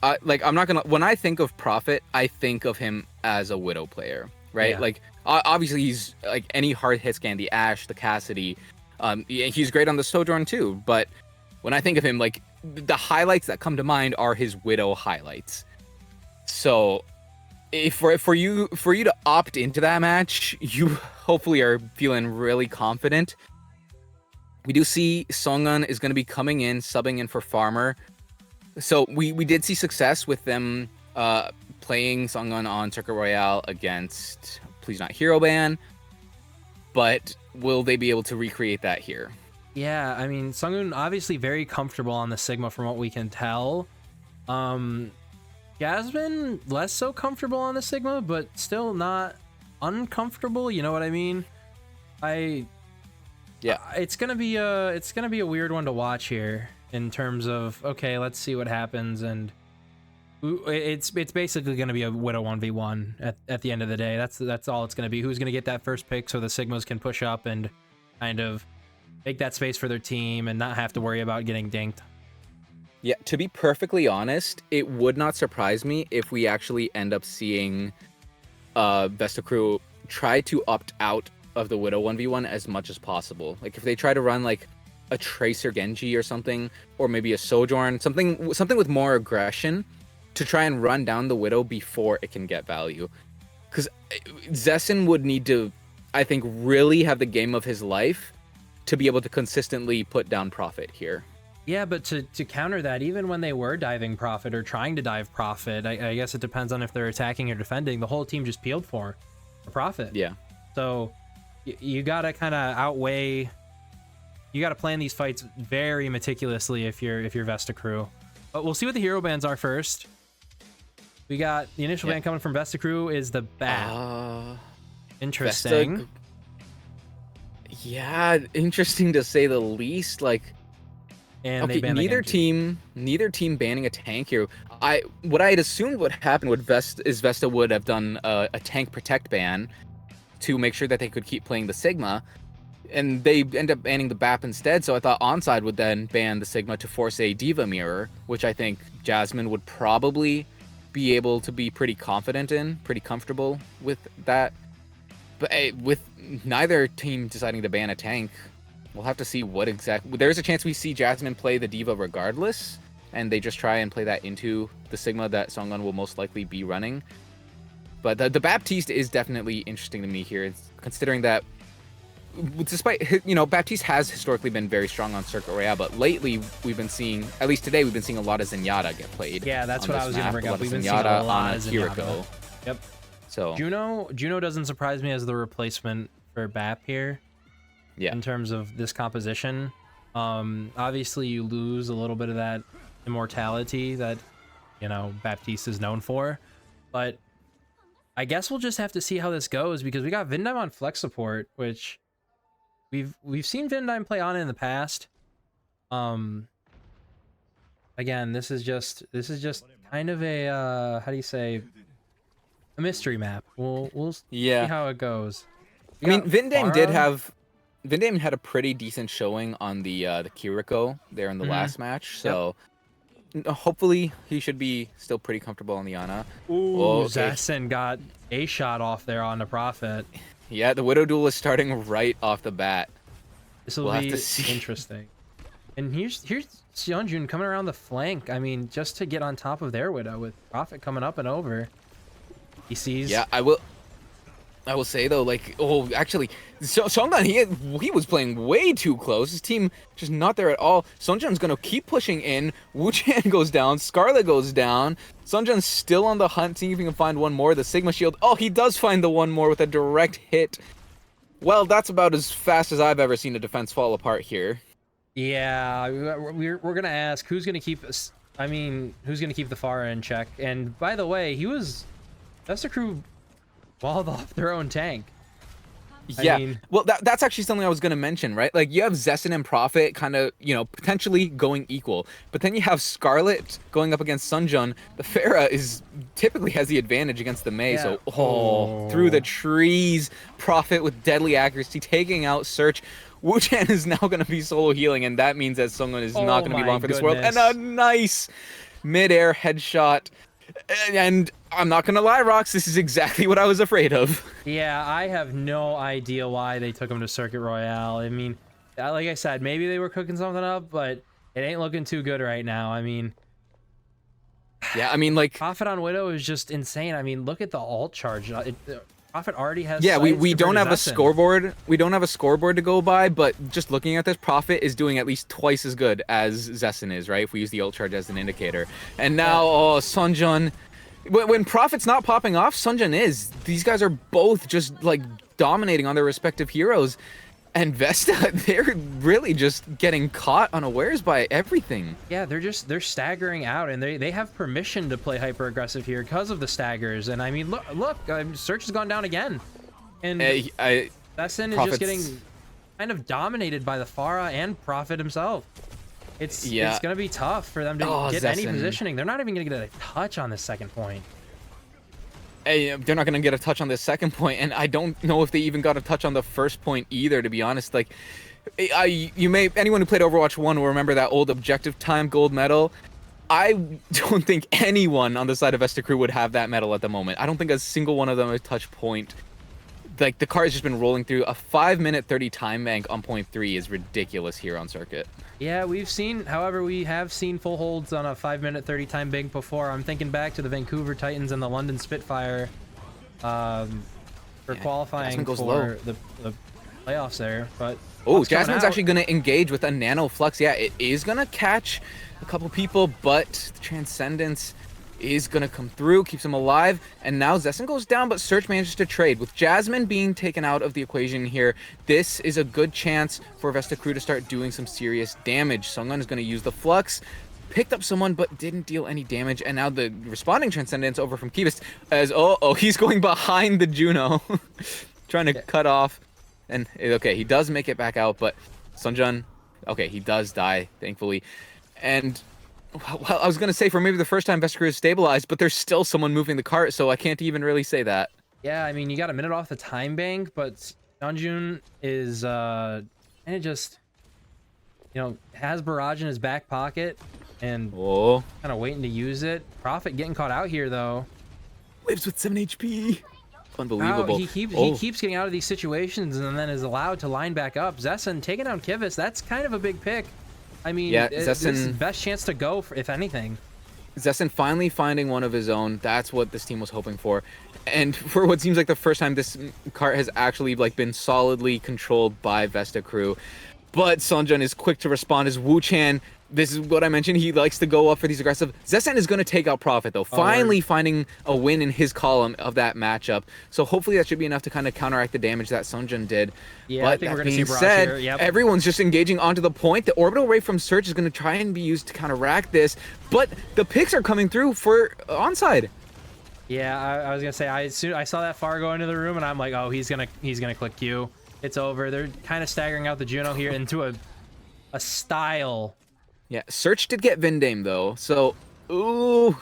I'm not gonna. When I think of Prophet, I think of him as a Widow player, right?
Yeah.
Like, obviously he's like any hard hit scan, the Ashe, the Cassidy. He's great on the Sojourn too. But when I think of him, like the highlights that come to mind are his Widow highlights. So, if for you to opt into that match, you hopefully are feeling really confident. We do see Songun is going to be coming in, subbing in for Farmer. So we did see success with them playing Songun on Circuit Royale against Please Not Hero Ban, but will they be able to recreate that here?
Yeah, I mean, Sungun obviously very comfortable on the Sigma from what we can tell. Jasmine less so comfortable on the Sigma, but still not uncomfortable. You know what I mean? It's gonna be a weird one to watch here in terms of, okay, let's see what happens, and it's basically gonna be a Widow 1v1 at the end of the day. That's all it's gonna be. Who's gonna get that first pick so the Sigmas can push up and kind of make that space for their team and not have to worry about getting dinked.
Yeah, to be perfectly honest, it would not surprise me if we actually end up seeing Vesta Crew try to opt out of the Widow 1v1 as much as possible. Like if they try to run like a Tracer Genji or something, or maybe a Sojourn, something with more aggression to try and run down the Widow before it can get value. Because Zessen would need to, I think, really have the game of his life to be able to consistently put down Prophet here.
Yeah, but to counter that, even when they were diving Prophet or trying to dive Prophet, I guess it depends on if they're attacking or defending. The whole team just peeled for Prophet.
Yeah.
So you gotta kind of outweigh. You gotta plan these fights very meticulously if you're Vesta Crew. But we'll see what the hero bans are first. We got the initial ban coming from Vesta Crew is the Bat. Interesting.
Yeah, interesting to say the least. Like.
And
okay, neither team banning a tank here. What I had assumed would happen with Vesta would have done a tank protect ban to make sure that they could keep playing the Sigma, and they end up banning the BAP instead. So I thought Onside would then ban the Sigma to force a Diva mirror, which I think Jasmine would probably be able to be pretty comfortable with that. But with neither team deciding to ban a tank, we'll have to see what exactly. There's a chance we see Jasmine play the Diva regardless, and they just try and play that into the Sigma that Songun will most likely be running. But the Baptiste is definitely interesting to me here, considering that despite, Baptiste has historically been very strong on Circuit Royale, but lately we've been seeing, at least today, we've been seeing a lot of Zenyatta get played.
Yeah, that's what I was going to bring up. We've been seeing
Zenyatta
a lot of
Zenyatta.
Zenyatta. Yep.
So
Juno doesn't surprise me as the replacement for Bap here.
Yeah.
In terms of this composition, obviously you lose a little bit of that immortality that Baptiste is known for, but I guess we'll just have to see how this goes, because we got Vindime on flex support, which we've seen Vindime play on in the past. Again, this is just kind of a how do you say, a mystery map. We'll see how it goes.
I mean, Vindame had a pretty decent showing on the Kiriko there in the last match, so hopefully he should be still pretty comfortable on the Ana.
Ooh, Zessen got a shot off there on the Prophet.
Yeah, the Widow duel is starting right off the bat.
This will be interesting. And here's Seonjun coming around the flank. I mean, just to get on top of their Widow with Prophet coming up and over. He sees.
Yeah, I will say though, like, actually, Songun, he was playing way too close. His team just not there at all. Sunjun's gonna keep pushing in. Wu-Chan goes down. Scarlet goes down. Sunjun's still on the hunt, seeing if he can find one more. The Sigma Shield. Oh, he does find the one more with a direct hit. Well, that's about as fast as I've ever seen a defense fall apart here.
Yeah, we're gonna ask who's gonna keep who's gonna keep the Pharah in check. And by the way, Vesta Crew walled off their own tank.
Yeah, well, that's actually something I was going to mention, right? Like, you have Zessen and Prophet kind of, potentially going equal. But then you have Scarlet going up against Sunjun. The Pharah typically has the advantage against the Mei.
Yeah.
So, through the trees, Prophet with deadly accuracy, taking out Search. Wu-Chan is now going to be solo healing, and that means that Sungun is not going to be long for this world. And a nice mid-air headshot. And I'm not gonna lie, Rox, this is exactly what I was afraid of.
Yeah, I have no idea why they took him to Circuit Royale. I mean, like I said, maybe they were cooking something up, but it ain't looking too good right now. I mean,
yeah, I mean, like,
Prophet on Widow is just insane. I mean, look at the ult charge. Prophet already has.
Yeah, we don't have a scoreboard. We don't have a scoreboard to go by, but just looking at this, Prophet is doing at least twice as good as Zessen is, right? If we use the ult charge as an indicator. And now, Sunjun. When Prophet's not popping off, Sunjun is. These guys are both just like dominating on their respective heroes. And Vesta, they're really just getting caught unawares by everything.
Yeah, they're staggering out, and they have permission to play hyper aggressive here because of the staggers. And I mean, look, Search has gone down again, and Sessin is just getting kind of dominated by the Pharah and Prophet himself. It's gonna be tough for them to get any positioning. They're not even gonna get a touch on this second point.
They're not going to get a touch on this second point, and I don't know if they even got a touch on the first point either, to be honest. Like, anyone who played Overwatch 1 will remember that old objective time gold medal. I don't think anyone on the side of Vesta Crew would have that medal at the moment. I don't think a single one of them has touch point. Like, the car has just been rolling through. A 5-minute 30 time bank on point 3 is ridiculous here on circuit.
Yeah, we have seen full holds on a 5-minute 30 time bank before. I'm thinking back to the Vancouver Titans and the London Spitfire for qualifying for the playoffs there. But
Jasmine's actually going to engage with a nano flux. Yeah, it is going to catch a couple people, but the Transcendence is going to come through, keeps him alive, and now Zessen goes down, but Search manages to trade. With Jasmine being taken out of the equation here, this is a good chance for Vesta Crew to start doing some serious damage. Sungun is going to use the Flux, picked up someone, but didn't deal any damage, and now the responding Transcendence over from Kivist as, he's going behind the Juno, trying to cut off, and okay, he does make it back out, but Sunjun, okay, he does die, thankfully, and well, I was going to say for maybe the first time Vesta Crew is stabilized, but there's still someone moving the cart, so I can't even really say that.
Yeah, I mean, you got a minute off the time bank, but Sunjun is, and it just, has Barrage in his back pocket and kind of waiting to use it. Prophet getting caught out here, though.
Lives with 7 HP. Unbelievable.
He keeps getting out of these situations and then is allowed to line back up. Zessen taking down Kivist, that's kind of a big pick. I mean, this is the best chance to go, if anything.
Zessen finally finding one of his own. That's what this team was hoping for. And for what seems like the first time this cart has actually been solidly controlled by Vesta Crew. But Sunjun is quick to respond as Wu-Chan. This is what I mentioned. He likes to go up for these aggressive. Zessen is going to take out Prophet, though. Finally finding a win in his column of that matchup. So hopefully that should be enough to kind of counteract the damage that Sunjun did.
Yeah,
but
I think we're going to see Barrage
said,
here. Yep.
Everyone's just engaging onto the point. The orbital ray from Search is going to try and be used to counteract this. But the picks are coming through for onside.
Yeah, I was going to say, I saw that far go into the room, and I'm like, oh, he's gonna click Q. It's over. They're kind of staggering out the Juno here into a style.
Yeah, Search did get Vindame, though, so, ooh.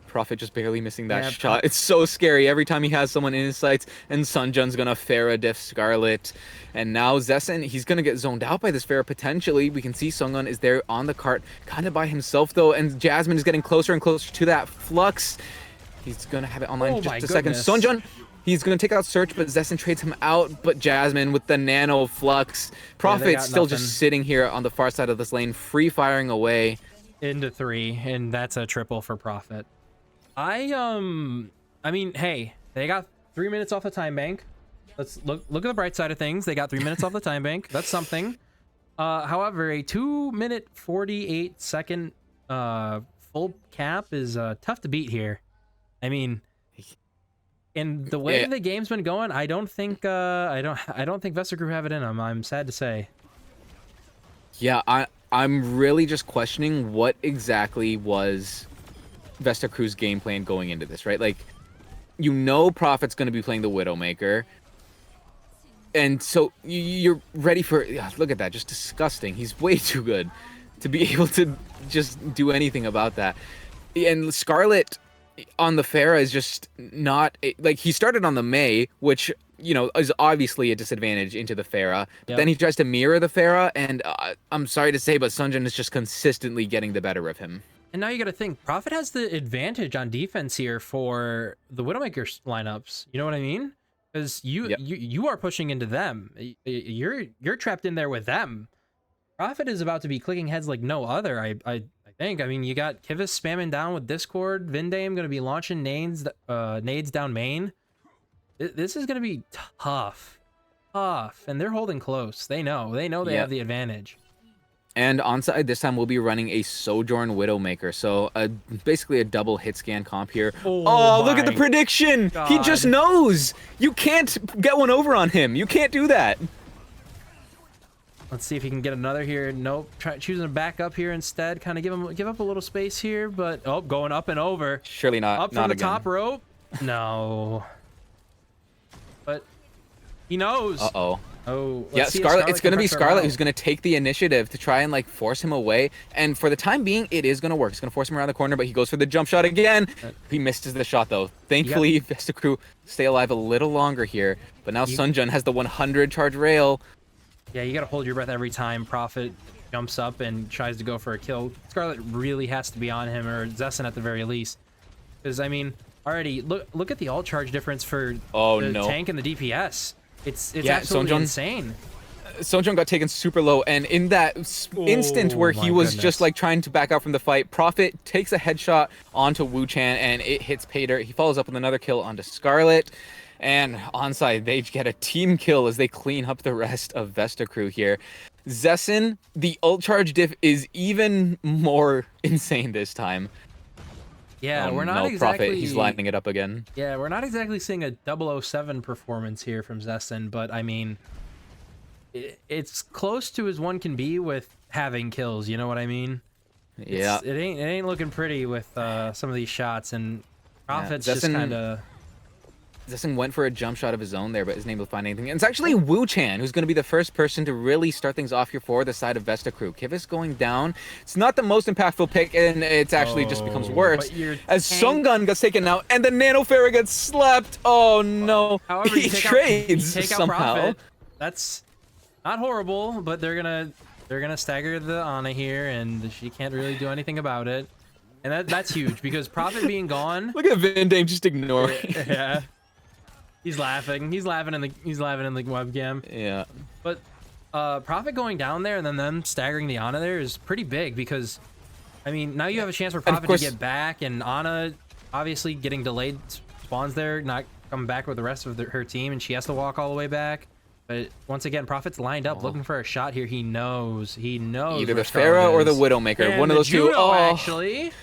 Prophet just barely missing that shot. It's so scary every time he has someone in his sights, and Sunjun's gonna Pharah diff Scarlet. And now Zessen, he's gonna get zoned out by this Pharah potentially. We can see Sungun is there on the cart, kind of by himself, though, and Jasmine is getting closer and closer to that Flux. He's gonna have it online in just a second. Sunjun, he's going to take out Search, but Zessen trades him out. But Jasmine with the nano flux. Prophet still just sitting here on the far side of this lane, free firing away.
Into 3, and that's a triple for Prophet. I mean, hey, they got 3 minutes off the time bank. Let's look at the bright side of things. They got 3 minutes off the time bank. That's something. However, a 2-minute 48-second full cap is tough to beat here. I mean, and the way the game's been going, I don't think Vesta Crew have it in them. I'm sad to say.
Yeah, I'm really just questioning what exactly was Vesta Crew's game plan going into this, right? Like, Prophet's going to be playing the Widowmaker, and so you're ready for. Look at that, just disgusting. He's way too good to be able to just do anything about that. And Scarlet on the Pharah is just not like, he started on the Mei, which is obviously a disadvantage into the Pharah. But then he tries to mirror the Pharah, and I'm sorry to say, but Sunjun is just consistently getting the better of him.
And now you got to think, Prophet has the advantage on defense here for the Widowmaker lineups. You know what I mean? Because you are pushing into them. You're trapped in there with them. Prophet is about to be clicking heads like no other. I think. I mean, you got Kivist spamming down with Discord. Vindame going to be launching nades down main. This is going to be tough. And they're holding close. They know they have the advantage.
And onside this time we'll be running a Sojourn Widowmaker. So basically a double hit scan comp here. Oh, look at the prediction. God. He just knows. You can't get one over on him. You can't do that.
Let's see if he can get another here. Nope. Choosing to back up here instead. Kind of give up a little space here, but oh, going up and over.
Surely not.
Up from the top rope. No. But he knows.
Uh-oh.
Oh,
yeah,
see if
Scarlet. It's going to be
can pressure
Scarlet
him
who's going to take the initiative to try and like force him away. And for the time being, it is going to work. It's going to force him around the corner, but he goes for the jump shot again. He misses the shot though. Thankfully, Vesta Crew stay alive a little longer here. But now Sunjun has the 100 charge rail.
Yeah, you got to hold your breath every time Prophet jumps up and tries to go for a kill. Scarlet really has to be on him, or Zessen at the very least. Because I mean, already look at the ult charge difference for the tank and the DPS. It's absolutely insane.
Sunjun got taken super low, and in that instant where he was just like trying to back out from the fight, Prophet takes a headshot onto Wu Chan and it hits Pater. He follows up with another kill onto Scarlet, and onside they get a team kill as they clean up the rest of Vesta Crew here. Zessen, the ult charge diff is even more insane this time.
Yeah, we're not exactly...
Prophet, he's lining it up again.
Yeah, we're not exactly seeing a 007 performance here from Zessen, but I mean, it's close to as one can be with having kills, you know what I mean?
Yeah.
It ain't looking pretty with some of these shots, and Prophet's just kind of...
Zessen went for a jump shot of his own there, but isn't able to find anything. And it's actually Wu Chan who's going to be the first person to really start things off here for the side of Vesta Crew. Kivus going down. It's not the most impactful pick, and it's actually just becomes worse. As Sungun gets taken out, and the Nano Pharaoh gets slapped. Oh no.
However,
he trades
take out
somehow.
Prophet. That's not horrible, but they're gonna stagger the Ana here, and she can't really do anything about it. And that's huge because Prophet being gone.
Look at Vindame just ignoring.
Yeah. He's laughing. He's laughing in the webcam.
Yeah.
But Prophet going down there and then them staggering the Ana there is pretty big because, I mean, now you have a chance for Prophet to get back, and Ana obviously getting delayed spawns there, not coming back with the rest of her team, and she has to walk all the way back. But once again, Prophet's lined up looking for a shot here. He knows. Either
the Pharaoh or the Widowmaker.
And
one of those two.
Oh, actually.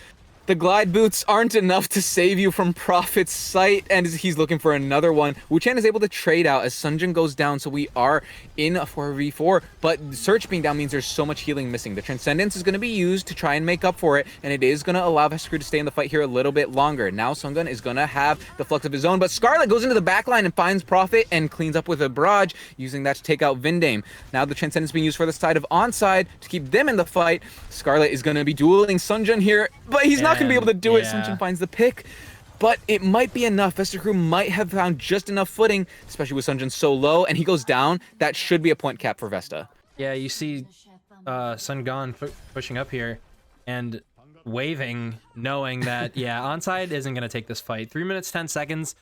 The glide boots aren't enough to save you from Prophet's sight, and he's looking for another one. Wu Chan is able to trade out as Sunjun goes down, so we are in a 4v4, but Search being down means there's so much healing missing. The Transcendence is going to be used to try and make up for it, and it is going to allow Vesta Crew to stay in the fight here a little bit longer. Now Sungun is going to have the flux of his own, but Scarlet goes into the backline and finds Prophet and cleans up with a barrage, using that to take out Vindame. Now the Transcendence being used for the side of onside to keep them in the fight. Scarlet is going to be dueling Sunjun here, but he's not going to be able to do it. Sunjun finds the pick, but it might be enough. Vesta Crew might have found just enough footing, especially with Sunjun so low, and he goes down. That should be a point cap for Vesta.
Yeah, you see Sungun pushing up here and waving, knowing that, yeah, onside isn't going to take this fight. 3 minutes, 10 seconds.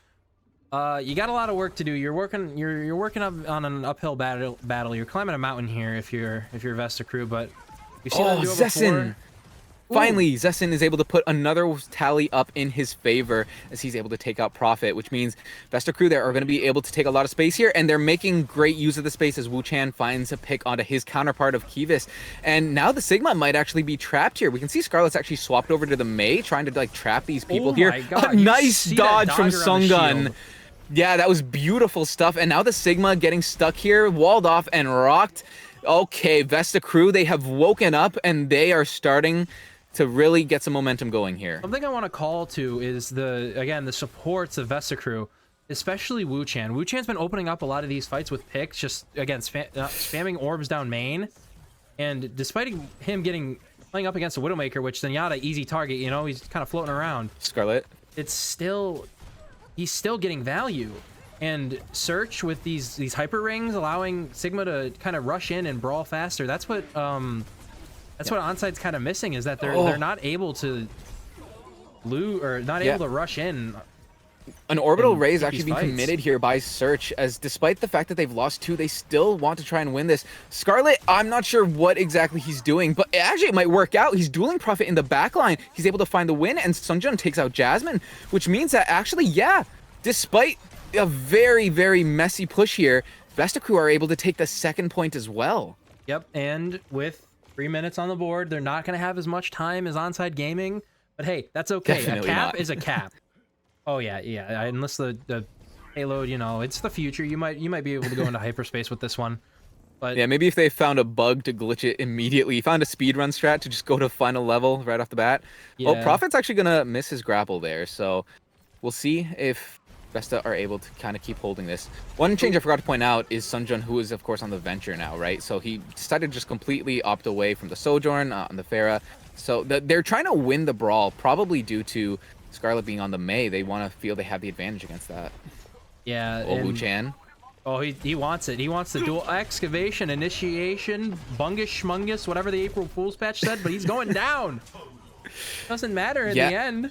You got a lot of work to do. You're working up on an uphill battle. You're climbing a mountain here if you're Vesta Crew, but you've seen them do it before.
Finally, Zessen is able to put another tally up in his favor as he's able to take out Prophet, which means Vesta Crew there are going to be able to take a lot of space here, and they're making great use of the space as Wu Chan finds a pick onto his counterpart of Kivus. And now the Sigma might actually be trapped here. We can see Scarlet's actually swapped over to the Mei, trying to like trap these people here. A nice dodge from Sungun. Yeah, that was beautiful stuff. And now the Sigma getting stuck here, walled off and rocked. Okay, Vesta Crew, they have woken up and they are starting to really get some momentum going here.
Something I want to call to is the supports of Vesta Crew, especially Wu Chan. Wu Chan's been opening up a lot of these fights with picks, just again spamming orbs down main, and despite him playing up against a Widowmaker, which Zenyatta easy target, you know, he's kind of floating around.
Scarlet.
He's still getting value, and Search with these hyper rings allowing Sigma to kind of rush in and brawl faster. That's what what Onside's kind of missing, is that they're not able to able to rush in.
An orbital raise actually being committed here by Search, as despite the fact that they've lost 2, they still want to try and win this. Scarlet, I'm not sure what exactly he's doing, but actually it might work out. He's dueling Prophet in the backline. He's able to find the win, and Sunjun takes out Jasmine, which means that actually, yeah, despite a very, very messy push here, Vesta Crew are able to take the second point as well.
Yep, and with 3 minutes on the board, they're not going to have as much time as Onside Gaming, but hey, that's okay.
Definitely
a cap
not.
is a cap. Oh yeah, unless the payload, you know, it's the future. You might be able to go into hyperspace with this one. But
Yeah, maybe if they found a bug to glitch it immediately, found a speedrun strat to just go to final level right off the bat. Well,
yeah.
Prophet's actually gonna miss his grapple there, so we'll see if Vesta are able to kind of keep holding this. One change I forgot to point out is Sunjun, who is of course on the Venture now, right? So he decided to just completely opt away from the Sojourn on the Pharah. So they're trying to win the brawl, probably due to Scarlet being on the Mei. They want to feel they have the advantage against that.
Yeah.
Oh, Wu Chan.
Oh, he wants it. He wants the dual excavation, initiation, bungus, schmungus, whatever the April Fool's patch said, but he's going down. Doesn't matter in the end.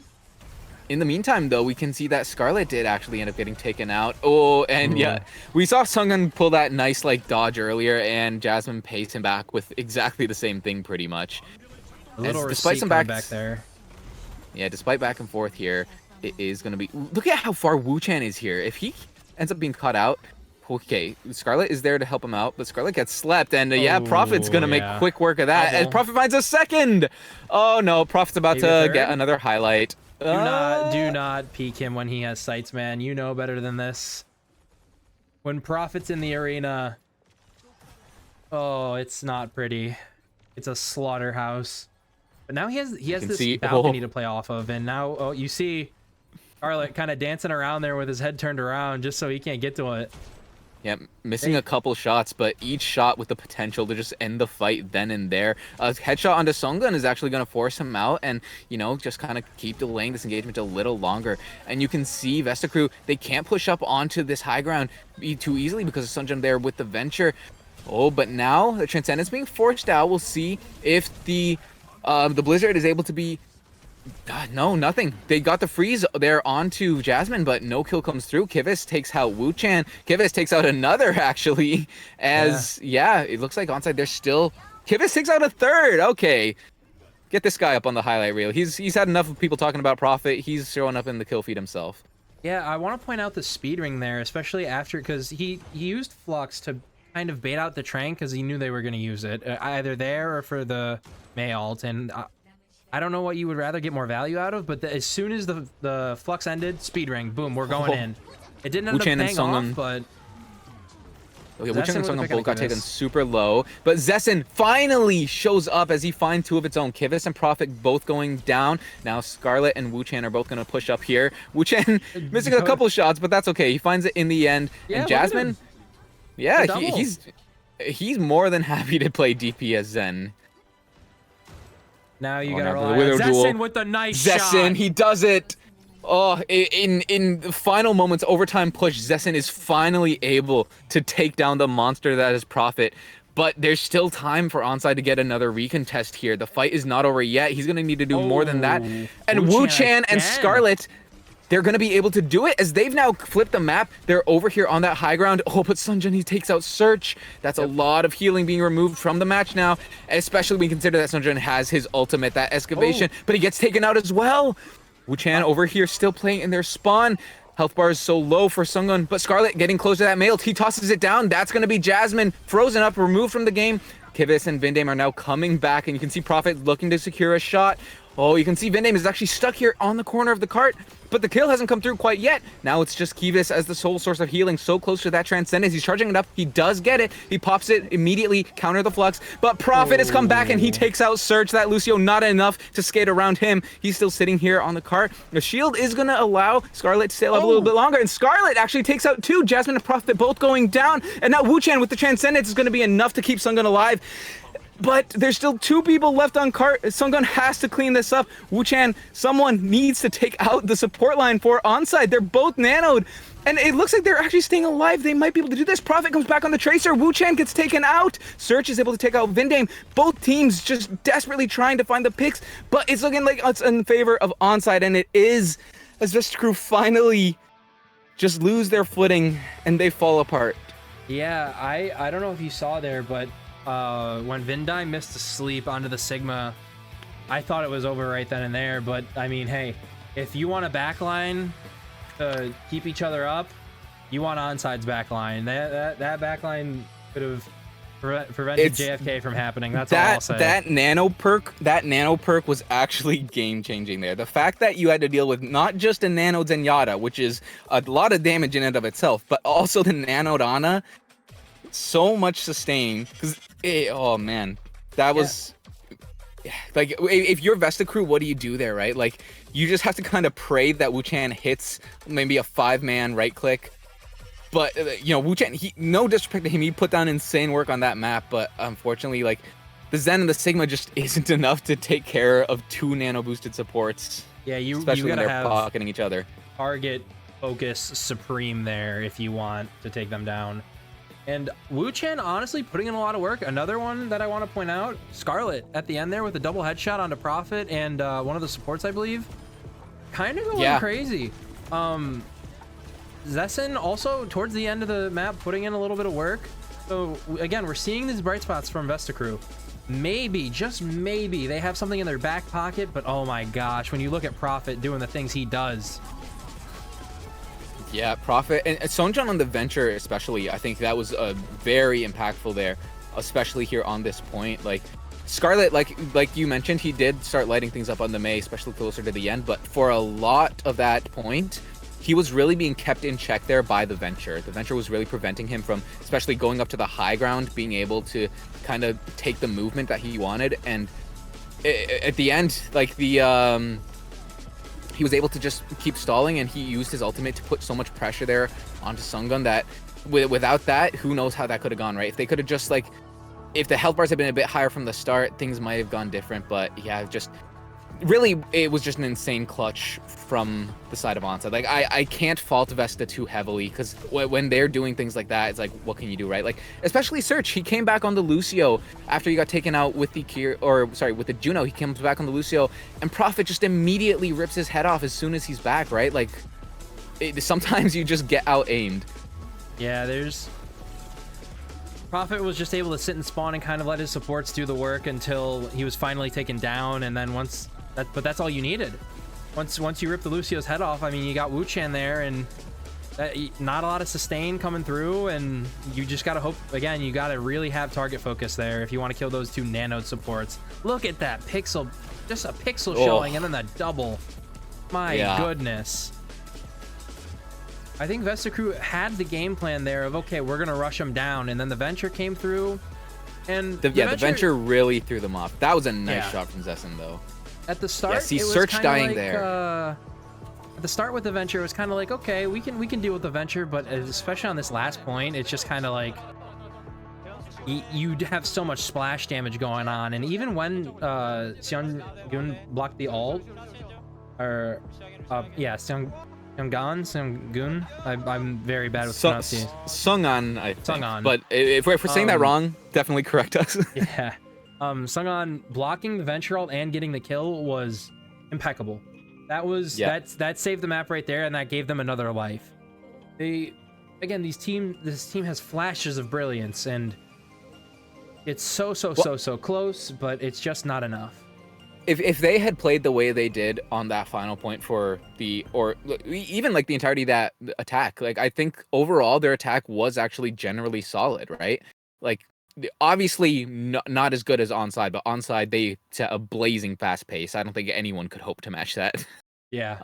In the meantime, though, we can see that Scarlet did actually end up getting taken out. Oh, and yeah, we saw Sungun pull that nice like dodge earlier, and Jasmine pays him back with exactly the same thing, pretty much.
A little
despite some
back there.
Yeah, despite back and forth here, it is going to be... Look at how far Wu Chan is here. If he ends up being caught out... Okay, Scarlet is there to help him out, but Scarlet gets slept, and yeah, Prophet's gonna make quick work of that, and Prophet finds a second! Oh no, Prophet's about to get another highlight.
Do not peek him when he has sights, man. You know better than this. When Prophet's in the arena... Oh, it's not pretty. It's a slaughterhouse. But now he has this balcony to play off of, and now, you see Scarlet kind of dancing around there with his head turned around just so he can't get to it.
Yeah, missing a couple shots, but each shot with the potential to just end the fight then and there. A headshot onto Songun is actually going to force him out and, you know, just kind of keep delaying this engagement a little longer. And you can see Vesta Crew, they can't push up onto this high ground too easily because of Sunjun there with the Venture. Oh, but now the Transcendence being forced out. We'll see if the Blizzard is able to be... no, nothing. They got the freeze there onto Jasmine, but no kill comes through. Kivis takes out Wu Chan. Kivis takes out another, actually. It looks like onside there's still... Kivis takes out a third. Okay. Get this guy up on the highlight reel. He's had enough of people talking about Prophet. He's showing up in the kill feed himself.
Yeah, I want to point out the speed ring there, especially after, because he used Flux to kind of bait out the Trank because he knew they were going to use it, either there or for the Mei ult, and... I don't know what you would rather get more value out of, but as soon as the Flux ended, speed ring, boom, we're going in. It didn't end up paying off, but...
Okay, Wu Chan and Songun both got taken super low, but Zessen finally shows up as he finds two of its own. Kivis and Prophet both going down. Now Scarlet and Wu Chan are both going to push up here. Wu Chan missing a couple shots, but that's okay. He finds it in the end.
Yeah,
and Jasmine, he's more than happy to play DP as Zen.
Now you gotta rely on Zessen with the nice shot.
Zessen, he does it. Oh, in the final moments, overtime push, Zessen is finally able to take down the monster that is Prophet. But there's still time for Onside to get another recontest here. The fight is not over yet. He's gonna need to do more than that. And Wu Chan and Scarlet, they're going to be able to do it as they've now flipped the map. They're over here on that high ground. Oh, but Sunjun, he takes out Search. That's a lot of healing being removed from the match now, especially when you consider that Sunjun has his ultimate, that excavation, but he gets taken out as well. Wu Chan over here still playing in their spawn. Health bar is so low for Sungun, but Scarlet getting close to that mail. He tosses it down. That's going to be Jasmine, frozen up, removed from the game. Kivis and Vindame are now coming back, and you can see Prophet looking to secure a shot. Oh, you can see Vindame is actually stuck here on the corner of the cart, but the kill hasn't come through quite yet. Now it's just Kivis as the sole source of healing, so close to that Transcendence. He's charging it up. He does get it. He pops it immediately, counter the Flux, but Prophet has come back and he takes out Surge. That Lucio not enough to skate around him. He's still sitting here on the cart. The shield is going to allow Scarlet to stay alive a little bit longer, and Scarlet actually takes out two. Jasmine and Prophet both going down, and now Wu Chan with the Transcendence is going to be enough to keep Sungun alive. But there's still two people left on cart. Sungun has to clean this up. Wu Chan, someone needs to take out the support line for Onside. They're both nanoed. And it looks like they're actually staying alive. They might be able to do this. Prophet comes back on the Tracer. Wu Chan gets taken out. Search is able to take out Vindame. Both teams just desperately trying to find the picks. But it's looking like it's in favor of Onside. And it is, as Vesta Crew finally just lose their footing and they fall apart.
Yeah, I don't know if you saw there, but when Vindai missed a sleep onto the Sigma, I thought it was over right then and there. But I mean, hey, if you want a backline to keep each other up, you want Onside's backline. That backline could have prevented JFK from happening. That's all I'll say.
That nano perk was actually game changing there. The fact that you had to deal with not just a nano Zenyatta, which is a lot of damage in and of itself, but also the nano Ana. so much sustain because oh man, that was like if you're Vesta crew, what do you do there, right? Like you just have to kind of pray that Wu-Chan hits maybe a 5-man right click. But you know, Wu-Chan, no disrespect to him, he put down insane work on that map, but unfortunately, like the Zen and the Sigma just isn't enough to take care of 2 nano boosted supports.
Yeah,
especially
you
when
gotta
they're
have
pocketing each other.
target focus supreme there if you want to take them down. And Wu-Chan honestly putting in a lot of work. Another one that I want to point out, Scarlet at the end there with a double headshot onto Prophet and one of the supports, I believe. Kind of going crazy. Zessen also towards the end of the map putting in a little bit of work. So again, we're seeing these bright spots from Vesta crew. Maybe, just maybe, they have something in their back pocket, but oh my gosh, when you look at Prophet doing the things he does.
Yeah, Prophet and Sonjan on the Venture especially, I think that was very impactful there, especially here on this point. Like Scarlet, like you mentioned, he did start lighting things up on the Mei, especially closer to the end, but for a lot of that point, he was really being kept in check there by the Venture. The Venture was really preventing him from, especially going up to the high ground, being able to kind of take the movement that he wanted. And at the end, like the he was able to just keep stalling, and he used his ultimate to put so much pressure there onto Sungun that without that, who knows how that could have gone, right? If they could have just like, if the health bars had been a bit higher from the start, things might have gone different. But yeah, just really, it was just an insane clutch from the side of Onside. Like, I can't fault Vesta too heavily, because when they're doing things like that, it's like, what can you do, right? Like, especially Search, he came back on the Lucio after he got taken out with the with the Juno. He comes back on the Lucio, and Prophet just immediately rips his head off as soon as he's back, right? Like, sometimes you just get out-aimed.
Yeah, Prophet was just able to sit and spawn and kind of let his supports do the work until he was finally taken down, and then but that's all you needed. Once you rip the Lucio's head off, I mean, you got Wu-Chan there, and not a lot of sustain coming through, and you just gotta hope, again, you gotta really have target focus there if you want to kill those 2 nano supports. Look at that pixel, just a pixel showing, and then the double. My goodness. I think Vesta crew had the game plan there of, okay, we're gonna rush them down, and then the Venture came through, and
the Venture really threw them off. That was a nice shot from Zessen, though.
At the start,
see Search dying
like,
there.
At the start with the Venture, it was kind of like, okay, we can deal with the Venture, but especially on this last point, it's just kind of like you have so much splash damage going on, and even when Seunggun blocked the ult, or Seunggun. I'm very bad with pronunciation.
Sungun, I think.
Sungun.
But if we're saying that wrong, definitely correct us.
Yeah. Sungun blocking the Venture ult and getting the kill was impeccable. That saved the map right there, and that gave them another life. This team has flashes of brilliance, and it's so close, but it's just not enough.
If they had played the way they did on that final point or even like the entirety of that attack, like I think overall their attack was actually generally solid, right? Like obviously not as good as Onside, but Onside, they set a blazing fast pace. I don't think anyone could hope to match that.
Yeah.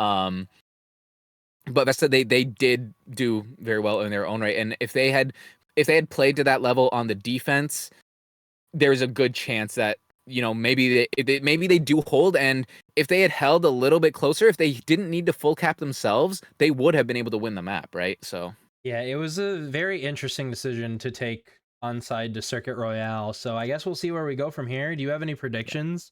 But Vesta, they did do very well in their own right, and if they had played to that level on the defense, there's a good chance that, you know, maybe they do hold, and if they had held a little bit closer, if they didn't need to full cap themselves, they would have been able to win the map, right? So
yeah, it was a very interesting decision to take Onside to Circuit Royale. So I guess we'll see where we go from here. Do you have any predictions?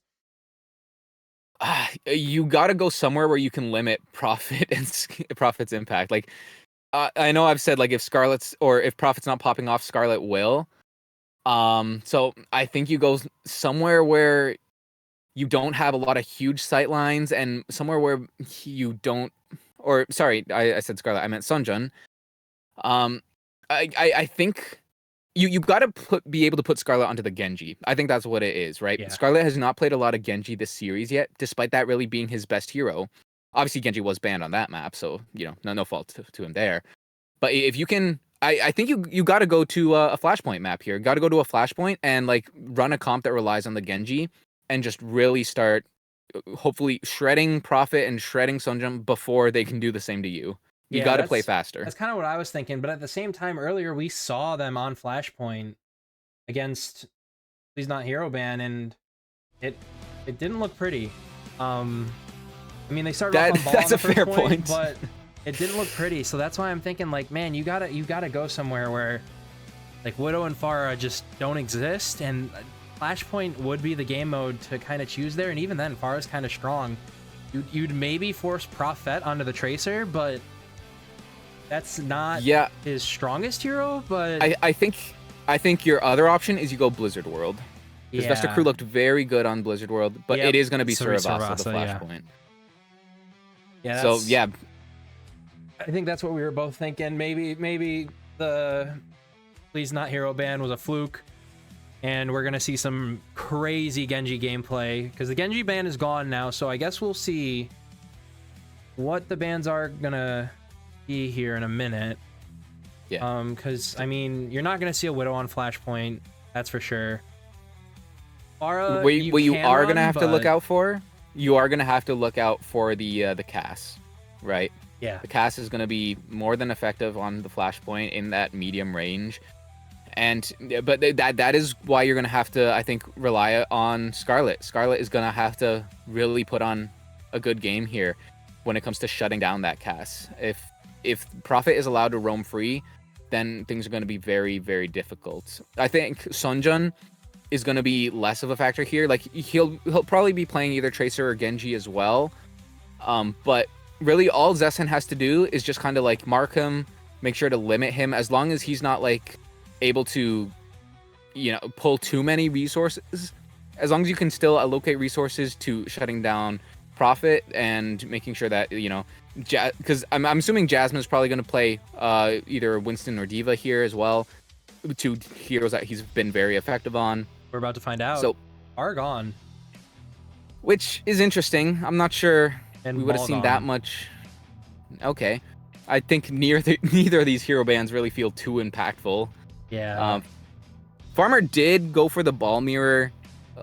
You got to go somewhere where you can limit Prophet's impact. Like I know I've said, like, if Prophet's not popping off, Scarlet will. So I think you go somewhere where you don't have a lot of huge sight lines, and somewhere where you don't, or sorry, I said Scarlet, I meant Sunjun. I think you got to be able to put Scarlet onto the Genji. I think that's what it is, right?
Yeah.
Scarlet has not played a lot of Genji this series yet, despite that really being his best hero. Obviously, Genji was banned on that map, so, you know, no fault to him there. But if you can, I think you got to go to a Flashpoint map here. Got to go to a Flashpoint and, like, run a comp that relies on the Genji and just really start, hopefully, shredding Prophet and shredding Sunjum before they can do the same to you. You
Yeah,
got to play
that's
faster.
that's kind of what I was thinking. But at the same time, earlier we saw them on Flashpoint against Please Not Hero Ban, and it didn't look pretty. I mean, they started off on ball
That's
on
a
the first
fair
point,
point.
but it didn't look pretty. So that's why I'm thinking, like, man, you gotta go somewhere where, like, Widow and Pharah just don't exist, and Flashpoint would be the game mode to kind of choose there. And even then, Pharah's kind of strong. You'd maybe force Prophet onto the Tracer, but that's not his strongest hero. But
I think your other option is you go Blizzard World. Because Vesta Crew looked very good on Blizzard World, but it is going to be Saravasa, the Flashpoint.
Yeah.
So yeah,
I think that's what we were both thinking. Maybe the Please Not Hero ban was a fluke, and we're gonna see some crazy Genji gameplay because the Genji ban is gone now. So I guess we'll see what the bans are gonna be here in a minute.
Yeah.
Because I mean, you're not gonna see a Widow on Flashpoint, that's for sure. Pharah,
what you are gonna have to look
but-
out for, you are gonna have to look out for the Cass, right?
Yeah.
The Cass is gonna be more than effective on the Flashpoint in that medium range, but that is why you're gonna have to, I think, rely on Skarlet. Skarlet is gonna have to really put on a good game here when it comes to shutting down that Cass. If Prophet is allowed to roam free, then things are gonna be very, very difficult. I think Sunjun is going to be less of a factor here. Like he'll probably be playing either Tracer or Genji as well. But really all Zessen has to do is just kind of like mark him, make sure to limit him as long as he's not like able to, pull too many resources. As long as you can still allocate resources to shutting down Prophet and making sure that, because I'm assuming Jasmine's probably going to play either Winston or Diva here as well. Two heroes that he's been very effective on.
We're about to find out.
So,
Argon,
which is interesting. I'm not sure
and
we would have seen
Malgon.
that much. Okay, I think neither of these hero bans really feel too impactful.
Yeah.
Farmer did go for the ball mirror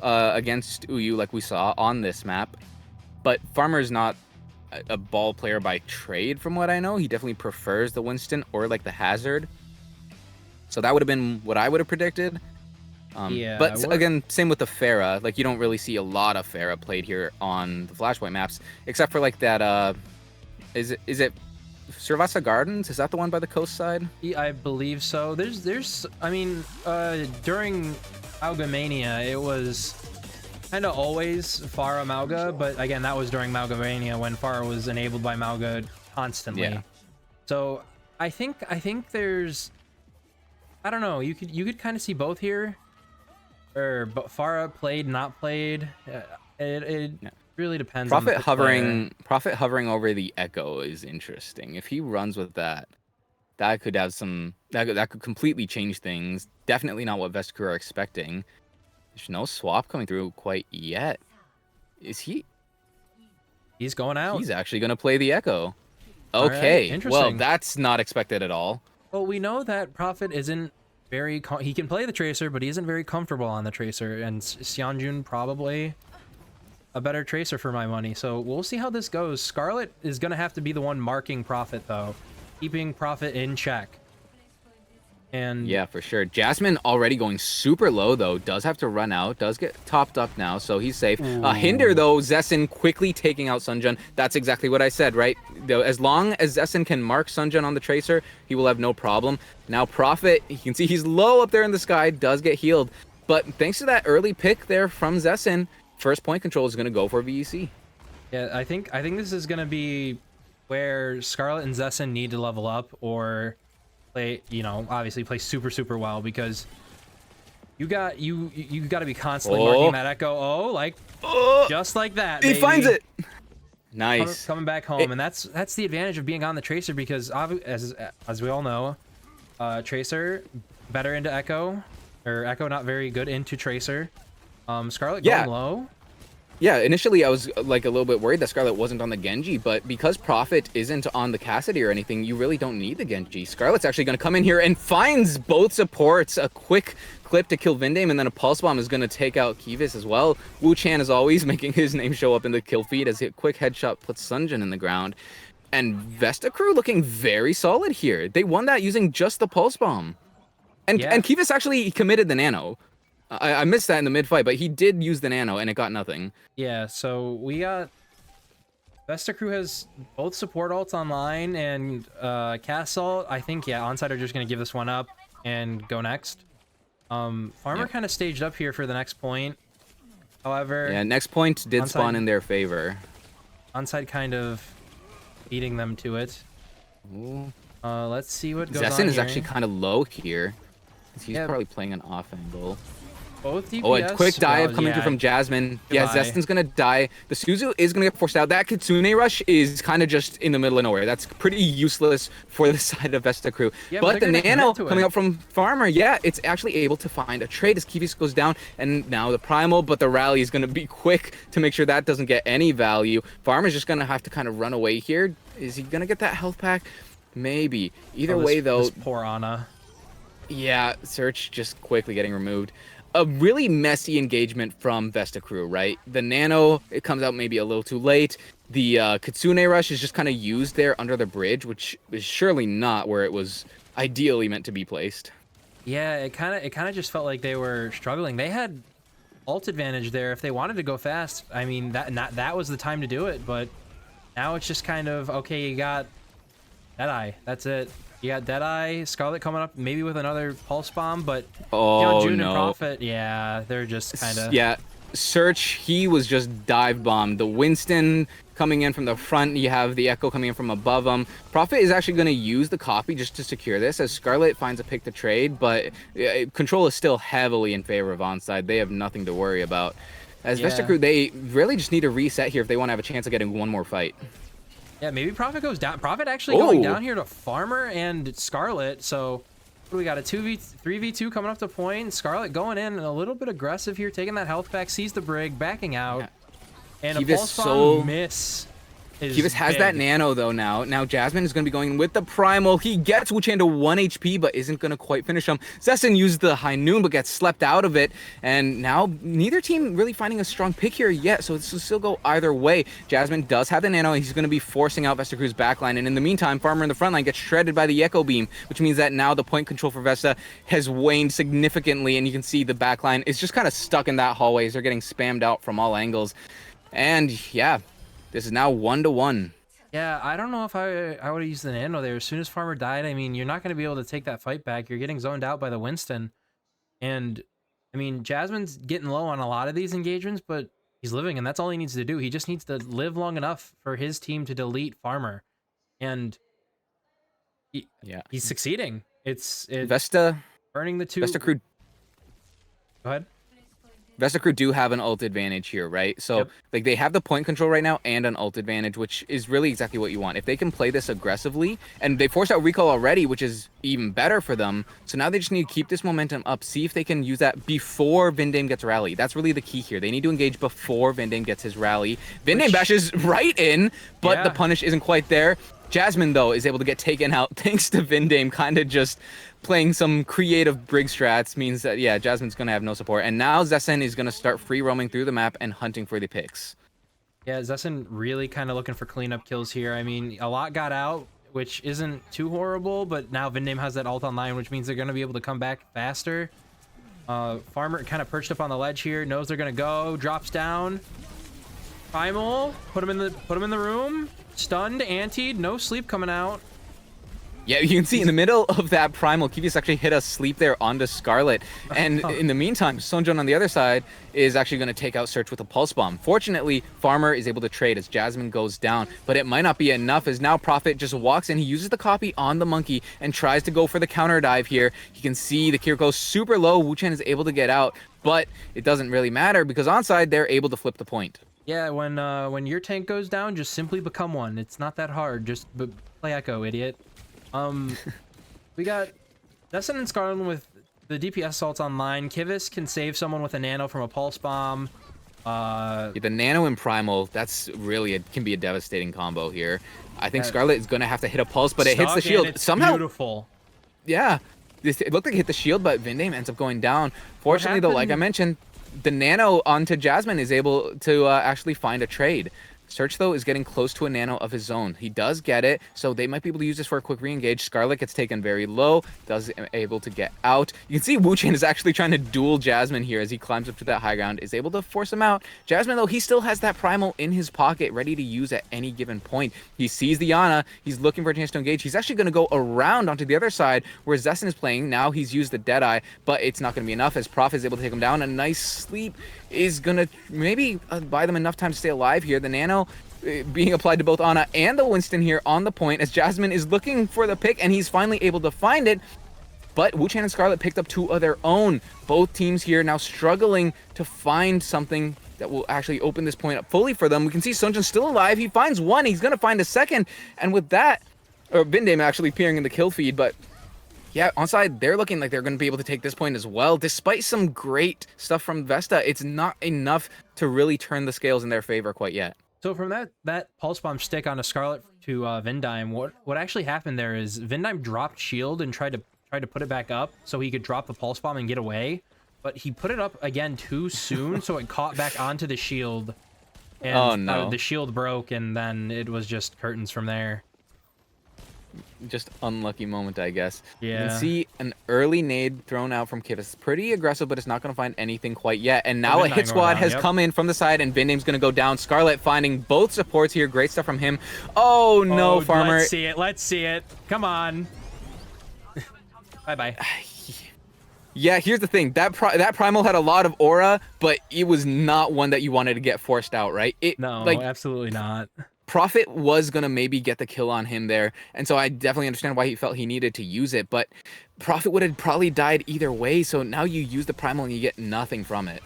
against Uyu, like we saw on this map, but Farmer's not a ball player by trade, from what I know. He definitely prefers the Winston or like the Hazard. So that would have been what I would have predicted. But again, same with the Pharah. Like, you don't really see a lot of Pharah played here on the Flashpoint maps, except for like that. Is it Servasa Gardens? Is that the one by the coast side?
Yeah, I believe so. There's. I mean, during Maugamania, it was kind of always Pharah Mauga, but again, that was during Maugamania when Pharah was enabled by Mauga constantly.
Yeah.
So I think there's. I don't know. You could kind of see both here. But Pharah played, not played. It really depends.
Prophet
on the
hovering over the Echo is interesting. If he runs with that, that could have some. That could completely change things. Definitely not what Vestkrew are expecting. There's no swap coming through quite yet. Is he?
He's going out.
He's actually going to play the Echo.
All
Okay.
right,
Well,
interesting.
that's not expected at all.
Well, we know that Prophet isn't very. He can play the Tracer, but he isn't very comfortable on the Tracer. And Xianjun probably a better Tracer for my money. So we'll see how this goes. Scarlet is gonna have to be the one marking Prophet though, keeping Prophet in check. And
Yeah, for sure. Jasmine already going super low, though. Does have to run out. Does get topped up now, so he's safe. Hinder, though, Zessen quickly taking out Sunjun. That's exactly what I said, right? As long as Zessen can mark Sunjun on the Tracer, he will have no problem. Now, Prophet, you can see he's low up there in the sky, does get healed. But thanks to that early pick there from Zessen, first point control is going to go for VEC.
yeah, I think this is gonna be where Scarlet and Zessen need to level up or play, obviously play super well, because you got to be constantly marking that Echo. Just like that.
He
baby.
finds it. Nice.
Coming back home, and that's the advantage of being on the Tracer, because as we all know, Tracer better into Echo, or Echo not very good into Tracer. Scarlet going low.
Yeah, initially I was like a little bit worried that Scarlet wasn't on the Genji, but because Prophet isn't on the Cassidy or anything, you really don't need the Genji. Scarlet's actually going to come in here and finds both supports. A quick clip to kill Vindame, and then a Pulse Bomb is going to take out Kivas as well. Wu Chan, as always, making his name show up in the kill feed as a quick headshot puts Sunjun in the ground. And Vesta crew looking very solid here. They won that using just the pulse bomb. And Kivas actually committed the nano. I missed that in the mid fight, but he did use the nano and it got nothing.
Yeah, so we got Vesta crew has both support ults online and cast ult. I think Onside are just gonna give this one up and go next. Farmer kind of staged up here for the next point. However,
next point did
Onside,
spawn in their favor.
Onside kind of beating them to it.
Ooh.
Let's see what goes on
Zessen is
here.
actually kind of low here. He's probably playing an off angle.
Both DPS.
Oh, a quick dive coming through from Jasmine.
Goodbye.
Yeah, Zestin's gonna die. The Suzu is gonna get forced out. That Kitsune rush is kind of just in the middle of nowhere. That's pretty useless for the side of Vesta crew.
Yeah,
but the nano coming
up
up from Farmer, it's actually able to find a trade as Kivis goes down, and now the primal, but the rally is gonna be quick to make sure that doesn't get any value. Farmer's just gonna have to kind of run away here. Is he gonna get that health pack? Maybe. Either way, though.
This poor Ana.
Yeah, Search just quickly getting removed. A really messy engagement from Vesta crew, right? The nano, it comes out maybe a little too late. The Kitsune rush is just kind of used there under the bridge, which is surely not where it was ideally meant to be placed.
Yeah, it kind of just felt like they were struggling. They had ult advantage there if they wanted to go fast. I mean, that was the time to do it, but now it's just kind of okay. You got Deadeye. That's it. You got Deadeye, Scarlet coming up, maybe with another pulse bomb, but June and Prophet, they're just kind of...
Yeah, Search, he was just dive bombed. The Winston coming in from the front, you have the Echo coming in from above him. Prophet is actually going to use the copy just to secure this, as Scarlet finds a pick to trade, but control is still heavily in favor of Onside. They have nothing to worry about. As Vesta crew, they really just need to reset here if they want to have a chance of getting one more fight.
Yeah, maybe Prophet goes down. Prophet actually going down here to Farmer and Scarlet. So we got a 3v2 coming up to point. Scarlet going in a little bit aggressive here, taking that health back, sees the brig, backing out. And a pulse bomb miss.
Kivas has that nano though now. Now Jasmine is going to be going with the primal. He gets Wuchan to 1 HP, but isn't going to quite finish him. Zessen used the high noon, but gets slept out of it. And now neither team really finding a strong pick here yet, so this will still go either way. Jasmine does have the nano, and he's going to be forcing out Vesta crew's backline. And in the meantime, Farmer in the front line gets shredded by the Echo Beam, which means that now the point control for Vesta has waned significantly, and you can see the backline is just kind of stuck in that hallway as they're getting spammed out from all angles. And yeah, this is now 1-1.
Yeah, I don't know if I would have used the nano there. As soon as Farmer died, I mean, you're not going to be able to take that fight back. You're getting zoned out by the Winston. And, I mean, Jasmine's getting low on a lot of these engagements, but he's living, and that's all he needs to do. He just needs to live long enough for his team to delete Farmer. And he's succeeding. It's
Vesta
burning the two.
Vesta crew.
Go ahead.
Vesta crew do have an ult advantage here, right? So like they have the point control right now and an ult advantage, which is really exactly what you want. If they can play this aggressively, and they forced out recall already, which is even better for them. So now they just need to keep this momentum up, see if they can use that before Vindame gets rally. That's really the key here. They need to engage before Vindame gets his rally. Vindame bashes right in, but the punish isn't quite there. Jasmine, though, is able to get taken out thanks to Vindame kind of just playing some creative brig strats, means that, Jasmine's going to have no support. And now Zessen is going to start free roaming through the map and hunting for the picks.
Yeah, Zessen really kind of looking for cleanup kills here. I mean, a lot got out, which isn't too horrible, but now Vindame has that ult online, which means they're going to be able to come back faster. Farmer kind of perched up on the ledge here, knows they're going to go, drops down. Primal, put him in the room. Stunned, antied, no sleep coming out.
Yeah, you can see in the middle of that primal, Kivius actually hit a sleep there onto Scarlet. And in the meantime, Sonjon on the other side is actually going to take out Search with a pulse bomb. Fortunately, Farmer is able to trade as Jasmine goes down, but it might not be enough as now Prophet just walks in. He uses the copy on the monkey and tries to go for the counter dive here. You can see the Kiriko super low. Wuchen is able to get out, but it doesn't really matter because onside, they're able to flip the point.
Yeah, when your tank goes down, just simply become one. It's not that hard. Just play Echo, idiot. We got Zessen and Scarlet with the DPS assaults online. Kivis can save someone with a nano from a pulse bomb.
The nano and primal, that's really can be a devastating combo here. I think Scarlet is going to have to hit a pulse, but it hits the shield.
It's
somehow
beautiful.
Yeah, it looked like it hit the shield, but Vindame ends up going down. Fortunately, though, like I mentioned, the nano onto Jasmine is able to actually find a trade. Search, though, is getting close to a nano of his own. He does get it, so they might be able to use this for a quick re-engage. Scarlet gets taken very low, does able to get out. You can see Wu Chen is actually trying to duel Jasmine here as he climbs up to that high ground, is able to force him out. Jasmine, though, he still has that primal in his pocket, ready to use at any given point. He sees the Ana, he's looking for a chance to engage. He's actually going to go around onto the other side where Zessen is playing. Now he's used the Deadeye, but it's not going to be enough as Prof is able to take him down. A nice sleep is going to maybe buy them enough time to stay alive here. The nano being applied to both Ana and the Winston here on the point as Jasmine is looking for the pick, and he's finally able to find it. But Wu Chen and Scarlet picked up two of their own. Both teams here now struggling to find something that will actually open this point up fully for them. We can see Sunjun's still alive. He finds one. He's going to find a second. And with that, or Vindame actually appearing in the kill feed, but yeah, onside, they're looking like they're going to be able to take this point as well. Despite some great stuff from Vesta, it's not enough to really turn the scales in their favor quite yet.
So from that pulse bomb stick on a Scarlet to Vindime, what actually happened there is Vindime dropped shield and tried to put it back up so he could drop the pulse bomb and get away, but he put it up again too soon, so it caught back onto the shield, and
oh no,
the shield broke, and then it was just curtains from there.
Just unlucky moment, I guess.
Yeah.
You can see an early nade thrown out from Kivas. Pretty aggressive, but it's not going to find anything quite yet. And now a hit squad has come in from the side, and Vindame's going to go down. Scarlet finding both supports here. Great stuff from him. Oh, no, Farmer.
Let's see it. Let's see it. Come on. Bye-bye.
Yeah, here's the thing. That Primal had a lot of aura, but it was not one that you wanted to get forced out, right?
No, absolutely not.
Prophet was going to maybe get the kill on him there, and so I definitely understand why he felt he needed to use it, but Prophet would have probably died either way, so now you use the Primal and you get nothing from it.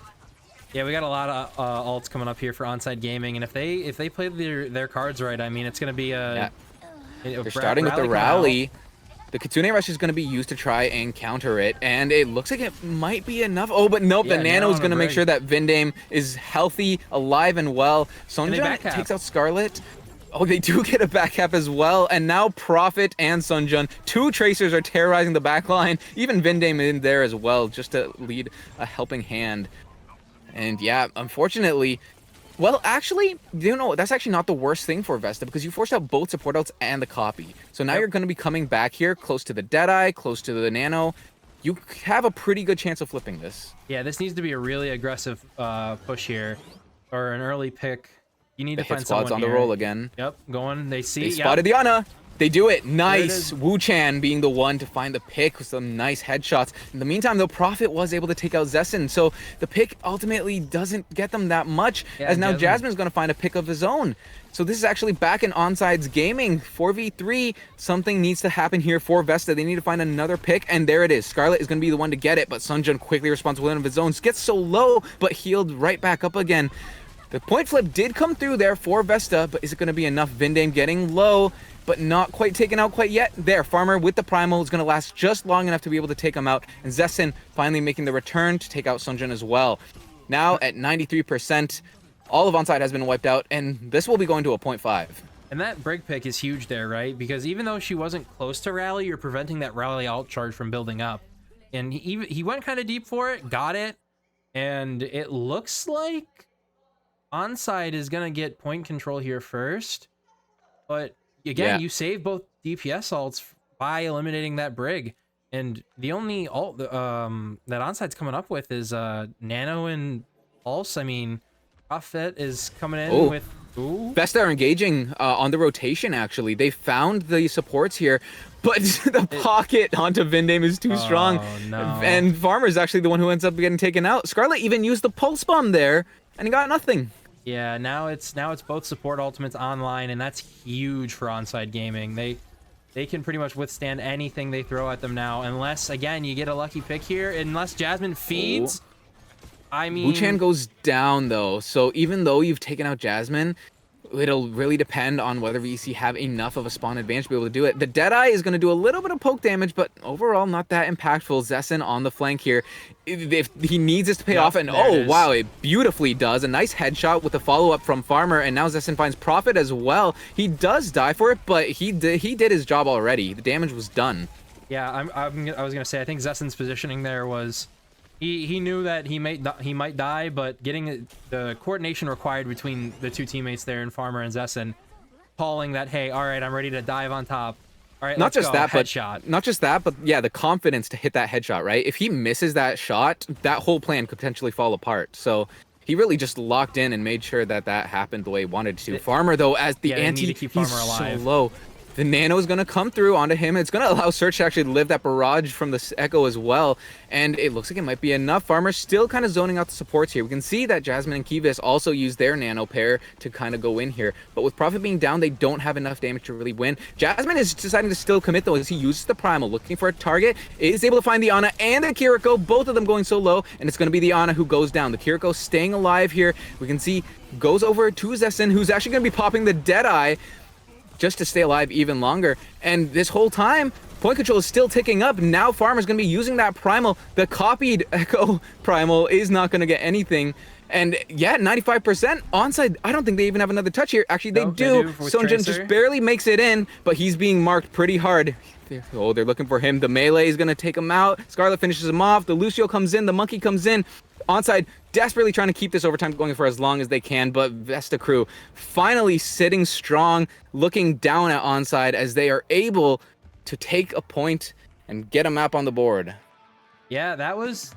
Yeah, we got a lot of alts coming up here for Onside Gaming, and if they play their cards right, I mean, it's going to be a...
Yeah. They're starting with the rally. The Kitsune Rush is going to be used to try and counter it, and it looks like it might be enough. Oh, but nope,
yeah,
the Nano is going to make sure that Vindame is healthy, alive, and well. Sunjun takes out Scarlet. Oh, they do get a back cap as well, and now Prophet and Sunjun, two Tracers are terrorizing the back line. Even Vindame in there as well, just to lead a helping hand. And yeah, unfortunately... Well, actually, you know, that's actually not the worst thing for Vesta because you forced out both support outs and the copy. So now you're going to be coming back here close to the Deadeye, close to the Nano. You have a pretty good chance of flipping this.
Yeah, this needs to be a really aggressive push here, or an early pick. You need to find someone
squad's on the roll again.
Yep, going. They see.
They spotted the Ana. They do it. Nice. Wu Chan being the one to find the pick with some nice headshots. In the meantime, though, Prophet was able to take out Zessen, so the pick ultimately doesn't get them that much, as now Jasmine's going to find a pick of his own. So this is actually back in Onside's gaming. 4v3, something needs to happen here for Vesta. They need to find another pick, and there it is. Scarlet is going to be the one to get it, but Sunjun quickly responds with one of his own. Gets so low, but healed right back up again. The point flip did come through there for Vesta, but is it going to be enough? Vindame getting low, but not quite taken out quite yet. There, Farmer with the Primal is going to last just long enough to be able to take him out. And Zessen finally making the return to take out Sunjun as well. Now at 93%, all of Onside has been wiped out, and this will be going to a 0.5.
And that break pick is huge there, right? Because even though she wasn't close to rally, you're preventing that rally alt charge from building up. And he went kind of deep for it, got it, and it looks like Onside is going to get point control here first. But again, you save both DPS alts by eliminating that brig. And the only alt that Onside's coming up with is Nano and Pulse. I mean, Prophet is coming in with... Ooh.
Vesta are engaging on the rotation, actually. They found the supports here, but the pocket onto Vindame is too strong.
No.
And Farmer is actually the one who ends up getting taken out. Scarlet even used the Pulse Bomb there, and he got nothing.
Yeah, now it's both support ultimates online, and that's huge for Onside Gaming. They can pretty much withstand anything they throw at them now, unless, again, you get a lucky pick here, unless Jasmine feeds. I mean...
Wu Chan goes down, though, so even though you've taken out Jasmine, it'll really depend on whether VC have enough of a spawn advantage to be able to do it. The Deadeye is going to do a little bit of poke damage, but overall not that impactful. Zessen on the flank here. If he needs this to pay off, and wow, it beautifully does. A nice headshot with the follow-up from Farmer, and now Zessen finds Prophet as well. He does die for it, but he did his job already. The damage was done.
Yeah, I was going to say, I think Zessen's positioning there was He knew that he might die, but getting the coordination required between the two teammates there in Farmer and Zessen, calling that, hey, all right, I'm ready to dive on top. All right,
not just that,
headshot.
but not just that, but yeah, the confidence to hit that headshot, right? If he misses that shot, that whole plan could potentially fall apart. So he really just locked in and made sure that that happened the way he wanted to. Farmer, though, as the anti, he's so low. The nano is going to come through onto him. It's going to allow Search to actually live that barrage from the Echo as well. And it looks like it might be enough. Farmer's still kind of zoning out the supports here. We can see that Jasmine and Kivas also use their nano pair to kind of go in here. But with Prophet being down, they don't have enough damage to really win. Jasmine is deciding to still commit, though, as he uses the Primal, looking for a target. Is able to find the Ana and the Kiriko, both of them going so low. And it's going to be the Ana who goes down. The Kiriko staying alive here. We can see goes over to Zessen, who's actually going to be popping the Deadeye just to stay alive even longer. And this whole time, point control is still ticking up. Now Farmer's going to be using that Primal. The copied Echo Primal is not going to get anything. And yeah, 95% onside. I don't think they even have another touch here. Actually, they do. Sonjin just barely makes it in, but he's being marked pretty hard. Oh, they're looking for him. The melee is going to take him out. Scarlet finishes him off. The Lucio comes in. The Monkey comes in. Onside, desperately trying to keep this overtime going for as long as they can, but Vesta crew finally sitting strong, looking down at Onside as they are able to take a point and get a map on the board.
Yeah, that was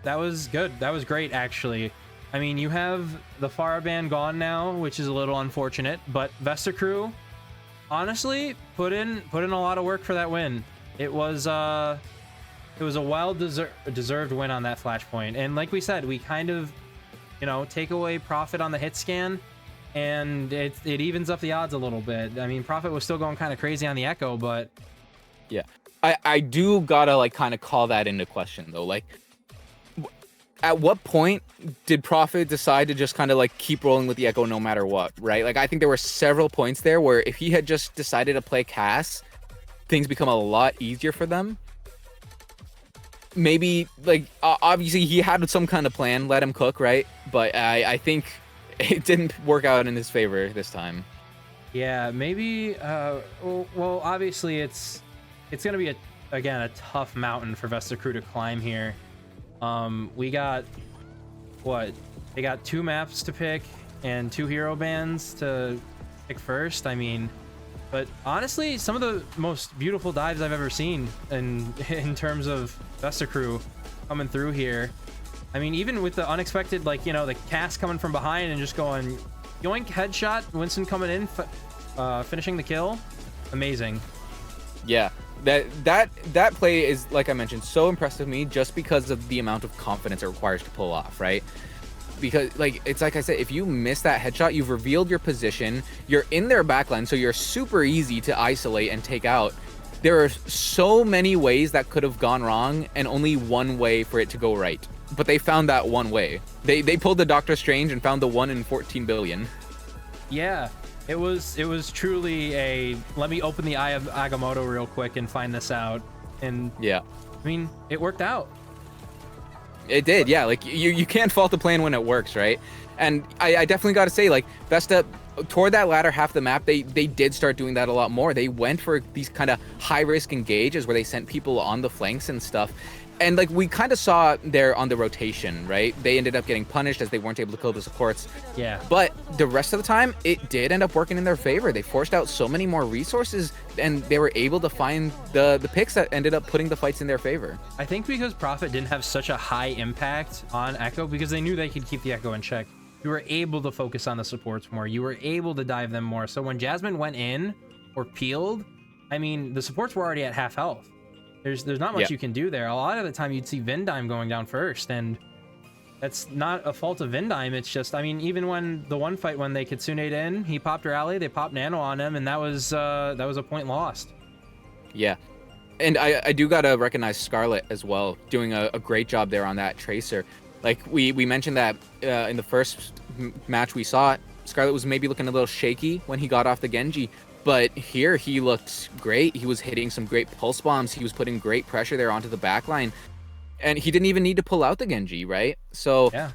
good. That was great, actually. I mean, you have the Farah ban gone now, which is a little unfortunate, but Vesta crew, honestly, put in a lot of work for that win. It was a well-deserved win on that flashpoint. And like we said, we kind of, take away Prophet on the hit scan, and it evens up the odds a little bit. I mean, Prophet was still going kind of crazy on the Echo, but...
Yeah. I do gotta, kind of call that into question, though. At what point did Prophet decide to just kind of, keep rolling with the Echo no matter what, right? I think there were several points there where if he had just decided to play Cass, things become a lot easier for them. Maybe obviously he had some kind of plan, let him cook, right? But I think it didn't work out in his favor this time.
Yeah, maybe well, obviously it's gonna be a tough mountain for Vesta crew to climb here. We got they got 2 maps to pick and 2 hero bands to pick first. I mean, but honestly, some of the most beautiful dives I've ever seen in terms of Vesta crew coming through here. I mean, even with the unexpected, the cast coming from behind and just going yoink, headshot, Winston coming in, finishing the kill. Amazing.
Yeah, that play is, like I mentioned, so impressive to me just because of the amount of confidence it requires to pull off, right? Because it's like I said, if you miss that headshot, you've revealed your position, you're in their backline, so you're super easy to isolate and take out. There are so many ways that could have gone wrong and only one way for it to go right. But they found that one way. They pulled the Doctor Strange and found the 1 in 14 billion.
Yeah, it was truly a let me open the Eye of Agamotto real quick and find this out. And yeah, I mean, it worked out.
It did, yeah. You can't fault the plan when it works, right? And I definitely got to say, Vesta, toward that latter half of the map, they did start doing that a lot more. They went for these kind of high-risk engages where they sent people on the flanks and stuff. And we kind of saw there on the rotation, right? They ended up getting punished as they weren't able to kill the supports.
Yeah.
But the rest of the time, it did end up working in their favor. They forced out so many more resources, and they were able to find the picks that ended up putting the fights in their favor.
I think because Prophet didn't have such a high impact on Echo, because they knew they could keep the Echo in check, you were able to focus on the supports more. You were able to dive them more. So when Jasmine went in or peeled, I mean, the supports were already at half health. There's not much you can do there. A lot of the time you'd see Vindime going down first, and that's not a fault of Vindime. It's just, I mean, even when the one fight when they Kitsune'd in, he popped Rally, they popped Nano on him, and that was a point lost.
Yeah. And I do gotta recognize Scarlet as well, doing a great job there on that Tracer. We mentioned that in the first match we saw, Scarlet was maybe looking a little shaky when he got off the Genji. But here he looked great. He was hitting some great pulse bombs. He was putting great pressure there onto the backline. And he didn't even need to pull out the Genji, right? So yeah,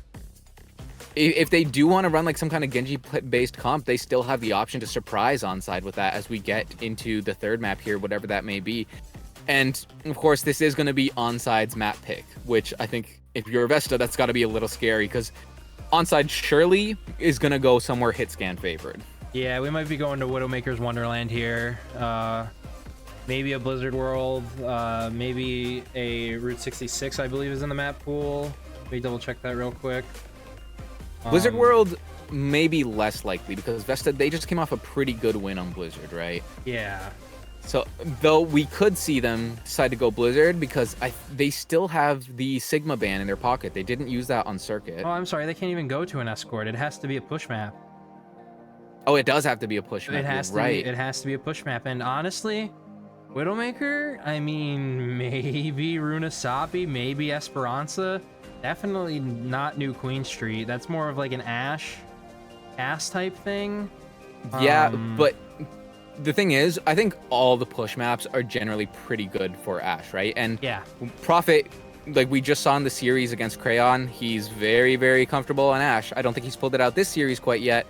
if they do want to run some kind of Genji-based comp, they still have the option to surprise Onside with that as we get into the third map here, whatever that may be. And of course, this is going to be Onside's map pick, which I think if you're Vesta, that's got to be a little scary because onside surely is gonna go somewhere hit scan favored.
Yeah, we might be going to Widowmaker's Wonderland here. Maybe a Blizzard World, maybe a Route 66, I believe, is in the map pool. Let me double check that real quick.
Blizzard World may be less likely because Vesta, they just came off a pretty good win on Blizzard, right?
Yeah.
So, though we could see them decide to go Blizzard because they still have the Sigma ban in their pocket. They didn't use that on Circuit.
Oh, I'm sorry. They can't even go to an escort. It has to be a push map.
Oh, it does have to be a push map.
It has to
right.
be, it has to be a push map. And honestly, Widowmaker, I mean, maybe Runasapi, maybe Esperanza. Definitely not New Queen Street. That's more of like an Ash type thing.
Yeah, but the thing is, I think all the push maps are generally pretty good for Ash, right? And
yeah,
Prophet, like we just saw in the series against Crayon, he's very, very comfortable on Ash. I don't think he's pulled it out this series quite yet,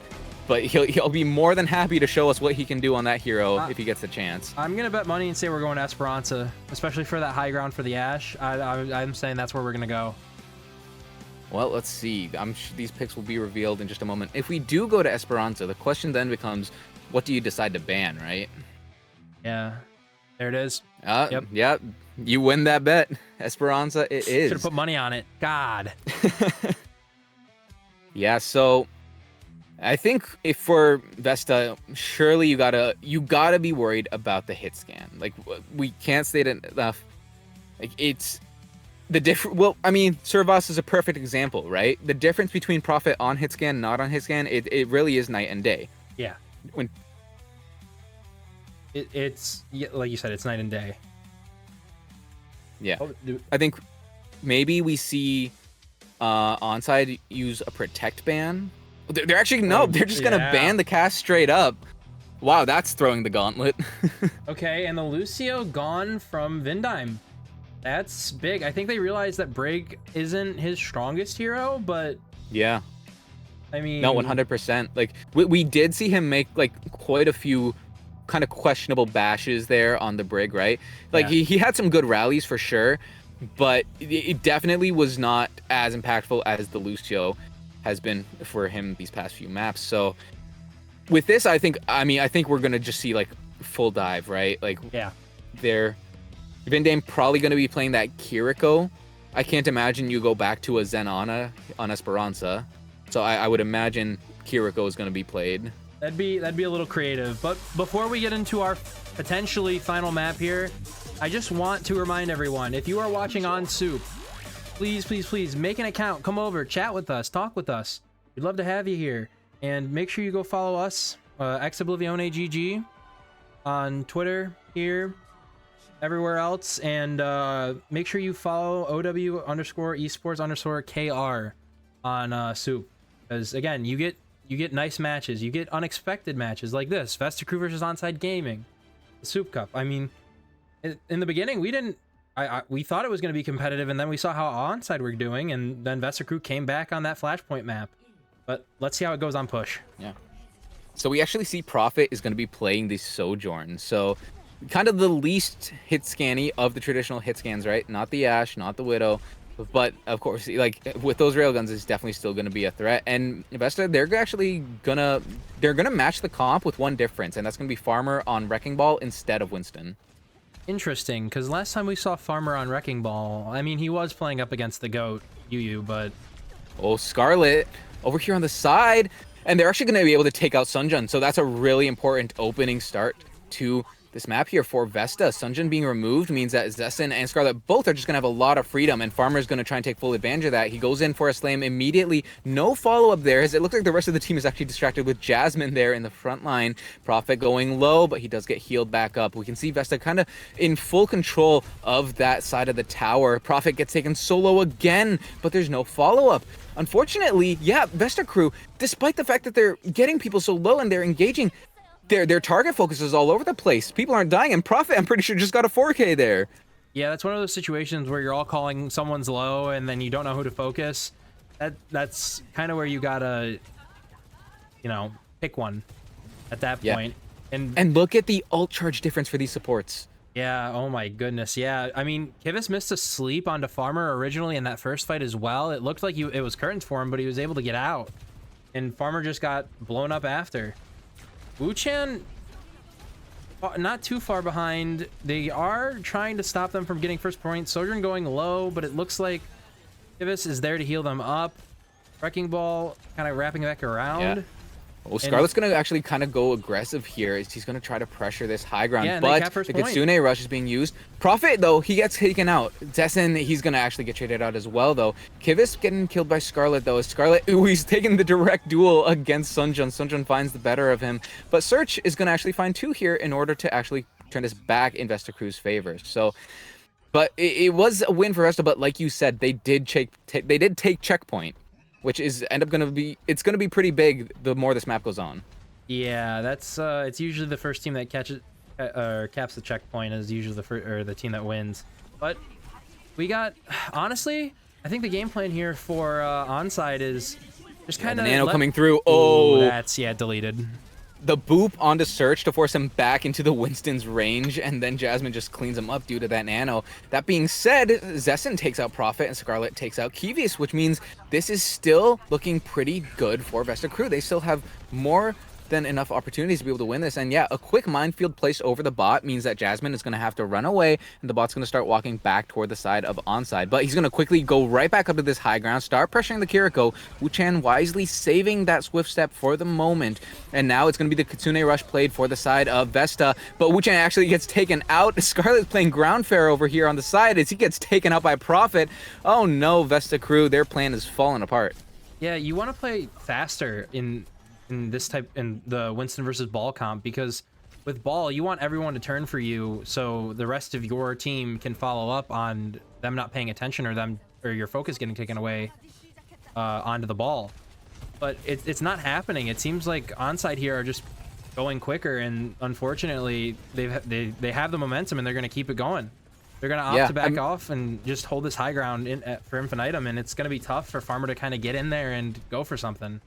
but he'll be more than happy to show us what he can do on that hero if he gets the chance.
I'm gonna bet money and say we're going to Esperanza, especially for that high ground for the Ash. I'm saying that's where we're gonna go.
Well, let's see. These picks will be revealed in just a moment. If we do go to Esperanza, the question then becomes, what do you decide to ban, right?
Yeah, there it is.
Yep. Yeah, you win that bet. Esperanza it is.
Should have put money on it. God.
Yeah, so I think if for Vesta, surely you gotta be worried about the hit scan. Like we can't state it enough. Like it's the different. Well, I mean, Servas is a perfect example, right? The difference between Prophet on hit scan, not on hit scan, it really is night and day.
Yeah.
When
it's like you said, it's night and day.
Yeah, I think maybe we see Onside use a protect ban. They're actually they're just gonna ban the cast straight up. Wow, that's throwing the gauntlet.
Okay, and the Lucio gone from Vindime. That's big. I think they realized that Brig isn't his strongest hero, but
yeah,
I mean,
no, 100%. Like we did see him make like quite a few kind of questionable bashes there on the Brig, right? Like he had some good rallies for sure, but it definitely was not as impactful as the Lucio has been for him these past few maps. So with this, I think we're gonna just see like full dive, right? Like Vindame probably gonna be playing that Kiriko. I can't imagine you go back to a Zenana on Esperanza. So I would imagine Kiriko is gonna be played.
That'd be a little creative. But before we get into our potentially final map here, I just want to remind everyone, if you are watching on SOOP, please make an account, come over, chat with us, talk with us. We'd love to have you here. And make sure you go follow us, Ex Oblivione GG, on Twitter here, everywhere else, and make sure you follow OW_esports_KR on SOOP, because again, you get nice matches, you get unexpected matches like this, Vesta Crew versus Onside Gaming, the SOOP Cup. I mean, in the beginning, we thought it was going to be competitive, and then we saw how Onside were doing, and then Vesta Crew came back on that Flashpoint map. But let's see how it goes on push.
Yeah. So we actually see Prophet is going to be playing the Sojourn. So kind of the least hit scanny of the traditional hit scans, right? Not the Ash, not the Widow. But of course, like with those railguns, it's definitely still going to be a threat. And Vesta, they're gonna match the comp with one difference, and that's going to be Farmer on Wrecking Ball instead of Winston.
Interesting, because last time we saw Farmer on Wrecking Ball, I mean, he was playing up against the GOAT, Yu, but...
Oh, Scarlet over here on the side, and they're actually going to be able to take out Sunjun, so that's a really important opening start to this map here for Vesta. Sunjun being removed means that Zessen and Scarlet both are just going to have a lot of freedom, and Farmer's going to try and take full advantage of that. He goes in for a slam immediately. No follow-up there, as it looks like the rest of the team is actually distracted with Jasmine there in the front line. Prophet going low, but he does get healed back up. We can see Vesta kind of in full control of that side of the tower. Prophet gets taken solo again, but there's no follow-up. Unfortunately, yeah, Vesta Crew, despite the fact that they're getting people so low and they're engaging, their target focus is all over the place. People aren't dying, and Prophet, I'm pretty sure, just got a 4K there.
Yeah, that's one of those situations where you're all calling someone's low, and then you don't know who to focus. That's kind of where you gotta, pick one at that point.
And look at the ult charge difference for these supports.
Yeah, oh my goodness. Yeah, I mean, Kivas missed a sleep onto Farmer originally in that first fight as well. It looked like it was curtains for him, but he was able to get out. And Farmer just got blown up after. Wu-Chan, not too far behind. They are trying to stop them from getting first point. Sojourn going low, but it looks like Kivas is there to heal them up. Wrecking Ball kind of wrapping back around.
Yeah. Oh, Scarlet's going to actually kind of go aggressive here. He's going to try to pressure this high ground,
Yeah,
but the Kitsune rush is being used. Prophet, though, he gets taken out. Zessen, he's going to actually get traded out as well, though. Kivas getting killed by Scarlet, though. Scarlet, ooh, he's taking the direct duel against Sunjun. Sunjun finds the better of him, but Search is going to actually find 2 here in order to actually turn this back in Vesta Crew's favor. So, but it was a win for Vesta, but like you said, they did take checkpoint, which is it's gonna be pretty big the more this map goes on.
Yeah, that's it's usually the first team that catches or caps the checkpoint is usually the team that wins. But we got, honestly, I think the game plan here for onside is just kind of
Nano coming through.
Oh, that's deleted.
The boop onto Search to force him back into the Winston's range, and then Jasmine just cleans him up due to that nano. That being said, Zessen takes out Prophet and Scarlet takes out Kivius, which means this is still looking pretty good for Vesta Crew. They still have more than enough opportunities to be able to win this. And yeah, a quick minefield placed over the bot means that Jasmine is going to have to run away, and the bot's going to start walking back toward the side of onside. But he's going to quickly go right back up to this high ground, start pressuring the Kiriko. Wu-Chan wisely saving that swift step for the moment. And now it's going to be the Kitsune rush played for the side of Vesta. But Wu-Chan actually gets taken out. Scarlet's playing ground fair over here on the side as he gets taken out by Prophet. Oh no, Vesta Crew, their plan is falling apart.
Yeah, you want to play faster in the Winston versus Ball comp, because with Ball you want everyone to turn for you so the rest of your team can follow up on them not paying attention or your focus getting taken away onto the ball. But it's not happening. It seems like onside here are just going quicker, and unfortunately they have the momentum and they're going to keep it going. They're going to opt to back off and just hold this high ground for infinitum, and it's going to be tough for Farmer to kind of get in there and go for something.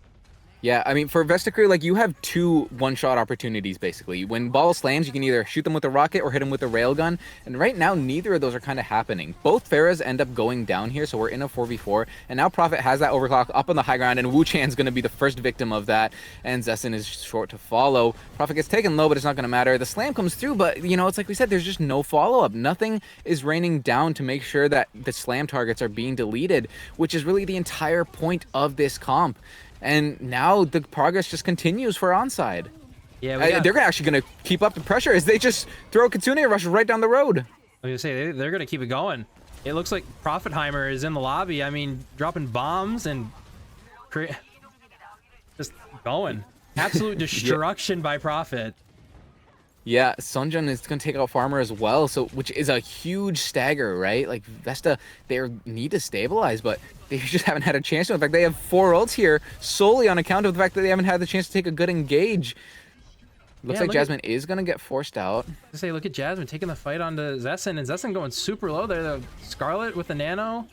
Yeah, I mean, for Vesta Crew, like, you have 2 one-shot opportunities, basically. When ball slams, you can either shoot them with a rocket or hit them with a railgun, and right now, neither of those are kind of happening. Both Pharahs end up going down here, so we're in a 4v4, and now Prophet has that overclock up on the high ground, and Wu-Chan's going to be the first victim of that, and Zessen is short to follow. Prophet gets taken low, but it's not going to matter. The slam comes through, but, you know, it's like we said, there's just no follow-up. Nothing is raining down to make sure that the slam targets are being deleted, which is really the entire point of this comp. And now the progress just continues for onside. Yeah, they're actually going to keep up the pressure as they just throw Kitsune rush right down the road.
I was going to say, they're going to keep it going. It looks like Prophetheimer is in the lobby. I mean, dropping bombs and just going. Absolute destruction by Prophet.
Yeah, Sunjun is going to take out Farmer as well, so which is a huge stagger, right? Like, Vesta, they need to stabilize, but they just haven't had a chance to. In fact, they have 4 ults here solely on account of the fact that they haven't had the chance to take a good engage. Looks like Jasmine is going to get forced out.
Look at Jasmine taking the fight onto Zessen, and Zessen going super low there. The Scarlet with the nano.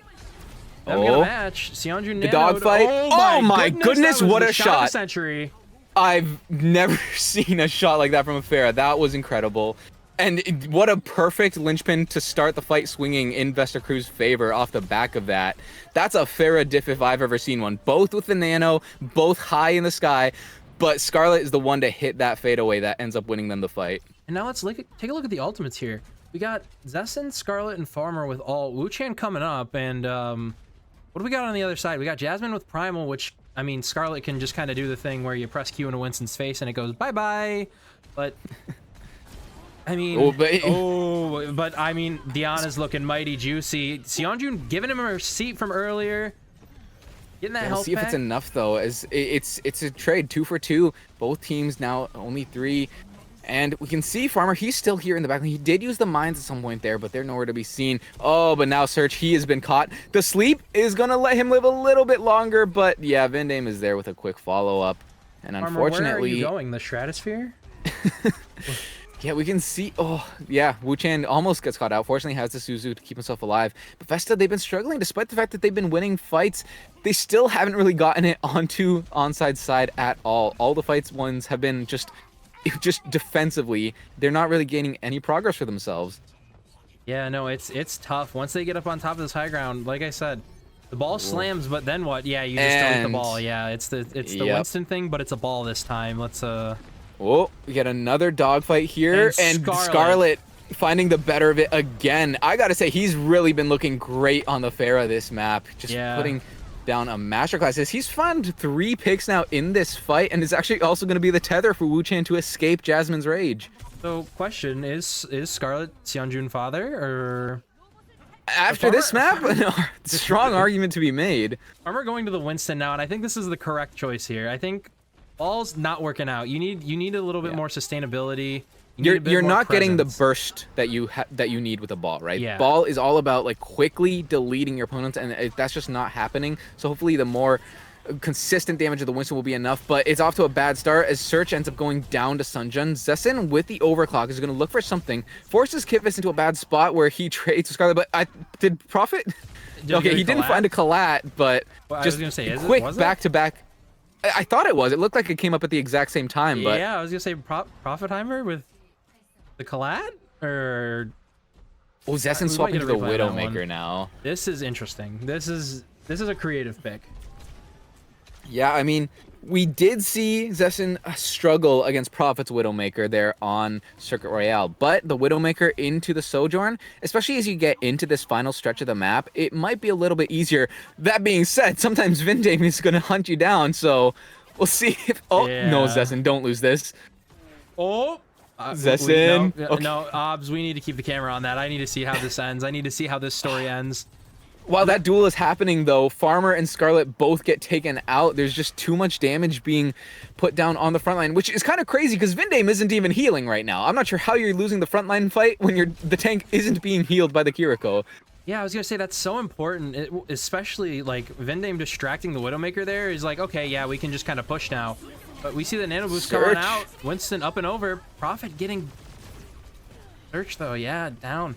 Them gonna match. Seonju nano.
The dogfight. Oh my goodness, what a shot.
Century.
I've never seen a shot like that from a Pharah. That was incredible. And what a perfect linchpin to start the fight swinging in Vesta Crew's favor off the back of that. That's a Pharah diff if I've ever seen one. Both with the nano, both high in the sky, but Scarlet is the one to hit that fadeaway that ends up winning them the fight.
And now let's take a look at the ultimates here. We got Zessen, Scarlet, and Farmer with all. Wu-Chan coming up, and what do we got on the other side? We got Jasmine with Primal, which, I mean, Scarlet can just kind of do the thing where you press Q into Winston's face and it goes bye-bye. But, I mean, but I mean, Diana's looking mighty juicy. Seonjun giving him a receipt from earlier. Getting that health
see if it's enough, though, as it's a trade 2 for 2. Both teams now only 3. And we can see Farmer, he's still here in the back. He did use the mines at some point there, but they're nowhere to be seen. Oh, but now Search, he has been caught. The sleep is going to let him live a little bit longer, but yeah, Vindame is there with a quick follow-up. And
Farmer,
unfortunately...
where are you going? The Stratosphere?
Yeah, we can see... Oh, yeah, Wu-Chan almost gets caught out. Fortunately, has the Suzu to keep himself alive. But Vesta, they've been struggling. Despite the fact that they've been winning fights, they still haven't really gotten it onto onside side at all. All the fights ones have been just just defensively, they're not really gaining any progress for themselves.
Yeah, no, it's tough. Once they get up on top of this high ground, like I said, the ball slams, but then what? Yeah, you just delete the ball. Yeah, it's the Winston thing, but it's a ball this time. Let's
Oh, we get another dogfight here, and Scarlet finding the better of it again. I gotta say, he's really been looking great on the Pharah this map. Just putting down a masterclass. He's found 3 picks now in this fight, and is actually also going to be the tether for Wu Chan to escape Jasmine's rage.
So, question, is Scarlet Seonjun father, or...
After this map? No, strong argument to be made.
Farmer going to the Winston now, and I think this is the correct choice here. I think ball's not working out. You need a little bit more sustainability.
You're not getting the burst that you need with a ball, right?
Yeah.
Ball is all about like quickly deleting your opponents, and that's just not happening. So hopefully the more consistent damage of the Winston will be enough, but it's off to a bad start as Search ends up going down to Sunjun. Zessen with the overclock is going to look for something, forces Kitvis into a bad spot where he trades Scarlet, but did Prophet? Okay, he didn't find a collat, but
well,
just
I was gonna say,
quick back-to-back. I thought it was. It looked like it came up at the exact same time, but...
Yeah, I was gonna say Prophetheimer with the collat, or...
Oh, Zessen swapping to the Widowmaker now.
This is interesting. This is a creative pick.
Yeah, I mean, we did see Zessen struggle against Prophet's Widowmaker there on Circuit Royale, but the Widowmaker into the Sojourn, especially as you get into this final stretch of the map, it might be a little bit easier. That being said, sometimes Vindame is going to hunt you down, so we'll see if... Oh, no, Zessen, don't lose this.
Oh!
Zessen.
No, Obs, we need to keep the camera on that. I need to see how this ends. I need to see how this story ends.
While that duel is happening, though, Farmer and Scarlet both get taken out. There's just too much damage being put down on the front line, which is kind of crazy because Vindame isn't even healing right now. I'm not sure how you're losing the front line fight when the tank isn't being healed by the Kiriko.
Yeah, I was going to say that's so important, especially like Vindame distracting the Widowmaker there is like, okay, yeah, we can just kind of push now. But we see the nano boost coming out. Winston up and over. Prophet getting Search, though. Yeah, down.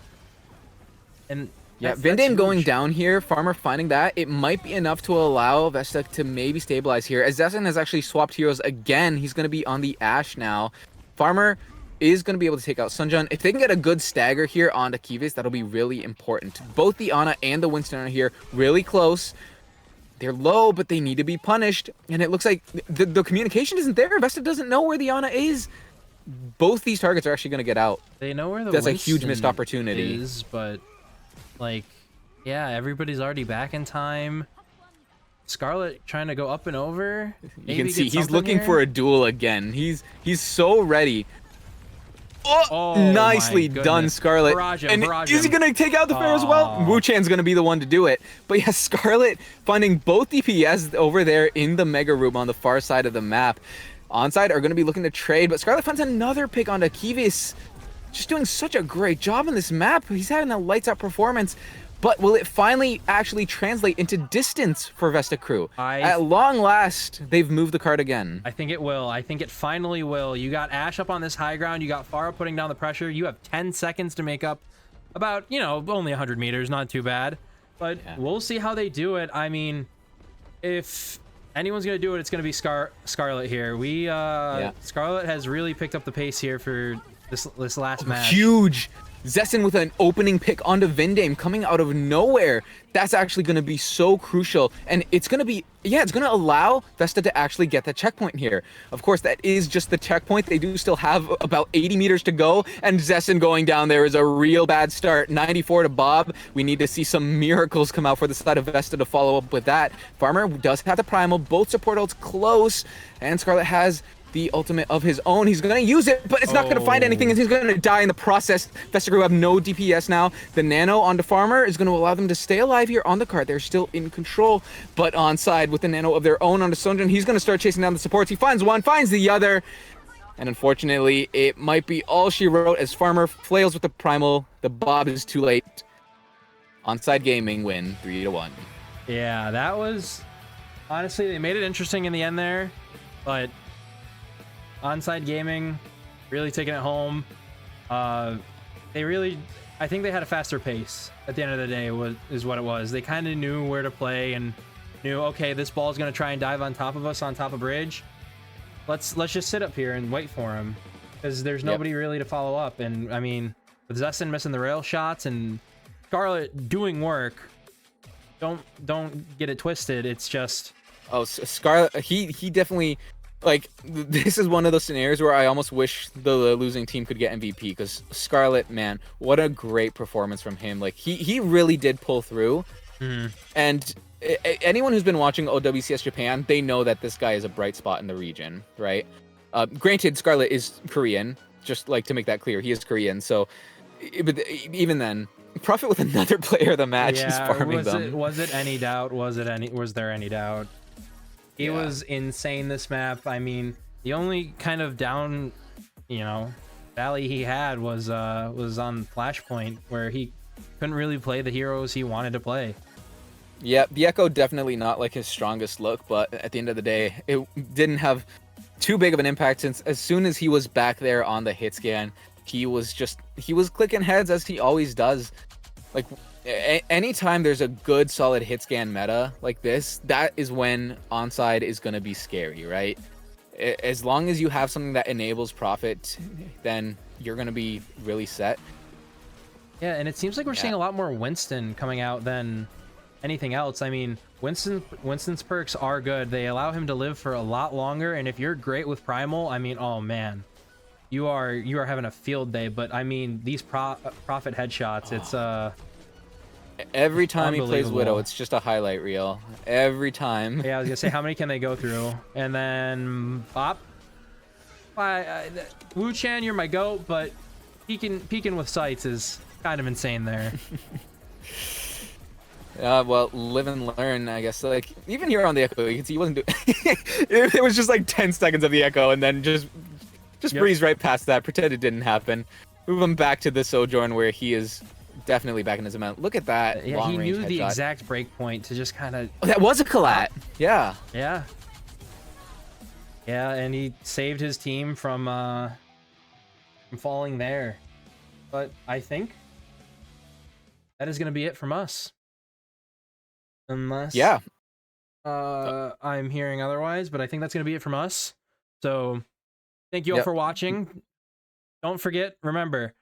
And...
Yeah, Vindame going down here, Farmer finding that. It might be enough to allow Vesta to maybe stabilize here. As Zessen has actually swapped heroes again, he's going to be on the Ashe now. Farmer is going to be able to take out Sunjun. If they can get a good stagger here onto Kivis, that'll be really important. Both the Ana and the Winston are here really close. They're low, but they need to be punished. And it looks like the communication isn't there. Vesta doesn't know where the Ana is. Both these targets are actually going to get out.
They know where the
That's
Winston
a huge missed opportunity.
is, but... Like, yeah, everybody's already back in time. Scarlet trying to go up and over.
You can see he's looking for a duel again. He's so ready. Oh, nicely done, Scarlet.
Barrage him.
Is he going to take out the Pharah as well? Wu Chan's going to be the one to do it. But yeah, Scarlet finding both DPS over there in the Mega Room on the far side of the map. Onside are going to be looking to trade, but Scarlet finds another pick onto Kivis. Just doing such a great job on this map. He's having a lights out performance, but will it finally actually translate into distance for Vesta Crew? At long last, they've moved the card again.
I think it will. I think it finally will. You got Ashe up on this high ground. You got Pharah putting down the pressure. You have 10 seconds to make up about, you know, only 100 meters. Not too bad. But we'll see how they do it. I mean, if anyone's going to do it, it's going to be Scarlet here. Scarlet has really picked up the pace here for... This last match.
Huge. Zessen with an opening pick onto Vindame coming out of nowhere. That's actually going to be so crucial. And it's going to be, it's going to allow Vesta to actually get the checkpoint here. Of course, that is just the checkpoint. They do still have about 80 meters to go. And Zessen going down there is a real bad start. 94 to Bob. We need to see some miracles come out for the side of Vesta to follow up with that. Farmer does have the primal. Both support ults close. And Scarlet has the ultimate of his own. He's going to use it, but it's not going to find anything, and he's going to die in the process. Vesta Crew have no DPS now. The nano onto Farmer is going to allow them to stay alive here on the card. They're still in control, but on side with the nano of their own onto Sunjun, he's going to start chasing down the supports. He finds one, finds the other, and unfortunately, it might be all she wrote as Farmer flails with the primal. The Bob is too late. Onside Gaming win 3-1.
Yeah, that was... Honestly, they made it interesting in the end there, but... Onside Gaming really taking it home. They really, I think they had a faster pace at the end of the day is what it was. They kind of knew where to play and knew, okay, this ball's going to try and dive on top of us on top of bridge. Let's just sit up here and wait for him. because there's
Yep.
nobody really to follow up. And I mean, with Zestin missing the rail shots and Scarlet doing work, don't get it twisted. It's just
Scarlet, he definitely, like, this is one of those scenarios where I almost wish the losing team could get MVP, because Scarlet, man, what a great performance from him. Like, he really did pull through. And anyone who's been watching OWCS Japan, they know that this guy is a bright spot in the region, right? Granted, Scarlet is Korean, just like to make that clear. He is Korean, so but even then, Prophet with another player of the match, he's farming them.
Was it any doubt? Was there any doubt? He was insane this map. I mean, the only kind of down, valley he had was on Flashpoint, where he couldn't really play the heroes he wanted to play.
Yeah, the Echo definitely not like his strongest look, but at the end of the day, it didn't have too big of an impact, since as soon as he was back there on the hit scan, he was clicking heads as he always does. Like, anytime there's a good solid hit scan meta like this, that is when onside is going to be scary, right? As long as you have something that enables Prophet, then you're going to be really set.
Yeah, and it seems like we're seeing a lot more Winston coming out than anything else. I mean, Winston's perks are good. They allow him to live for a lot longer, and if you're great with Primal, I mean, oh man, you are having a field day. But I mean, these Prophet headshots, it's
every time he plays Widow, it's just a highlight reel. Every time.
Yeah, I was gonna say, how many can they go through? And then Bop. Wu Chan, you're my goat, but peeking with sights is kind of insane there.
Well, live and learn, I guess. Like, even here on the Echo, you can see he wasn't doing it was just like 10 seconds of the Echo, and then just breeze right past that, pretend it didn't happen. Move him back to the Sojourn, where he is definitely back in his element. Look at that.
Yeah, he knew the
headshot.
exact break point to just kind of...
Oh, that was a collat. Yeah.
Yeah. Yeah, and he saved his team from falling there. But I think that is going to be it from us. Unless I'm hearing otherwise, but I think that's going to be it from us. So thank you all for watching. Don't forget, remember,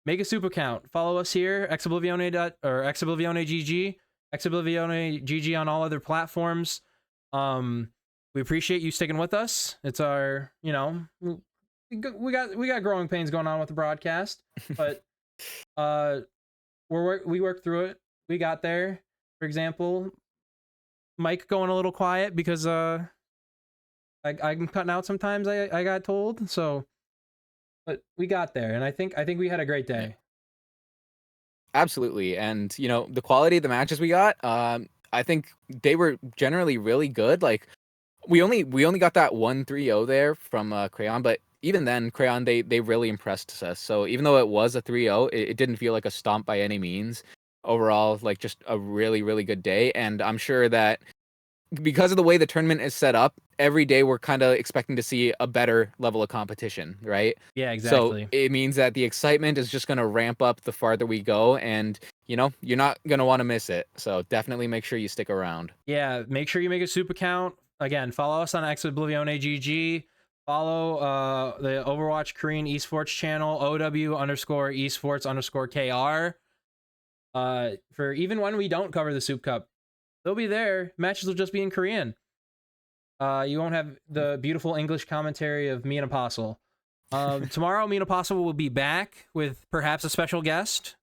make a SOOP account. Follow us here, Ex Oblivione Ex Oblivione GG, Ex Oblivione GG on all other platforms. We appreciate you sticking with us. It's our, we got growing pains going on with the broadcast, but we worked through it. We got there. For example, Mike going a little quiet because I'm cutting out sometimes, I got told. So, but we got there, and I think we had a great day.
Absolutely. And the quality of the matches we got, I think they were generally really good. Like, we only got that 1-3-0 there from Crayon, but even then, Crayon, they really impressed us. So even though it was a 3-0, it didn't feel like a stomp by any means. Overall, like, just a really, really good day. And I'm sure that because of the way the tournament is set up, every day we're kind of expecting to see a better level of competition, right?
Yeah, exactly.
So it means that the excitement is just going to ramp up the farther we go, and you're not going to want to miss it. So definitely make sure you stick around.
Yeah, make sure you make a SOOP account. Again, follow us on Ex Oblivione GG. Follow the Overwatch Korean Esports channel, OW_esports_KR. For even when we don't cover the SOOP Cup, they'll be there. Matches will just be in Korean. You won't have the beautiful English commentary of me and Apostle. Tomorrow, me and Apostle will be back with perhaps a special guest.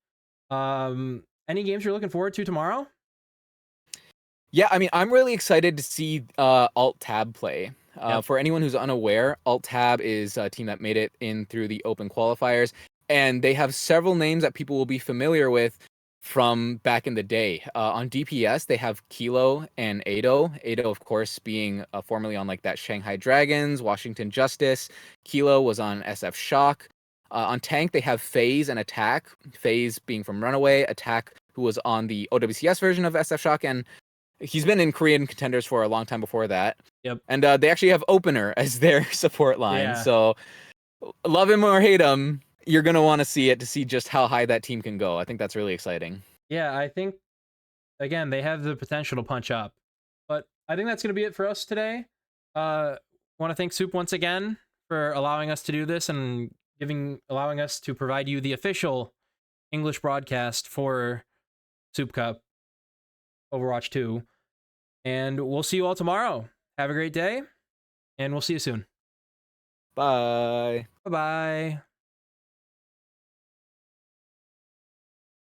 Any games you're looking forward to tomorrow?
Yeah, I mean, I'm really excited to see Alt Tab play. For anyone who's unaware, Alt Tab is a team that made it in through the open qualifiers, and they have several names that people will be familiar with from back in the day. On DPS, they have Kilo and Ado. Ado, of course, being formerly on like that Shanghai Dragons, Washington Justice. Kilo was on SF Shock. On Tank, they have FaZe and Attack. FaZe being from Runaway, Attack, who was on the OWCS version of SF Shock, and he's been in Korean contenders for a long time before that.
Yep.
And they actually have Opener as their support line.
Yeah.
So love him or hate him, you're going to want to see it to see just how high that team can go. I think that's really exciting.
Yeah, I think, again, they have the potential to punch up. But I think that's going to be it for us today. Want to thank SOOP once again for allowing us to do this and allowing us to provide you the official English broadcast for Soup Cup Overwatch 2. And we'll see you all tomorrow. Have a great day, and we'll see you soon.
Bye.
Bye-bye.